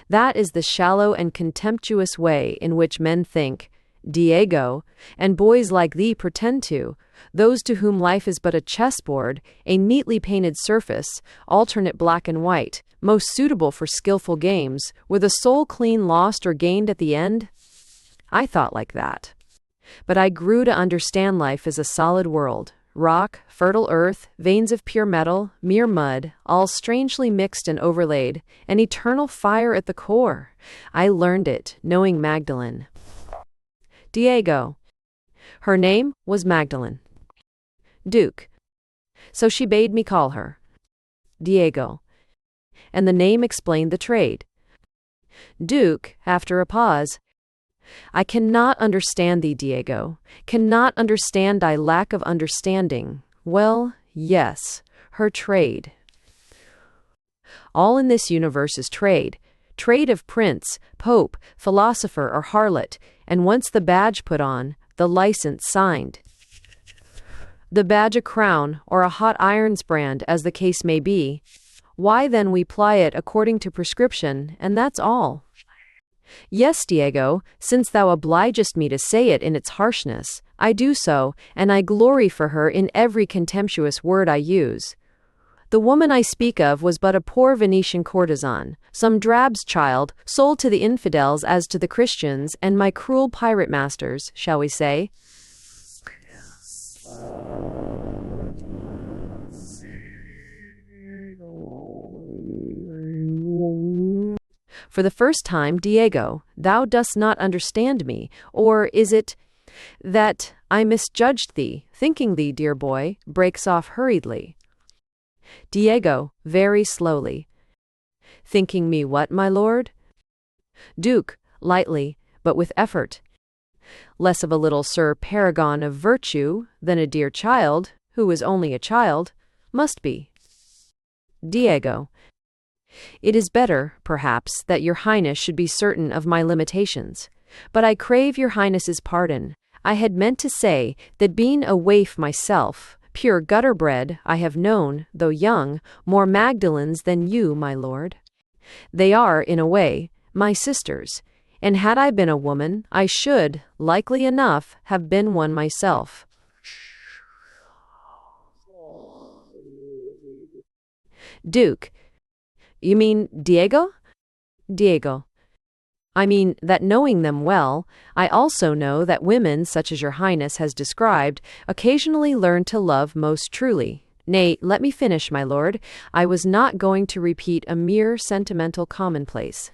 That is the shallow and contemptuous way in which men think, Diego, and boys like thee pretend to, those to whom life is but a chessboard, a neatly painted surface, alternate black and white, most suitable for skillful games, with a soul clean lost or gained at the end. I thought like that. But I grew to understand life as a solid world. Rock, fertile earth, veins of pure metal, mere mud, all strangely mixed and overlaid, an eternal fire at the core. I learned it, knowing Magdalene. Diego. Her name was Magdalene. Duke. So she bade me call her. Diego. And the name explained the trade. Duke, after a pause. I cannot understand thee, Diego, cannot understand thy lack of understanding. Well, yes, her trade. All in this universe is trade. trade of prince, pope, philosopher, or harlot, and once the badge put on, the license signed. The badge a crown, or a hot irons brand, as the case may be. Why then we ply it according to prescription, and that's all. Yes, Diego, since thou obligest me to say it in its harshness, I do so, and I glory for her in every contemptuous word I use. The woman I speak of was but a poor Venetian courtesan, some drab's child, sold to the infidels as to the Christians, and my cruel pirate masters, shall we say. For the first time, Diego, thou dost not understand me, or is it that I misjudged thee, thinking thee, dear boy, breaks off hurriedly. Diego, very slowly. Thinking me what, my lord? Duke, lightly, but with effort. Less of a little Sir Paragon of virtue than a dear child, who is only a child, must be. Diego. It is better, perhaps, that your highness should be certain of my limitations. But I crave your highness's pardon. I had meant to say that being a waif myself, pure gutter-bred, I have known, though young, more Magdalens than you, my lord. They are, in a way, my sisters, and had I been a woman, I should, likely enough, have been one myself. Duke. You mean Diego? Diego. I mean that knowing them well, I also know that women, such as your highness has described, occasionally learn to love most truly. Nay, let me finish, my lord. I was not going to repeat a mere sentimental commonplace.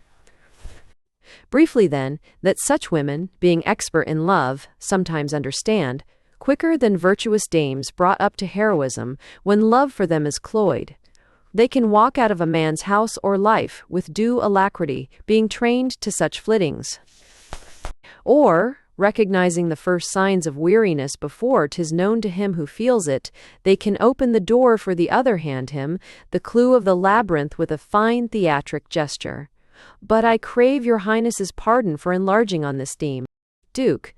Briefly, then, that such women, being expert in love, sometimes understand, quicker than virtuous dames brought up to heroism, when love for them is cloyed. They can walk out of a man's house or life with due alacrity, being trained to such flittings. Or, recognizing the first signs of weariness before 'tis known to him who feels it, they can open the door for the other hand him, the clue of the labyrinth with a fine theatric gesture. But I crave your highness's pardon for enlarging on this theme. Duke.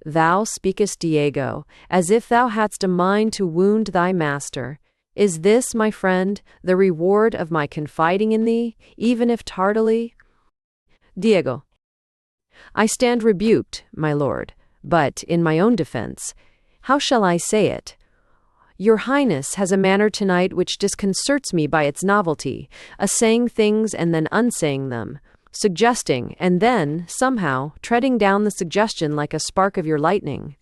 Thou speakest, Diego, as if thou hadst a mind to wound thy master. Is this, my friend, the reward of my confiding in thee, even if tardily? Diego. I stand rebuked, my lord, but, in my own defense, how shall I say it? Your highness has a manner tonight which disconcerts me by its novelty, a saying things and then unsaying them, suggesting and then, somehow, treading down the suggestion like a spark of your lightning.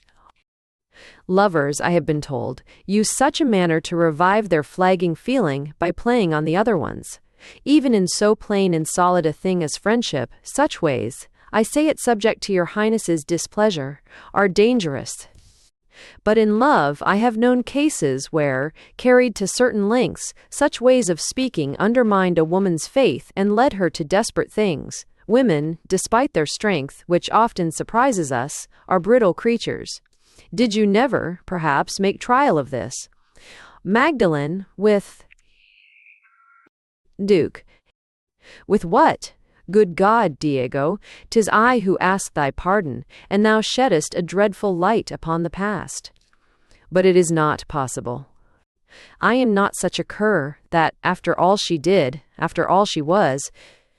Lovers, I have been told, use such a manner to revive their flagging feeling by playing on the other ones. Even in so plain and solid a thing as friendship, such ways, I say it subject to your highness's displeasure, are dangerous. But in love I have known cases where, carried to certain lengths, such ways of speaking undermined a woman's faith and led her to desperate things. Women, despite their strength, which often surprises us, are brittle creatures. Did you never, perhaps, make trial of this? Magdalene, with... Duke. With what? Good God, Diego, 'tis I who ask thy pardon, and thou sheddest a dreadful light upon the past. But it is not possible. I am not such a cur that, after all she did, after all she was,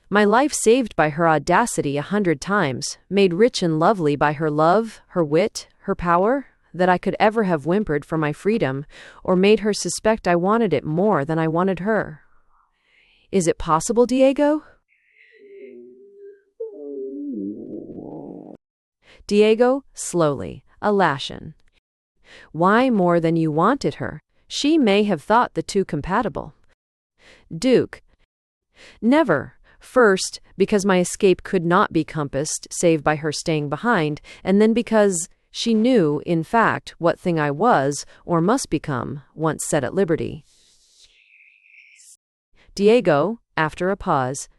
my life saved by her audacity 100 times, made rich and lovely by her love, her wit, her power, that I could ever have whimpered for my freedom, or made her suspect I wanted it more than I wanted her. Is it possible, Diego? Diego, slowly, a Latin. Why more than you wanted her? She may have thought the two compatible. Duke. Never. First, because my escape could not be compassed save by her staying behind, and then because she knew, in fact, what thing I was, or must become, once set at liberty. Diego, after a pause.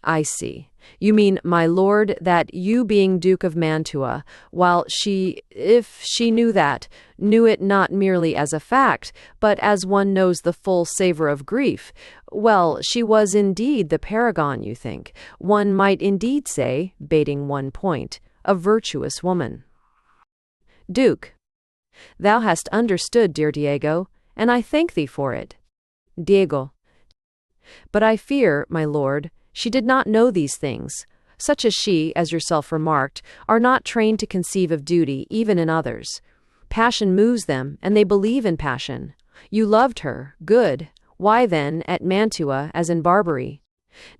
I see. You mean, my lord, that you being Duke of Mantua, while she, if she knew that, knew it not merely as a fact, but as one knows the full savour of grief, well, she was indeed the paragon, you think. One might indeed say, bating one point, a virtuous woman. Duke, thou hast understood, dear Diego, and I thank thee for it. Diego. But I fear, my lord, she did not know these things. Such as she, as yourself remarked, are not trained to conceive of duty even in others. Passion moves them, and they believe in passion. You loved her, good. Why then, at Mantua, as in Barbary?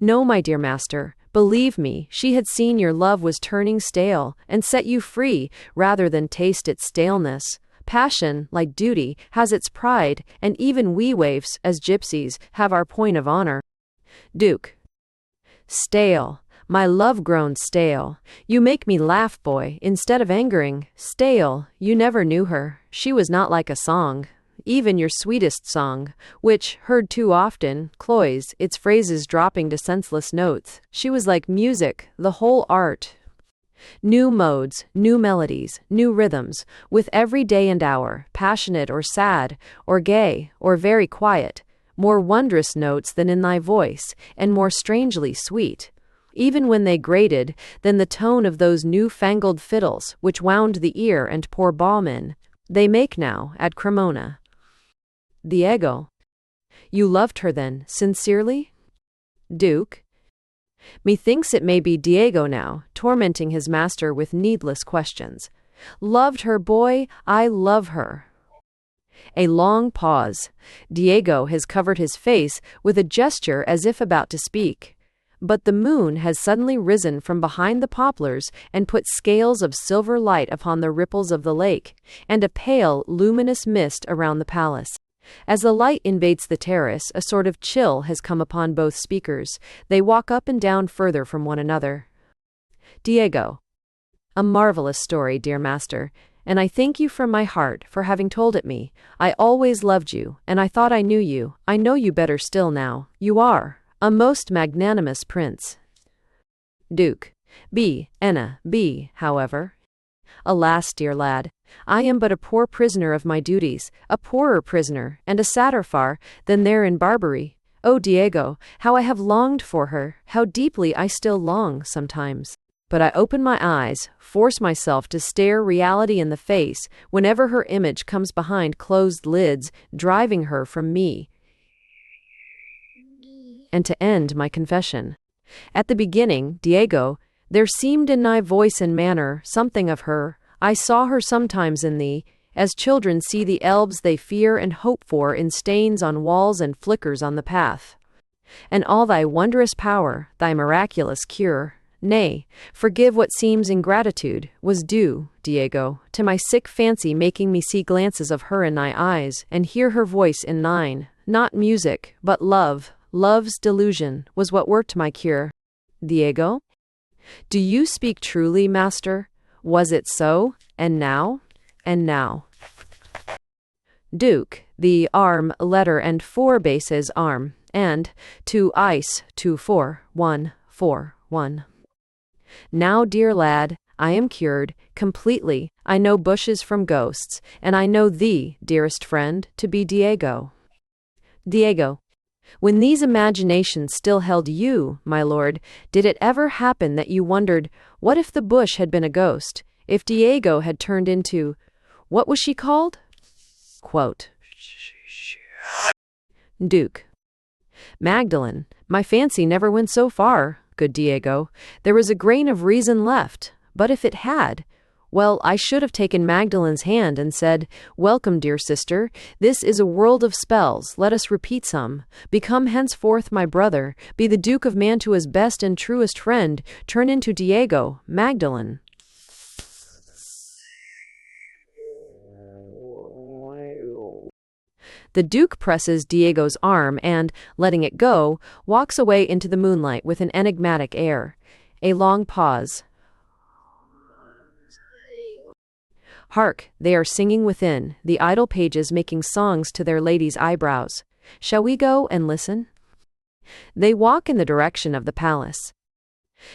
No, my dear master, believe me, she had seen your love was turning stale, and set you free, rather than taste its staleness. Passion, like duty, has its pride, and even we waifs, as gypsies, have our point of honor. Duke. Stale. My love grown stale. You make me laugh, boy, instead of angering. Stale. You never knew her. She was not like a song. Even your sweetest song, which, heard too often, cloys, its phrases dropping to senseless notes. She was like music, the whole art. New modes, new melodies, new rhythms, with every day and hour, passionate or sad, or gay, or very quiet, more wondrous notes than in thy voice, and more strangely sweet, even when they grated, than the tone of those new-fangled fiddles, which wound the ear and pour balm in. They make now, at Cremona. Diego. You loved her then, sincerely? Duke. Methinks it may be Diego now, tormenting his master with needless questions. Loved her, boy, I love her. A long pause. Diego has covered his face with a gesture as if about to speak. But the moon has suddenly risen from behind the poplars and put scales of silver light upon the ripples of the lake, and a pale, luminous mist around the palace. As the light invades the terrace, a sort of chill has come upon both speakers. They walk up and down further from one another. Diego. A marvelous story, dear master, and I thank you from my heart for having told it me. I always loved you, and I thought I knew you. I know you better still now. You are a most magnanimous prince. Duke. However. Alas, dear lad, I am but a poor prisoner of my duties, a poorer prisoner, and a sadder far, than there in Barbary. Oh, Diego, how I have longed for her, how deeply I still long, sometimes. But I open my eyes, force myself to stare reality in the face, whenever her image comes behind closed lids, driving her from me. And to end my confession. At the beginning, Diego, there seemed in thy voice and manner something of her. I saw her sometimes in thee, as children see the elves they fear and hope for in stains on walls and flickers on the path. And all thy wondrous power, thy miraculous cure, nay, forgive what seems ingratitude, was due, Diego, to my sick fancy making me see glances of her in thy eyes, and hear her voice in thine. Not music, but love, love's delusion, was what worked my cure. Diego? Do you speak truly, master? Was it so? And now? And now? Duke, the arm, letter, and 4 bases arm, and 2 ice, 2 4 1 4 1. Now, dear lad, I am cured, completely. I know bushes from ghosts, and I know thee, dearest friend, to be Diego. Diego. When these imaginations still held you, my lord, did it ever happen that you wondered, what if the bush had been a ghost? If Diego had turned into, what was she called? Quote. Duke. Magdalene, my fancy never went so far, good Diego. There was a grain of reason left, but if it had, well, I should have taken Magdalene's hand and said, welcome, dear sister, this is a world of spells, let us repeat some. Become henceforth my brother, be the Duke of Mantua's best and truest friend, turn into Diego, Magdalene. The Duke presses Diego's arm and, letting it go, walks away into the moonlight with an enigmatic air. A long pause. Hark, they are singing within, the idle pages making songs to their ladies' eyebrows. Shall we go and listen? They walk in the direction of the palace.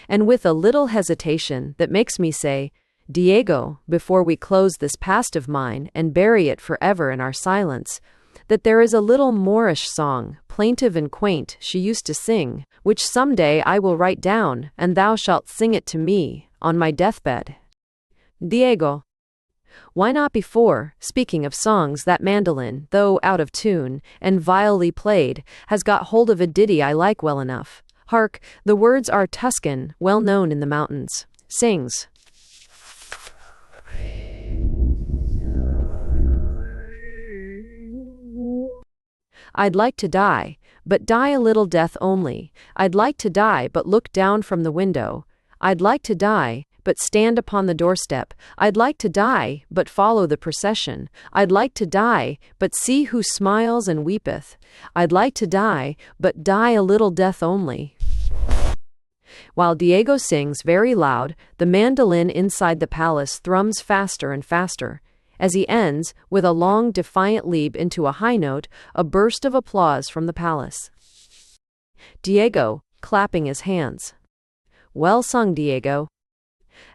And with a little hesitation that makes me say, Diego, before we close this past of mine and bury it forever in our silence, that there is a little Moorish song, plaintive and quaint, she used to sing, which some day I will write down, and thou shalt sing it to me, on my deathbed. Diego. Why not before, speaking of songs, that mandolin, though out of tune, and vilely played, has got hold of a ditty I like well enough. Hark, the words are Tuscan, well known in the mountains. Sings. I'd like to die, but die a little death only. I'd like to die, but look down from the window. I'd like to die, but stand upon the doorstep. I'd like to die, but follow the procession. I'd like to die, but see who smiles and weepeth. I'd like to die, but die a little death only. While Diego sings very loud, the mandolin inside the palace thrums faster and faster. As he ends, with a long defiant leap into a high note, a burst of applause from the palace. Diego, clapping his hands. Well sung, Diego.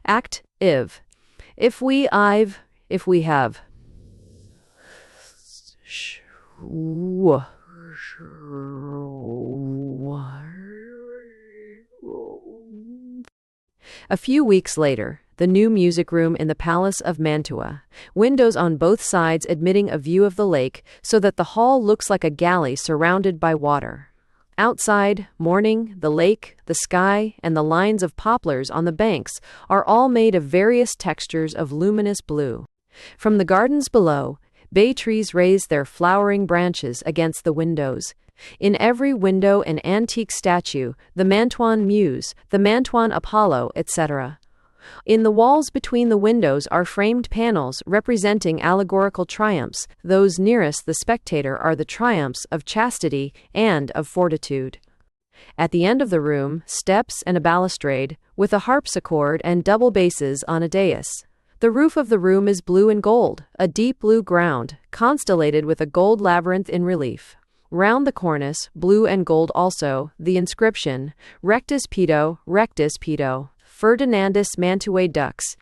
Act IV. If we have. A few weeks later, the new music room in the Palace of Mantua, windows on both sides admitting a view of the lake so that the hall looks like a galley surrounded by water. Outside, morning, the lake, the sky, and the lines of poplars on the banks are all made of various textures of luminous blue. From the gardens below, bay trees raise their flowering branches against the windows. In every window an antique statue, the Mantuan Muse, the Mantuan Apollo, etc. In the walls between the windows are framed panels representing allegorical triumphs. Those nearest the spectator are the triumphs of chastity and of fortitude. At the end of the room, steps and a balustrade, with a harpsichord and double basses on a dais. The roof of the room is blue and gold, a deep blue ground, constellated with a gold labyrinth in relief. Round the cornice, blue and gold also, the inscription, Rectus Pedo, Ferdinandus Mantuae Dux.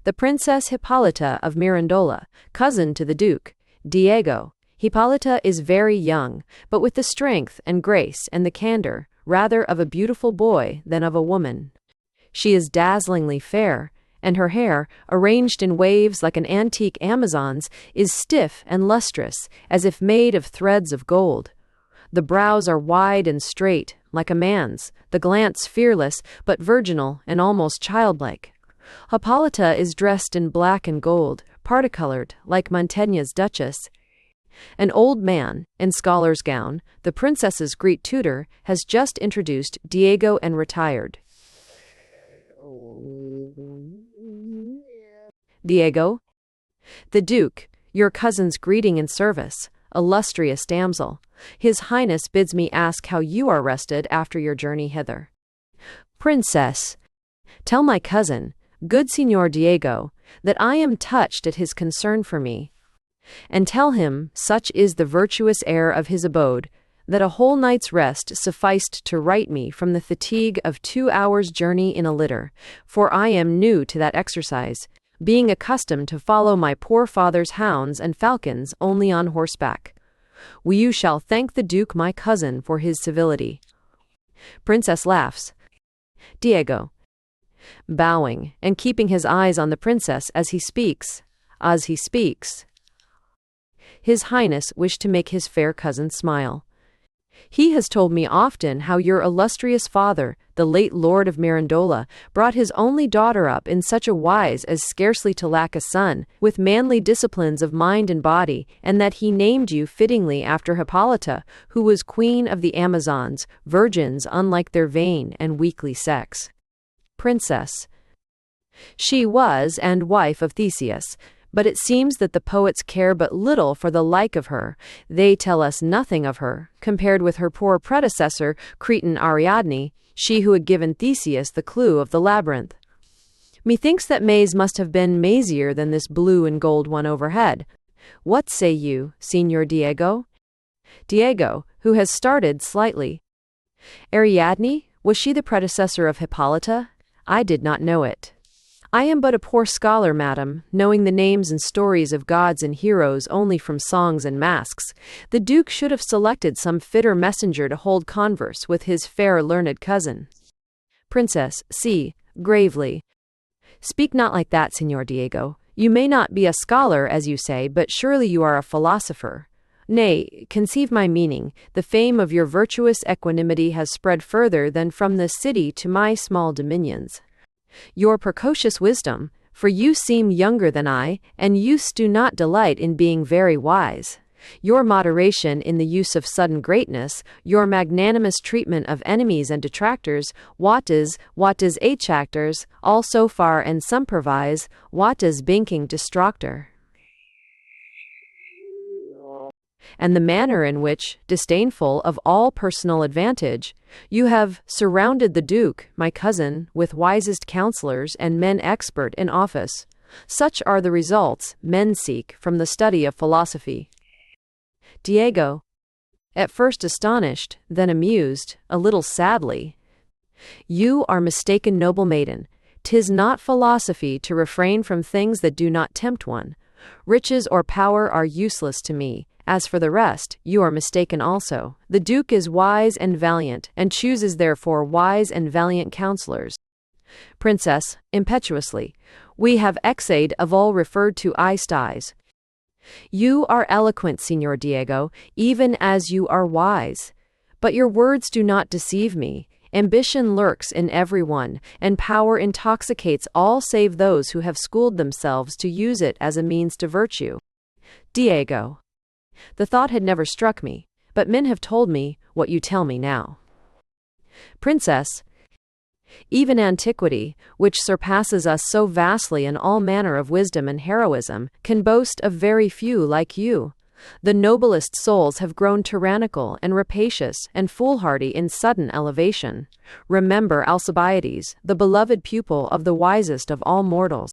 The Princess Hippolyta of Mirandola, cousin to the Duke, Diego. Hippolyta is very young, but with the strength and grace and the candor, rather of a beautiful boy than of a woman. She is dazzlingly fair, and her hair, arranged in waves like an antique Amazon's, is stiff and lustrous, as if made of threads of gold. The brows are wide and straight, like a man's, the glance fearless, but virginal and almost childlike. Hippolyta is dressed in black and gold, particolored, like Mantegna's Duchess. An old man, in scholar's gown, the princess's Greek tutor, has just introduced Diego and retired. Diego? The Duke, your cousin's greeting and service, illustrious damsel. His Highness bids me ask how you are rested after your journey hither. Princess, tell my cousin, good Signor Diego, that I am touched at his concern for me. And tell him, such is the virtuous air of his abode, that a whole night's rest sufficed to right me from the fatigue of 2 hours' journey in a litter, for I am new to that exercise, being accustomed to follow my poor father's hounds and falcons only on horseback. You shall thank the Duke my cousin for his civility. Princess laughs. Diego, bowing and keeping his eyes on the princess as he speaks. His Highness wished to make his fair cousin smile. He has told me often how your illustrious father, the late Lord of Mirandola, brought his only daughter up in such a wise as scarcely to lack a son, with manly disciplines of mind and body, and that he named you fittingly after Hippolyta, who was queen of the Amazons, virgins unlike their vain and weakly sex. Princess. She was and wife of Theseus, but it seems that the poets care but little for the like of her. They tell us nothing of her, compared with her poor predecessor, Cretan Ariadne, she who had given Theseus the clue of the labyrinth. Methinks that maize must have been mazier than this blue and gold one overhead. What say you, Signor Diego? Diego, who has started slightly. Ariadne? Was she the predecessor of Hippolyta? I did not know it. I am but a poor scholar, madam, knowing the names and stories of gods and heroes only from songs and masques. The Duke should have selected some fitter messenger to hold converse with his fair learned cousin. Princess, see, gravely. Speak not like that, Signor Diego. You may not be a scholar, as you say, but surely you are a philosopher. Nay, conceive my meaning. The fame of your virtuous equanimity has spread further than from this city to my small dominions. Your precocious wisdom, for you seem younger than I, and youths do not delight in being very wise. Your moderation in the use of sudden greatness, your magnanimous treatment of enemies and detractors, what is actors, all so far and sumprovise, what is binking distractor. And the manner in which, disdainful of all personal advantage, you have surrounded the Duke, my cousin, with wisest counselors and men expert in office. Such are the results men seek from the study of philosophy. Diego, at first astonished, then amused, a little sadly. You are mistaken, noble maiden. 'Tis not philosophy to refrain from things that do not tempt one. Riches or power are useless to me. As for the rest, you are mistaken also. The Duke is wise and valiant, and chooses therefore wise and valiant counselors. Princess, impetuously, we have exade of all referred to styes. You are eloquent, Signor Diego, even as you are wise. But your words do not deceive me. Ambition lurks in every one, and power intoxicates all save those who have schooled themselves to use it as a means to virtue. Diego. The thought had never struck me, but men have told me what you tell me now. Princess, even antiquity, which surpasses us so vastly in all manner of wisdom and heroism, can boast of very few like you. The noblest souls have grown tyrannical and rapacious and foolhardy in sudden elevation. Remember Alcibiades, the beloved pupil of the wisest of all mortals.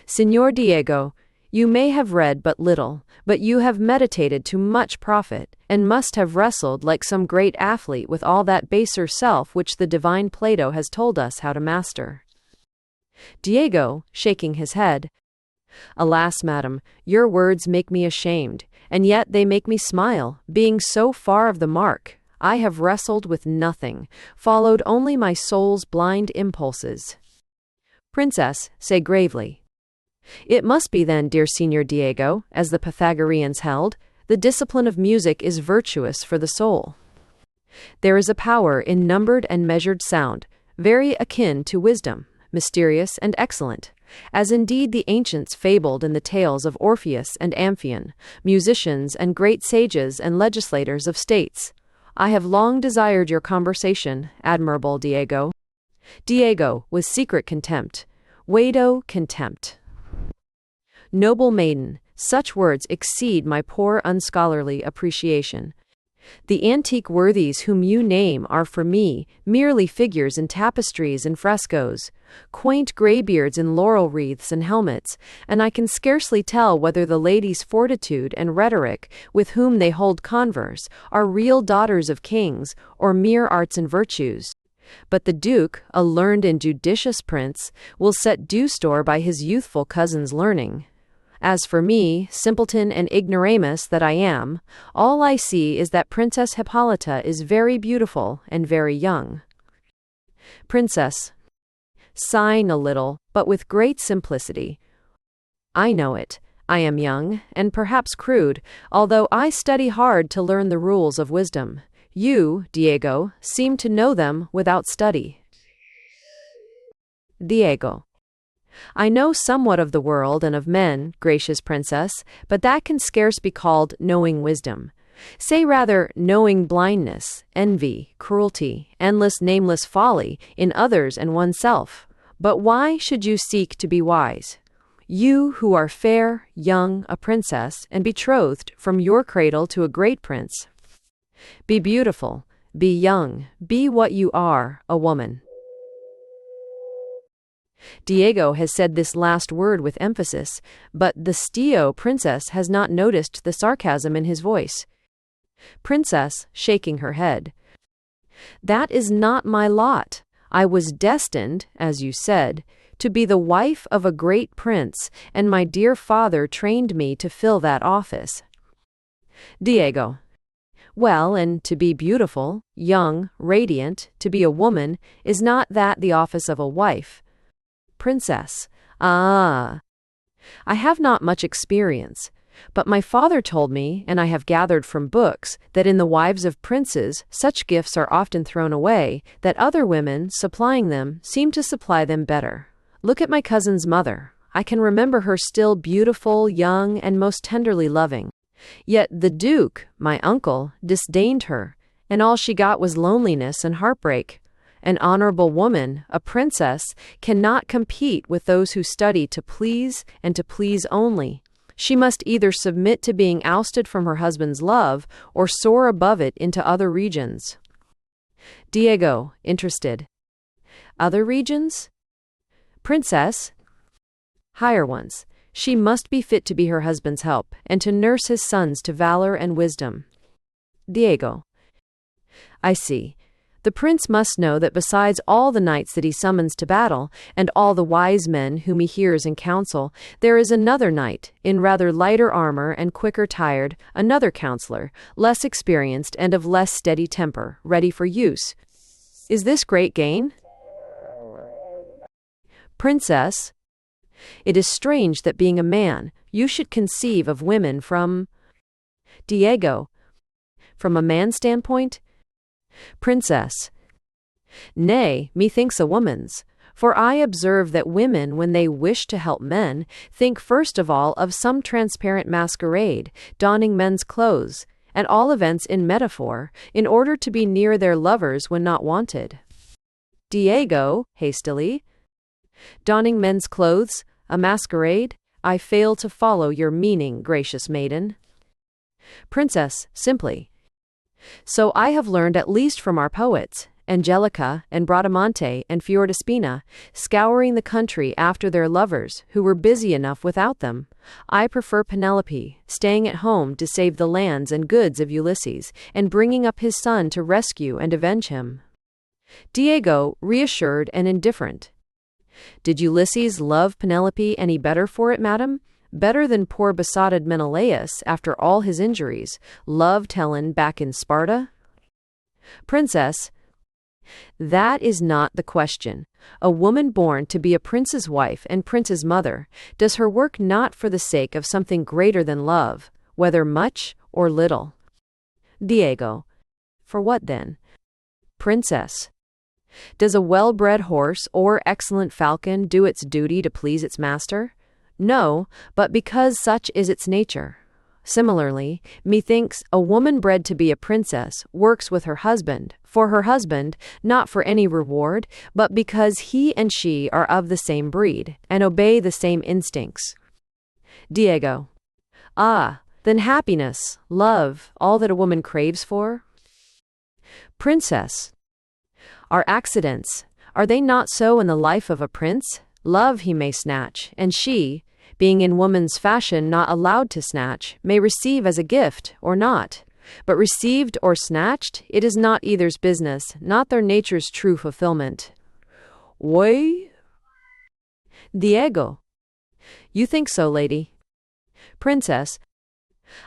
Signor Diego, you may have read but little, but you have meditated to much profit, and must have wrestled like some great athlete with all that baser self which the divine Plato has told us how to master. Diego, shaking his head. Alas, madam, your words make me ashamed, and yet they make me smile, being so far of the mark. I have wrestled with nothing, followed only my soul's blind impulses. Princess, say gravely. It must be then, dear Signor Diego, as the Pythagoreans held, the discipline of music is virtuous for the soul. There is a power in numbered and measured sound, very akin to wisdom, mysterious and excellent, as indeed the ancients fabled in the tales of Orpheus and Amphion, musicians and great sages and legislators of states. I have long desired your conversation, admirable Diego. Diego, with secret contempt. Wado contempt. Noble maiden, such words exceed my poor unscholarly appreciation. The antique worthies whom you name are for me merely figures in tapestries and frescoes, quaint greybeards in laurel wreaths and helmets, and I can scarcely tell whether the ladies' fortitude and rhetoric with whom they hold converse are real daughters of kings or mere arts and virtues. But the Duke, a learned and judicious prince, will set due store by his youthful cousin's learning. As for me, simpleton and ignoramus that I am, all I see is that Princess Hippolyta is very beautiful and very young. Princess, sighing a little, but with great simplicity. I know it. I am young, and perhaps crude, although I study hard to learn the rules of wisdom. You, Diego, seem to know them without study. Diego. I know somewhat of the world and of men, gracious princess, but that can scarce be called knowing wisdom. Say rather knowing blindness, envy, cruelty, endless nameless folly in others and oneself. But why should you seek to be wise? You who are fair, young, a princess, and betrothed from your cradle to a great prince. Be beautiful, be young, be what you are, a woman. Diego has said this last word with emphasis, but the Stio princess has not noticed the sarcasm in his voice. Princess, shaking her head. That is not my lot. I was destined, as you said, to be the wife of a great prince, and my dear father trained me to fill that office. Diego. Well, and to be beautiful, young, radiant, to be a woman, is not that the office of a wife? Princess. Ah. I have not much experience, but my father told me, and I have gathered from books, that in the wives of princes such gifts are often thrown away, that other women, supplying them, seem to supply them better. Look at my cousin's mother. I can remember her still beautiful, young, and most tenderly loving. Yet the Duke, my uncle, disdained her, and all she got was loneliness and heartbreak. An honorable woman, a princess, cannot compete with those who study to please and to please only. She must either submit to being ousted from her husband's love or soar above it into other regions. Diego, interested. Other regions? Princess? Higher ones. She must be fit to be her husband's help, and to nurse his sons to valor and wisdom. Diego. I see. The prince must know that besides all the knights that he summons to battle, and all the wise men whom he hears in council, there is another knight, in rather lighter armor and quicker tired, another counselor, less experienced and of less steady temper, ready for use. Is this great gain? Princess. It is strange that being a man, you should conceive of women from... Diego. From a man's standpoint? Princess. Nay, methinks a woman's. For I observe that women, when they wish to help men, think first of all of some transparent masquerade, donning men's clothes, at all events in metaphor, in order to be near their lovers when not wanted. Diego, hastily. Donning men's clothes, a masquerade? I fail to follow your meaning, gracious maiden. Princess, simply. So I have learned at least from our poets, Angelica and Bradamante and Fiordaspina, scouring the country after their lovers, who were busy enough without them. I prefer Penelope, staying at home to save the lands and goods of Ulysses, and bringing up his son to rescue and avenge him. Diego, reassured and indifferent. Did Ulysses love Penelope any better for it, madam? Better than poor besotted Menelaus, after all his injuries, loved Helen back in Sparta? Princess. That is not the question. A woman born to be a prince's wife and prince's mother, does her work not for the sake of something greater than love, whether much or little? Diego. For what then? Princess. Does a well-bred horse or excellent falcon do its duty to please its master? No, but because such is its nature. Similarly, methinks a woman bred to be a princess works with her husband, for her husband, not for any reward, but because he and she are of the same breed, and obey the same instincts. Diego. Ah, then happiness, love, all that a woman craves for? Princess. Are accidents, are they not so in the life of a prince? Love he may snatch, and she, being in woman's fashion not allowed to snatch, may receive as a gift, or not. But received or snatched, it is not either's business, not their nature's true fulfillment. Oi? Diego. You think so, lady? Princess.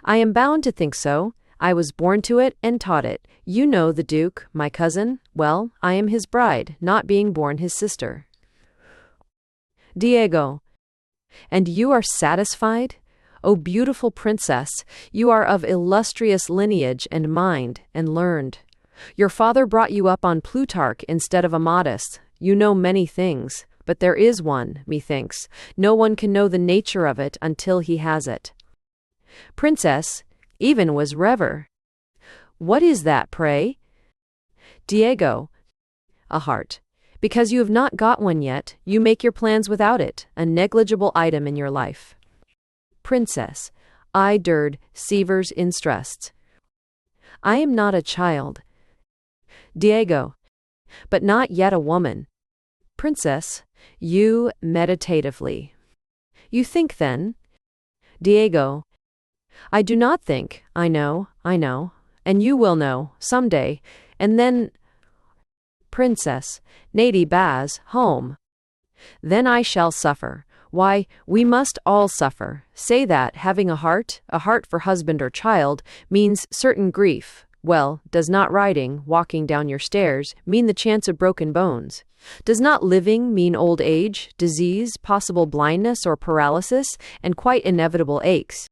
I am bound to think so. I was born to it and taught it. You know the Duke, my cousin. Well, I am his bride, not being born his sister. Diego. And you are satisfied? O beautiful princess, you are of illustrious lineage and mind, and learned. Your father brought you up on Plutarch instead of Amadis. You know many things, but there is one, methinks. No one can know the nature of it until he has it. Princess, even was Rever. What is that, pray? Diego. A heart. Because you have not got one yet, you make your plans without it, a negligible item in your life. Princess. I durd, Sievers in stress. I am not a child. Diego. But not yet a woman. Princess. You, meditatively. You think then? Diego. I do not think. I know, and you will know, some day, and then, Princess, Nady Baz, home. Then I shall suffer. Why, we must all suffer. Say that having a heart for husband or child, means certain grief. Well, does not riding, walking down your stairs, mean the chance of broken bones? Does not living mean old age, disease, possible blindness or paralysis, and quite inevitable aches?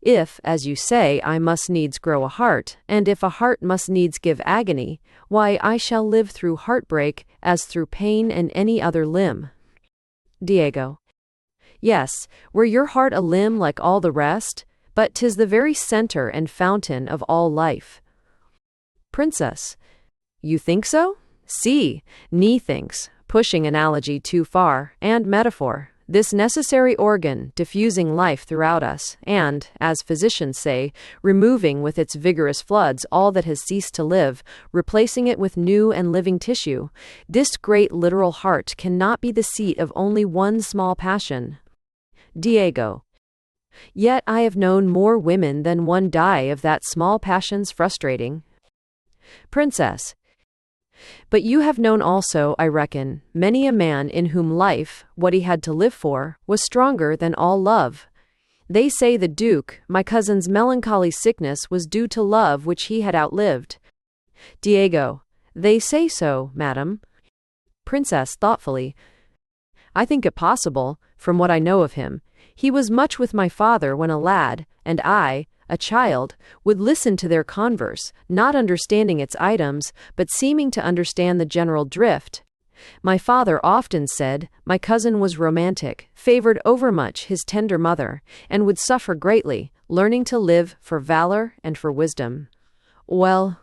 If, as you say, I must needs grow a heart, and if a heart must needs give agony, why, I shall live through heartbreak as through pain and any other limb. Diego. Yes, were your heart a limb like all the rest? But 'tis the very center and fountain of all life. Princess. You think so? See, Nee thinks, pushing analogy too far, and metaphor, this necessary organ diffusing life throughout us, and, as physicians say, removing with its vigorous floods all that has ceased to live, replacing it with new and living tissue, this great literal heart cannot be the seat of only one small passion. Diego. Yet I have known more women than one die of that small passion's frustrating. Princess. But you have known also, I reckon, many a man in whom life, what he had to live for, was stronger than all love. They say the Duke, my cousin's melancholy sickness was due to love which he had outlived. Diego. They say so, madam. Princess thoughtfully. I think it possible, from what I know of him. He was much with my father when a lad, and I, a child, would listen to their converse, not understanding its items, but seeming to understand the general drift. My father often said my cousin was romantic, favored overmuch his tender mother, and would suffer greatly, learning to live for valor and for wisdom. Well,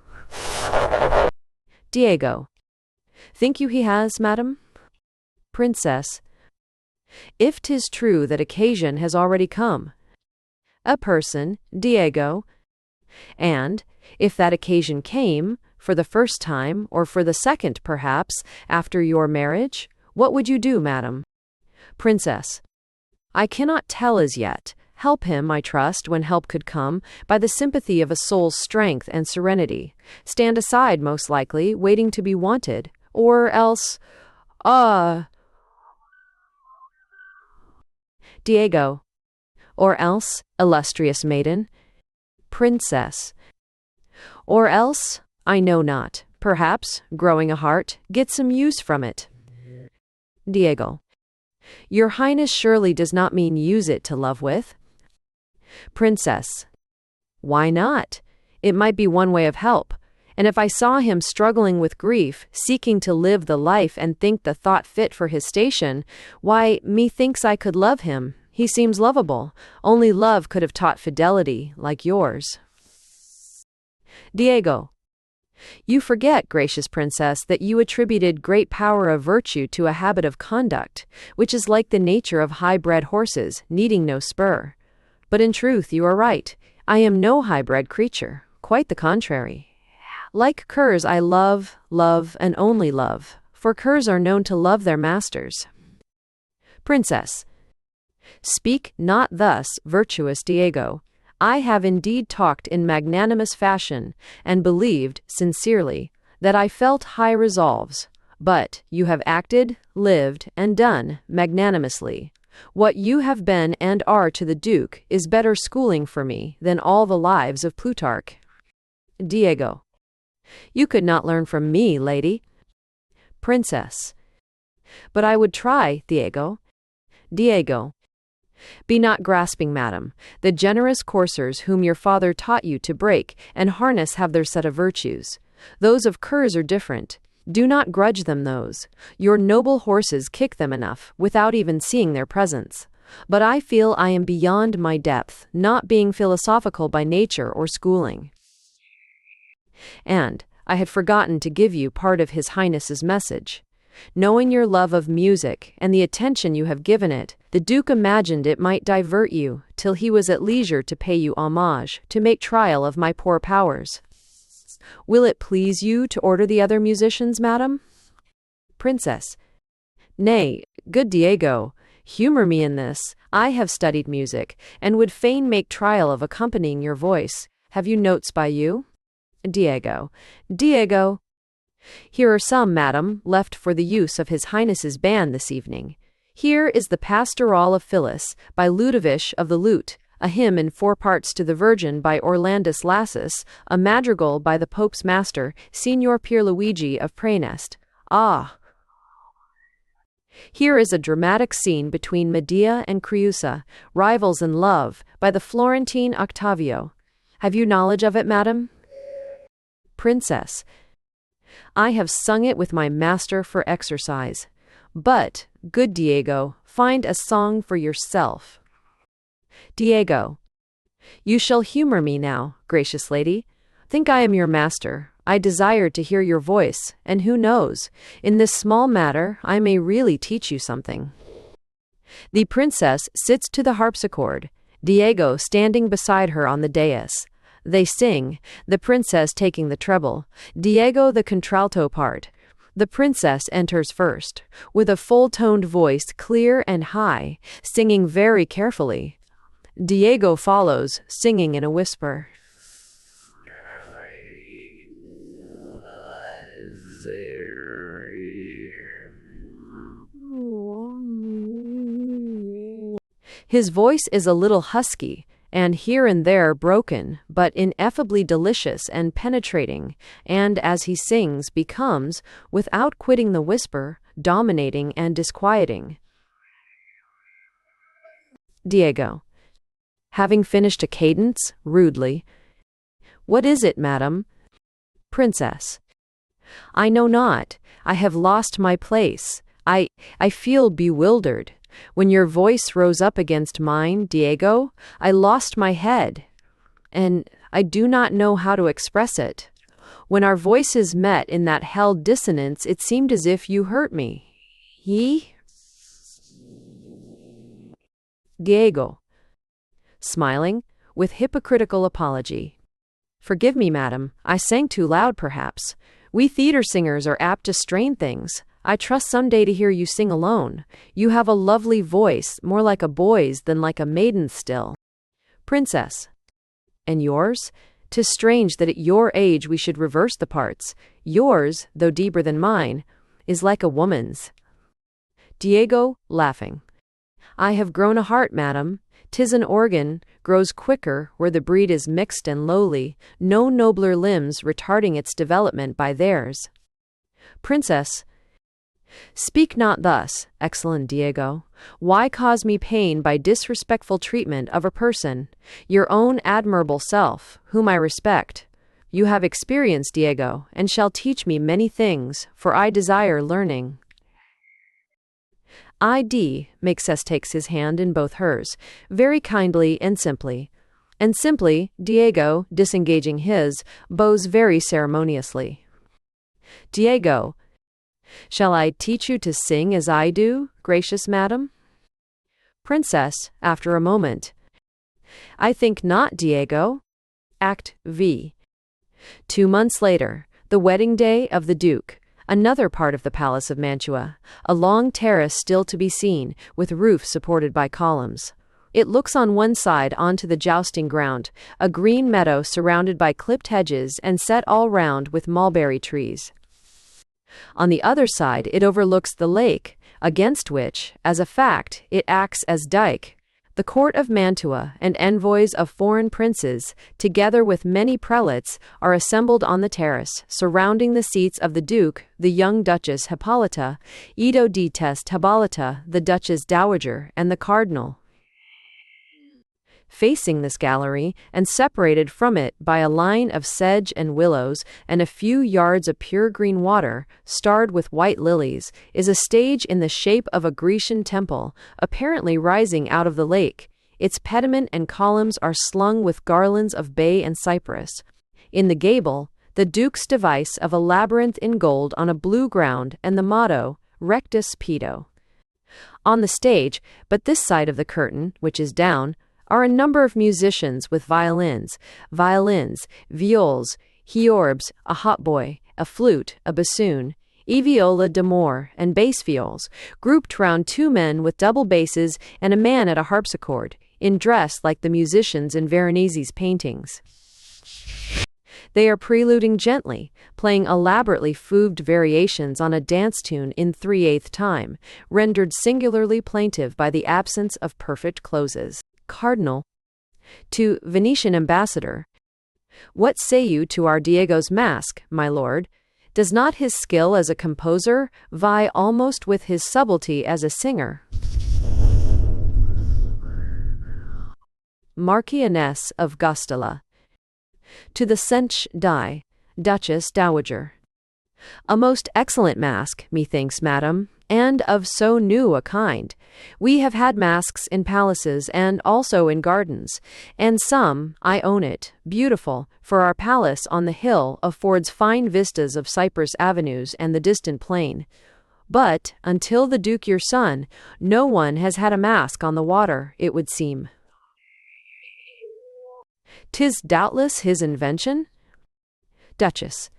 Diego. Think you he has, madam? Princess. If 'tis true that occasion has already come. A person, Diego. And, if that occasion came, for the first time, or for the second, perhaps, after your marriage, what would you do, madam? Princess. I cannot tell as yet. Help him, I trust, when help could come, by the sympathy of a soul's strength and serenity. Stand aside, most likely, waiting to be wanted. Or else, Diego. Or else, illustrious maiden. Princess. Or else, I know not, perhaps, growing a heart, get some use from it. Diego. Your Highness surely does not mean use it to love with? Princess. Why not? It might be one way of help. And if I saw him struggling with grief, seeking to live the life and think the thought fit for his station, why, methinks I could love him. He seems lovable. Only love could have taught fidelity, like yours. Diego. You forget, gracious princess, that you attributed great power of virtue to a habit of conduct, which is like the nature of high-bred horses, needing no spur. But in truth, you are right. I am no high-bred creature. Quite the contrary. Like curs, I love, and only love, for curs are known to love their masters. Princess. Speak not thus, virtuous Diego. I have indeed talked in magnanimous fashion, and believed, sincerely, that I felt high resolves. But you have acted, lived, and done magnanimously. What you have been and are to the Duke is better schooling for me than all the lives of Plutarch. Diego. You could not learn from me, lady. Princess. But I would try, Diego. Diego. Be not grasping, madam. The generous coursers whom your father taught you to break and harness have their set of virtues. Those of curs are different. Do not grudge them those. Your noble horses kick them enough, without even seeing their presence. But I feel I am beyond my depth, not being philosophical by nature or schooling. And I had forgotten to give you part of His Highness's message. Knowing your love of music and the attention you have given it, the Duke imagined it might divert you till he was at leisure to pay you homage, to make trial of my poor powers. Will it please you to order the other musicians, madam? Princess. Nay, good Diego, humor me in this. I have studied music, and would fain make trial of accompanying your voice. Have you notes by you? Diego. Diego. Here are some, madam, left for the use of His Highness's band this evening. Here is the Pastoral of Phyllis, by Ludovic of the Lute, a hymn in 4 parts to the Virgin by Orlandus Lassus, a madrigal by the Pope's master, Signor Pierluigi of Praenest. Ah! Here is a dramatic scene between Medea and Creusa, rivals in love, by the Florentine Octavio. Have you knowledge of it, madam? Princess. I have sung it with my master for exercise. But, good Diego, find a song for yourself. Diego. You shall humor me now, gracious lady. Think I am your master. I desired to hear your voice, and who knows, in this small matter I may really teach you something. The princess sits to the harpsichord, Diego standing beside her on the dais. They sing, the princess taking the treble, Diego the contralto part. The princess enters first, with a full-toned voice clear and high, singing very carefully. Diego follows, singing in a whisper. His voice is a little husky, and here and there broken, but ineffably delicious and penetrating, and as he sings becomes, without quitting the whisper, dominating and disquieting. Diego. Having finished a cadence, rudely. What is it, madam? Princess. I know not. I have lost my place. I feel bewildered. When your voice rose up against mine, Diego, I lost my head, and I do not know how to express it. When our voices met in that held dissonance, it seemed as if you hurt me. Diego. Smiling, with hypocritical apology. Forgive me, madam, I sang too loud, perhaps. We theatre singers are apt to strain things. I trust some day to hear you sing alone. You have a lovely voice, more like a boy's than like a maiden's still. Princess. And yours? 'Tis strange that at your age we should reverse the parts. Yours, though deeper than mine, is like a woman's. Diego, laughing. I have grown a heart, madam. 'Tis an organ, grows quicker where the breed is mixed and lowly, no nobler limbs retarding its development by theirs. Princess. Speak not thus, excellent Diego. Why cause me pain by disrespectful treatment of a person, your own admirable self, whom I respect? You have experience, Diego, and shall teach me many things, for I desire learning. Meixes takes his hand in both hers, very kindly and simply. And simply, Diego, disengaging his, bows very ceremoniously. Diego. Shall I teach you to sing as I do, gracious madam? Princess, after a moment. I think not, Diego. Act V. 2 months later, the wedding day of the Duke, another part of the Palace of Mantua, a long terrace still to be seen, with roof supported by columns. It looks on one side onto the jousting ground, a green meadow surrounded by clipped hedges and set all round with mulberry trees. On the other side it overlooks the lake, against which, as a fact, it acts as dike. The court of Mantua and envoys of foreign princes, together with many prelates, are assembled on the terrace, surrounding the seats of the Duke, the young Duchess Hippolyta, Ito di Teste Hippolyta, the Duchess Dowager, and the Cardinal. Facing this gallery, and separated from it by a line of sedge and willows and a few yards of pure green water, starred with white lilies, is a stage in the shape of a Grecian temple, apparently rising out of the lake. Its pediment and columns are slung with garlands of bay and cypress. In the gable, the Duke's device of a labyrinth in gold on a blue ground, and the motto, Rectus Pedo. On the stage, but this side of the curtain, which is down, are a number of musicians with violins, viols, heorbs, a hautboy, a flute, a bassoon, e viola d'amore, and bass viols, grouped round 2 men with double basses and a man at a harpsichord, in dress like the musicians in Veronese's paintings. They are preluding gently, playing elaborately fugued variations on a dance tune in 3/8 time, rendered singularly plaintive by the absence of perfect closes. Cardinal. To Venetian ambassador. What say you to our Diego's mask, my lord? Does not his skill as a composer vie almost with his subtlety as a singer? Marchioness of Gostala. To the Sench Di, Duchess Dowager. A most excellent mask, methinks, madam, and of so new a kind. We have had masks in palaces and also in gardens, and some, I own it, beautiful, for our palace on the hill affords fine vistas of cypress avenues and the distant plain. But, until the Duke your son, no one has had a mask on the water, it would seem. 'Tis doubtless his invention? Duchess.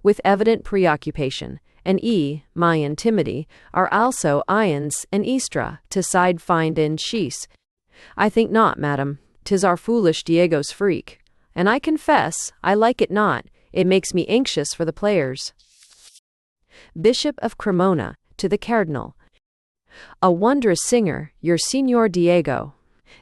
With evident preoccupation, and my intimity, are also ions and estra, to side find in sheaths. I think not, madam, 'tis our foolish Diego's freak, and I confess, I like it not, it makes me anxious for the players. Bishop of Cremona, to the Cardinal. A wondrous singer, your Signor Diego.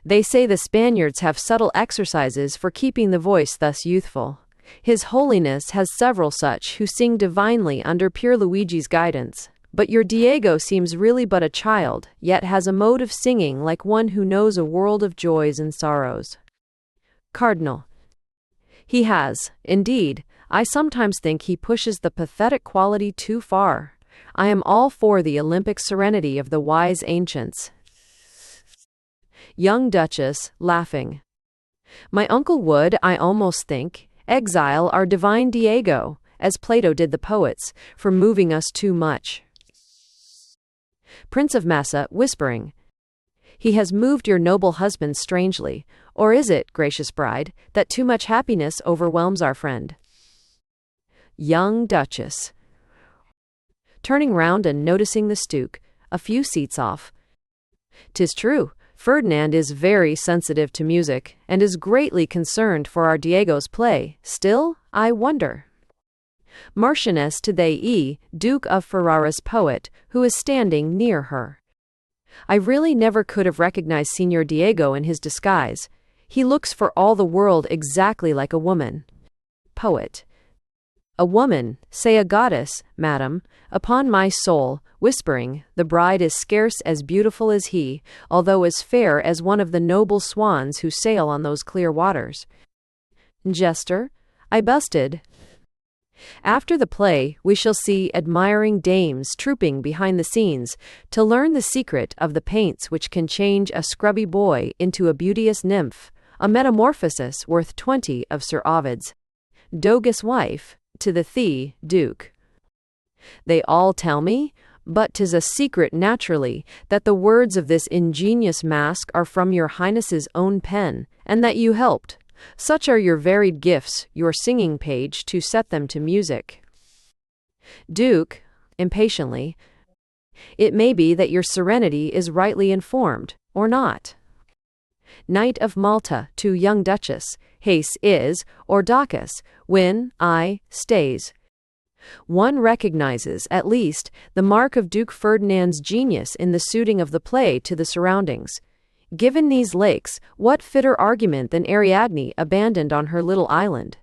They say the Spaniards have subtle exercises for keeping the voice thus youthful. His Holiness has several such who sing divinely under Pier Luigi's guidance, but your Diego seems really but a child, yet has a mode of singing like one who knows a world of joys and sorrows. Cardinal. He has, indeed. I sometimes think he pushes the pathetic quality too far. I am all for the Olympic serenity of the wise ancients. Young Duchess, laughing. My uncle would, I almost think, exile our divine Diego, as Plato did the poets, for moving us too much. Prince of Massa, whispering. He has moved your noble husband strangely, or is it, gracious bride, that too much happiness overwhelms our friend? Young Duchess. Turning round and noticing the Stuke, a few seats off. 'Tis true, Ferdinand is very sensitive to music, and is greatly concerned for our Diego's play. Still, I wonder. Marchioness to the Duke of Ferrara's poet, who is standing near her. I really never could have recognized Signor Diego in his disguise. He looks for all the world exactly like a woman. Poet. A woman, say a goddess, madam, upon my soul, whispering, the bride is scarce as beautiful as he, although as fair as one of the noble swans who sail on those clear waters. Jester, I busted. After the play, we shall see admiring dames trooping behind the scenes to learn the secret of the paints which can change a scrubby boy into a beauteous nymph, a metamorphosis worth 20 of Sir Ovid's. Dogus' wife, to the Duke. They all tell me, but 'tis a secret naturally, that the words of this ingenious masque are from your Highness's own pen, and that you helped. Such are your varied gifts, your singing page, to set them to music. Duke, impatiently. It may be that your Serenity is rightly informed, or not. Knight of Malta, to young Duchess. Haste is, or Docus, when stays. One recognizes, at least, the mark of Duke Ferdinand's genius in the suiting of the play to the surroundings. Given these lakes, what fitter argument than Ariadne abandoned on her little island?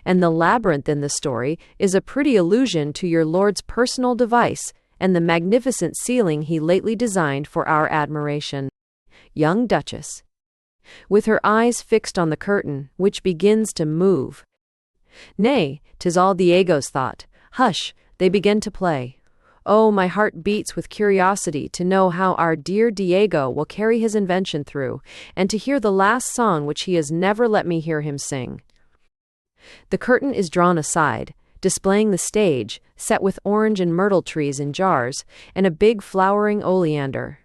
And the labyrinth in the story is a pretty allusion to your lord's personal device and the magnificent ceiling he lately designed for our admiration. Young Duchess. With her eyes fixed on the curtain, which begins to move. Nay, 'tis all Diego's thought. Hush, they begin to play. Oh, my heart beats with curiosity to know how our dear Diego will carry his invention through, and to hear the last song which he has never let me hear him sing. The curtain is drawn aside, displaying the stage, set with orange and myrtle trees in jars, and a big flowering oleander.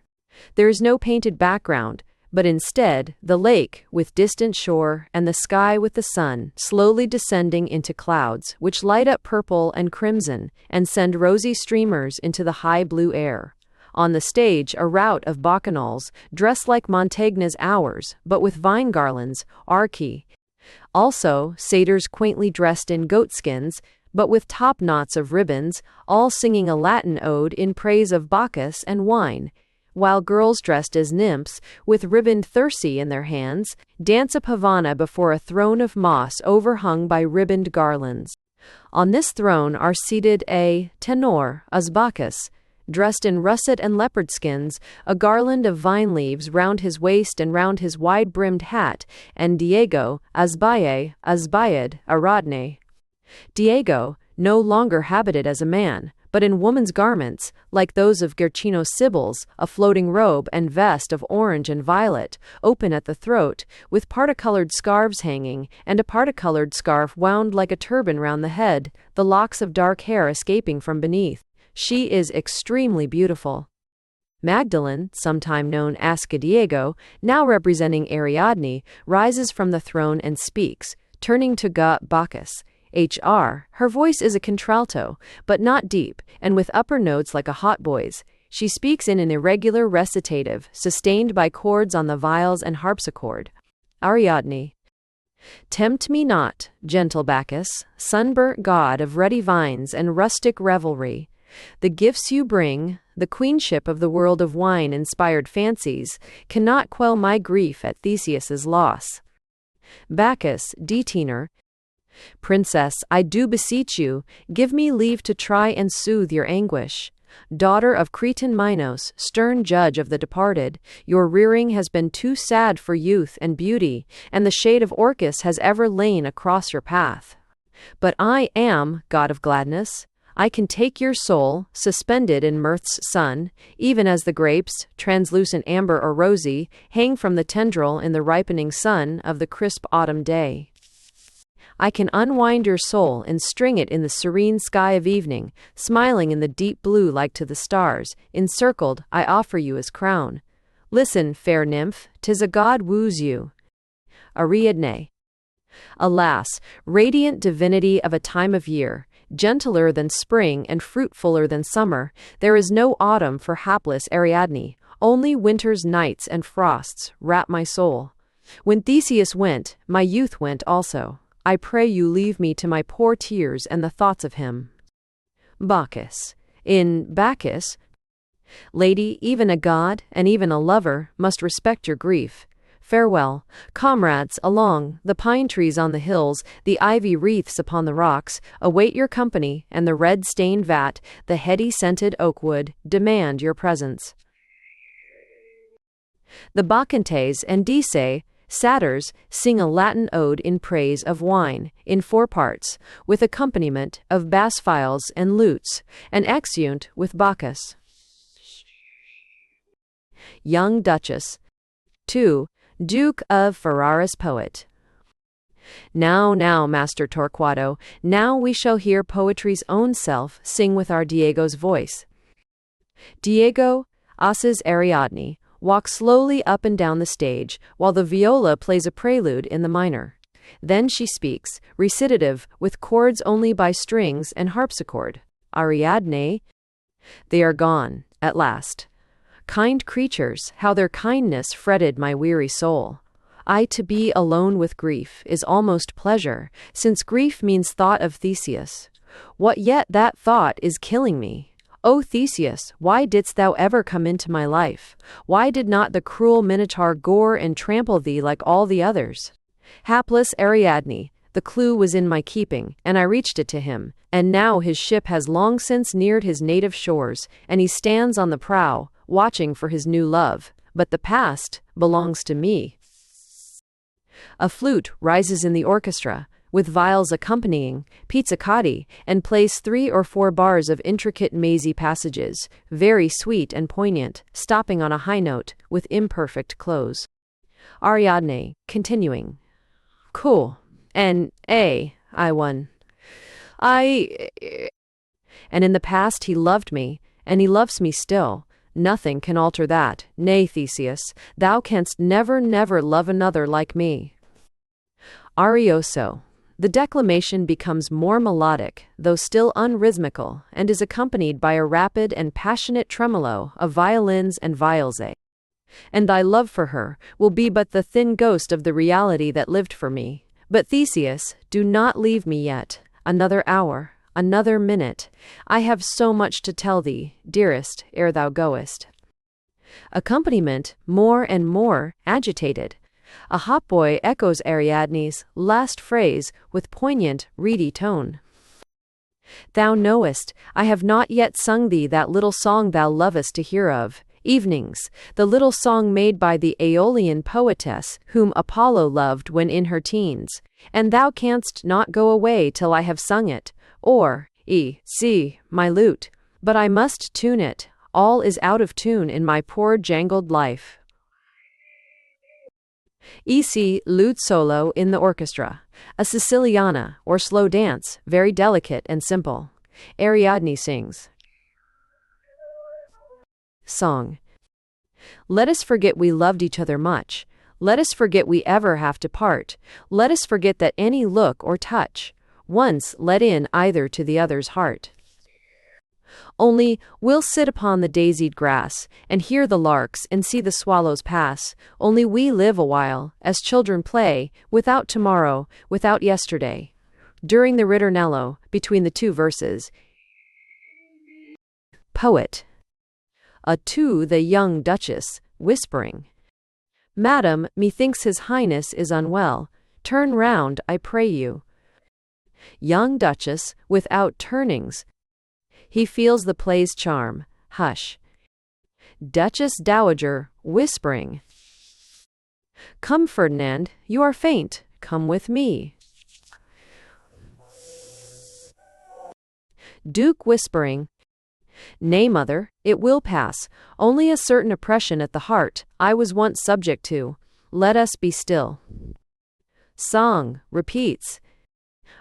There is no painted background, but instead, the lake with distant shore and the sky with the sun slowly descending into clouds which light up purple and crimson and send rosy streamers into the high blue air. On the stage, a rout of bacchanals, dressed like Mantegna's hours, but with vine garlands, archi, Also, satyrs quaintly dressed in goatskins, but with top knots of ribbons, all singing a Latin ode in praise of Bacchus and wine, while girls dressed as nymphs, with ribboned thyrsi in their hands, dance a pavana before a throne of moss overhung by ribboned garlands. On this throne are seated a tenor, as Bacchus, dressed in russet and leopard skins, a garland of vine leaves round his waist and round his wide-brimmed hat, and Diego, as Bayed, Ariadne. Diego, no longer habited as a man, but in woman's garments, like those of Guercino's Sibyls, a floating robe and vest of orange and violet, open at the throat, with particolored scarves hanging, and a particolored scarf wound like a turban round the head, the locks of dark hair escaping from beneath. She is extremely beautiful. Magdalene, sometime known as Diego, now representing Ariadne, rises from the throne and speaks, turning to Bacchus. Her voice is a contralto, but not deep, and with upper notes like a hautboy's. She speaks in an irregular recitative, sustained by chords on the viols and harpsichord. Ariadne. Tempt me not, gentle Bacchus, sunburnt god of ruddy vines and rustic revelry. The gifts you bring, the queenship of the world of wine-inspired fancies, cannot quell my grief at Theseus's loss. Bacchus, D-tenor. Princess, I do beseech you, give me leave to try and soothe your anguish. Daughter of Cretan Minos, stern judge of the departed, your rearing has been too sad for youth and beauty, and the shade of Orcus has ever lain across your path. But I am, god of gladness. I can take your soul, suspended in mirth's sun, even as the grapes, translucent amber or rosy, hang from the tendril in the ripening sun of the crisp autumn day. I can unwind your soul and string it in the serene sky of evening, smiling in the deep blue like to the stars, encircled, I offer you as crown. Listen, fair nymph, 'tis a god woos you. Ariadne. Alas, radiant divinity of a time of year, gentler than spring and fruitfuller than summer, there is no autumn for hapless Ariadne, only winter's nights and frosts wrap my soul. When Theseus went, my youth went also. I pray you leave me to my poor tears and the thoughts of him. Bacchus. In Bacchus, lady, even a god, and even a lover, must respect your grief. Farewell, comrades, along the pine trees on the hills, the ivy wreaths upon the rocks, await your company, and the red-stained vat, the heady-scented oak wood, demand your presence. The Bacchantes and Dise, satyrs, sing a Latin ode in praise of wine, in 4 parts, with accompaniment of bass viols and lutes, an exeunt with Bacchus. Young Duchess. 2. Duke of Ferraris poet. Now, Master Torquato, now we shall hear poetry's own self sing with our Diego's voice. Diego, As's Ariadne, walks slowly up and down the stage, while the viola plays a prelude in the minor. Then she speaks, recitative, with chords only by strings and harpsichord. Ariadne. They are gone, at last. Kind creatures, how their kindness fretted my weary soul. I to be alone with grief is almost pleasure, since grief means thought of Theseus. What yet that thought is killing me. O Theseus, why didst thou ever come into my life? Why did not the cruel Minotaur gore and trample thee like all the others? Hapless Ariadne, the clue was in my keeping, and I reached it to him, and now his ship has long since neared his native shores, and he stands on the prow, watching for his new love, but the past belongs to me. A flute rises in the orchestra, with viols accompanying, pizzicati, and plays 3 or 4 bars of intricate mazy passages, very sweet and poignant, stopping on a high note, with imperfect close. Ariadne, continuing. Cool. I won. And in the past he loved me, and he loves me still. Nothing can alter that. Nay, Theseus, thou canst never love another like me. Arioso. The declamation becomes more melodic, though still unrhythmical, and is accompanied by a rapid and passionate tremolo of violins and viols. And thy love for her will be but the thin ghost of the reality that lived for me. But Theseus, do not leave me yet. Another hour, another minute. I have so much to tell thee, dearest, ere thou goest. Accompaniment more and more agitated. A hautboy echoes Ariadne's last phrase with poignant, reedy tone. Thou knowest, I have not yet sung thee that little song thou lovest to hear of. Evenings, the little song made by the Aeolian poetess whom Apollo loved when in her teens, and thou canst not go away till I have sung it, or, see, my lute, but I must tune it, all is out of tune in my poor jangled life. Lute solo in the orchestra, a Siciliana, or slow dance, very delicate and simple. Ariadne sings. Song. Let us forget we loved each other much. Let us forget we ever have to part. Let us forget that any look or touch once let in either to the other's heart. Only we'll sit upon the daisied grass, and hear the larks, and see the swallows pass. Only we live a while, as children play, without tomorrow, without yesterday. During the ritornello, between the two verses. Poet. To the young Duchess, whispering. Madam, methinks his highness is unwell. Turn round, I pray you. Young Duchess, without turnings. He feels the play's charm. Hush. Duchess Dowager, whispering. Come, Ferdinand, you are faint. Come with me. Duke, whispering. Nay, mother, it will pass. Only a certain oppression at the heart I was once subject to. Let us be still. Song, repeats.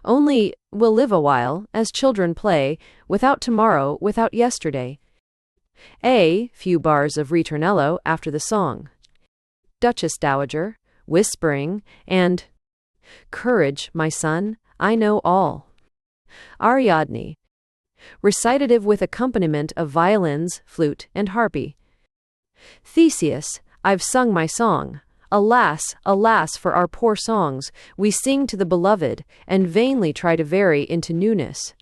Only we'll live a while, as children play, without tomorrow, without yesterday. Few bars of ritornello after the song. Duchess Dowager, whispering, and Courage, my son, I know all. Ariadne. Recitative with accompaniment of violins, flute, and harpy. Theseus, I've sung my song. Alas, alas for our poor songs, we sing to the beloved, and vainly try to vary into newness.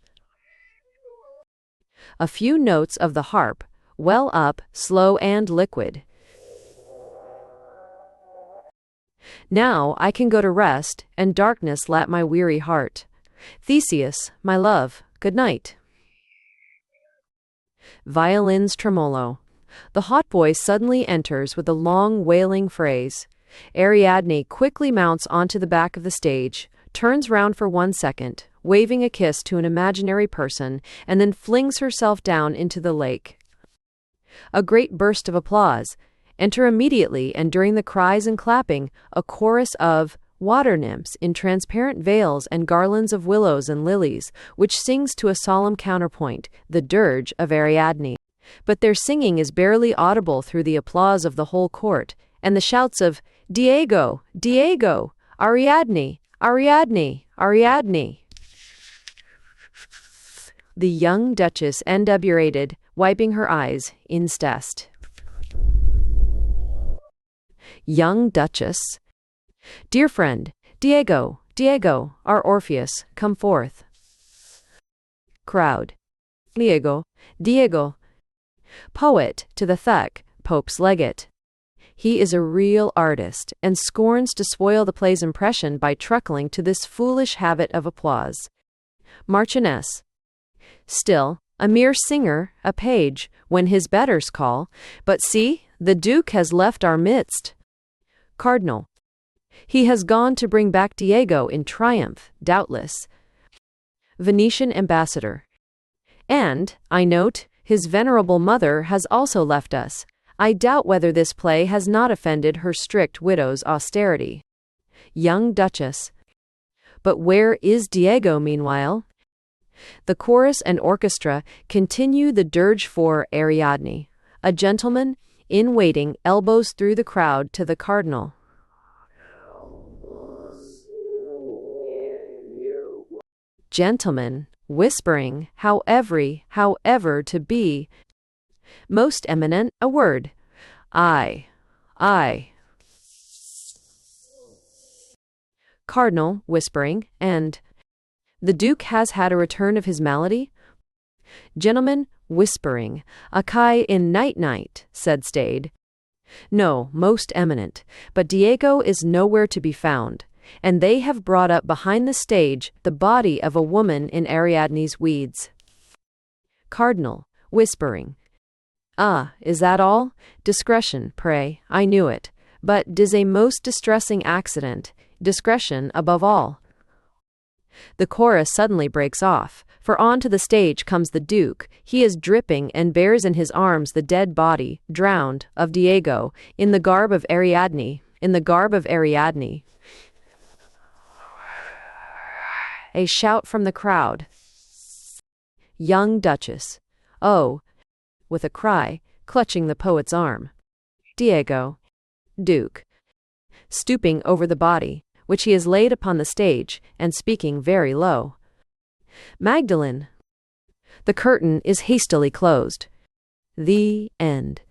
A few notes of the harp, well up, slow and liquid. Now I can go to rest, and darkness lap my weary heart. Theseus, my love, good night. Violins tremolo. The hautboy suddenly enters with a long, wailing phrase. Ariadne quickly mounts onto the back of the stage, turns round for 1 second, waving a kiss to an imaginary person, and then flings herself down into the lake. A great burst of applause. Enter immediately, and during the cries and clapping, a chorus of water nymphs in transparent veils and garlands of willows and lilies, which sings to a solemn counterpoint, the dirge of Ariadne. But their singing is barely audible through the applause of the whole court, and the shouts of Diego, Diego, Ariadne, Ariadne, Ariadne. The young Duchess endeavorated, wiping her eyes, incest. Young Duchess. Dear friend, Diego, Diego, our Orpheus, come forth. Crowd. Diego, Diego. Poet, to the Thek, Pope's legate. He is a real artist, and scorns to spoil the play's impression by truckling to this foolish habit of applause. Marchioness. Still, a mere singer, a page, when his betters call, but see, the Duke has left our midst. Cardinal. He has gone to bring back Diego in triumph, doubtless. Venetian ambassador. And, I note, his venerable mother has also left us. I doubt whether this play has not offended her strict widow's austerity. Young Duchess. But where is Diego meanwhile? The chorus and orchestra continue the dirge for Ariadne. A gentleman, in waiting, elbows through the crowd to the cardinal. Gentleman, whispering, however to be. Most eminent, a word. I. Cardinal, whispering, and the Duke has had a return of his malady? Gentleman, whispering, Akai in night-night, said Stade. No, most eminent, but Diego is nowhere to be found, and they have brought up behind the stage the body of a woman in Ariadne's weeds. Cardinal, whispering, Ah, is that all? Discretion, pray, I knew it, but 'tis a most distressing accident, discretion above all. The chorus suddenly breaks off, for on to the stage comes the Duke. He is dripping and bears in his arms the dead body, drowned, of Diego, in the garb of Ariadne, A shout from the crowd. Young Duchess. Oh, with a cry, clutching the poet's arm. Diego. Duke. Stooping over the body, which he has laid upon the stage, and speaking very low. Magdalene. The curtain is hastily closed. The end.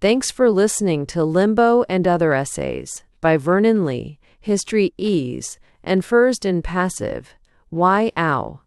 Thanks for listening to Limbo and Other Essays by Vernon Lee, History Ease, and First in Passive, Y. Ow.